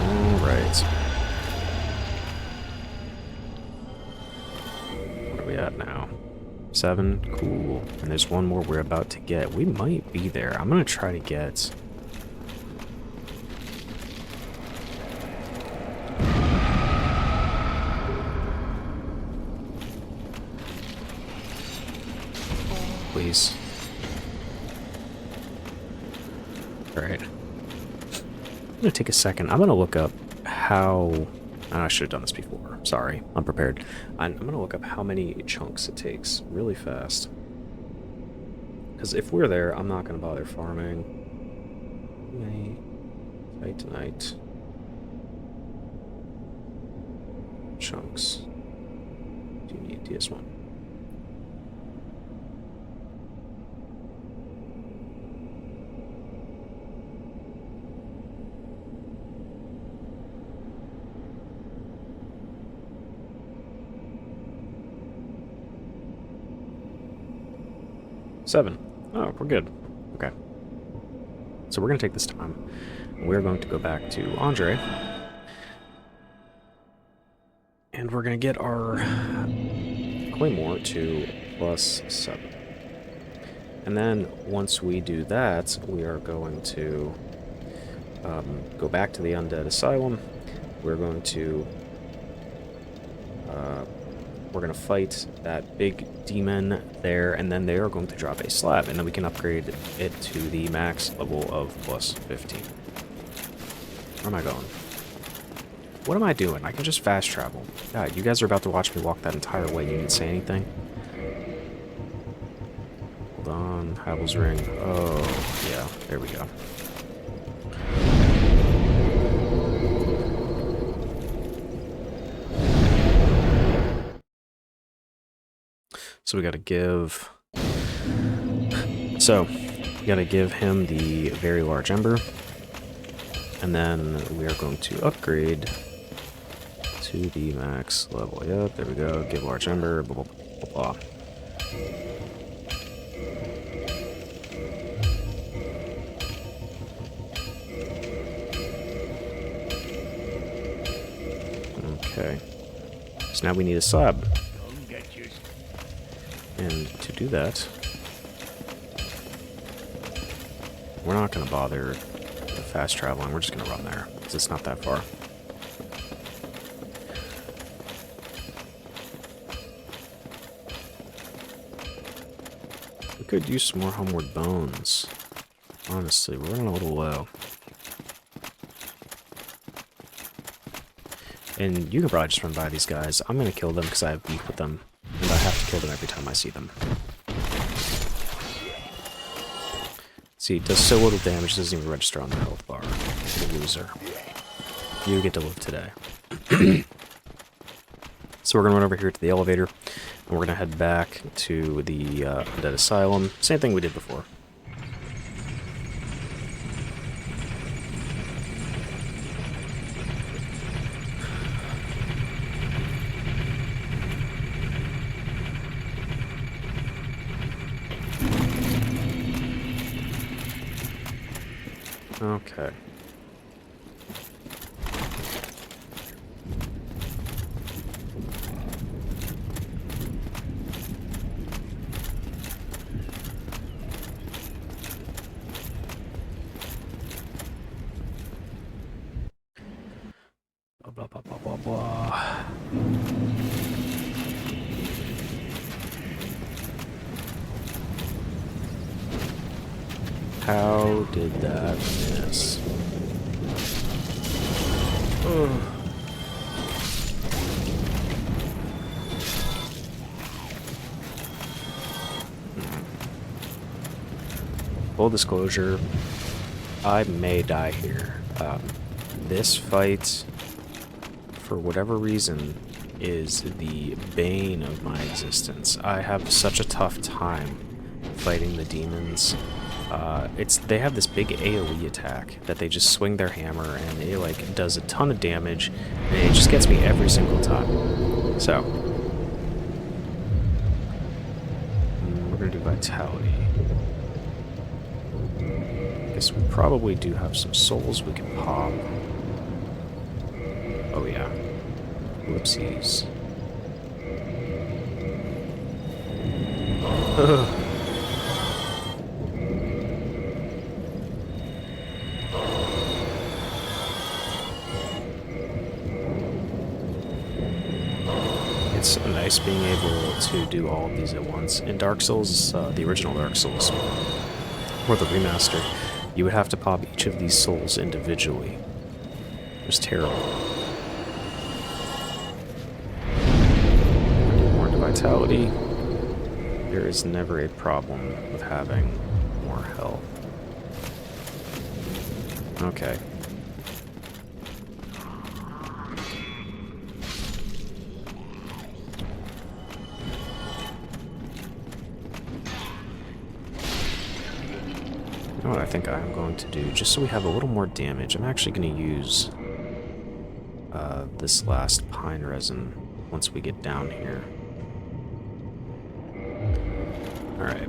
Alright. What are we at now? 7? Cool. And there's one more we're about to get. We might be there. I'm gonna try to get... Please. Alright. I'm gonna take a second. I'm gonna look up how... I should have done this before. Sorry. Unprepared. I'm gonna look up how many chunks it takes really fast. Because if we're there, I'm not gonna bother farming. Night tonight. Chunks. Do you need DS1? Seven. Oh, we're good. Okay. So we're going to take this time. We're going to go back to Andre. And we're going to get our Claymore to +7. And then once we do that, we are going to go back to the Undead Asylum. We're going to fight that big demon there, and then they are going to drop a slab, and then we can upgrade it to the max level of +15. Where am I going? What am I doing? I can just fast travel. God, you guys are about to watch me walk that entire way. You didn't say anything? Hold on. Havel's Ring. Oh, yeah. There we go. So we gotta give... So, we gotta give him the very large ember. And then we are going to upgrade to the max level. Yep, there we go. Give large ember, blah, blah, blah, blah. Okay. So now we need a slab. And to do that, we're not going to bother fast traveling. We're just going to run there, because it's not that far. We could use some more homeward bones. Honestly, we're running a little low. And you can probably just run by these guys. I'm going to kill them because I have beef with them. And I have to kill them every time I see them. See, it does so little damage, it doesn't even register on the health bar. The loser. You get to live today. So we're going to run over here to the elevator, and we're going to head back to the Undead Asylum. Same thing we did before. Okay. Blah, blah, blah, blah, blah, blah. How did that miss? Ugh. Full disclosure, I may die here. This fight, for whatever reason, is the bane of my existence. I have such a tough time fighting the demons. They have this big AoE attack that they just swing their hammer and it like does a ton of damage and it just gets me every single time. So we're gonna do vitality. Guess we probably do have some souls we can pop. Oh yeah. Whoopsies. Ugh. It's so nice being able to do all of these at once. In Dark Souls, the original Dark Souls, or the remastered, you would have to pop each of these souls individually. It was terrible. More into vitality. There is never a problem with having more health. Okay. You know what I think I'm going to do, just so we have a little more damage, I'm actually going to use this last pine resin once we get down here. Alright.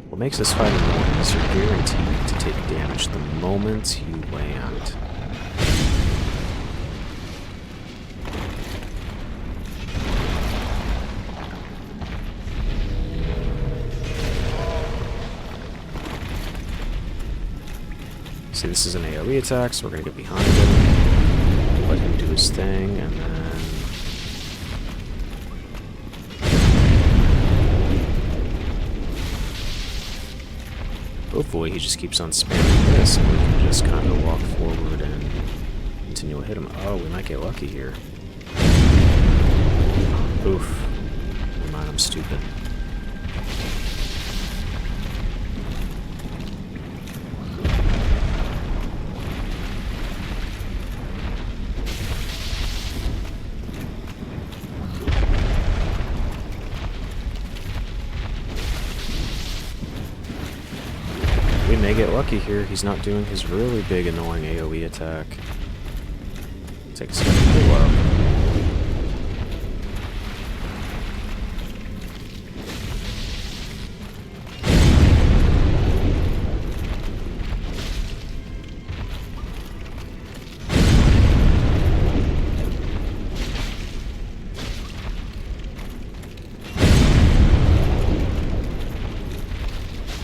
What makes this fight annoying is you're guaranteed to take damage the moment you land. See, this is an AoE attack, so we're gonna get behind him, let him do his thing, and then... hopefully he just keeps on spamming this, and we can just kind of walk forward and continue to hit him. Oh, we might get lucky here. Oof. Never mind, I'm stupid. We may get lucky here. He's not doing his really big annoying AoE attack. Take a step to pull up.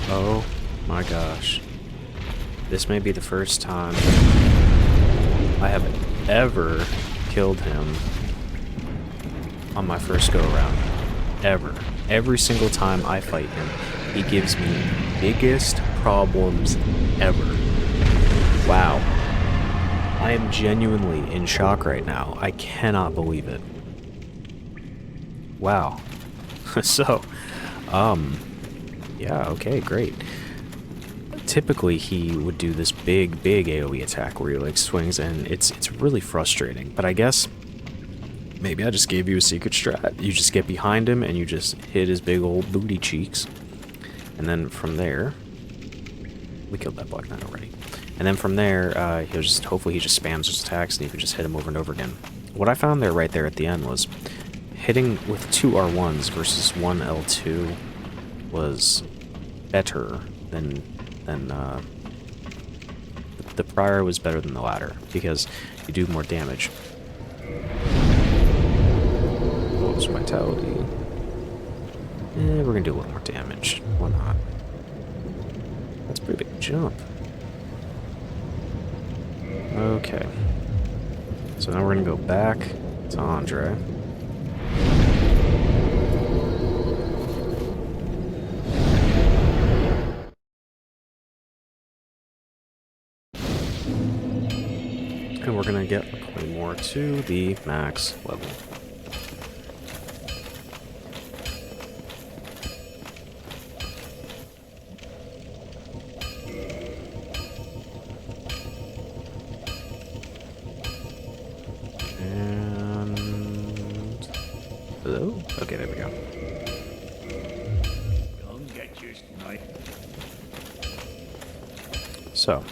Oh my gosh. This may be the first time I have ever killed him on my first go around. Ever. Every single time I fight him, he gives me the biggest problems ever. Wow. I am genuinely in shock right now. I cannot believe it. Wow. So, yeah, okay, great. Typically, he would do this big AoE attack where he, like, swings, and it's really frustrating. But I guess maybe I just gave you a secret strat. You just get behind him, and you just hit his big old booty cheeks. And then from there... we killed that Black Knight already. And then from there, he'll just... hopefully he just spams his attacks, and you can just hit him over and over again. What I found there, right there at the end, was hitting with 2 R1s versus 1 L2 was better than the prior was better than the latter because you do more damage. What was vitality? We're gonna do a little more damage. Why not? That's a pretty big jump. Okay. So now we're gonna go back to Andre. And we're gonna get a Claymore to the max level. And hello? Okay, there we go. So,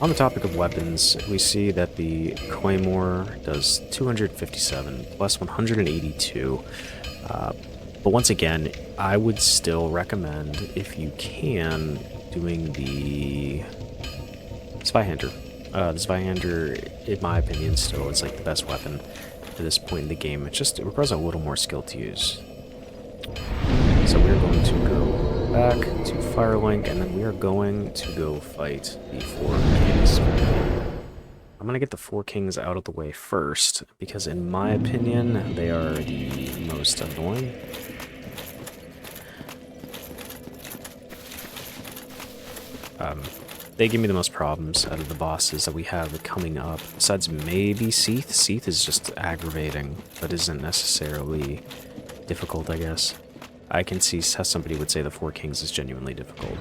on the topic of weapons, we see that the Claymore does 257 plus 182. But once again, I would still recommend, if you can, doing the Zweihander. The Zweihander, in my opinion, still is like the best weapon at this point in the game. It requires a little more skill to use. So we're going to go back to Firelink, and then we are going to go fight the Four Kings. I'm going to get the Four Kings out of the way first, because in my opinion, they are the most annoying. They give me the most problems out of the bosses that we have coming up, besides maybe Seath. Seath is just aggravating, but isn't necessarily difficult, I guess. I can see how somebody would say the Four Kings is genuinely difficult.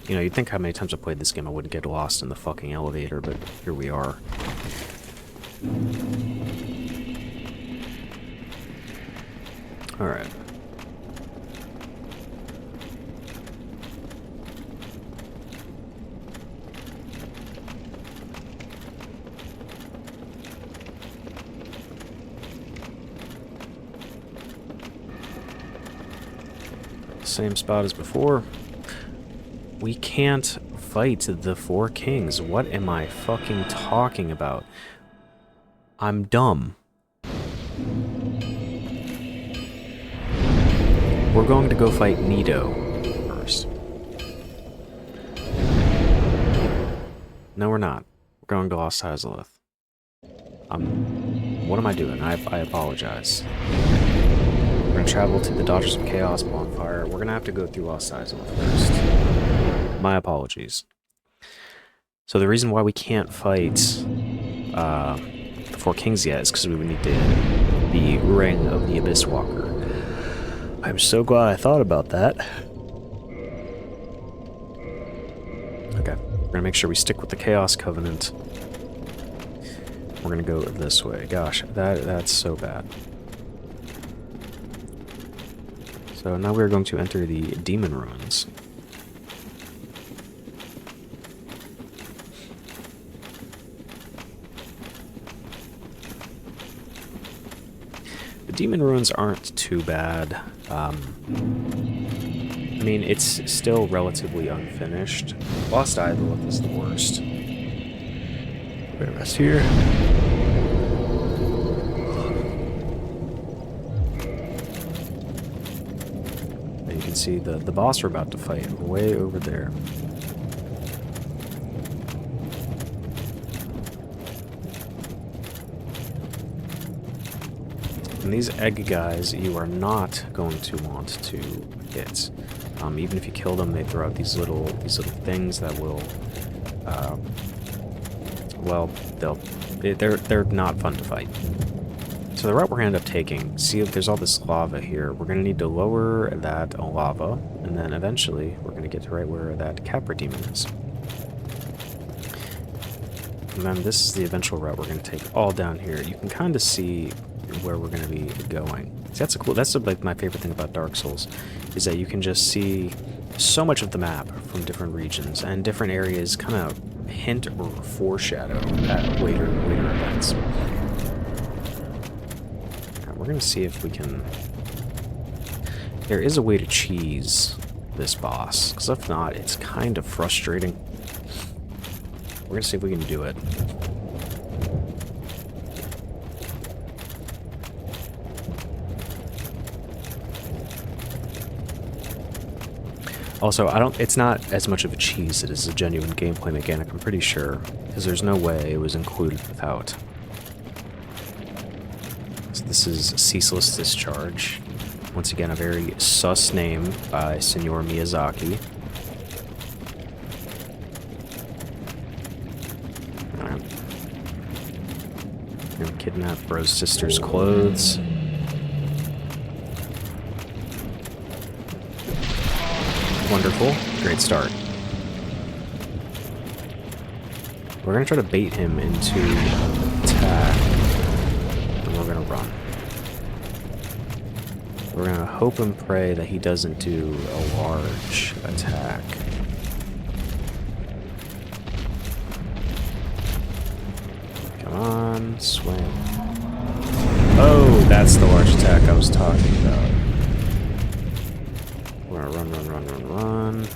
You know, you'd think how many times I played this game I wouldn't get lost in the fucking elevator, but here we are. Alright. Same spot as before. We can't fight the Four Kings. What am I fucking talking about? I'm dumb. We're going to go fight Nido first. No, we're not. We're going to Lost Hyzalith. What am I doing? I apologize. We're going to travel to the Daughters of Chaos bonfire. We're going to have to go through Lost Hyzalith first. My apologies. So the reason why we can't fight the Four Kings yet is because we would need the Ring of the Abyss Walker. I'm so glad I thought about that. Okay, we're gonna make sure we stick with the Chaos Covenant. We're gonna go this way. Gosh, that's so bad. So now we're going to enter the Demon Ruins. Demon Ruins aren't too bad. I mean, it's still relatively unfinished. Lost Hyzalith is the worst. We're gonna rest here. And you can see the boss we're about to fight way over there. And these egg guys, you are not going to want to hit. Even if you kill them, they throw out these little things that will, well, they're not fun to fight. So the route we're gonna end up taking, see if there's all this lava here. We're gonna need to lower that lava, and then eventually we're gonna get to right where that Capra demon is. And then this is the eventual route we're gonna take all down here. You can kind of see where we're going to be going. See, that's like my favorite thing about Dark Souls, is that you can just see so much of the map from different regions, and different areas kind of hint or foreshadow at later events. Right, we're gonna see if we can... There is a way to cheese this boss, because if not, it's kind of frustrating. We're gonna see if we can do it. Also, it's not as much of a cheese as it is a genuine gameplay mechanic, I'm pretty sure, because there's no way it was included without. So this is Ceaseless Discharge. Once again, a very sus name by Senor Miyazaki. Alright. Gonna kidnap Bro's sister's clothes. Wonderful. Great start. We're gonna try to bait him into attack. And we're gonna run. We're gonna hope and pray that he doesn't do a large attack. Come on, swing. Oh, that's the large attack I was talking about. We're gonna run, run, run, run, run.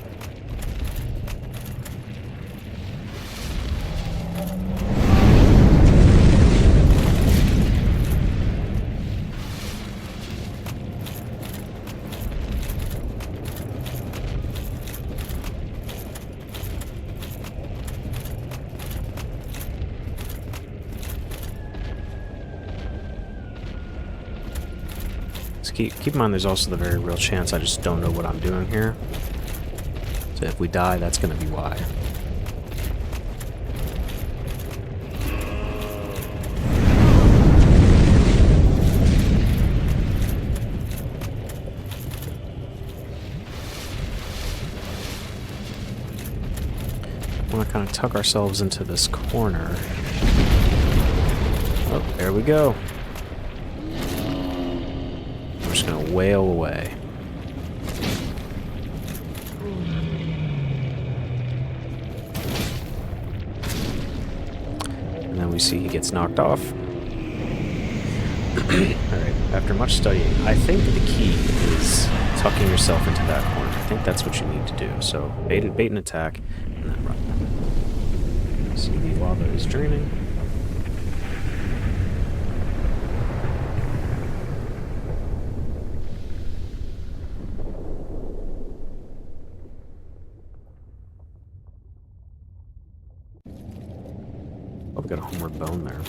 Keep in mind there's also the very real chance I just don't know what I'm doing here. So if we die, that's going to be why. I want to kind of tuck ourselves into this corner. Oh, there we go. Just gonna wail away. And then we see he gets knocked off. Alright, after much studying, I think the key is tucking yourself into that corner. I think that's what you need to do. So bait an attack, and then run. See, the lava is draining. Oh, we got a homeward bone there.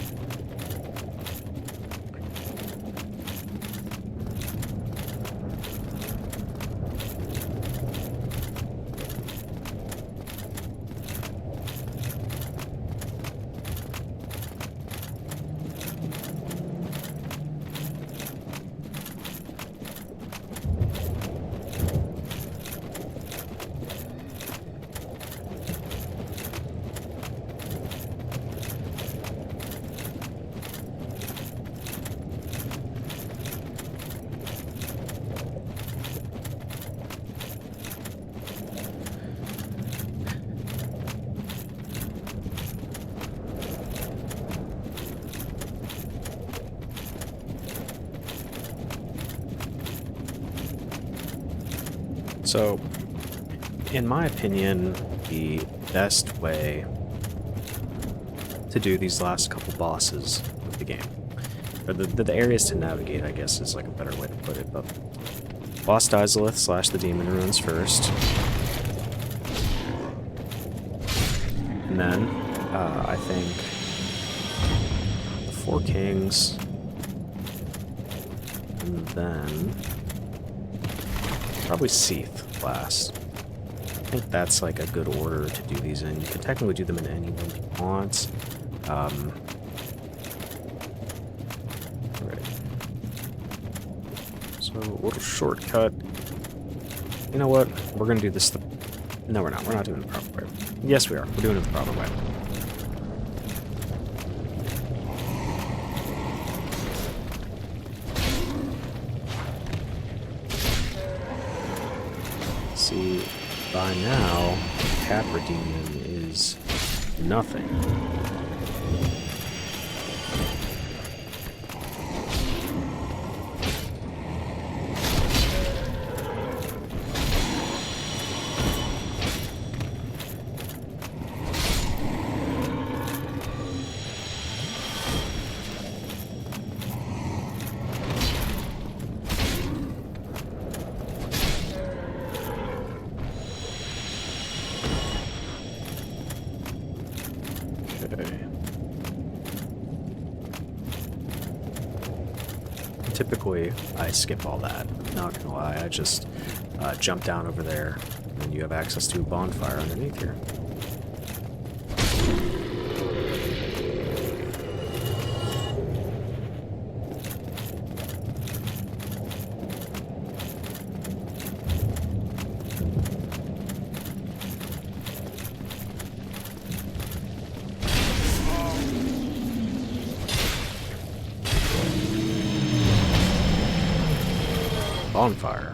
So, in my opinion, the best way to do these last couple bosses of the game, or the areas to navigate, I guess, is like a better way to put it, but Lost Izalith / the Demon Ruins first, and then, I think, the Four Kings, and then probably Seath last. I think that's like a good order to do these in. You can technically do them in any one you want. Right. So a little shortcut. You know what? We're gonna do this. No, we're not. We're not doing it the proper way. Yes, we are. We're doing it the proper way. See, by now, Capra Demon is nothing. Typically, I skip all that. Not gonna lie, I just jump down over there, and you have access to a bonfire underneath here. Bonfire.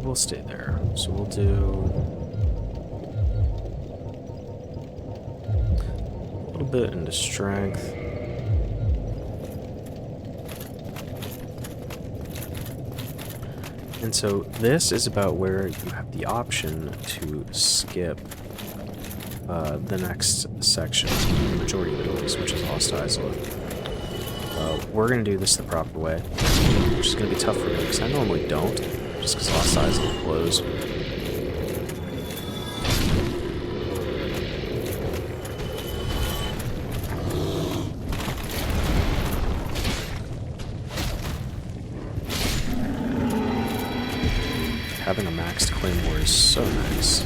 We'll stay there. So we'll do a little bit into strength. And so this is about where you have the option to skip the next section, the majority of it at least, which is Lost Isolate. We're going to do this the proper way, which is going to be tough for me because I normally don't, just because Lost Isolate blows. Having a maxed claymore is so nice.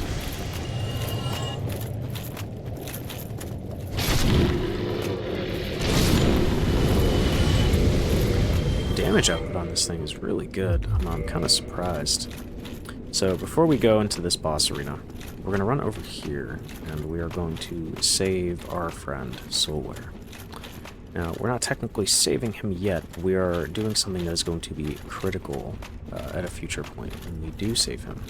Damage output on this thing is really good. I'm kind of surprised. So before we go into this boss arena, we're going to run over here, and we are going to save our friend, Soulware. Now, we're not technically saving him yet. We are doing something that is going to be critical at a future point, and we do save him.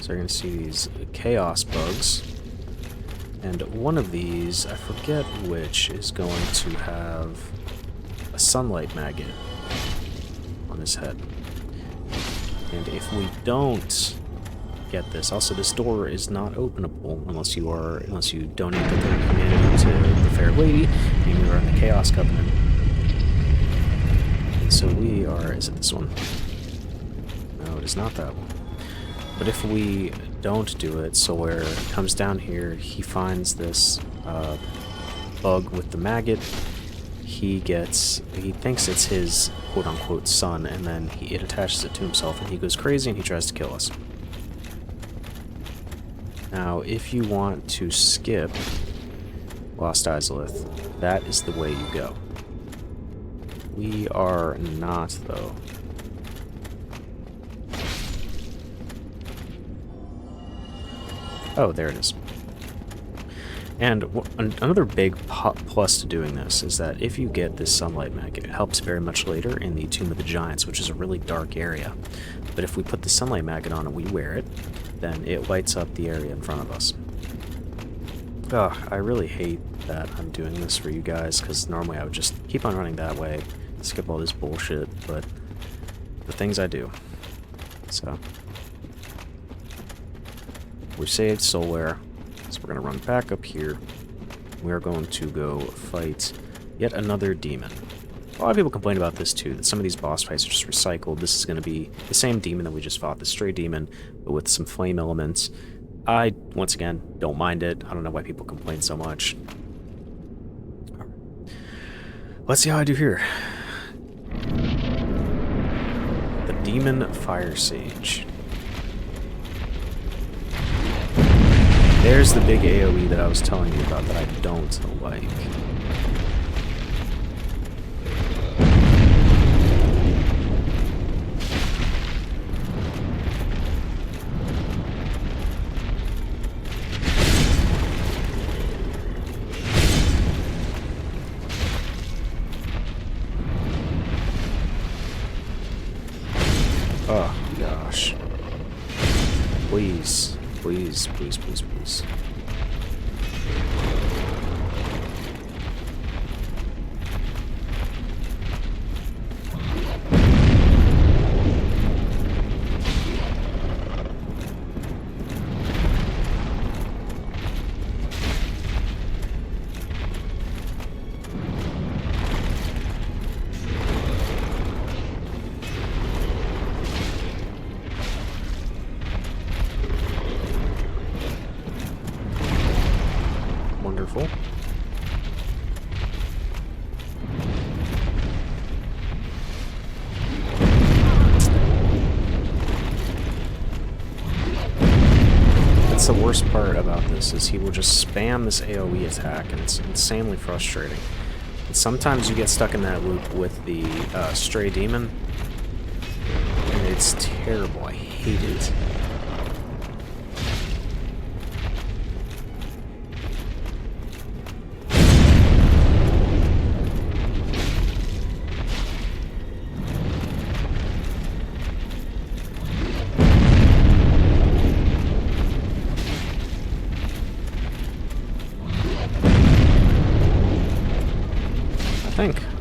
So you're going to see these chaos bugs. And one of these, I forget which, is going to have a sunlight maggot on his head. And if we don't get this, also this door is not openable unless you donate the humanity to the Fair Lady and you are in the Chaos Covenant. And so we are, is it this one? No, it is not that one. But if we don't do it, Soulware comes down here, he finds this bug with the maggot, he thinks it's his quote-unquote son, and then it attaches it to himself, and he goes crazy and he tries to kill us. Now, if you want to skip Lost Isolith, that is the way you go. We are not, though. Oh, there it is. And another big plus to doing this is that if you get this sunlight maggot, it helps very much later in the Tomb of the Giants, which is a really dark area. But if we put the sunlight maggot on and we wear it, then it lights up the area in front of us. Ugh, I really hate that I'm doing this for you guys, because normally I would just keep on running that way, skip all this bullshit, but the things I do. So we saved Soulware, so we're going to run back up here. We are going to go fight yet another demon. A lot of people complain about this too, that some of these boss fights are just recycled. This is going to be the same demon that we just fought, the stray demon, but with some flame elements. I, once again, don't mind it. I don't know why people complain so much. Let's see how I do here. The Demon Fire Sage. There's the big AoE that I was telling you about that I don't like. Oh, gosh. Please. Please, please, please, please. the worst part about this, is he will just spam this AoE attack, and it's insanely frustrating. And sometimes you get stuck in that loop with the stray demon, and it's terrible. I hate it.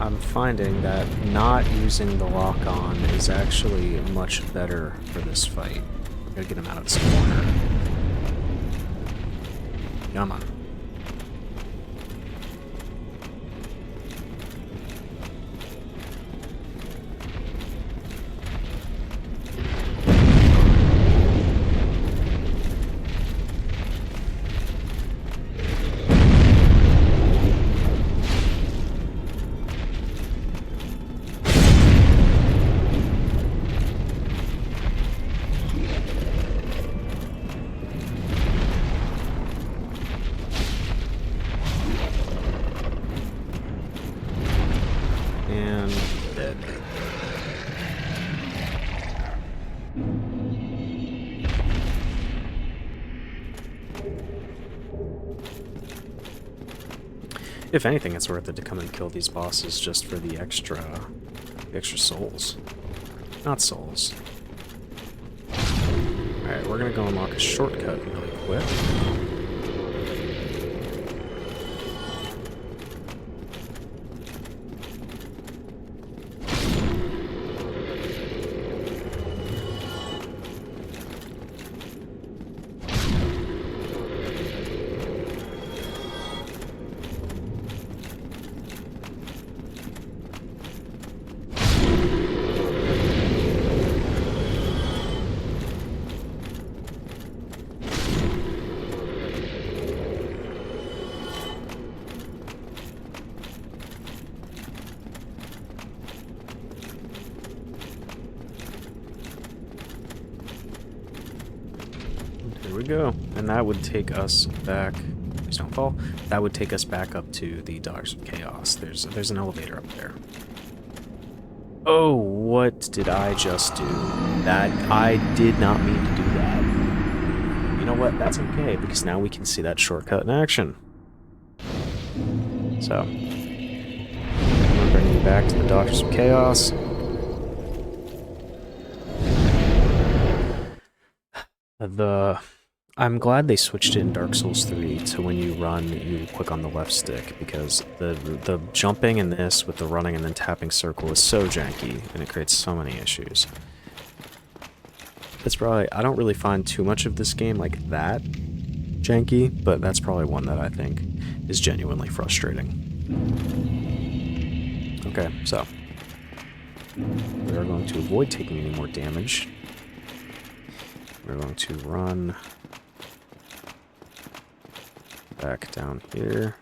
I'm finding that not using the lock-on is actually much better for this fight. I gotta get him out of this corner. Come on. If anything, it's worth it to come and kill these bosses just for the extra souls. Not souls. Alright, we're gonna go unlock a shortcut really quick. There we go. And that would take us back. Please don't fall. That would take us back up to the Daughters of Chaos. There's an elevator up there. Oh, what did I just do? That I did not mean to do that. You know what? That's okay, because now we can see that shortcut in action. So, I'm gonna bring you back to the Daughters of Chaos. I'm glad they switched it in Dark Souls 3 to when you run, you click on the left stick, because the jumping in this with the running and then tapping circle is so janky, and it creates so many issues. It's probably, I don't really find too much of this game like that janky, but that's probably one that I think is genuinely frustrating. Okay, so we are going to avoid taking any more damage. We're going to run back down here.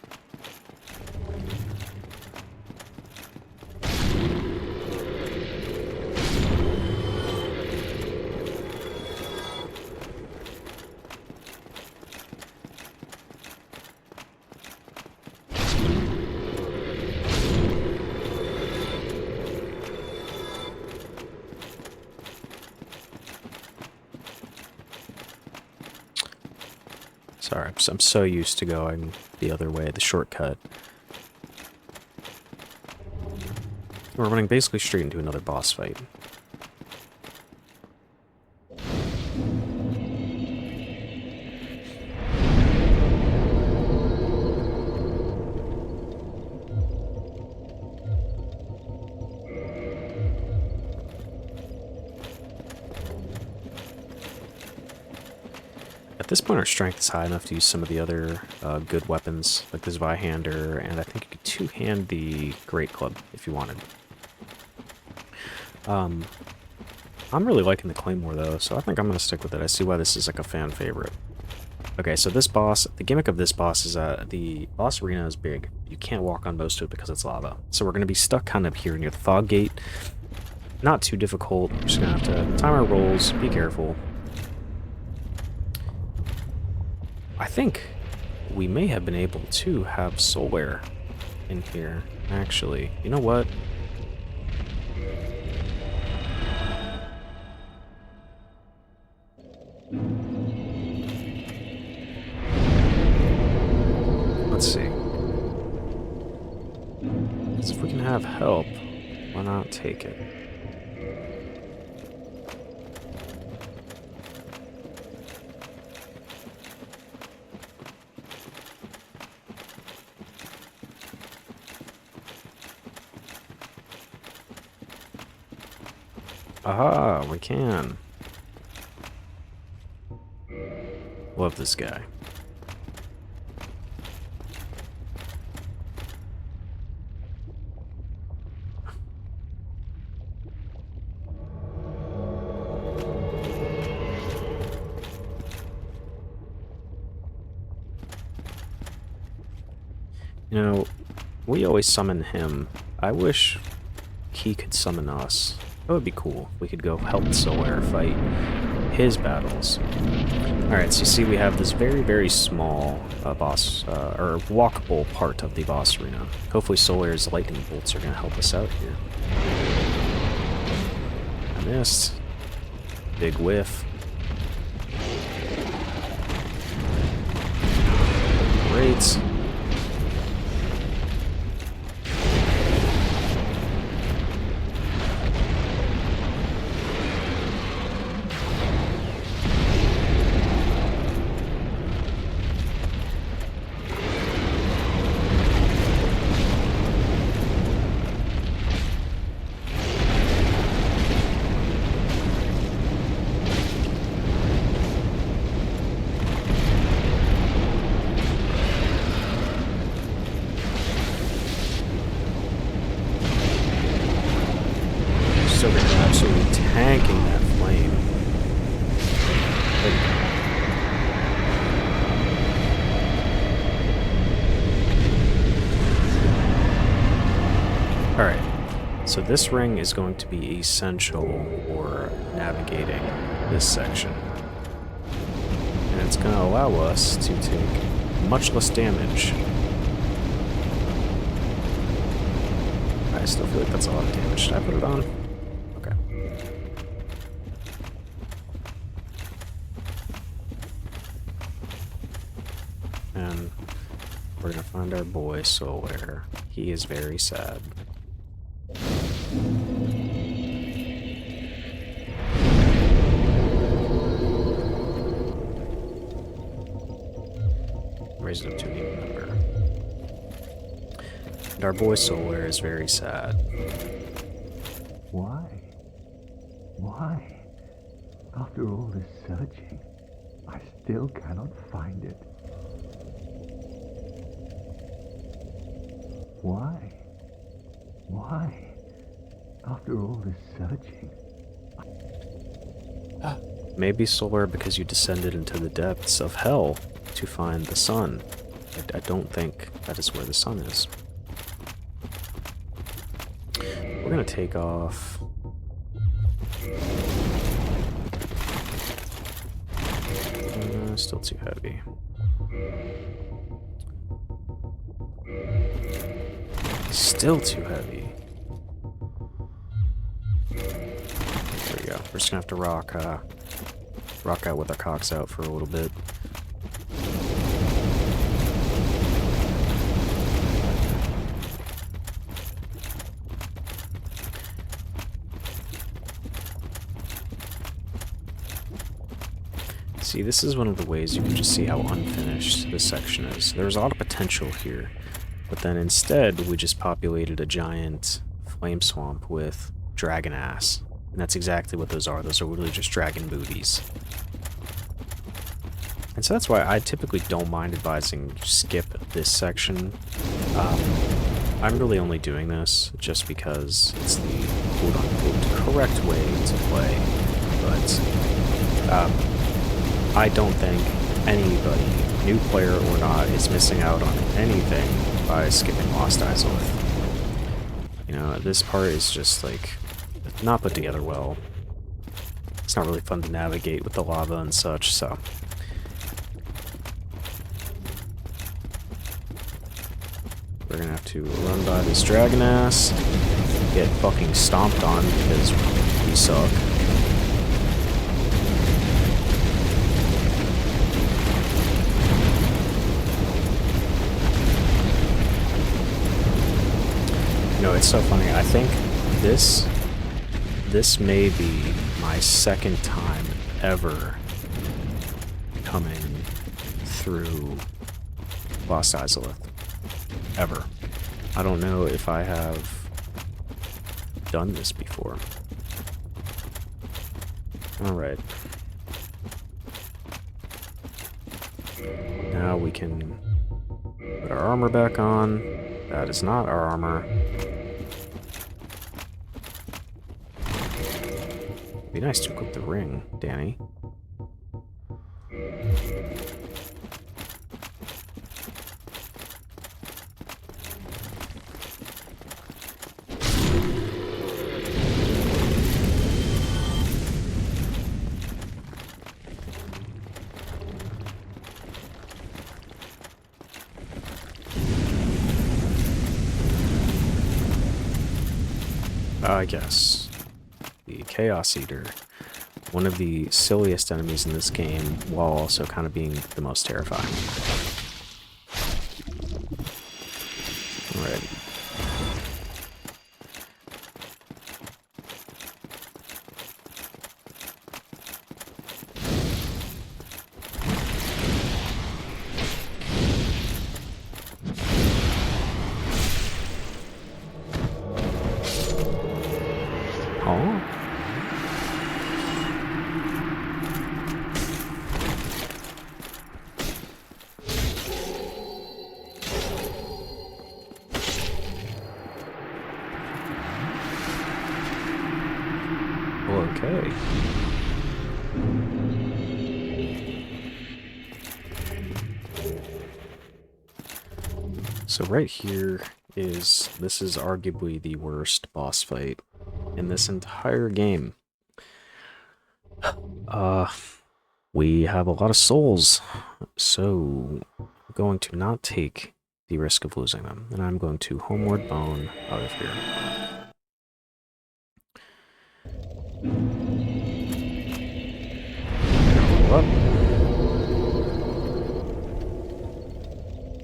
Sorry, I'm so used to going the other way, the shortcut. We're running basically straight into another boss fight. At this point, our strength is high enough to use some of the other good weapons, like this Zweihander, and I think you could two-hand the Great Club if you wanted. I'm really liking the Claymore, though, so I think I'm going to stick with it. I see why this is like a fan favorite. Okay, so this boss, the gimmick of this boss is the boss arena is big. You can't walk on most of it because it's lava. So we're going to be stuck kind of here near the Fog Gate. Not too difficult. We're just going to have to time our rolls, be careful. I think we may have been able to have soul air in here, actually. You know what? Let's see. So if we can have help, why not take it? Aha, we can. Love this guy. You know, we always summon him. I wish he could summon us. That would be cool. We could go help Solaire fight his battles. Alright, so you see we have this very, very small boss, or walkable part of the boss arena. Hopefully Solaire's lightning bolts are going to help us out here. I missed. Big whiff. Great. Over here, absolutely tanking that flame. Alright, so this ring is going to be essential for navigating this section. And it's going to allow us to take much less damage. I still feel like that's a lot of damage. Should I put it on? And we're gonna find our boy Solaire. He is very sad. Raise it up to an even number. And our boy Solaire is very sad. Why? Why? After all this searching, I still cannot find it. Why? Why? After all this searching? Maybe Solaire because you descended into the depths of hell to find the sun. I don't think that is where the sun is. We're gonna take off. Still too heavy. Still too heavy. There we go. We're just gonna have to rock out with our cocks out for a little bit. See, this is one of the ways you can just see how unfinished this section is. There's a lot of potential here, but then instead we just populated a giant flame swamp with dragon ass. And that's exactly what those are. Those are literally just dragon booties. And so that's why I typically don't mind advising skip this section. I'm really only doing this just because it's the quote-unquote correct way to play. But I don't think anybody, new player or not, is missing out on anything by skipping Lost Izalith. You know, this part is just, like, not put together well. It's not really fun to navigate with the lava and such, so... We're gonna have to run by this dragon ass, get fucking stomped on because we suck. You know, it's so funny. I think this may be my second time ever coming through Lost Izalith. Ever. I don't know if I have done this before. Alright. Now we can put our armor back on. That is not our armor. Be nice to equip the ring, Danny. I guess. The Chaos Eater. One of the silliest enemies in this game, while also kind of being the most terrifying. Alright. Oh. Okay. So right here this is arguably the worst boss fight in this entire game. We have a lot of souls, so I'm going to not take the risk of losing them, and I'm going to Homeward Bone out of here. Up.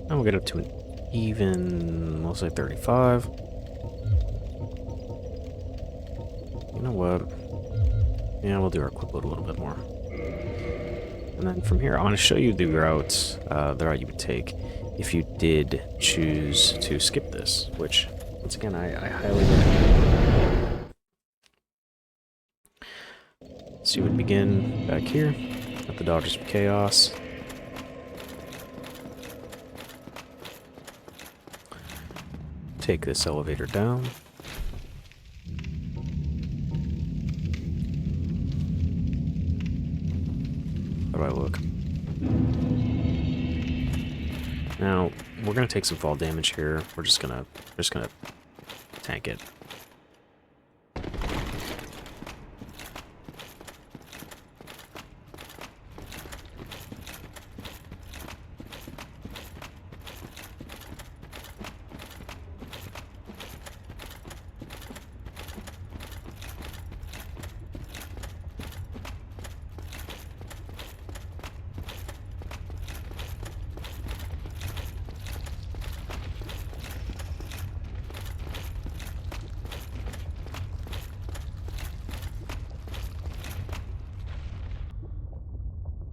And we'll get up to an even, we'll say 35. You know what? Yeah, we'll do our equip load a little bit more. And then from here, I want to show you the route you would take if you did choose to skip this, which, once again, I highly recommend. So you would begin back here at the Daughters of Chaos. Take this elevator down. How do I look? Now, we're gonna take some fall damage here. We're just gonna tank it.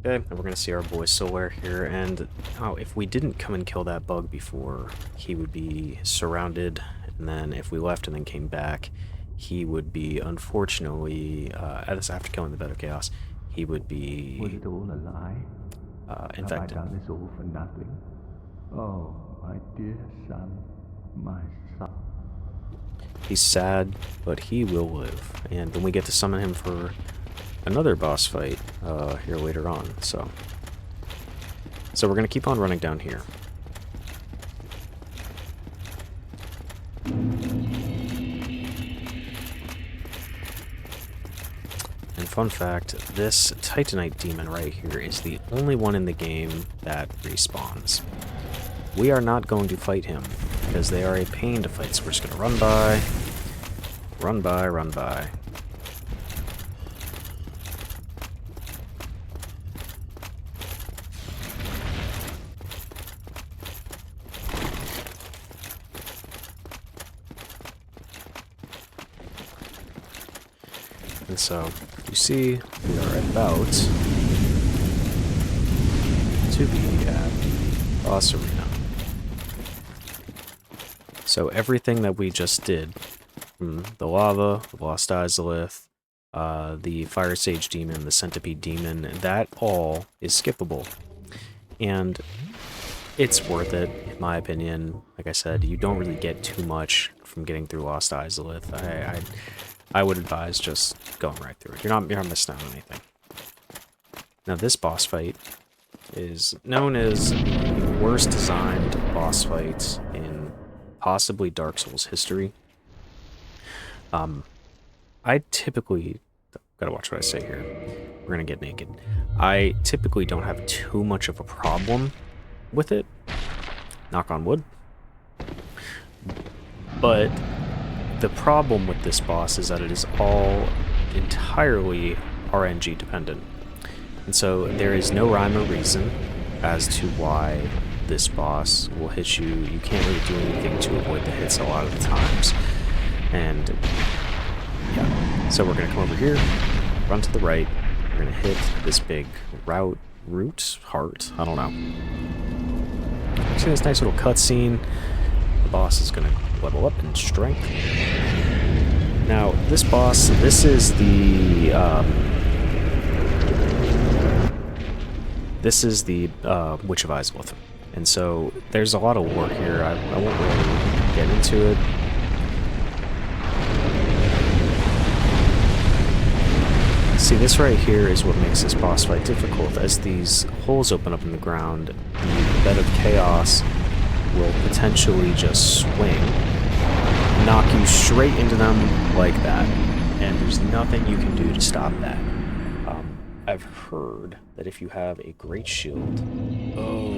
Okay, and we're gonna see our boy Solaire here, and oh, if we didn't come and kill that bug before, he would be surrounded, and then if we left and then came back, he would be, unfortunately, after killing the Bed of Chaos, he would be Was it all a lie? infected. Have I done this all for nothing? Oh, my dear son, my son. He's sad, but he will live, and then we get to summon him for another boss fight here later on. So we're gonna keep on running down here. And fun fact, this Titanite demon right here is the only one in the game that respawns. We are not going to fight him because they are a pain to fight. So we're just gonna run by, run by, run by. And so, you see, we are about to be at the boss arena. So everything that we just did, from the lava, the Lost Izalith, the Fire Sage Demon, the Centipede Demon, that all is skippable. And it's worth it, in my opinion. Like I said, you don't really get too much from getting through Lost Izalith. I would advise just going right through it. You're not missing out on anything. Now this boss fight is known as the worst designed boss fight in possibly Dark Souls history. I typically, gotta watch what I say here. We're gonna get naked. I typically don't have too much of a problem with it. Knock on wood. But the problem with this boss is that it is all entirely RNG dependent. And so there is no rhyme or reason as to why this boss will hit you. You can't really do anything to avoid the hits a lot of the times. And yeah, so we're gonna come over here, run to the right, we're gonna hit this big root heart, I don't know. See this nice little cutscene. The boss is gonna level up in strength. Now, this boss, this is the Witch of Izalith. And so there's a lot of lore here. I won't really get into it. See, this right here is what makes this boss fight difficult. As these holes open up in the ground, the Bed of Chaos will potentially just swing, knock you straight into them like that, and there's nothing you can do to stop that. I've heard that if you have a great shield, oh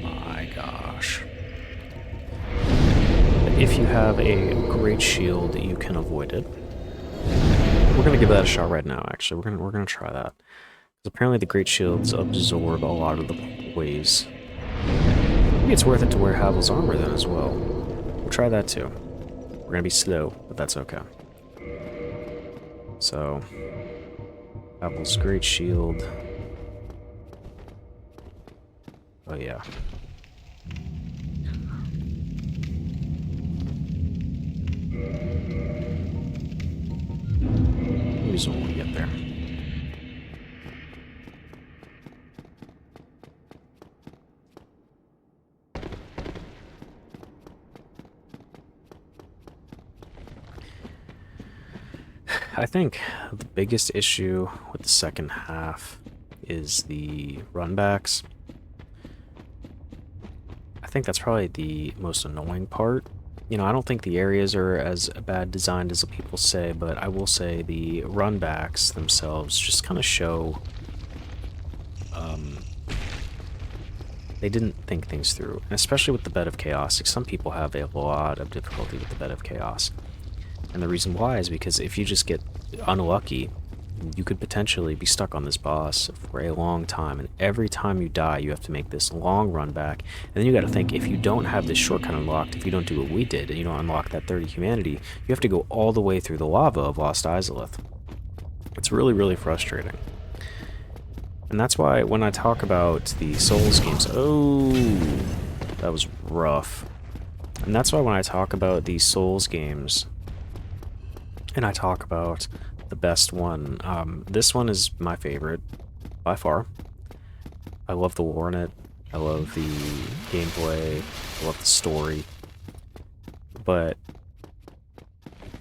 my gosh. If you have a great shield, you can avoid it. We're gonna give that a shot right now, actually. We're gonna try that. Because apparently the great shields absorb a lot of the ways. Maybe it's worth it to wear Havel's armor then as well. We'll try that too. We're gonna be slow, but that's okay. So, Havel's great shield. Oh yeah. Use when we get there. I think the biggest issue with the second half is the runbacks. I think that's probably the most annoying part. You know, I don't think the areas are as bad designed as people say, but I will say the runbacks themselves just kind of show they didn't think things through, and especially with the Bed of Chaos. Like, some people have a lot of difficulty with the Bed of Chaos. And the reason why is because if you just get unlucky, you could potentially be stuck on this boss for a long time, and every time you die you have to make this long run back. And then you got to think, if you don't have this shortcut unlocked, if you don't do what we did and you don't unlock that 30 humanity, you have to go all the way through the lava of Lost Izalith. It's really, really frustrating. And that's why when I talk about the Souls games, oh, that was rough. And that's why when I talk about the Souls games, and I talk about the best one, this one is my favorite by far. I love the lore in it, I love the gameplay, I love the story, but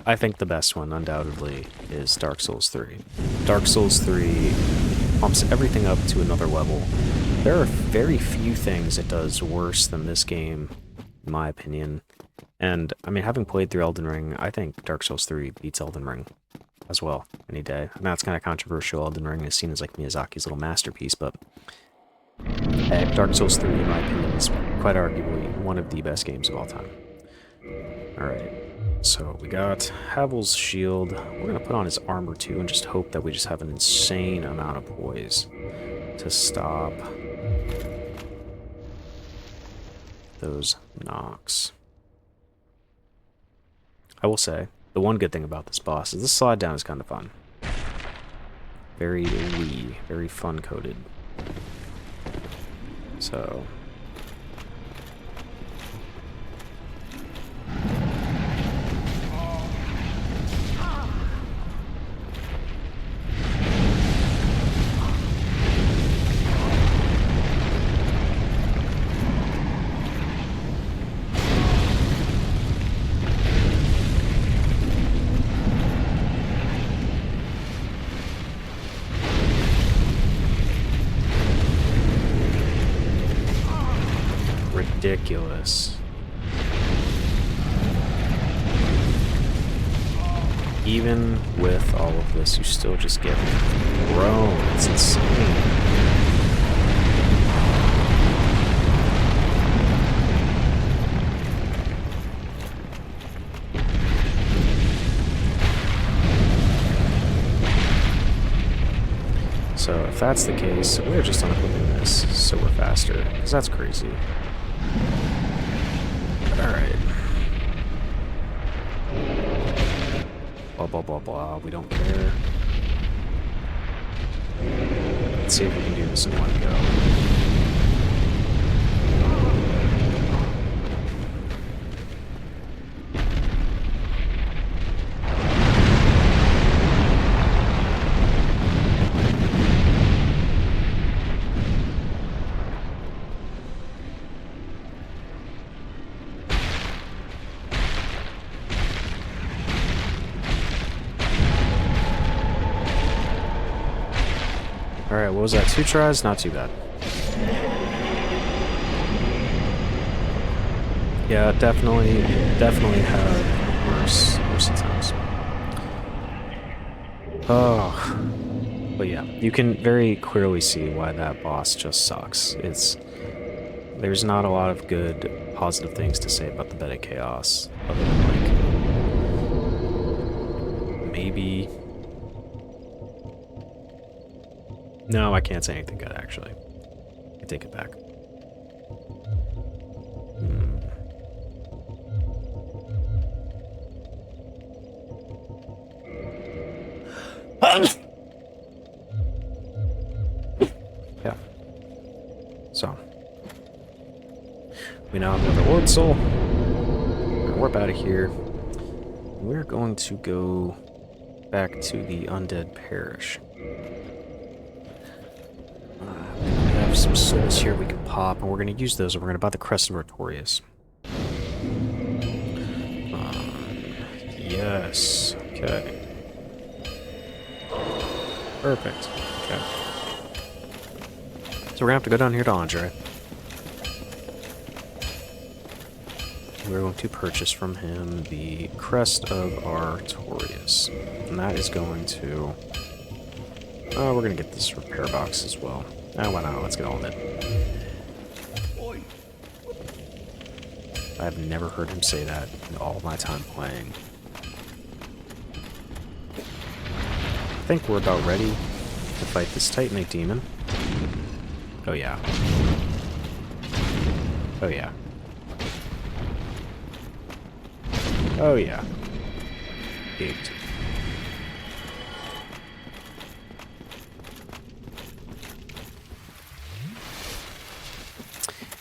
I think the best one undoubtedly is Dark Souls 3. Dark Souls 3 pumps everything up to another level. There are very few things it does worse than this game, in my opinion. And, I mean, having played through Elden Ring, I think Dark Souls 3 beats Elden Ring as well, any day. I know it's kind of controversial. Elden Ring is seen as, like, Miyazaki's little masterpiece, but Dark Souls 3, in my opinion, is quite arguably one of the best games of all time. Alright, so we got Havel's shield. We're gonna put on his armor too and just hope that we just have an insane amount of poise to stop those knocks. I will say, the one good thing about this boss is this slide down is kind of fun. Very wee, very fun-coded. So... ridiculous. Even with all of this, you still just get thrown. It's insane. So if that's the case, we're just unequipping this so we're faster, because that's crazy. Alright. Blah, blah, blah, blah. We don't care. Let's see if we can do this in one go. Alright, what was that? 2 tries? Not too bad. Yeah, definitely had worse times. Oh. But yeah, you can very clearly see why that boss just sucks. There's not a lot of good, positive things to say about the Bed of Chaos, other than, like, maybe... No, I can't say anything good, actually. I take it back. Yeah. So. We now have another Lord Soul. We're gonna warp out of here. We're going to go back to the Undead Parish. We have some souls here we can pop, and we're going to use those, and we're going to buy the Crest of Artorias. Yes. Okay. Perfect. Okay. So we're going to have to go down here to Andre. We're going to purchase from him the Crest of Artorias. And that is going to... Oh, we're going to get this repair box as well. Oh, why not? Let's get all of it. I've never heard him say that in all my time playing. I think we're about ready to fight this Titanite demon. Oh yeah. Oh yeah. Oh yeah. Gate.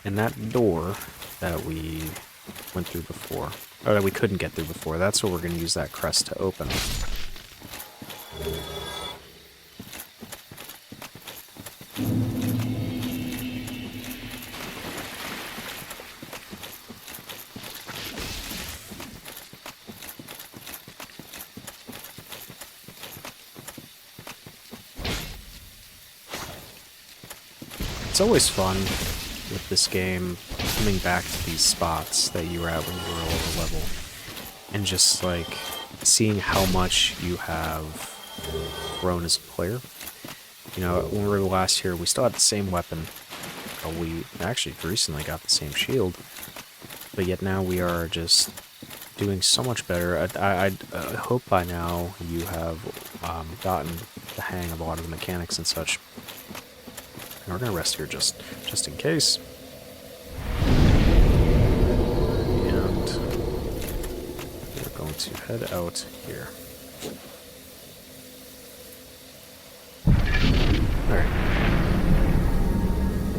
And that door that we went through before, or that we couldn't get through before, that's what we're going to use that crest to open. It's always fun with this game, coming back to these spots that you were at when you were over level, and just like seeing how much you have grown as a player. You know, when we were last here, we still had the same weapon. We actually recently got the same shield, but yet now we are just doing so much better. I hope by now you have gotten the hang of a lot of the mechanics and such. And we're gonna rest here just in case. And we're going to head out here. Alright.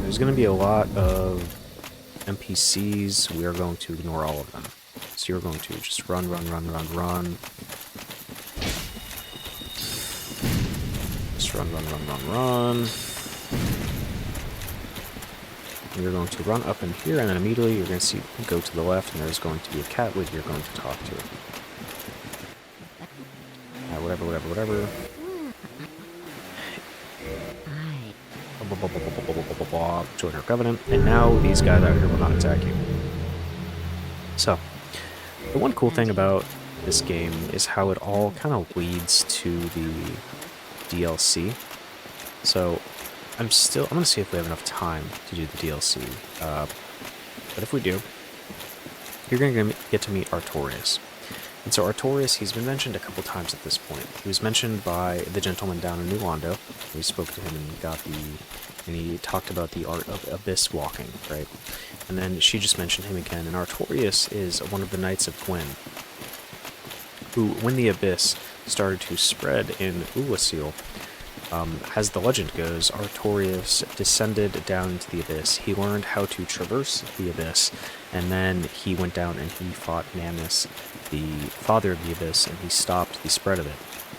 There's gonna be a lot of NPCs. We are going to ignore all of them. So you're going to just run. Just run. And you're going to run up in here, and then immediately you're going to see, go to the left, and there's going to be a cat lady you're going to talk to. Whatever. Join our covenant, and now these guys out here will not attack you. So, the one cool thing about this game is how it all kind of leads to the DLC. So, I'm going to see if we have enough time to do the DLC. But if we do, you're going to get to meet Artorias. And so Artorias, he's been mentioned a couple times at this point. He was mentioned by the gentleman down in New Londo. We spoke to him and he talked about the art of abyss walking, right? And then she just mentioned him again. And Artorias is one of the Knights of Gwyn, who, when the abyss started to spread in Ulasil, as the legend goes, Artorias descended down into the abyss. He learned how to traverse the abyss, and then he went down and he fought Namus, the father of the abyss, and he stopped the spread of it.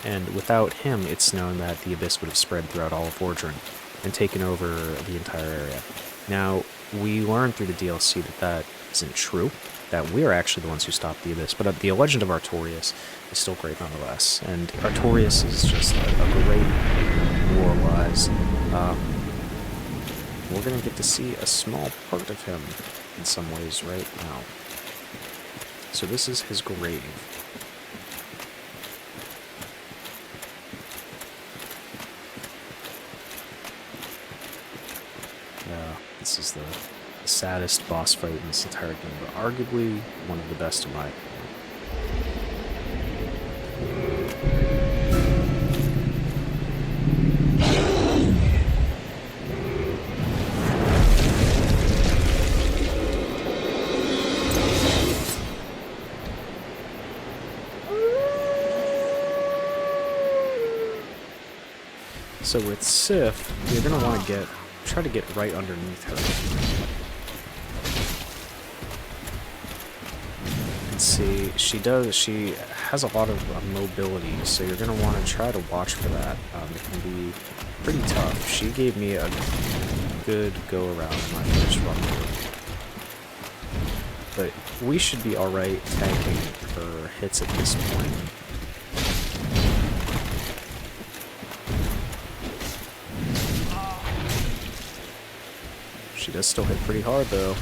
And without him, it's known that the abyss would have spread throughout all of Lordran and taken over the entire area. Now, we learned through the DLC that that isn't true, that we are actually the ones who stopped the abyss, but the legend of Artorias is still great nonetheless. And Artorias is just a great lore-wise. We're going to get to see a small part of him in some ways right now. So this is his grave. This is the saddest boss fight in this entire game, but arguably one of the best in my opinion. So with Sif, you're going to want to try to get right underneath her. You can see, she has a lot of mobility, so you're going to want to try to watch for that. It can be pretty tough. She gave me a good go-around in my first run through. But we should be alright tanking her hits at this point. She does still hit pretty hard, though.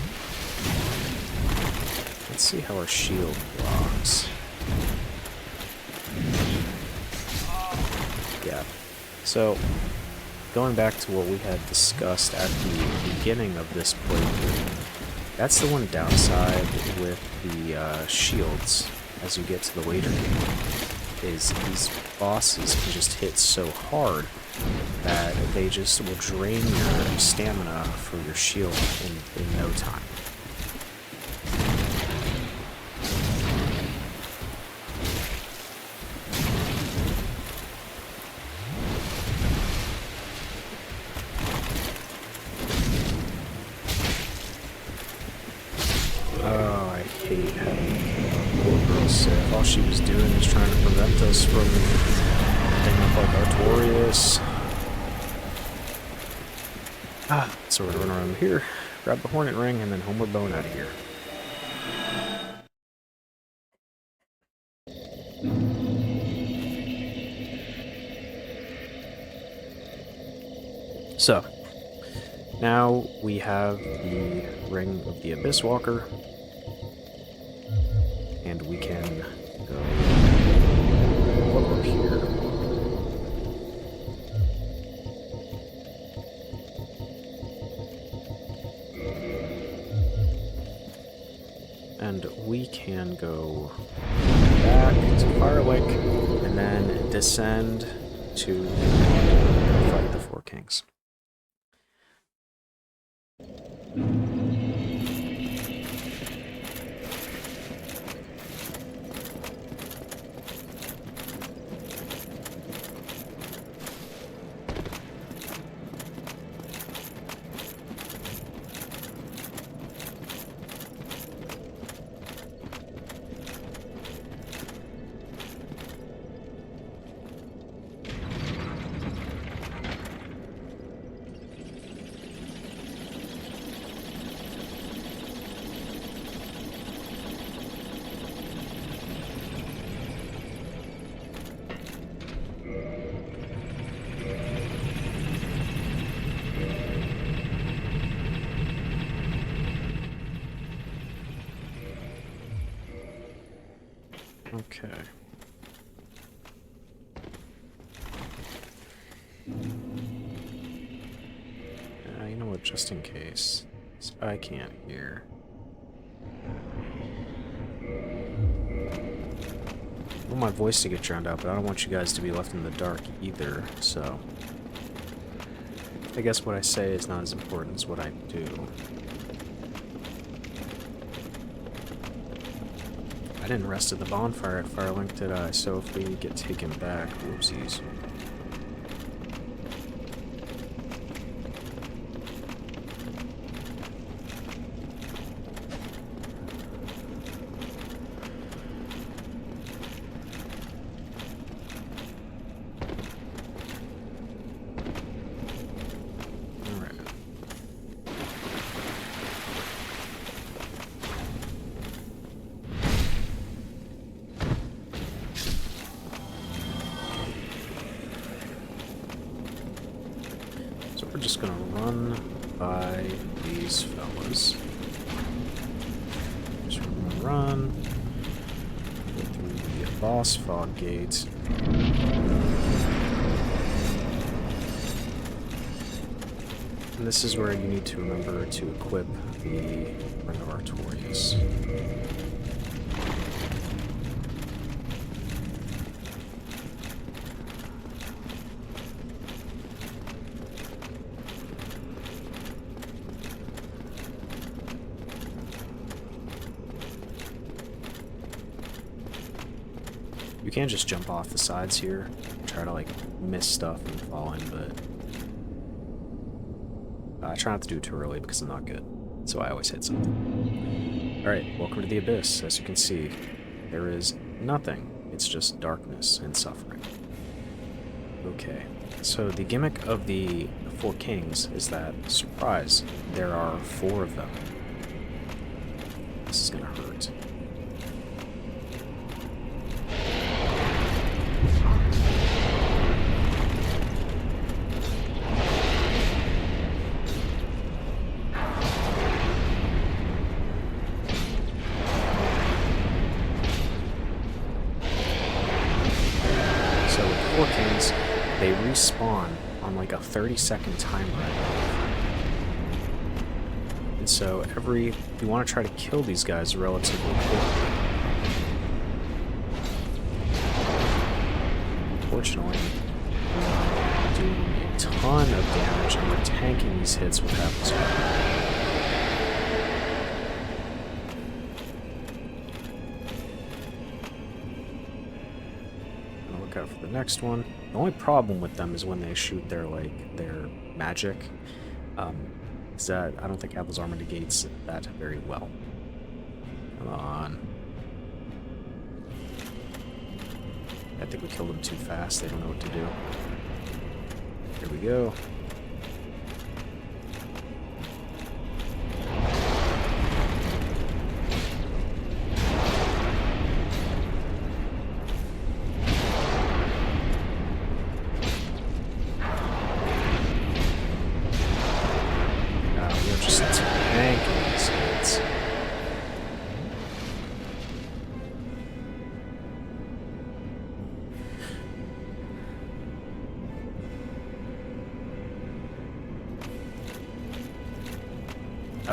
Let's see how our shield blocks. Yeah. So, going back to what we had discussed at the beginning of this playthrough, that's the one downside with the shields as you get to the later game, is these bosses can just hit so hard that they just will drain your stamina for your shield in no time. Oh, I hate having poor girl Sif. All she was doing is trying to prevent us from ending up like Artorias. So we're going to run around here, grab the Hornet Ring, and then homeward bone out of here. So, now we have the Ring of the Abyss Walker, and we can go up here. and we can go back to Firelink and then descend to fight the Four Kings. Okay. You know what, just in case. So I can't hear. I want my voice to get drowned out, but I don't want you guys to be left in the dark either, so... I guess what I say is not as important as what I do. I didn't rest at the bonfire at Firelink, did I? So if we get taken back, whoopsies. We're just gonna run by these fellas. Just run. Go through the boss fog gate. And this is where you need to remember to equip the Ring of Artorias. You can't just jump off the sides here, try to like miss stuff and fall in, but I try not to do it too early because I'm not good, so I always hit something. Alright, welcome to the Abyss. As you can see, there is nothing. It's just darkness and suffering. Okay, so the gimmick of the Four Kings is that, surprise, there are 4 of them. This is gonna hurt. Four Kings, they respawn on like a 30-second timer. And so you want to try to kill these guys relatively quickly. Unfortunately, we're doing a ton of damage and we're tanking these hits with half the speed. Out for the next one. The only problem with them is when they shoot their magic. Is that I don't think Apple's Armor negates that very well. Come on. I think we killed them too fast. They don't know what to do. Here we go.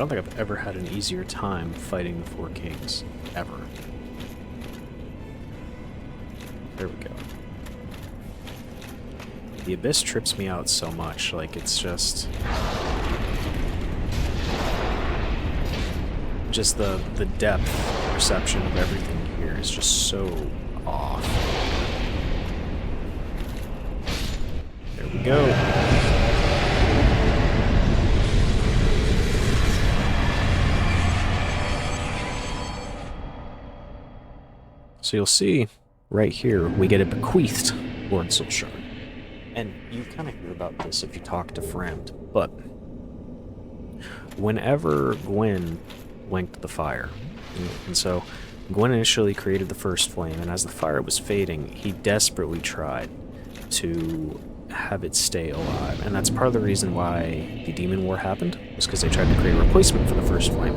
don't think I've ever had an easier time fighting the Four Kings. Ever. There we go. The Abyss trips me out so much, like it's just the depth perception of everything here is just so off. There we go. So you'll see right here we get a bequeathed Lord Soul Shard. And you kind of hear about this if you talk to Fremd, but whenever Gwyn linked the fire, and so Gwyn initially created the first flame, and as the fire was fading, he desperately tried to have it stay alive, and that's part of the reason why the Demon War happened, was because they tried to create a replacement for the first flame.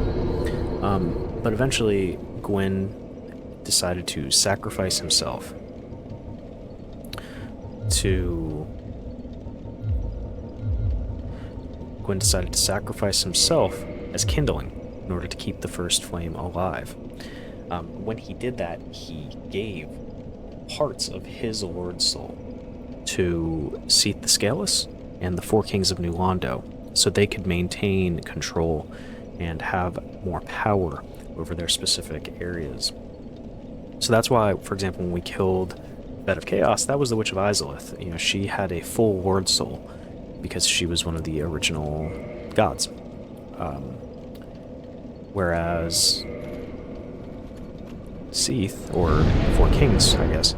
But eventually, Gwyn decided to sacrifice himself as kindling in order to keep the first flame alive. When he did that, he gave parts of his Lord Soul to Seath the Scaleless and the Four Kings of New Londo, so they could maintain control and have more power over their specific areas. So that's why, for example, when we killed Bed of Chaos, that was the Witch of Izalith. You know, she had a full Lord Soul because she was one of the original gods. Whereas Seath, or Four Kings, I guess,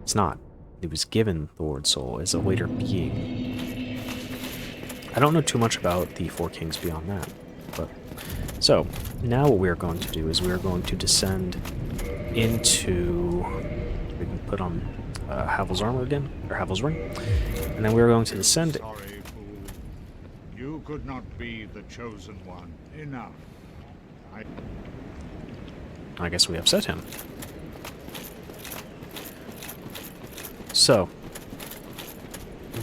it's not. It was given the Lord Soul as a later being. I don't know too much about the Four Kings beyond that. But so, now what we are going to do is we are going to descend into... We can put on Havel's armor again, or Havel's ring. And then we're going to descend... Sorry, fool. You could not be the chosen one. Enough. I guess we upset him. So,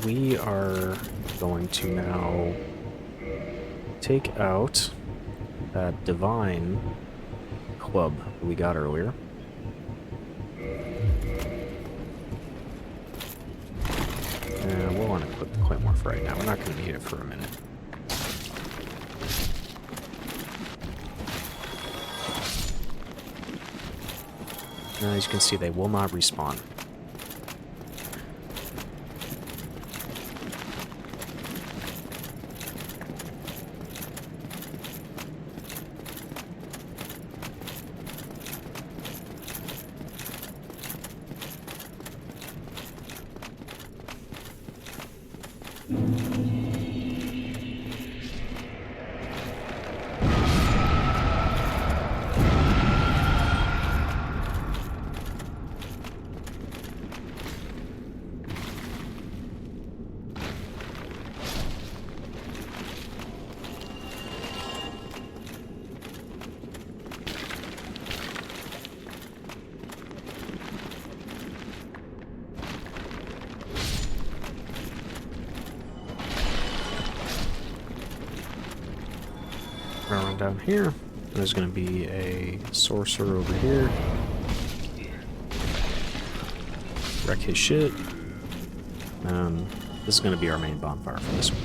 we are going to now take out that divine club that we got earlier. And we'll unequip the Claymore for right now. We're not going to need it for a minute. Now, as you can see, they will not respawn. Run down here. There's going to be a sorcerer over here. Wreck his shit. This is going to be our main bonfire for this one.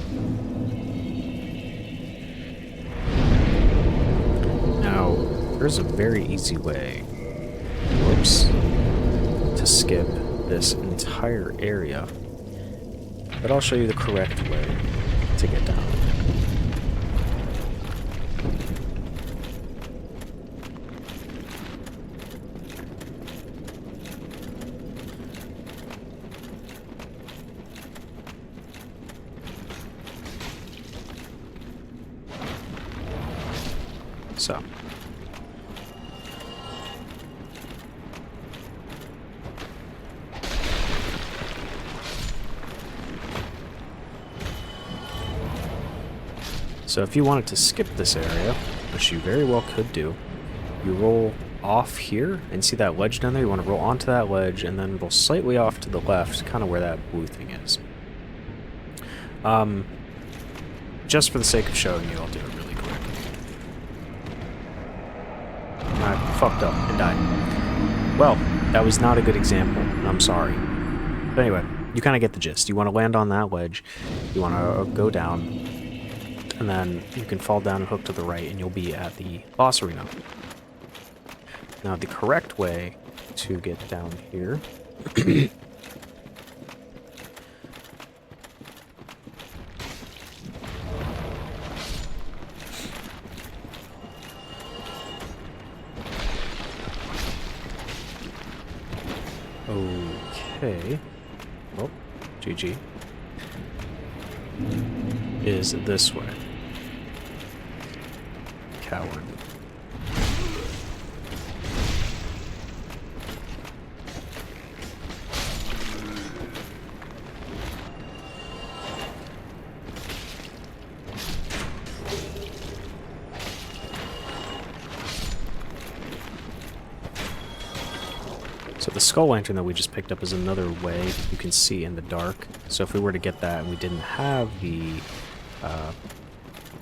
Now, there's a very easy way, whoops, to skip this entire area, but I'll show you the correct way to get down. So if you wanted to skip this area, which you very well could do, you roll off here, and see that ledge down there? You want to roll onto that ledge, and then roll slightly off to the left, kind of where that blue thing is. Just for the sake of showing you, I'll do it really quick. I fucked up and died. Well, that was not a good example. I'm sorry. But anyway, you kind of get the gist. You want to land on that ledge. You want to go down. And then you can fall down and hook to the right, and you'll be at the boss arena. Now, the correct way to get down here... Okay. Oh, GG. Is this way. Coward. So the skull lantern that we just picked up is another way that you can see in the dark. So if we were to get that and we didn't have the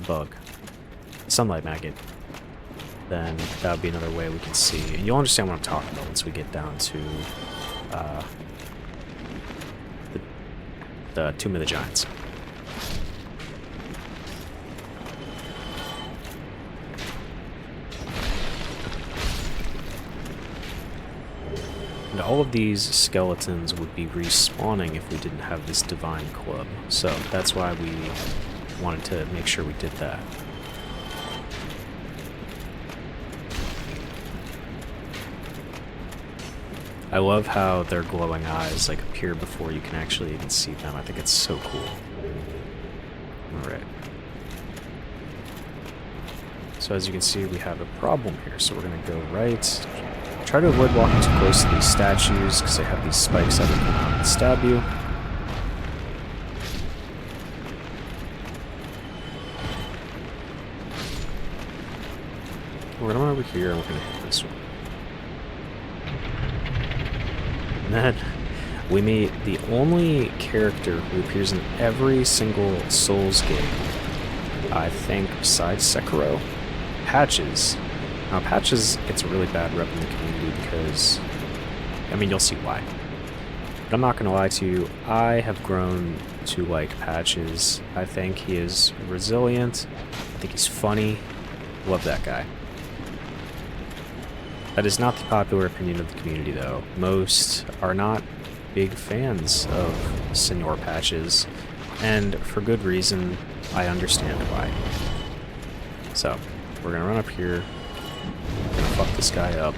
bug, sunlight maggot, then that would be another way we can see. And you'll understand what I'm talking about once we get down to the Tomb of the Giants. And all of these skeletons would be respawning if we didn't have this divine club. So that's why we wanted to make sure we did that. I love how their glowing eyes like appear before you can actually even see them. I think it's so cool. Alright. So as you can see, we have a problem here. So we're going to go right. Try to avoid walking too close to these statues because they have these spikes that will come out and stab you. We're going to run over here and we're going to hit this one. And then we meet the only character who appears in every single Souls game, I think, besides Sekiro, Patches. Now, Patches gets a really bad rep in the community because, I mean, you'll see why. But I'm not going to lie to you, I have grown to like Patches. I think he is resilient. I think he's funny. Love that guy. That is not the popular opinion of the community, though. Most are not big fans of Senor Patches, and for good reason. I understand why. So, we're going to run up here. Fuck this guy up.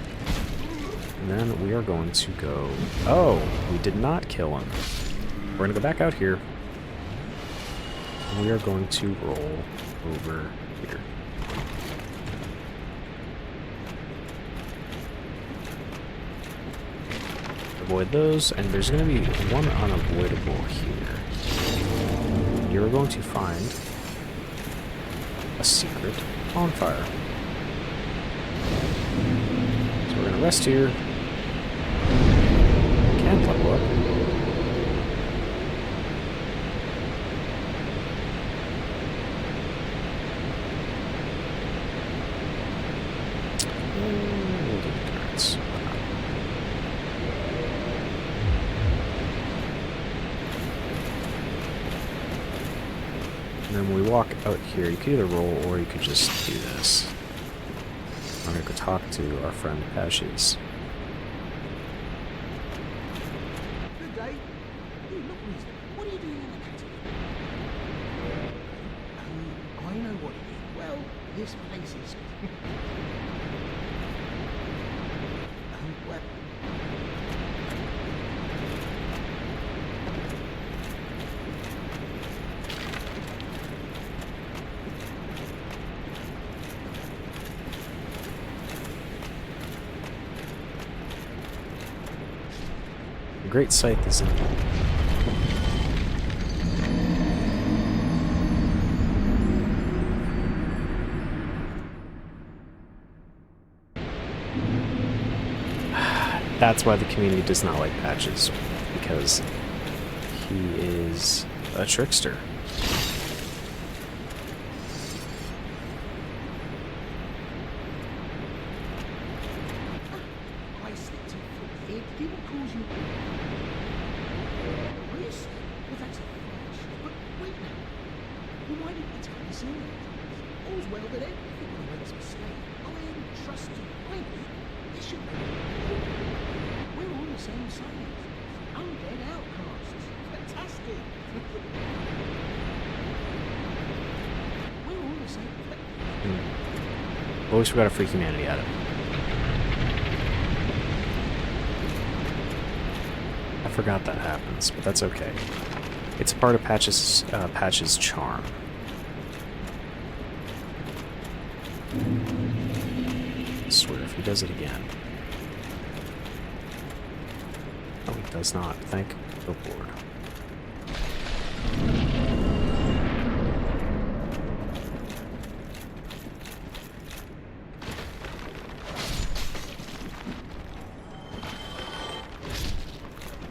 And then we are going to go... Oh, we did not kill him. We're going to go back out here. And we are going to roll over here. Avoid those, and there's going to be one unavoidable here. You're going to find a secret bonfire. So we're going to rest here. Can't level up. We'll do the turrets. And then when we walk out here, you could either roll or you could just do this. I'm going to go talk to our friend Patches. Good day. You look reasonable. What are you doing in the catalogue? I know what it is. Well, this place is... well... A great scythe is in here. That's why the community does not like Patches, because he is a trickster. soon. All's well that everyone makes mistakes. I am trusted. I know. This should make it. We're all the same size. Undead outcasts. Fantastic. We're all the same. At least we got a free humanity out of it. I forgot that happens, but that's okay. It's a part of Patch's charm. I swear, if he does it again. Oh, he does not. Thank the Lord.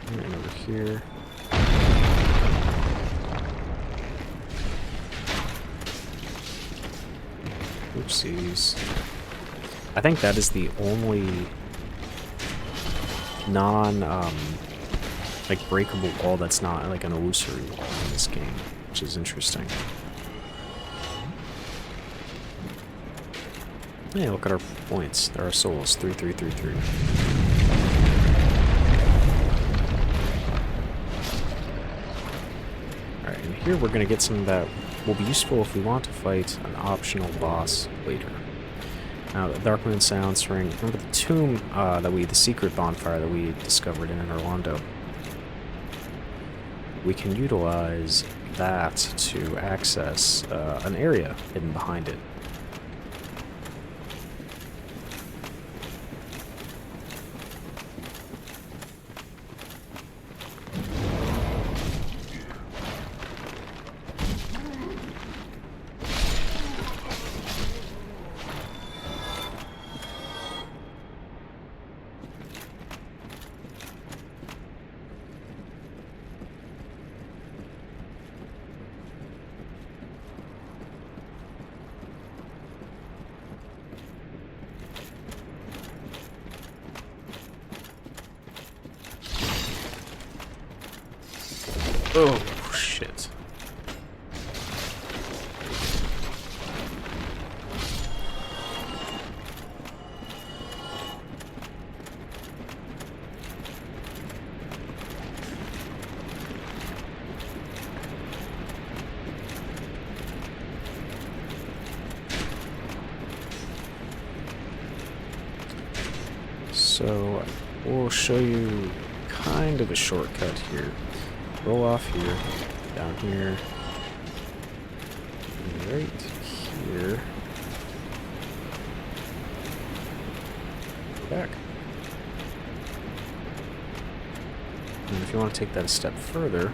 And over here. Oopsies. I think that is the only like breakable wall that's not like an illusory wall in this game, which is interesting. Yeah, look at our points. There are souls. 3333. Alright, and here we're gonna get some that will be useful if we want to fight an optional boss later. Now, the Darkmoon Sounds Ring. Remember the tomb the secret bonfire that we discovered in Orlando? We can utilize that to access an area hidden behind it. Oh, shit. So, we'll show you kind of a shortcut here. Roll off here, down here, right here, back. And if you want to take that a step further,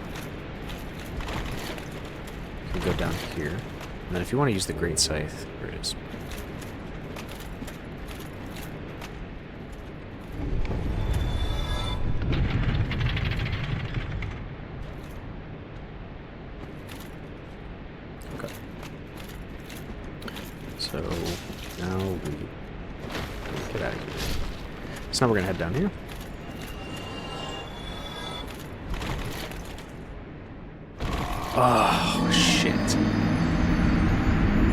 you can go down here. And then if you want to use the Great Scythe, there it is. So now we get out of here. So now we're gonna head down here. Oh shit.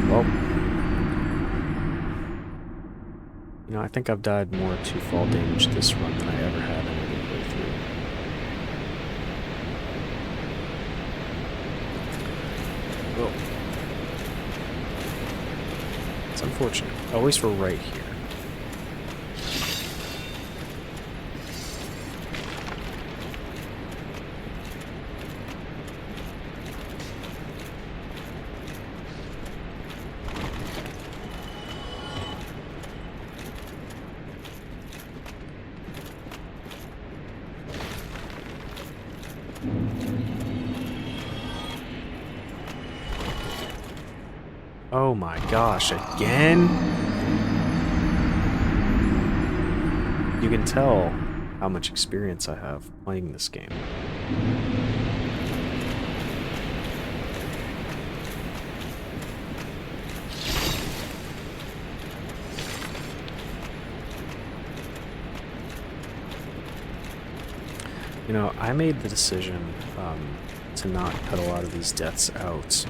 Well, you know, I think I've died more to fall damage this run than I ever have in any playthrough. Oh. It's unfortunate. At least we're right here. Oh my gosh, again? You can tell how much experience I have playing this game. You know, I made the decision to not cut a lot of these deaths out,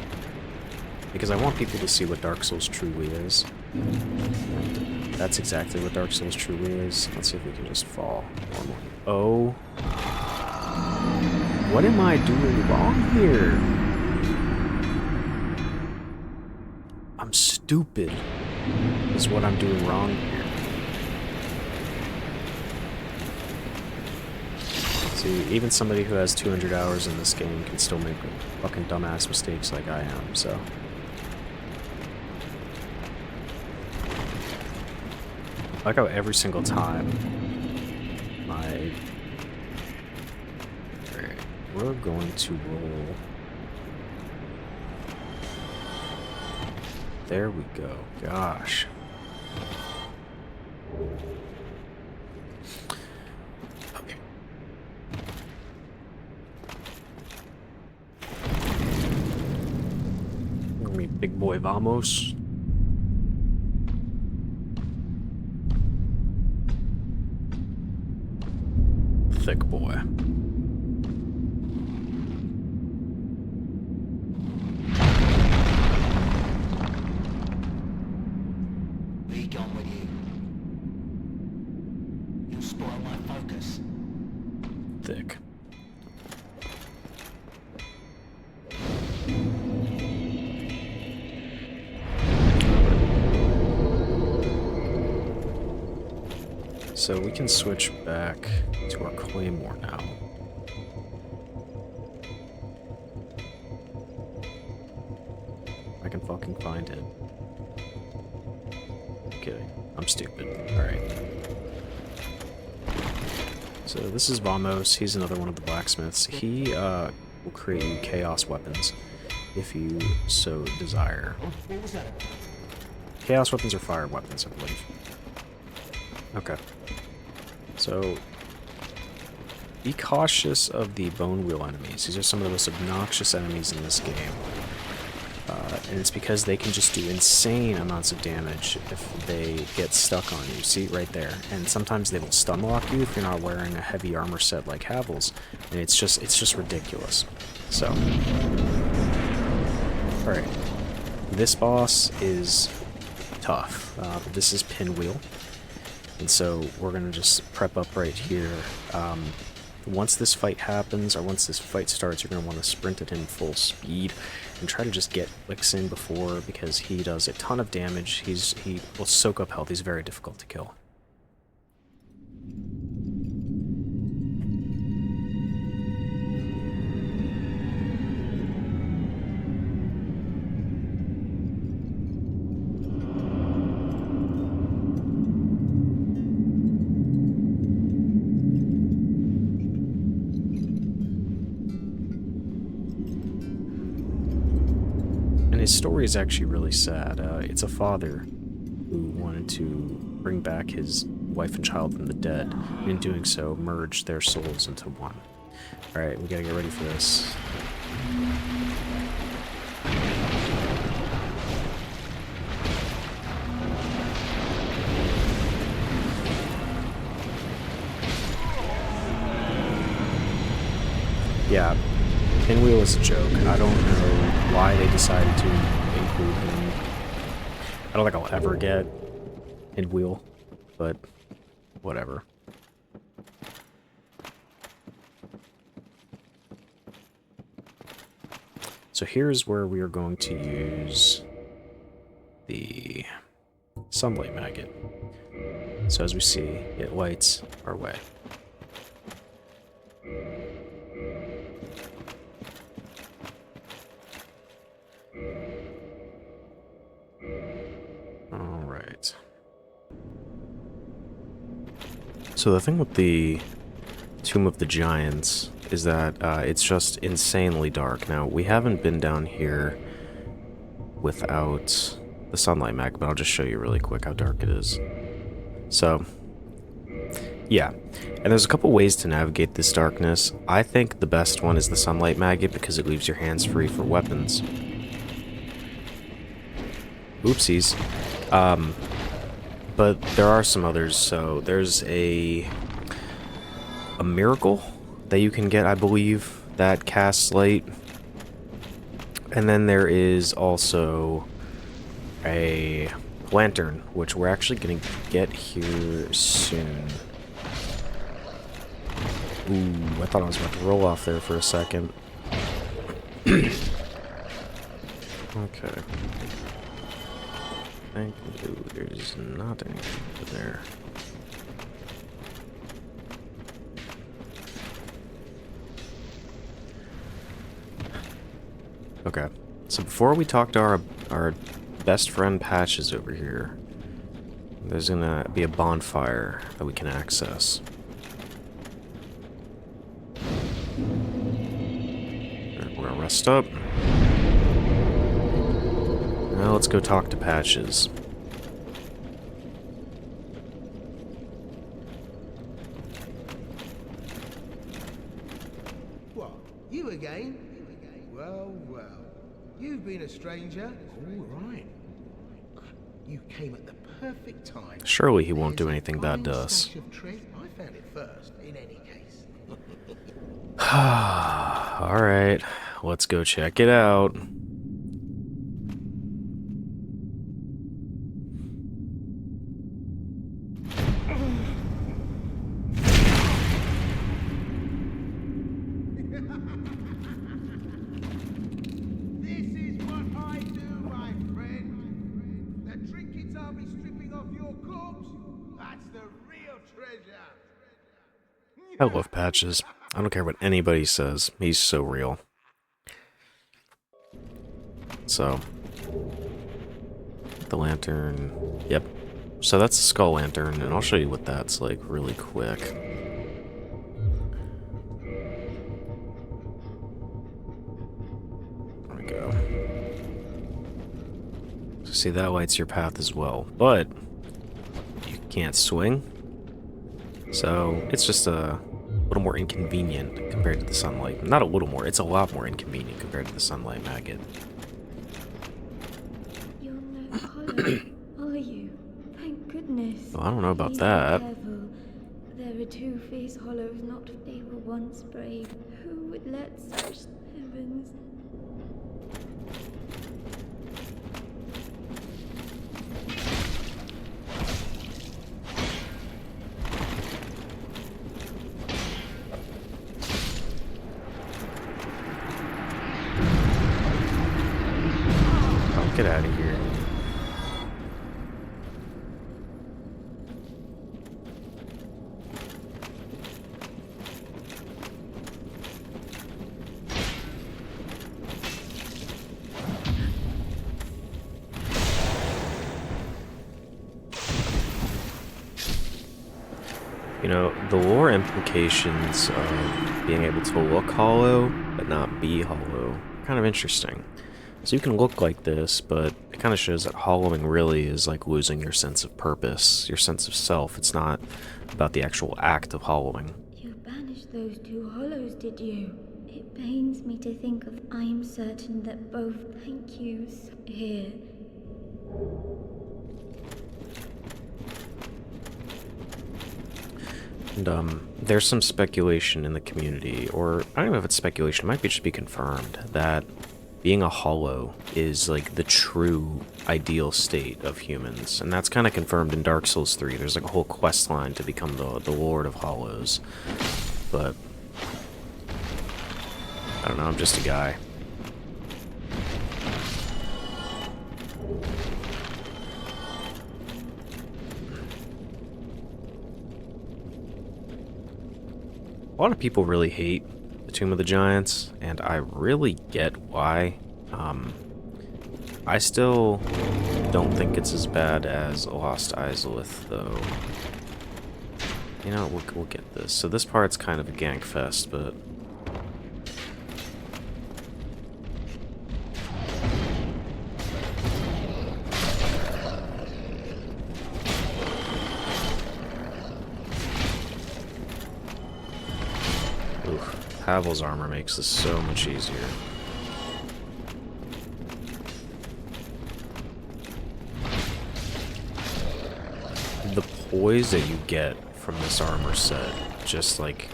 because I want people to see what Dark Souls truly is. And that's exactly what Dark Souls truly is. Let's see if we can just fall normally. Oh. What am I doing wrong here? I'm stupid, is what I'm doing wrong here. See, even somebody who has 200 hours in this game can still make fucking dumbass mistakes like I am, so. I like how every single time my... Alright, we're going to roll. There we go. Gosh. Okay. Let me big boy vamos. Thick boy. Thick. So we can switch back to our claymore now. I can fucking find it. Okay, I'm stupid. Alright. So this is Vamos. He's another one of the blacksmiths. He will create you chaos weapons if you so desire. Chaos weapons are fire weapons, I believe. Okay. So be cautious of the bone wheel enemies. These are some of the most obnoxious enemies in this game. And it's because they can just do insane amounts of damage if they get stuck on you. See, right there. And sometimes they will stun lock you if you're not wearing a heavy armor set like Havel's. And it's just ridiculous. So, alright. This boss is tough. This is Pinwheel. And so we're going to just prep up right here. Once this fight happens, or once this fight starts, you're going to want to sprint at him full speed and try to just get Licks in before, because he does a ton of damage. He will soak up health. He's very difficult to kill. His story is actually really sad. It's a father who wanted to bring back his wife and child from the dead, and in doing so, merge their souls into one. Alright, we gotta get ready for this. Yeah. Pinwheel is a joke. I don't know why they decided to include him. I don't think I'll ever get Pinwheel, but whatever. So here's where we are going to use the Sunlight Maggot. So as we see, it lights our way. Alright. So the thing with the Tomb of the Giants is that it's just insanely dark. Now, we haven't been down here without the Sunlight Mag, but I'll just show you really quick how dark it is. So, yeah. And there's a couple ways to navigate this darkness. I think the best one is the Sunlight Maggot because it leaves your hands free for weapons. Oopsies. But there are some others. So there's a miracle that you can get, I believe, that casts light And then there is also a lantern, which we're actually going to get here soon. Ooh, I thought I was about to roll off there for a second. Okay. Thank you. There's not anything over there. Okay. So before we talk to our best friend Patches over here, there's gonna be a bonfire that we can access. We're gonna rest up. Now let's go talk to Patches. What? You again? Well, well. You've been a stranger. All right. You came at the perfect time. Surely he won't do There's a anything bad to fine us. stash of treasure. I found it first, in any case. Alright, let's go check it out. This is what I do, my friend. The trinkets I'll be stripping off your corpse, that's the real treasure. I love Patches. I don't care what anybody says. He's so real. So, the lantern. Yep. So that's the skull lantern, and I'll show you what that's like really quick. There we go. So see, that lights your path as well, but you can't swing. So it's just a little more inconvenient compared to the sunlight. Not a little more, it's a lot more inconvenient compared to the sunlight maggot. You're no hollow, are you? Thank goodness. Well, I don't know about Please that. be careful. There are two-faced hollows, not they were once brave. Who would let such heavens? Oh, get out of here. You know, the lore implications of being able to look hollow, but not be hollow, are kind of interesting. So you can look like this, but it kind of shows that hollowing really is like losing your sense of purpose, your sense of self. It's not about the actual act of hollowing. You banished those two hollows, did you? It pains me to think of. I am certain that both thank yous here. And there's some speculation in the community, or I don't know if it's speculation, it might be just be confirmed, that being a hollow is like the true ideal state of humans. And that's kind of confirmed in Dark Souls 3. There's like a whole quest line to become the Lord of Hollows. But I don't know, I'm just a guy. A lot of people really hate the Tomb of the Giants, and I really get why. I still don't think it's as bad as Lost Izalith, though. You know, we'll get this. So this part's kind of a gank fest, but... Oof, Pavel's armor makes this so much easier. The poise that you get from this armor set just like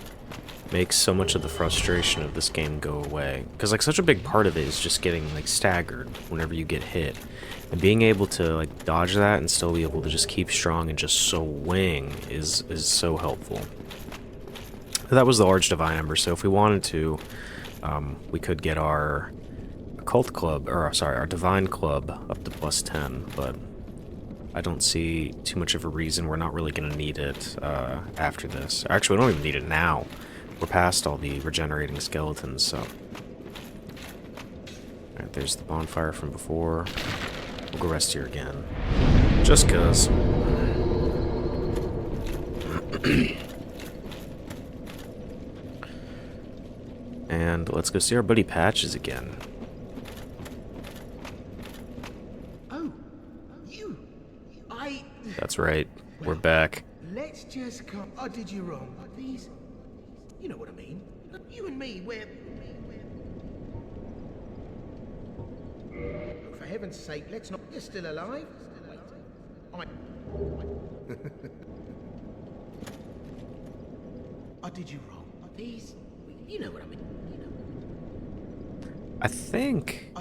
makes so much of the frustration of this game go away. Because, like, such a big part of it is just getting, like, staggered whenever you get hit. And being able to, like, dodge that and still be able to just keep strong and just swing is so helpful. That was the Large Divine Ember, so if we wanted to, we could get our Occult Club, or sorry, our Divine Club up to +10, but I don't see too much of a reason. We're not really going to need it after this. Actually, we don't even need it now. We're past all the regenerating skeletons, so... Alright, there's the bonfire from before. We'll go rest here again. Just 'cause. And let's go see our buddy Patches again. Oh, you. That's right. We're back. Let's just come. I did you wrong. These. You know what I mean. You and me, we're. Oh, for heaven's sake, let's not. You're still alive. I did you wrong. These. You know what I mean. I think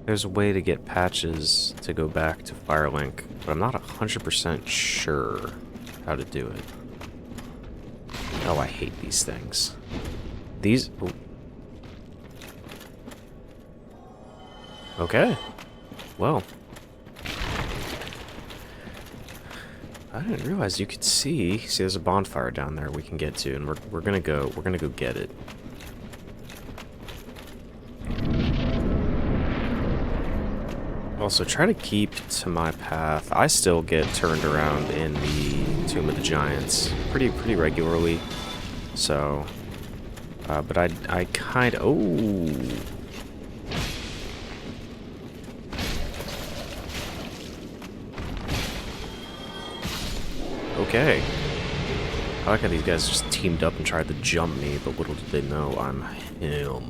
there's a way to get Patches to go back to Firelink, but I'm not 100% sure how to do it. Oh, I hate these things. These... Oh. Okay. Well. I didn't realize you could see. See, there's a bonfire down there we can get to, and we're gonna go get it. Also, try to keep to my path. I still get turned around in the Tomb of the Giants pretty regularly. So, but I kind of... Oh! Okay. I like how these guys just teamed up and tried to jump me, but little did they know I'm him.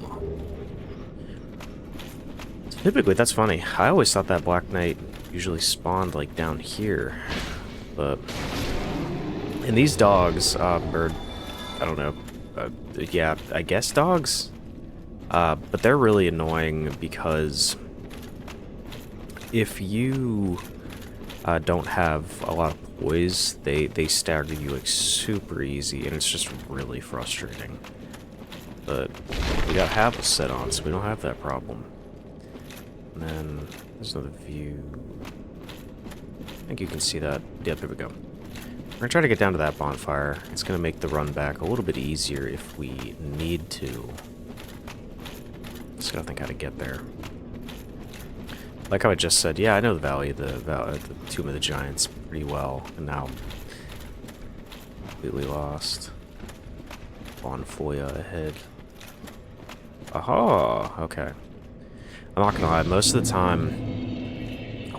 Typically, that's funny. I always thought that Black Knight usually spawned, like, down here. But... And these dogs, or... I don't know. Yeah, I guess dogs? But they're really annoying because... If you... don't have a lot of poise, they stagger you, like, super easy, and it's just really frustrating. But we got Havel set on, so we don't have that problem. And then there's another view. I think you can see that. Yeah, there we go. We're gonna try to get down to that bonfire. It's gonna make the run back a little bit easier if we need to. Just gotta think how to get there. Like how I just said, yeah, I know the valley, the Tomb of the Giants pretty well, and now completely lost. Bonfoya ahead. Aha! Okay. I'm not gonna lie, most of the time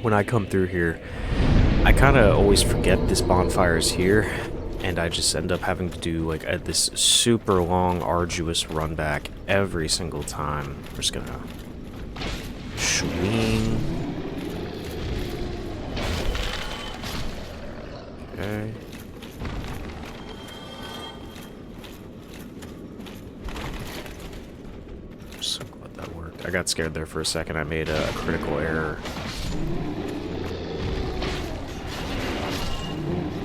when I come through here, I kind of always forget this bonfire is here, and I just end up having to do like this super long, arduous run back every single time. We're just gonna swing. Okay. So glad that worked. I got scared there for a second. I made a critical error.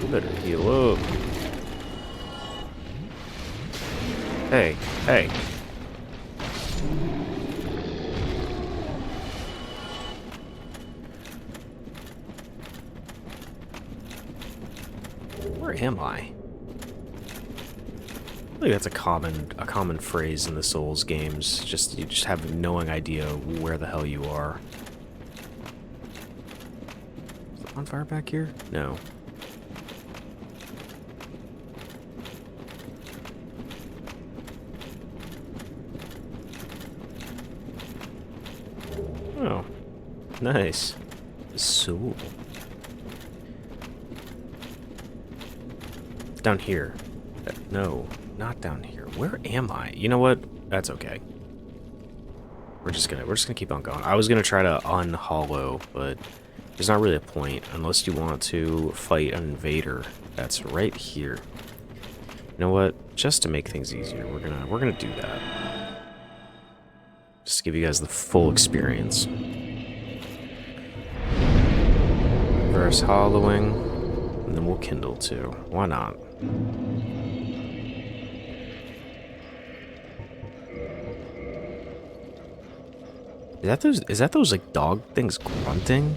You better heal up. Hey, hey. Where am I? I think that's a common phrase in the Souls games. Just you just have no idea where the hell you are. Is it on fire back here? No. Oh, nice. Soul. Down here. No, not down here. Where am I? You know what? That's okay. We're just gonna keep on going. I was gonna try to unhollow, but there's not really a point unless you want to fight an invader that's right here. You know what? Just to make things easier, we're gonna do that. Just to give you guys the full experience. Reverse hollowing, and then we'll kindle too. Why not? Is that those like dog things grunting?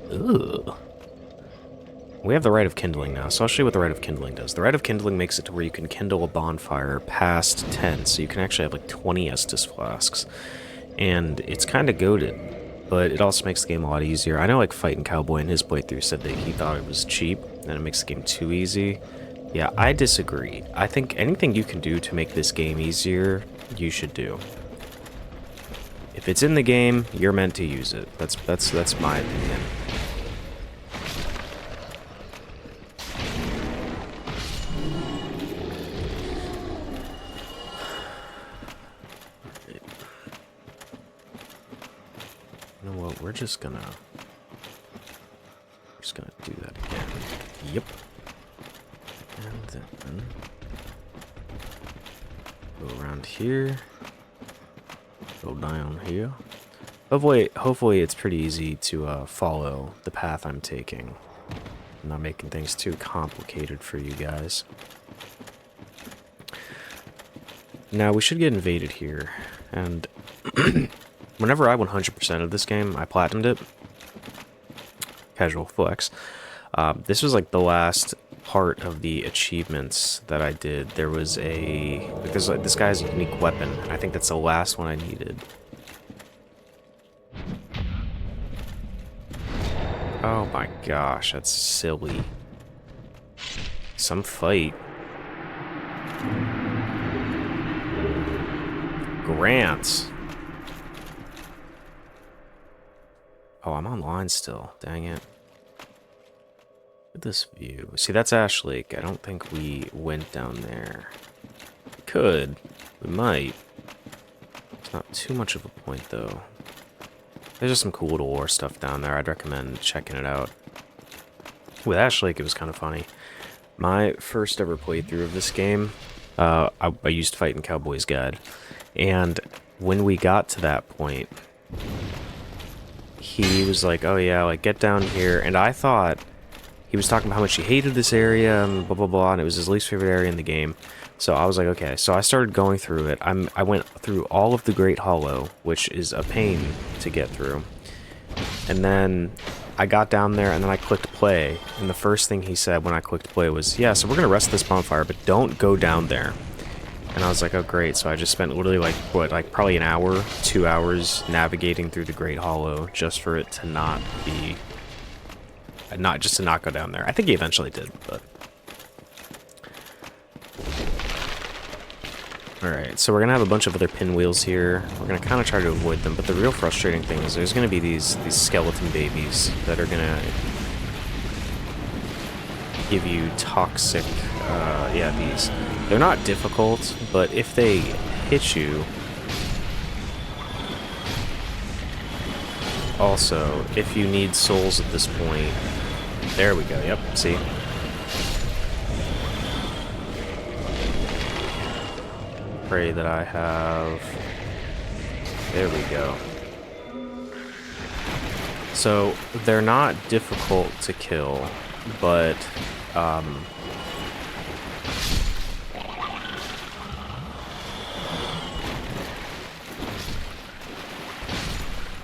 Ugh. We have the Rite of Kindling now, so I'll show you what the Rite of Kindling does. The Rite of Kindling makes it to where you can kindle a bonfire past 10, so you can actually have like 20 Estus flasks. And it's kind of goated, but it also makes the game a lot easier. I know like Fighting Cowboy in his playthrough said that he thought it was cheap, and it makes the game too easy. Yeah, I disagree. I think anything you can do to make this game easier, you should do. If it's in the game, you're meant to use it. That's my opinion. You know what? We're just gonna do that again. Yep. And then go around here. Go down here. Hopefully it's pretty easy to follow the path I'm taking. I'm not making things too complicated for you guys. Now, we should get invaded here, and whenever I 100% of this game, I platinumed it. Casual flex. This was like the last part of the achievements that I did. There was because like, this guy has a unique weapon, and I think that's the last one I needed. Oh my gosh, that's silly. Some fight. Grant. Oh, I'm online still. Dang it. Look at this view. See, that's Ash Lake. I don't think we went down there. We could. We might. It's not too much of a point, though. There's just some cool little lore stuff down there. I'd recommend checking it out. With Ash Lake, it was kind of funny. My first ever playthrough of this game, I used Fighting Cowboy's Guide. And when we got to that point, he was like, oh yeah, like, get down here. And I thought he was talking about how much he hated this area and blah, blah, blah, and it was his least favorite area in the game. So I was like, okay. So I started going through it. I went through all of the Great Hollow, which is a pain to get through. And then I got down there, and then I clicked play. And the first thing he said when I clicked play was, yeah, so we're going to rest this bonfire, but don't go down there. And I was like, oh, great. So I just spent literally, like, what, like, probably an hour, 2 hours navigating through the Great Hollow just for it to not be... just to not go down there. I think he eventually did, but... Alright, so we're going to have a bunch of other pinwheels here. We're going to kind of try to avoid them, but the real frustrating thing is there's going to be these skeleton babies that are going to give you toxic, yeah, these. They're not difficult, but if they hit you... Also, if you need souls at this point... There we go, yep, see? Pray that I have... There we go. So, they're not difficult to kill, but...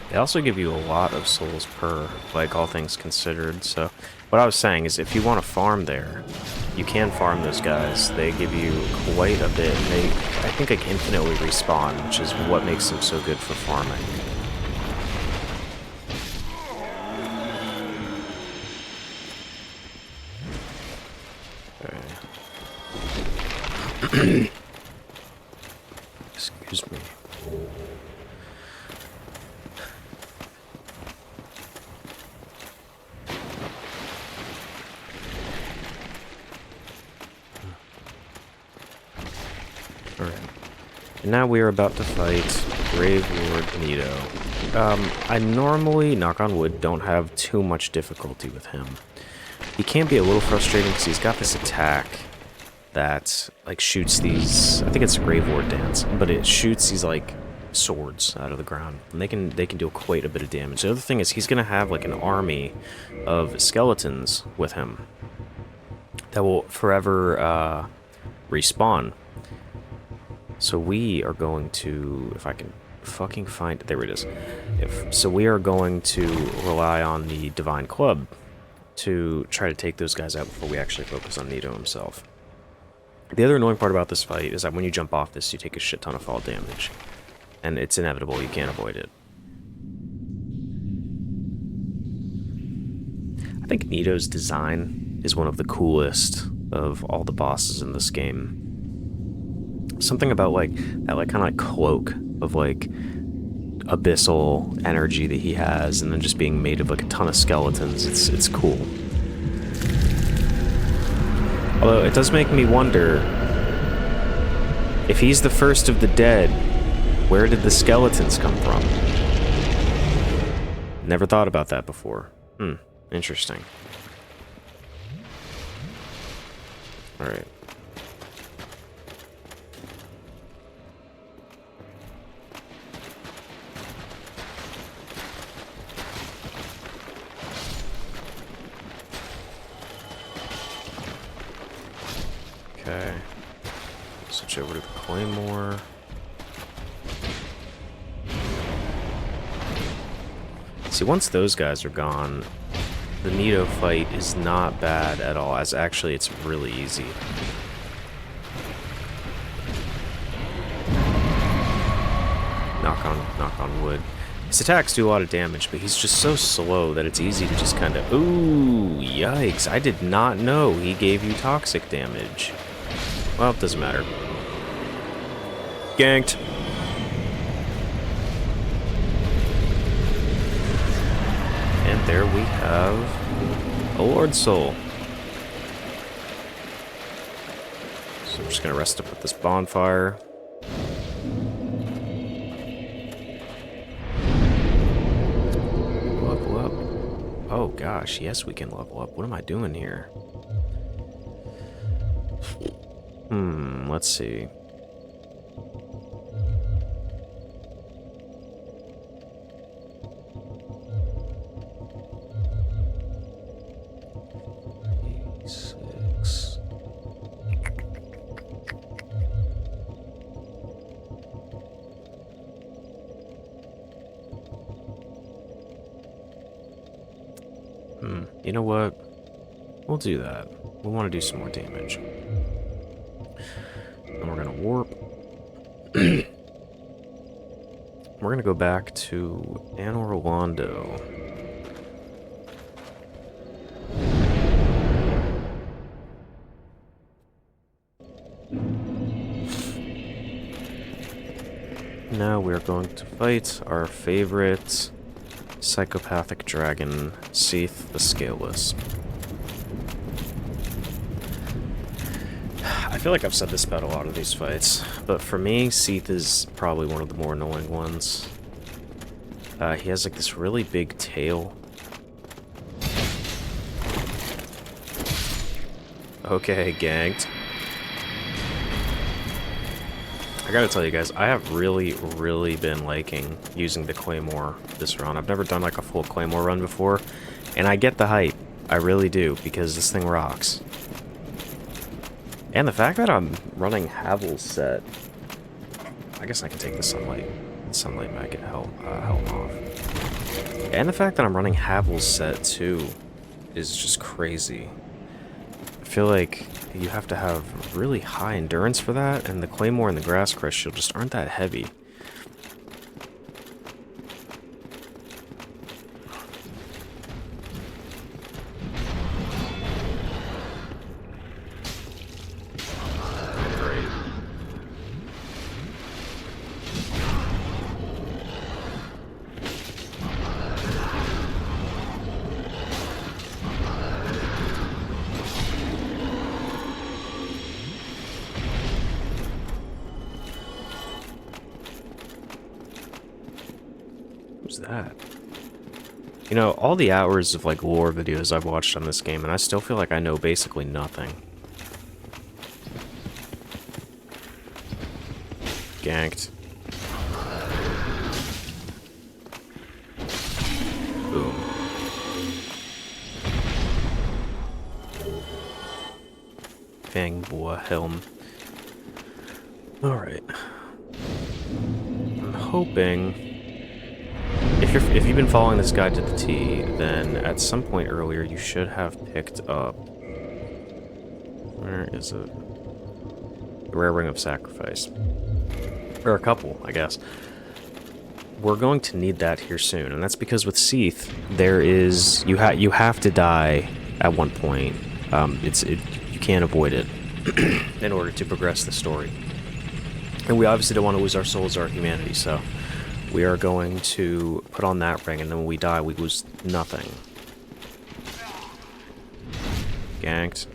They also give you a lot of souls per, like, all things considered, so... What I was saying is, if you want to farm there, you can farm those guys. They give you quite a bit. They, I think, like, infinitely respawn, which is what makes them so good for farming. Okay. Excuse me. Now we are about to fight Grave Lord Nito. I normally, knock on wood, don't have too much difficulty with him. He can be a little frustrating because he's got this attack that like shoots these. I think it's a Grave Ward dance, but it shoots these like swords out of the ground, and they can do quite a bit of damage. The other thing is he's gonna have like an army of skeletons with him that will forever respawn. So we are going to, if I can fucking find it, there it is. So we are going to rely on the Divine Club to try to take those guys out before we actually focus on Nito himself. The other annoying part about this fight is that when you jump off this, you take a shit ton of fall damage. And it's inevitable, you can't avoid it. I think Nito's design is one of the coolest of all the bosses in this game. Something about like that like kind of like cloak of like abyssal energy that he has, and then just being made of like a ton of skeletons. It's cool. Although it does make me wonder if he's the first of the dead, where did the skeletons come from? Never thought about that before. Interesting. Alright. Okay. Switch over to the Claymore. See, once those guys are gone, the Nito fight is not bad at all, as actually it's really easy. Knock on wood. His attacks do a lot of damage, but he's just so slow that it's easy to just kind of... Ooh, yikes. I did not know he gave you toxic damage. Well, it doesn't matter. Ganked. And there we have a Lord Soul. So I'm just gonna rest up with this bonfire. Level up. Oh gosh, yes we can level up. What am I doing here? Let's see. You know what? We'll do that. We want to do some more damage. And we're gonna warp. We're gonna go back to Anor Londo. Now we're going to fight our favorite psychopathic dragon, Seath the Scaleless. I feel like I've said this about a lot of these fights, but for me, Seath is probably one of the more annoying ones. He has like this really big tail. Okay, ganked. I gotta tell you guys, I have really been liking using the Claymore this run. I've never done like a full Claymore run before, and I get the hype. I really do, because this thing rocks. And the fact that I'm running Havel's set, I guess I can take the sunlight. Sunlight might get help off. And the fact that I'm running Havel's set too is just crazy. I feel like you have to have really high endurance for that, and the Claymore and the Grass Crest Shield just aren't that heavy. Who's that? You know, all the hours of like lore videos I've watched on this game, and I still feel like I know basically nothing. Ganked. Boom. Fangboa Helm. Alright. I'm hoping... If you've been following this guide to the T, then at some point earlier you should have picked up... Where is it? The Rare Ring of Sacrifice. Or a couple, I guess. We're going to need that here soon, and that's because with Seath, there is... You have to die at one point. You can't avoid it in order to progress the story. And we obviously don't want to lose our souls or our humanity, so we are going to put on that ring, and then when we die, we lose nothing. Ganked.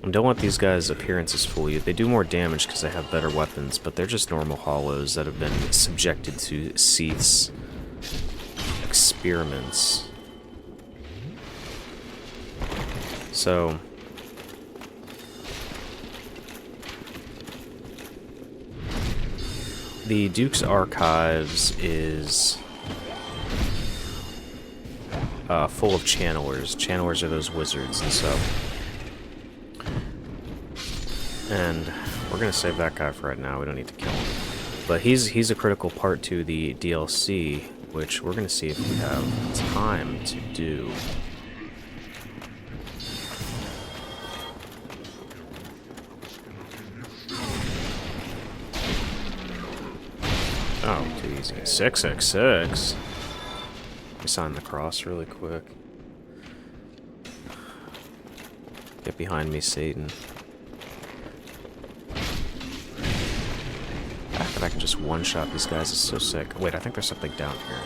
And don't let these guys' appearances fool you. They do more damage because they have better weapons, but they're just normal hollows that have been subjected to Seath's experiments. So... The Duke's Archives is full of channelers. Channelers are those wizards, and so... And we're gonna save that guy for right now. We don't need to kill him. But he's a critical part to the DLC, which we're gonna see if we have time to do. Oh, too easy. 666. Let me sign the cross really quick. Get behind me, Satan. The fact that I can just one-shot these guys is so sick. Wait, I think there's something down here.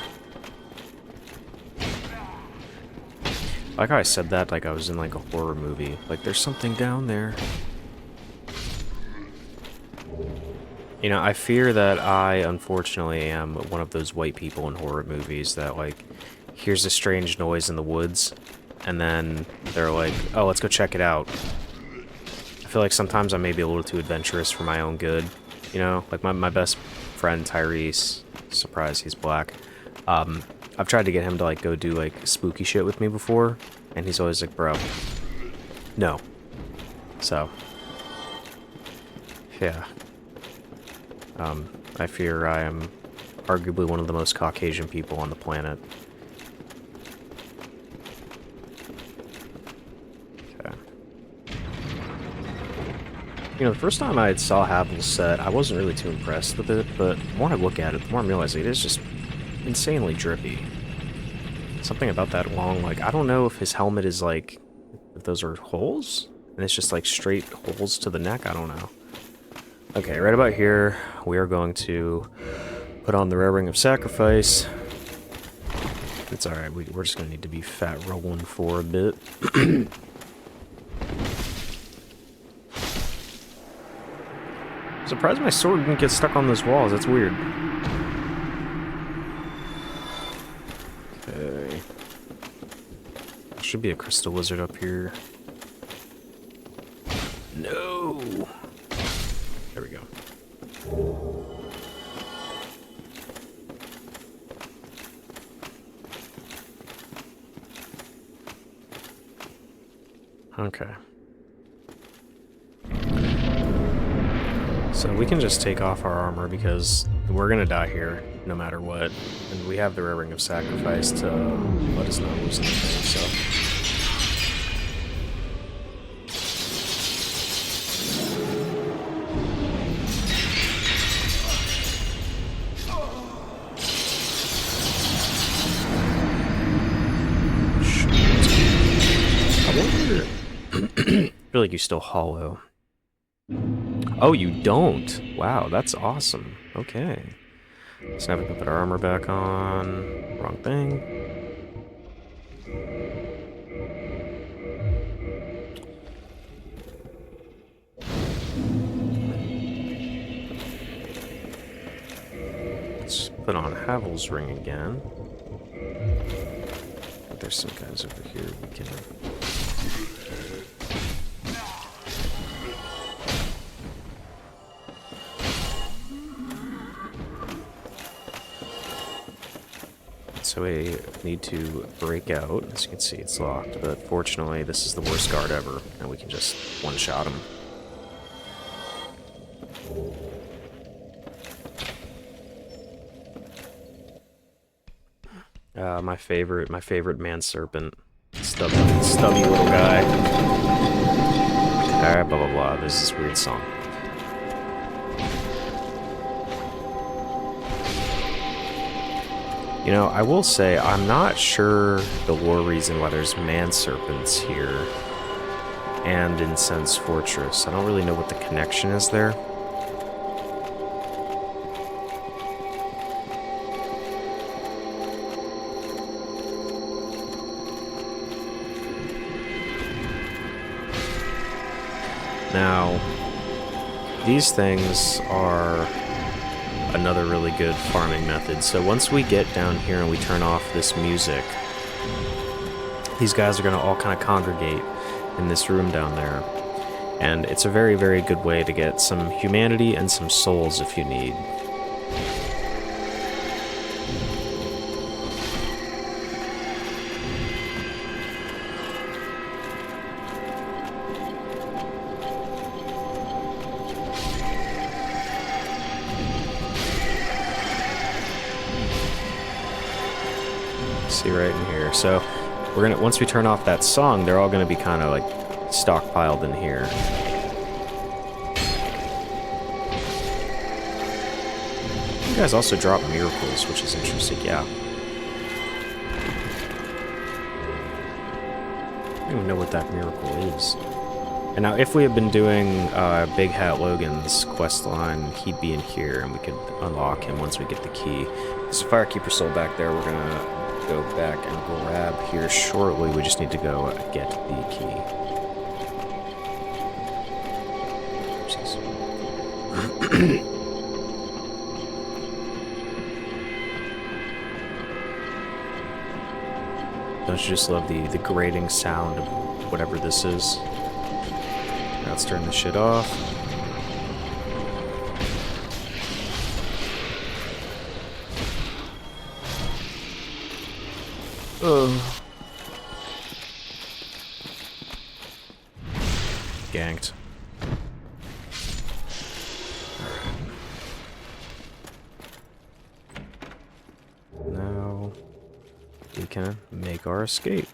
I like how I said that like I was in like a horror movie. Like, there's something down there. You know, I fear that I, unfortunately, am one of those white people in horror movies that, like, hears a strange noise in the woods, and then they're like, oh, let's go check it out. I feel like sometimes I may be a little too adventurous for my own good, you know? Like, my best friend, Tyrese, surprise, he's black. I've tried to get him to, like, go do, like, spooky shit with me before, and he's always like, bro, no. So, yeah. I fear I am arguably one of the most Caucasian people on the planet. Okay. You know, the first time I saw Havel's set, I wasn't really too impressed with it, but the more I look at it, the more I'm realizing it is just insanely drippy. Something about that long, like, I don't know if his helmet is, like, if those are holes? And it's just, like, straight holes to the neck? I don't know. Okay, right about here, we are going to put on the Rare Ring of Sacrifice. It's alright, we're just going to need to be fat rolling for a bit. Surprised my sword didn't get stuck on those walls, that's weird. Okay. There should be a crystal lizard up here. No! There we go. Okay. So we can just take off our armor because we're gonna die here no matter what. And we have the Rare Ring of Sacrifice to let us not lose anything, so... I feel like you still hollow. Oh, you don't? Wow, that's awesome. Okay. So now we can put our armor back on. Wrong thing. Let's put on Havel's ring again. But there's some guys over here we can... So we need to break out. As you can see, it's locked, but fortunately, this is the worst guard ever, and we can just one-shot him. My favorite man serpent. Stubby little guy. Alright, blah blah blah. There's this weird song. You know, I will say, I'm not sure the lore reason why there's man serpents here and in Sense Fortress. I don't really know what the connection is there. Now, these things are another really good farming method. So once we get down here and we turn off this music, these guys are going to all kind of congregate in this room down there. And it's a very, very good way to get some humanity and some souls if you need. See right in here. So we're gonna, once we turn off that song, they're all gonna be kind of like stockpiled in here. You guys also drop miracles, which is interesting. Yeah. I don't even know what that miracle is. And now, if we had been doing Big Hat Logan's quest line, he'd be in here, and we could unlock him once we get the key. There's a Firekeeper soul back there. We're gonna go back and grab here shortly. We just need to go get the key. Don't you just love the grating sound of whatever this is? Now let's turn this shit off. Ganked. Alright. Now we can make our escape.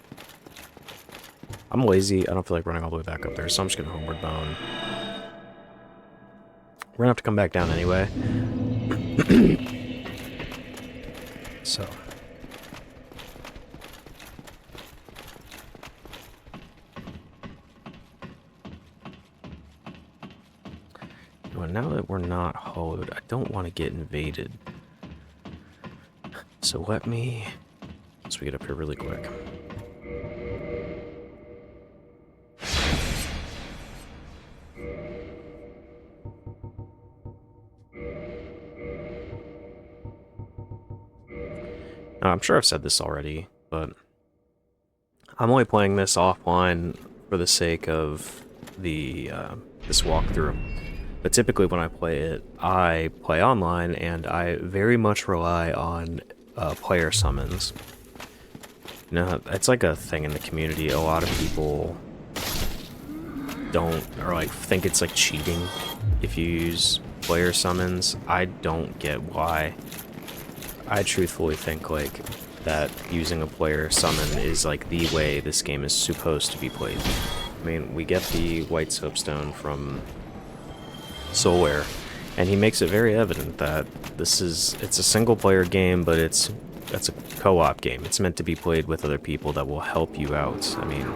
I'm lazy. I don't feel like running all the way back up there, so I'm just gonna homeward bone. We're gonna have to come back down anyway. So. Now that we're not hollowed, I don't want to get invaded. So let me... Let's get up here really quick. Now, I'm sure I've said this already, but I'm only playing this offline for the sake of the this walkthrough. But typically when I play online, and I very much rely on player summons. You know, it's like a thing in the community. A lot of people don't, or like think it's like cheating if you use player summons. I don't get why. I truthfully think like that using a player summon is like the way this game is supposed to be played. I mean, we get the white soapstone from Soulware, and he makes it very evident that it's a single player game, but it's a co-op game. It's meant to be played with other people that will help you out. I mean,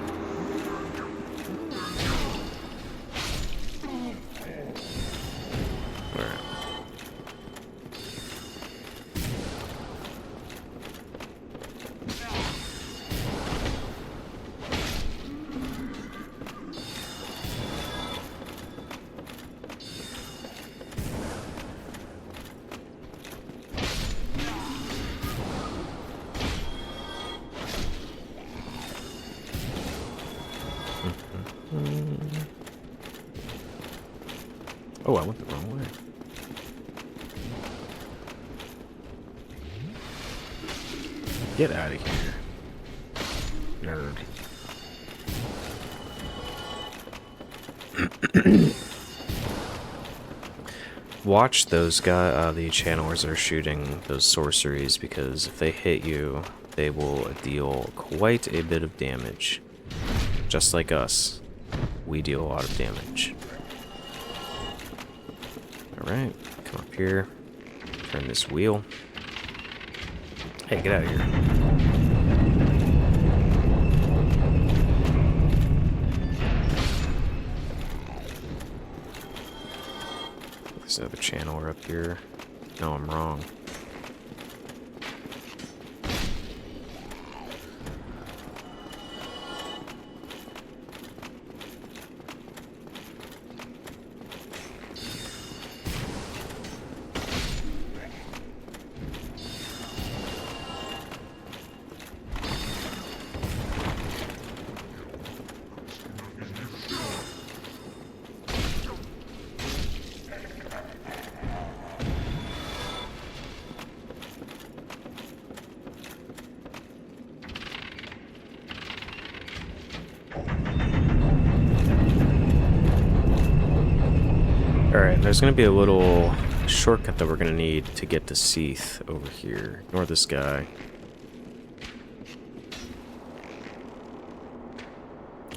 oh, I went the wrong way. Get out of here. Nerd. Watch those guys, the channelers that are shooting those sorceries, because if they hit you, they will deal quite a bit of damage. Just like us, we deal a lot of damage. Alright, come up here, turn this wheel. Hey, get out of here. There's another channeler up here. No, I'm wrong. Alright, there's going to be a little shortcut that we're going to need to get to Seath over here. Ignore this guy.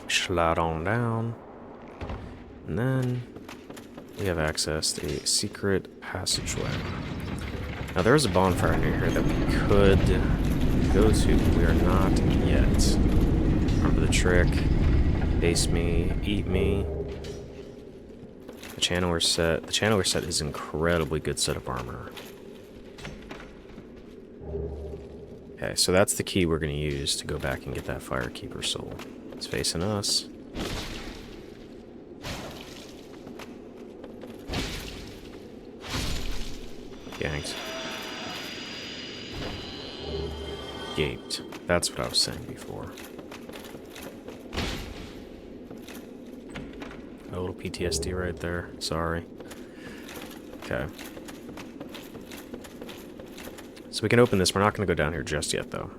Slide on down. And then we have access to a secret passageway. Now there is a bonfire near here that we could go to, but we are not yet. Remember the trick. Base me, eat me. The channeler set is incredibly good set of armor. Okay, so that's the key we're going to use to go back and get that Firekeeper soul. It's facing us. Ganked. Gaped. That's what I was saying before. A little PTSD right there. Sorry. Okay. So we can open this. We're not going to go down here just yet, though.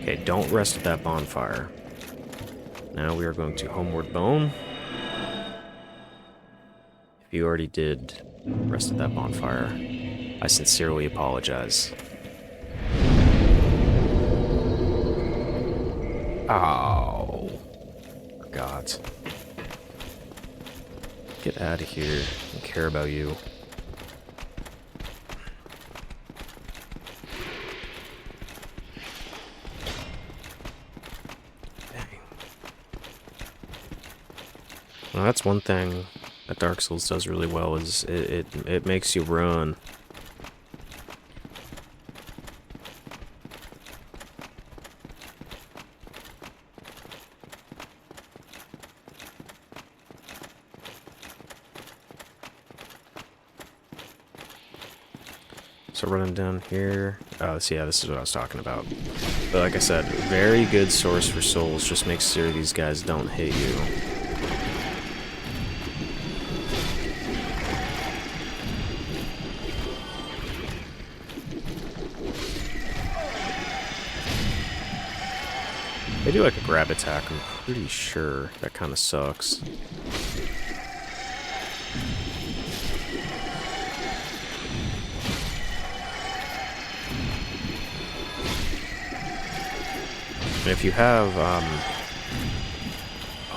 Okay, don't rest at that bonfire. Now we are going to Homeward Bone. If you already did rest at that bonfire, I sincerely apologize. Oh. Forgot. Get out of here. I don't care about you. Well, that's one thing that Dark Souls does really well, is it makes you run. So running down here. Oh, so yeah, this is what I was talking about. But like I said, very good source for souls. Just make sure these guys don't hit you. They do like a grab attack, I'm pretty sure. That kind of sucks. And if you have,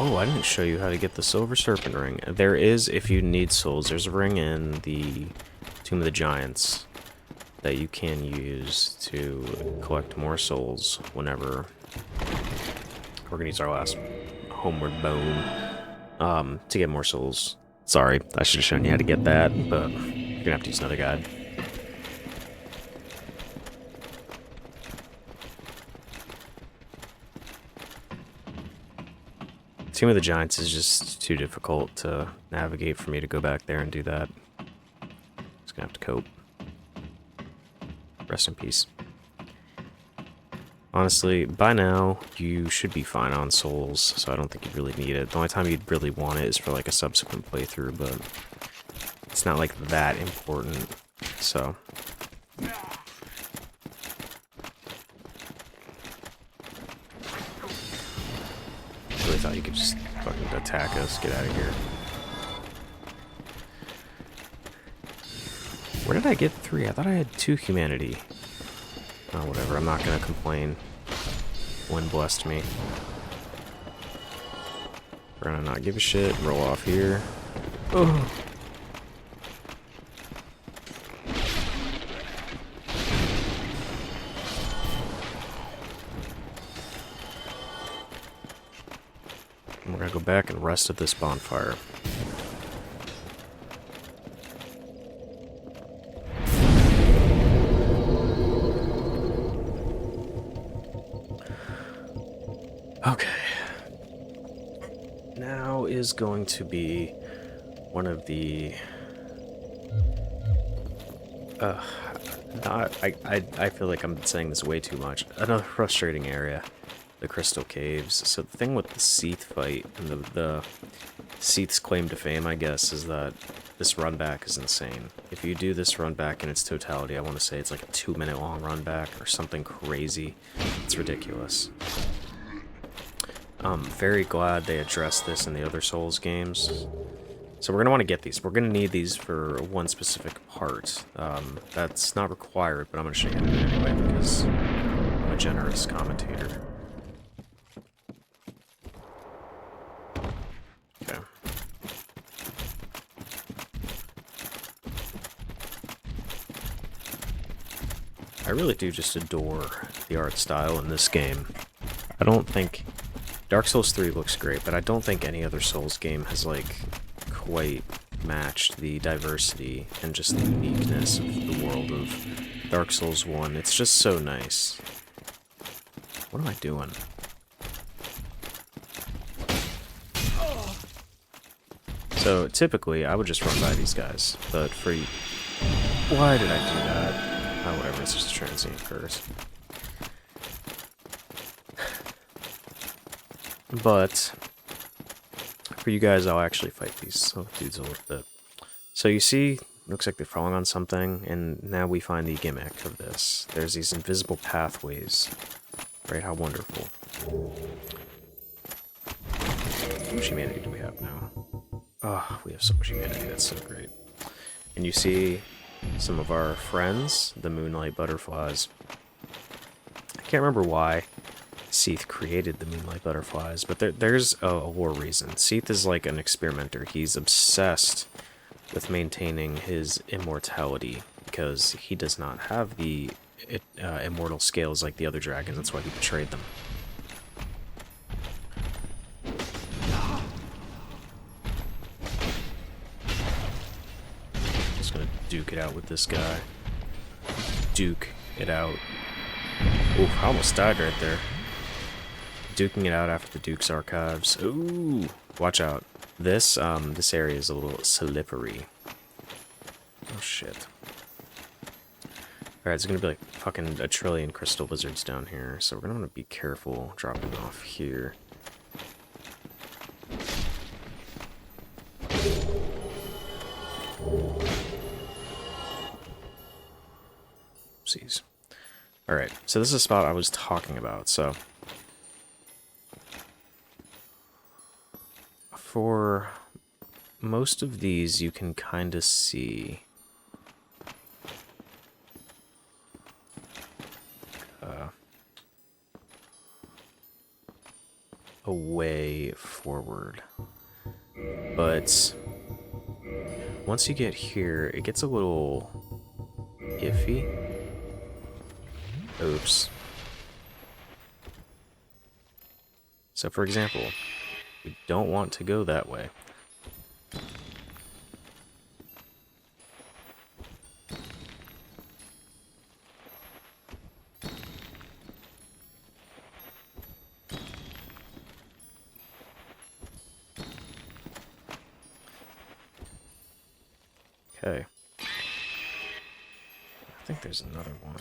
oh, I didn't show you how to get the Silver Serpent Ring. There is, if you need souls, there's a ring in the Tomb of the Giants that you can use to collect more souls whenever we're gonna use our last Homeward Bone to get more souls. Sorry, I should have shown you how to get that, but you're gonna have to use another guide. Tomb of the Giants is just too difficult to navigate for me to go back there and do that. gonna have to cope. Rest in peace. Honestly, by now, you should be fine on souls, so I don't think you'd really need it. The only time you'd really want it is for like a subsequent playthrough, but it's not like that important, so. Really thought you could just fucking attack us. Get out of here. Where did I get 3? I thought I had 2 humanity. Oh, whatever. I'm not gonna complain. Wind blessed me. We're gonna not give a shit. Roll off here. Oh. We're gonna go back and rest at this bonfire. Okay. Now is going to be one of the I feel like I'm saying this way too much. Another frustrating area. The Crystal Caves. So the thing with the Seath fight and the Seath's claim to fame, I guess, is that this run back is insane. If you do this run back in its totality, I want to say it's like a 2-minute long run back or something crazy. It's ridiculous. I'm very glad they addressed this in the other Souls games. So we're going to want to get these. We're going to need these for one specific part. That's not required, but I'm going to show you anyway because I'm a generous commentator. Okay. I really do just adore the art style in this game. I don't think... Dark Souls 3 looks great, but I don't think any other Souls game has, like, quite matched the diversity and just the uniqueness of the world of Dark Souls 1. It's just so nice. What am I doing? So, typically, I would just run by these guys, but for... Why did I do that? Oh, whatever, it's just a transient curse. But... for you guys, I'll actually fight these dudes a little bit. So you see, looks like they're falling on something, and now we find the gimmick of this. There's these invisible pathways. Right, how wonderful. How much humanity do we have now? Oh, we have so much humanity, that's so great. And you see some of our friends, the Moonlight Butterflies. I can't remember why Seath created the Moonlight Butterflies, but there's a lore reason. Seath is like an experimenter. He's obsessed with maintaining his immortality because he does not have the immortal scales like the other dragons. That's why he betrayed them. Just gonna duke it out with this guy. Duke it out. Oof, I almost died right there. Duking it out after the Duke's Archives. Ooh, watch out. This area is a little slippery. Oh shit. Alright, it's gonna be like fucking a trillion crystal lizards down here, so we're gonna want to be careful dropping off here. Oopsies. Alright, so this is a spot I was talking about, so... for most of these, you can kind of see a way forward. But once you get here, it gets a little iffy. Oops. So, for example, we don't want to go that way. Okay. I think there's another one.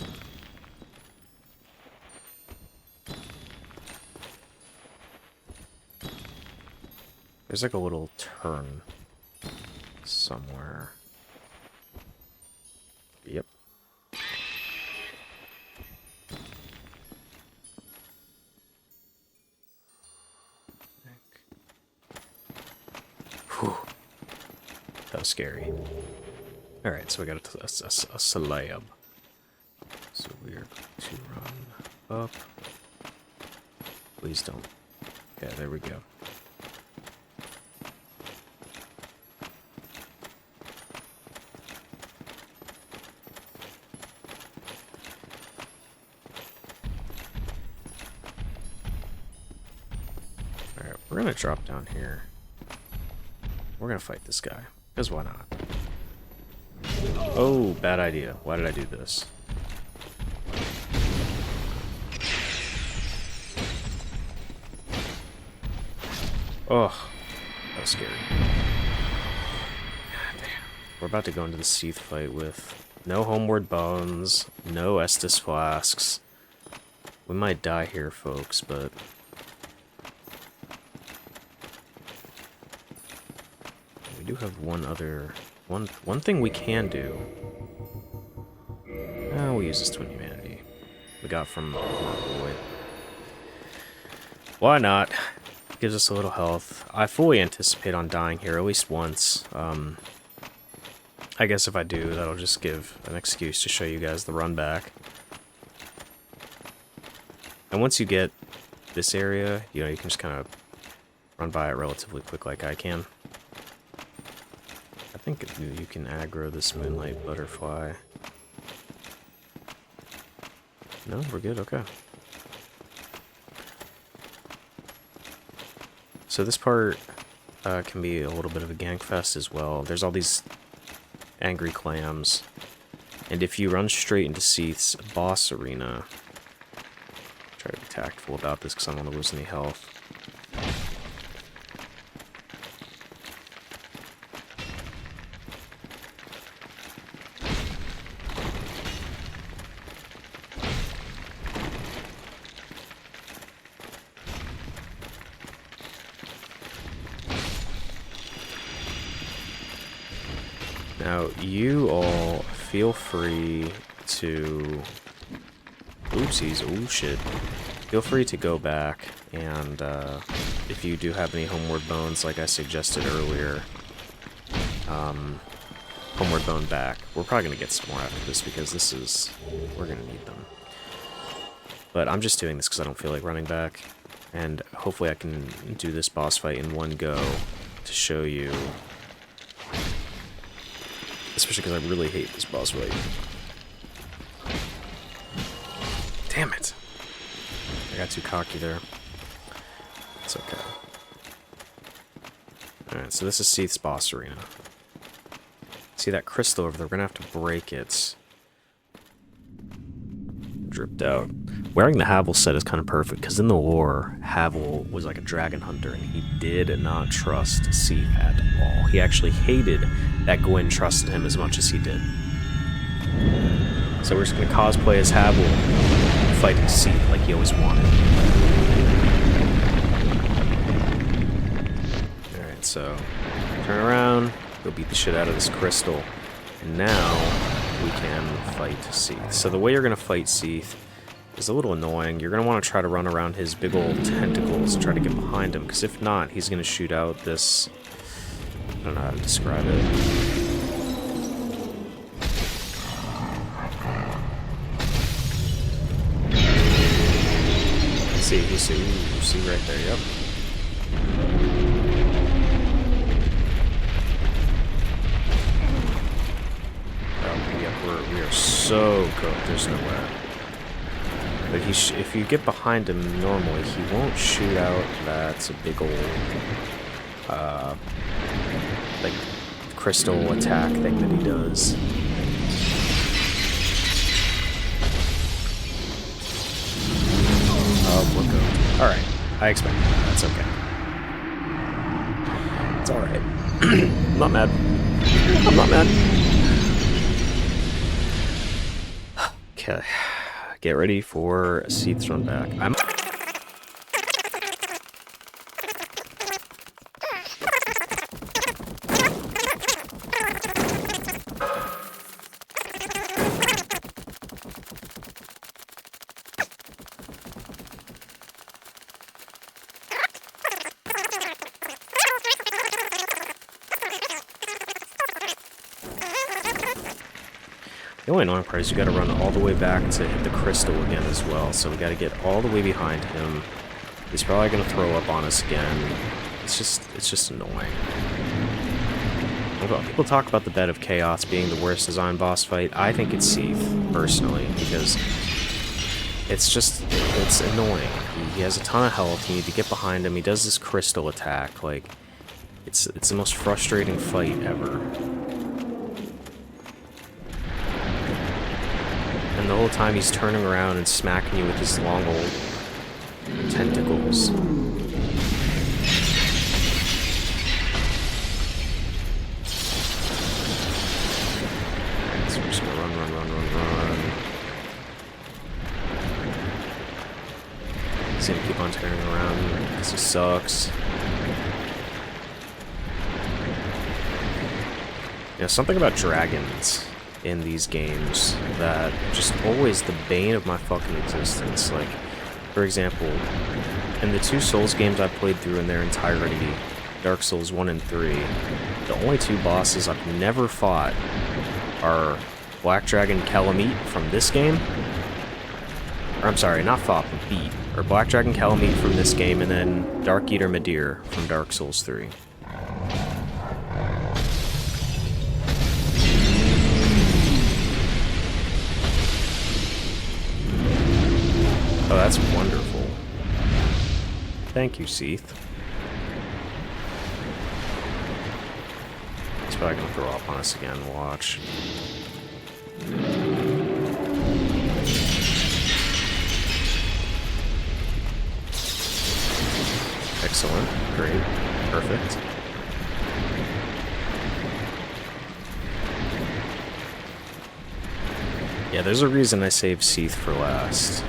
There's like a little turn somewhere. Yep. Whew. That was scary. Alright, so we got a slab. So we're going to run up. Please don't. Okay, there we go. Alright, we're gonna drop down here. We're gonna fight this guy. Because why not? Oh, bad idea. Why did I do this? Oh, that was scary. God damn. We're about to go into the Seath fight with no homeward bones, no Estus flasks. We might die here, folks, but... we do have one other... One thing we can do. We'll use this Twin Humanity. We got from Boy. Why not? Gives us a little health. I fully anticipate on dying here at least once. I guess if I do, that'll just give an excuse to show you guys the run back. And once you get this area, you know, you can just kind of run by it relatively quick like I can. I think you can aggro this Moonlight Butterfly. No, we're good, okay. So this part can be a little bit of a gangfest as well. There's all these angry clams. And if you run straight into Seath's boss arena... try to be tactful about this because I don't want to lose any health. Now, you all feel free to... oopsies, oh shit. Feel free to go back, and if you do have any homeward bones, like I suggested earlier, homeward bone back. We're probably going to get some more after this, because this is... we're going to need them. But I'm just doing this because I don't feel like running back, and hopefully I can do this boss fight in one go to show you... especially because I really hate this boss fight. Damn it! I got too cocky there. It's okay. Alright, so this is Seath's boss arena. See that crystal over there? We're gonna have to break it. Dripped out. Wearing the Havel set is kind of perfect, because in the lore, Havel was like a dragon hunter, and he did not trust Seath at all. He actually hated that Gwyn trusted him as much as he did. So we're just going to cosplay as Havel, fighting Seath like he always wanted. Alright, so turn around, go beat the shit out of this crystal, and now we can fight Seath. So the way you're going to fight Seath is a little annoying. You're going to want to try to run around his big old tentacles and try to get behind him, because if not, he's going to shoot out this... I don't know how to describe it. See right there, yep. Oh, yeah, we are so cooked, there's no way. But if you get behind him normally, he won't shoot out that big old, like, crystal attack thing that he does. Oh, we're good. Alright, I expected that. That's okay. It's alright. I'm not mad. I'm not mad. Okay. Get ready for Seath's run back. The only annoying part is you gotta run all the way back to hit the crystal again as well, so we gotta get all the way behind him. He's probably gonna throw up on us again. It's just annoying. People talk about the Bed of Chaos being the worst design boss fight. I think it's Seath, personally, because it's annoying. He has a ton of health, you need to get behind him, he does this crystal attack, like, it's the most frustrating fight ever. And the whole time he's turning around and smacking you with his long old tentacles. Alright, so we're just gonna run. He's gonna keep on turning around because he sucks. Yeah, something about dragons in these games that just always the bane of my fucking existence. Like, for example, in the 2 Souls games I played through in their entirety, Dark Souls 1 and 3, the only 2 bosses I've never fought are Black Dragon Kalameet from this game, or I'm sorry, not fought, but beat, or Black Dragon Kalameet from this game, and then Dark Eater Midir from Dark Souls 3. Oh, that's wonderful. Thank you, Seath. He's probably gonna throw up on us again, watch. Excellent. Great. Perfect. Yeah, there's a reason I saved Seath for last.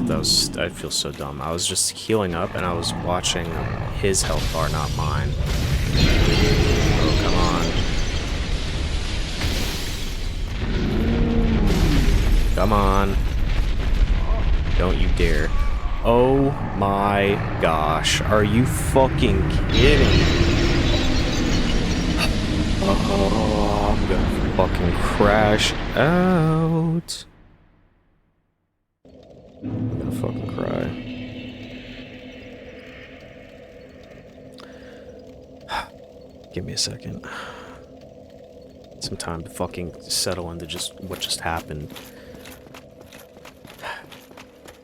That was, I feel so dumb. I was just healing up and I was watching his health bar, not mine. Oh, come on. Come on. Don't you dare. Oh my gosh. Are you fucking kidding me? Oh, I'm gonna fucking crash out. I'm gonna fucking cry. Give me a second. Some time to fucking settle into just what just happened.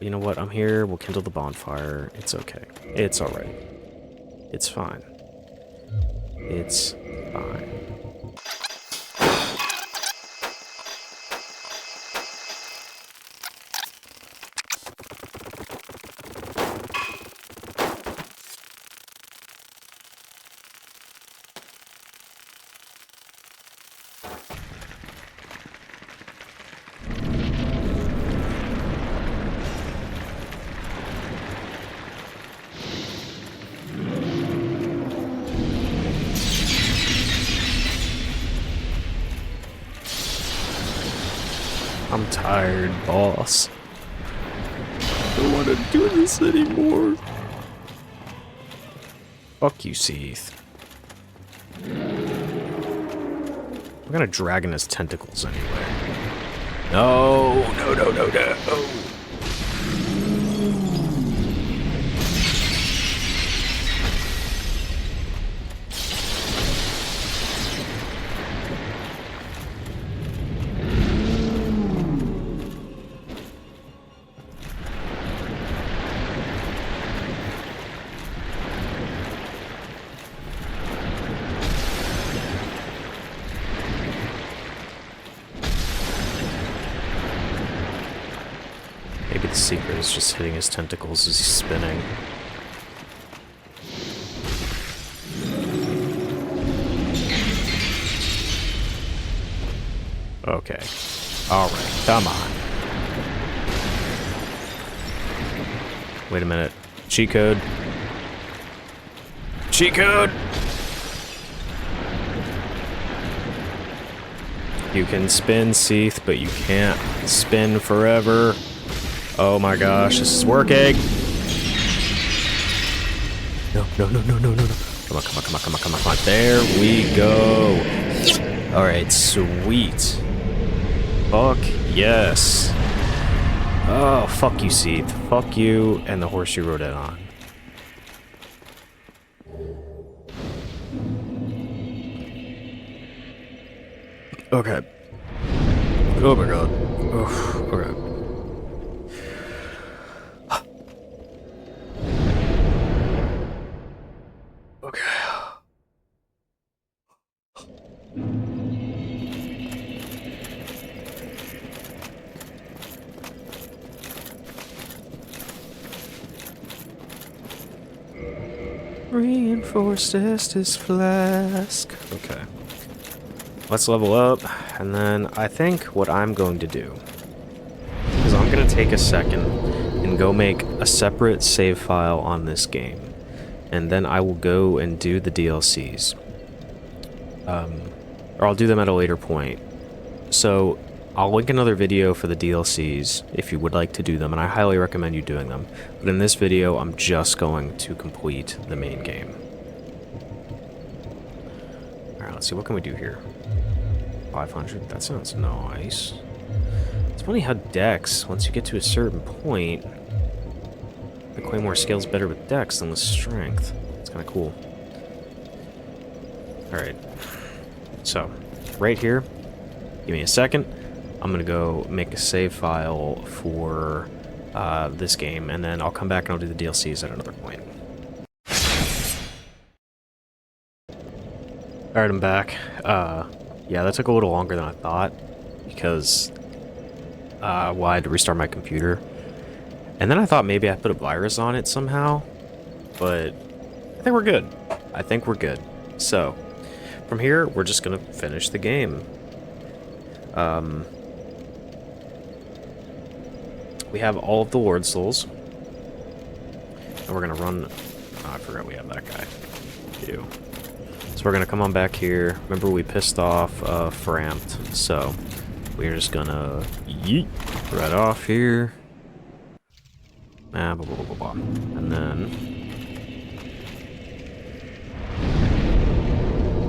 You know what? I'm here. We'll kindle the bonfire. It's okay. It's alright. It's fine. It's fine. I'm tired, boss. I don't want to do this anymore. Fuck you, Seath. What kind of dragon has tentacles anyway? No, no, no, no, no. the secret is just hitting his tentacles as he's spinning. Okay. Alright, come on. Wait a minute. Cheat code. Cheat code! You can spin, Seath, but you can't spin forever. Oh my gosh, this is working! No, no, no, no, no, no, no. Come on, come on, come on, come on, come on, come on. There we go. Alright, sweet. Fuck yes. Oh, fuck you, Seath. Fuck you and the horse you rode it on. Okay. Oh my god. Oh, okay. Okay. Reinforced Estus Flask. Okay. Let's level up, and then I think what I'm going to do is I'm going to take a second and go make a separate save file on this game, and then I will go and do the DLCs. Or I'll do them at a later point. So I'll link another video for the DLCs if you would like to do them, and I highly recommend you doing them. But in this video, I'm just going to complete the main game. Alright, let's see, what can we do here? 500, that sounds nice. It's funny how Dex, once you get to a certain point, the Claymore scales better with Dex than with Strength. It's kind of cool. Alright. So, right here, give me a second. I'm gonna go make a save file for this game, and then I'll come back and I'll do the DLCs at another point. Alright, I'm back. Yeah, that took a little longer than I thought, because, well, I had to restart my computer. And then I thought maybe I put a virus on it somehow, but I think we're good. I think we're good. So, from here, we're just gonna finish the game. We have all of the Lord Souls, and we're gonna run... Oh, I forgot we have that guy. Ew. So we're gonna come on back here. Remember we pissed off Frampt, so we're just gonna yeet right off here. Blah, blah, blah, blah, blah. And then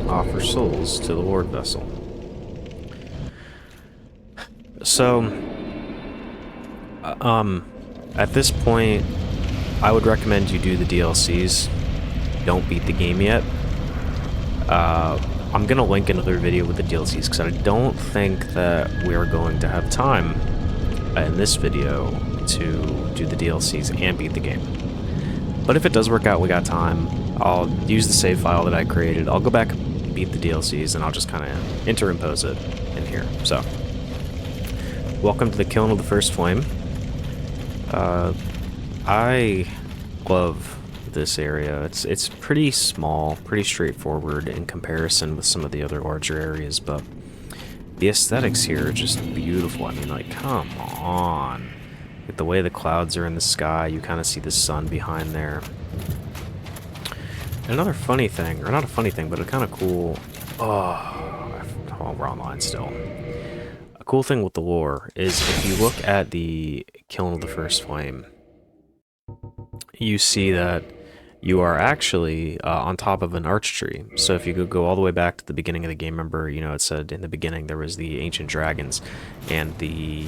offer souls to the Lord Vessel. So at this point, I would recommend you do the DLCs. Don't beat the game yet. I'm gonna link another video with the DLCs because I don't think that we're going to have time in this video to do the DLCs and beat the game. But if it does work out, we got time. I'll use the save file that I created. I'll go back and beat the DLCs, and I'll just kind of interimpose it in here. So, welcome to the Kiln of the First Flame. I love this area. It's pretty small, pretty straightforward in comparison with some of the other larger areas, but the aesthetics here are just beautiful. I mean, like, come on. Like, the way the clouds are in the sky, you kind of see the sun behind there. Another funny thing, or not a funny thing, but a kind of cool... Oh, wrong line still. A cool thing with the lore is if you look at the Kiln of the First Flame, you see that you are actually on top of an arch tree. So if you could go all the way back to the beginning of the game, remember, you know, it said in the beginning there was the ancient dragons and the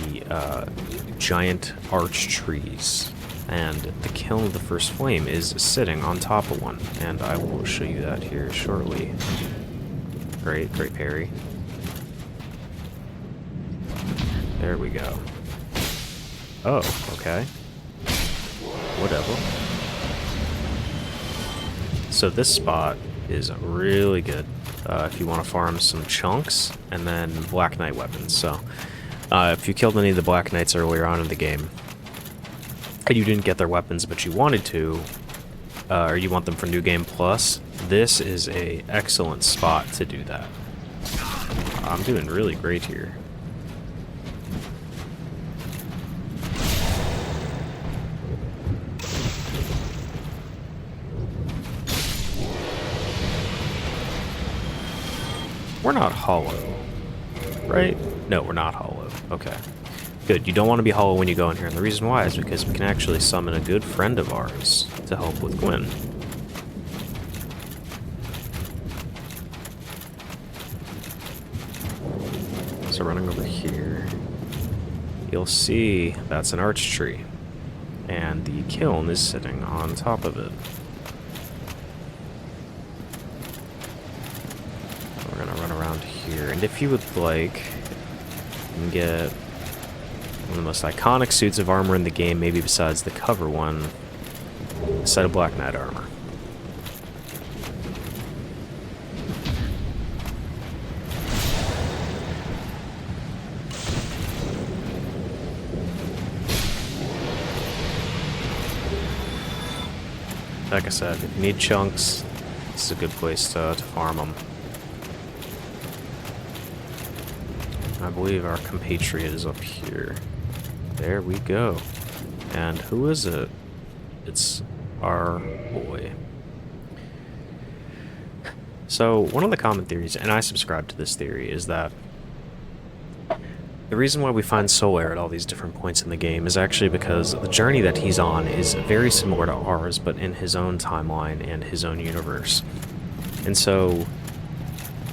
giant arch trees. And the Kiln of the First Flame is sitting on top of one. And I will show you that here shortly. Great, great parry. There we go. Oh, okay. Whatever. So this spot is really good if you want to farm some chunks and then Black Knight weapons. So if you killed any of the Black Knights earlier on in the game, and you didn't get their weapons but you wanted to, or you want them for New Game Plus, this is a excellent spot to do that. I'm doing really great here. We're not hollow, right? No, we're not hollow. Okay. Good. You don't want to be hollow when you go in here, and the reason why is because we can actually summon a good friend of ours to help with Gwyn. So running over here, you'll see that's an arch tree, and the kiln is sitting on top of it. We're gonna run around here, and if you would like, you can get one of the most iconic suits of armor in the game, maybe besides the cover one, a set of Black Knight armor. Like I said, if you need chunks, this is a good place to farm them. I believe our compatriot is up here. There we go. And who is it? It's our boy. So, one of the common theories, and I subscribe to this theory, is that the reason why we find Solaire at all these different points in the game is actually because the journey that he's on is very similar to ours, but in his own timeline and his own universe. And so,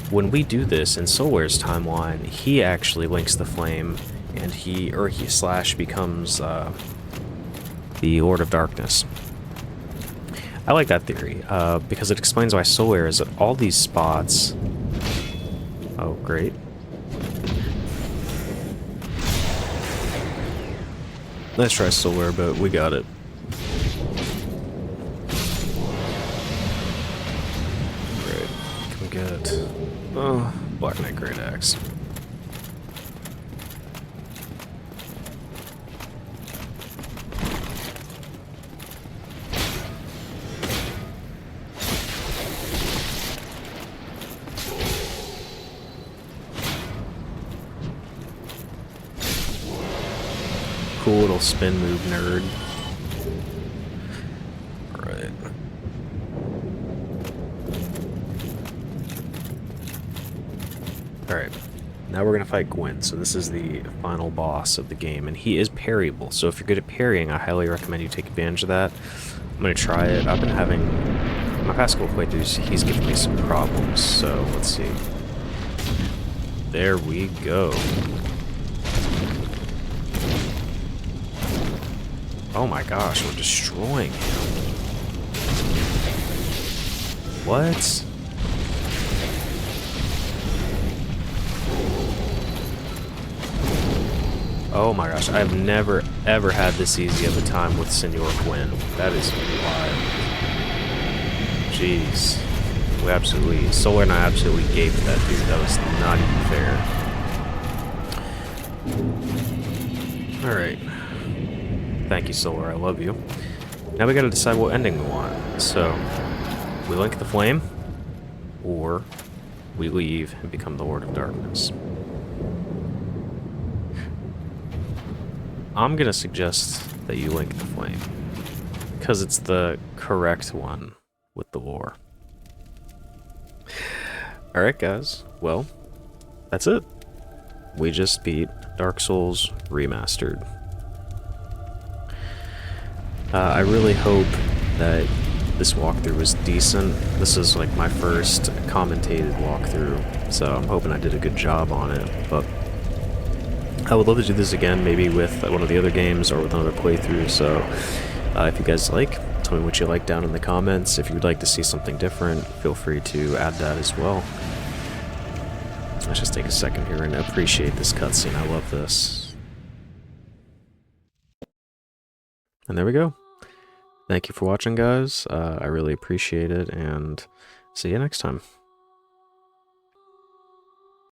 when we do this in Solaire's timeline, he actually links the flame, and he becomes the Lord of Darkness. I like that theory, because it explains why Solaire is at all these spots. Oh, great. Let's try Solaire, but we got it. Great. Can we get... Oh, Black Knight Great Axe. Cool little spin move, nerd. Alright. Alright. Now we're gonna fight Gwyn. So this is the final boss of the game, and he is parryable. So if you're good at parrying, I highly recommend you take advantage of that. I'm gonna try it. I've been having... my past couple playthroughs, he's given me some problems, so let's see. There we go. Oh my gosh, we're destroying him. What? Oh my gosh, I've never ever had this easy of a time with Senor Gwyn. That is wild. Jeez. We absolutely, Solaire and I absolutely gaped that dude. That was not even fair. Alright. Thank you, Solaire, I love you. Now we gotta decide what ending we want. So, we link the flame, or we leave and become the Lord of Darkness. I'm gonna suggest that you link the flame, because it's the correct one with the lore. Alright guys, well, that's it. We just beat Dark Souls Remastered. I really hope that this walkthrough was decent. This is like my first commentated walkthrough, so I'm hoping I did a good job on it, but I would love to do this again, maybe with one of the other games or with another playthrough, so if you guys like, tell me what you like down in the comments. If you'd like to see something different, feel free to add that as well. Let's just take a second here and appreciate this cutscene. I love this. And there we go. Thank you for watching, guys. I really appreciate it, and see you next time.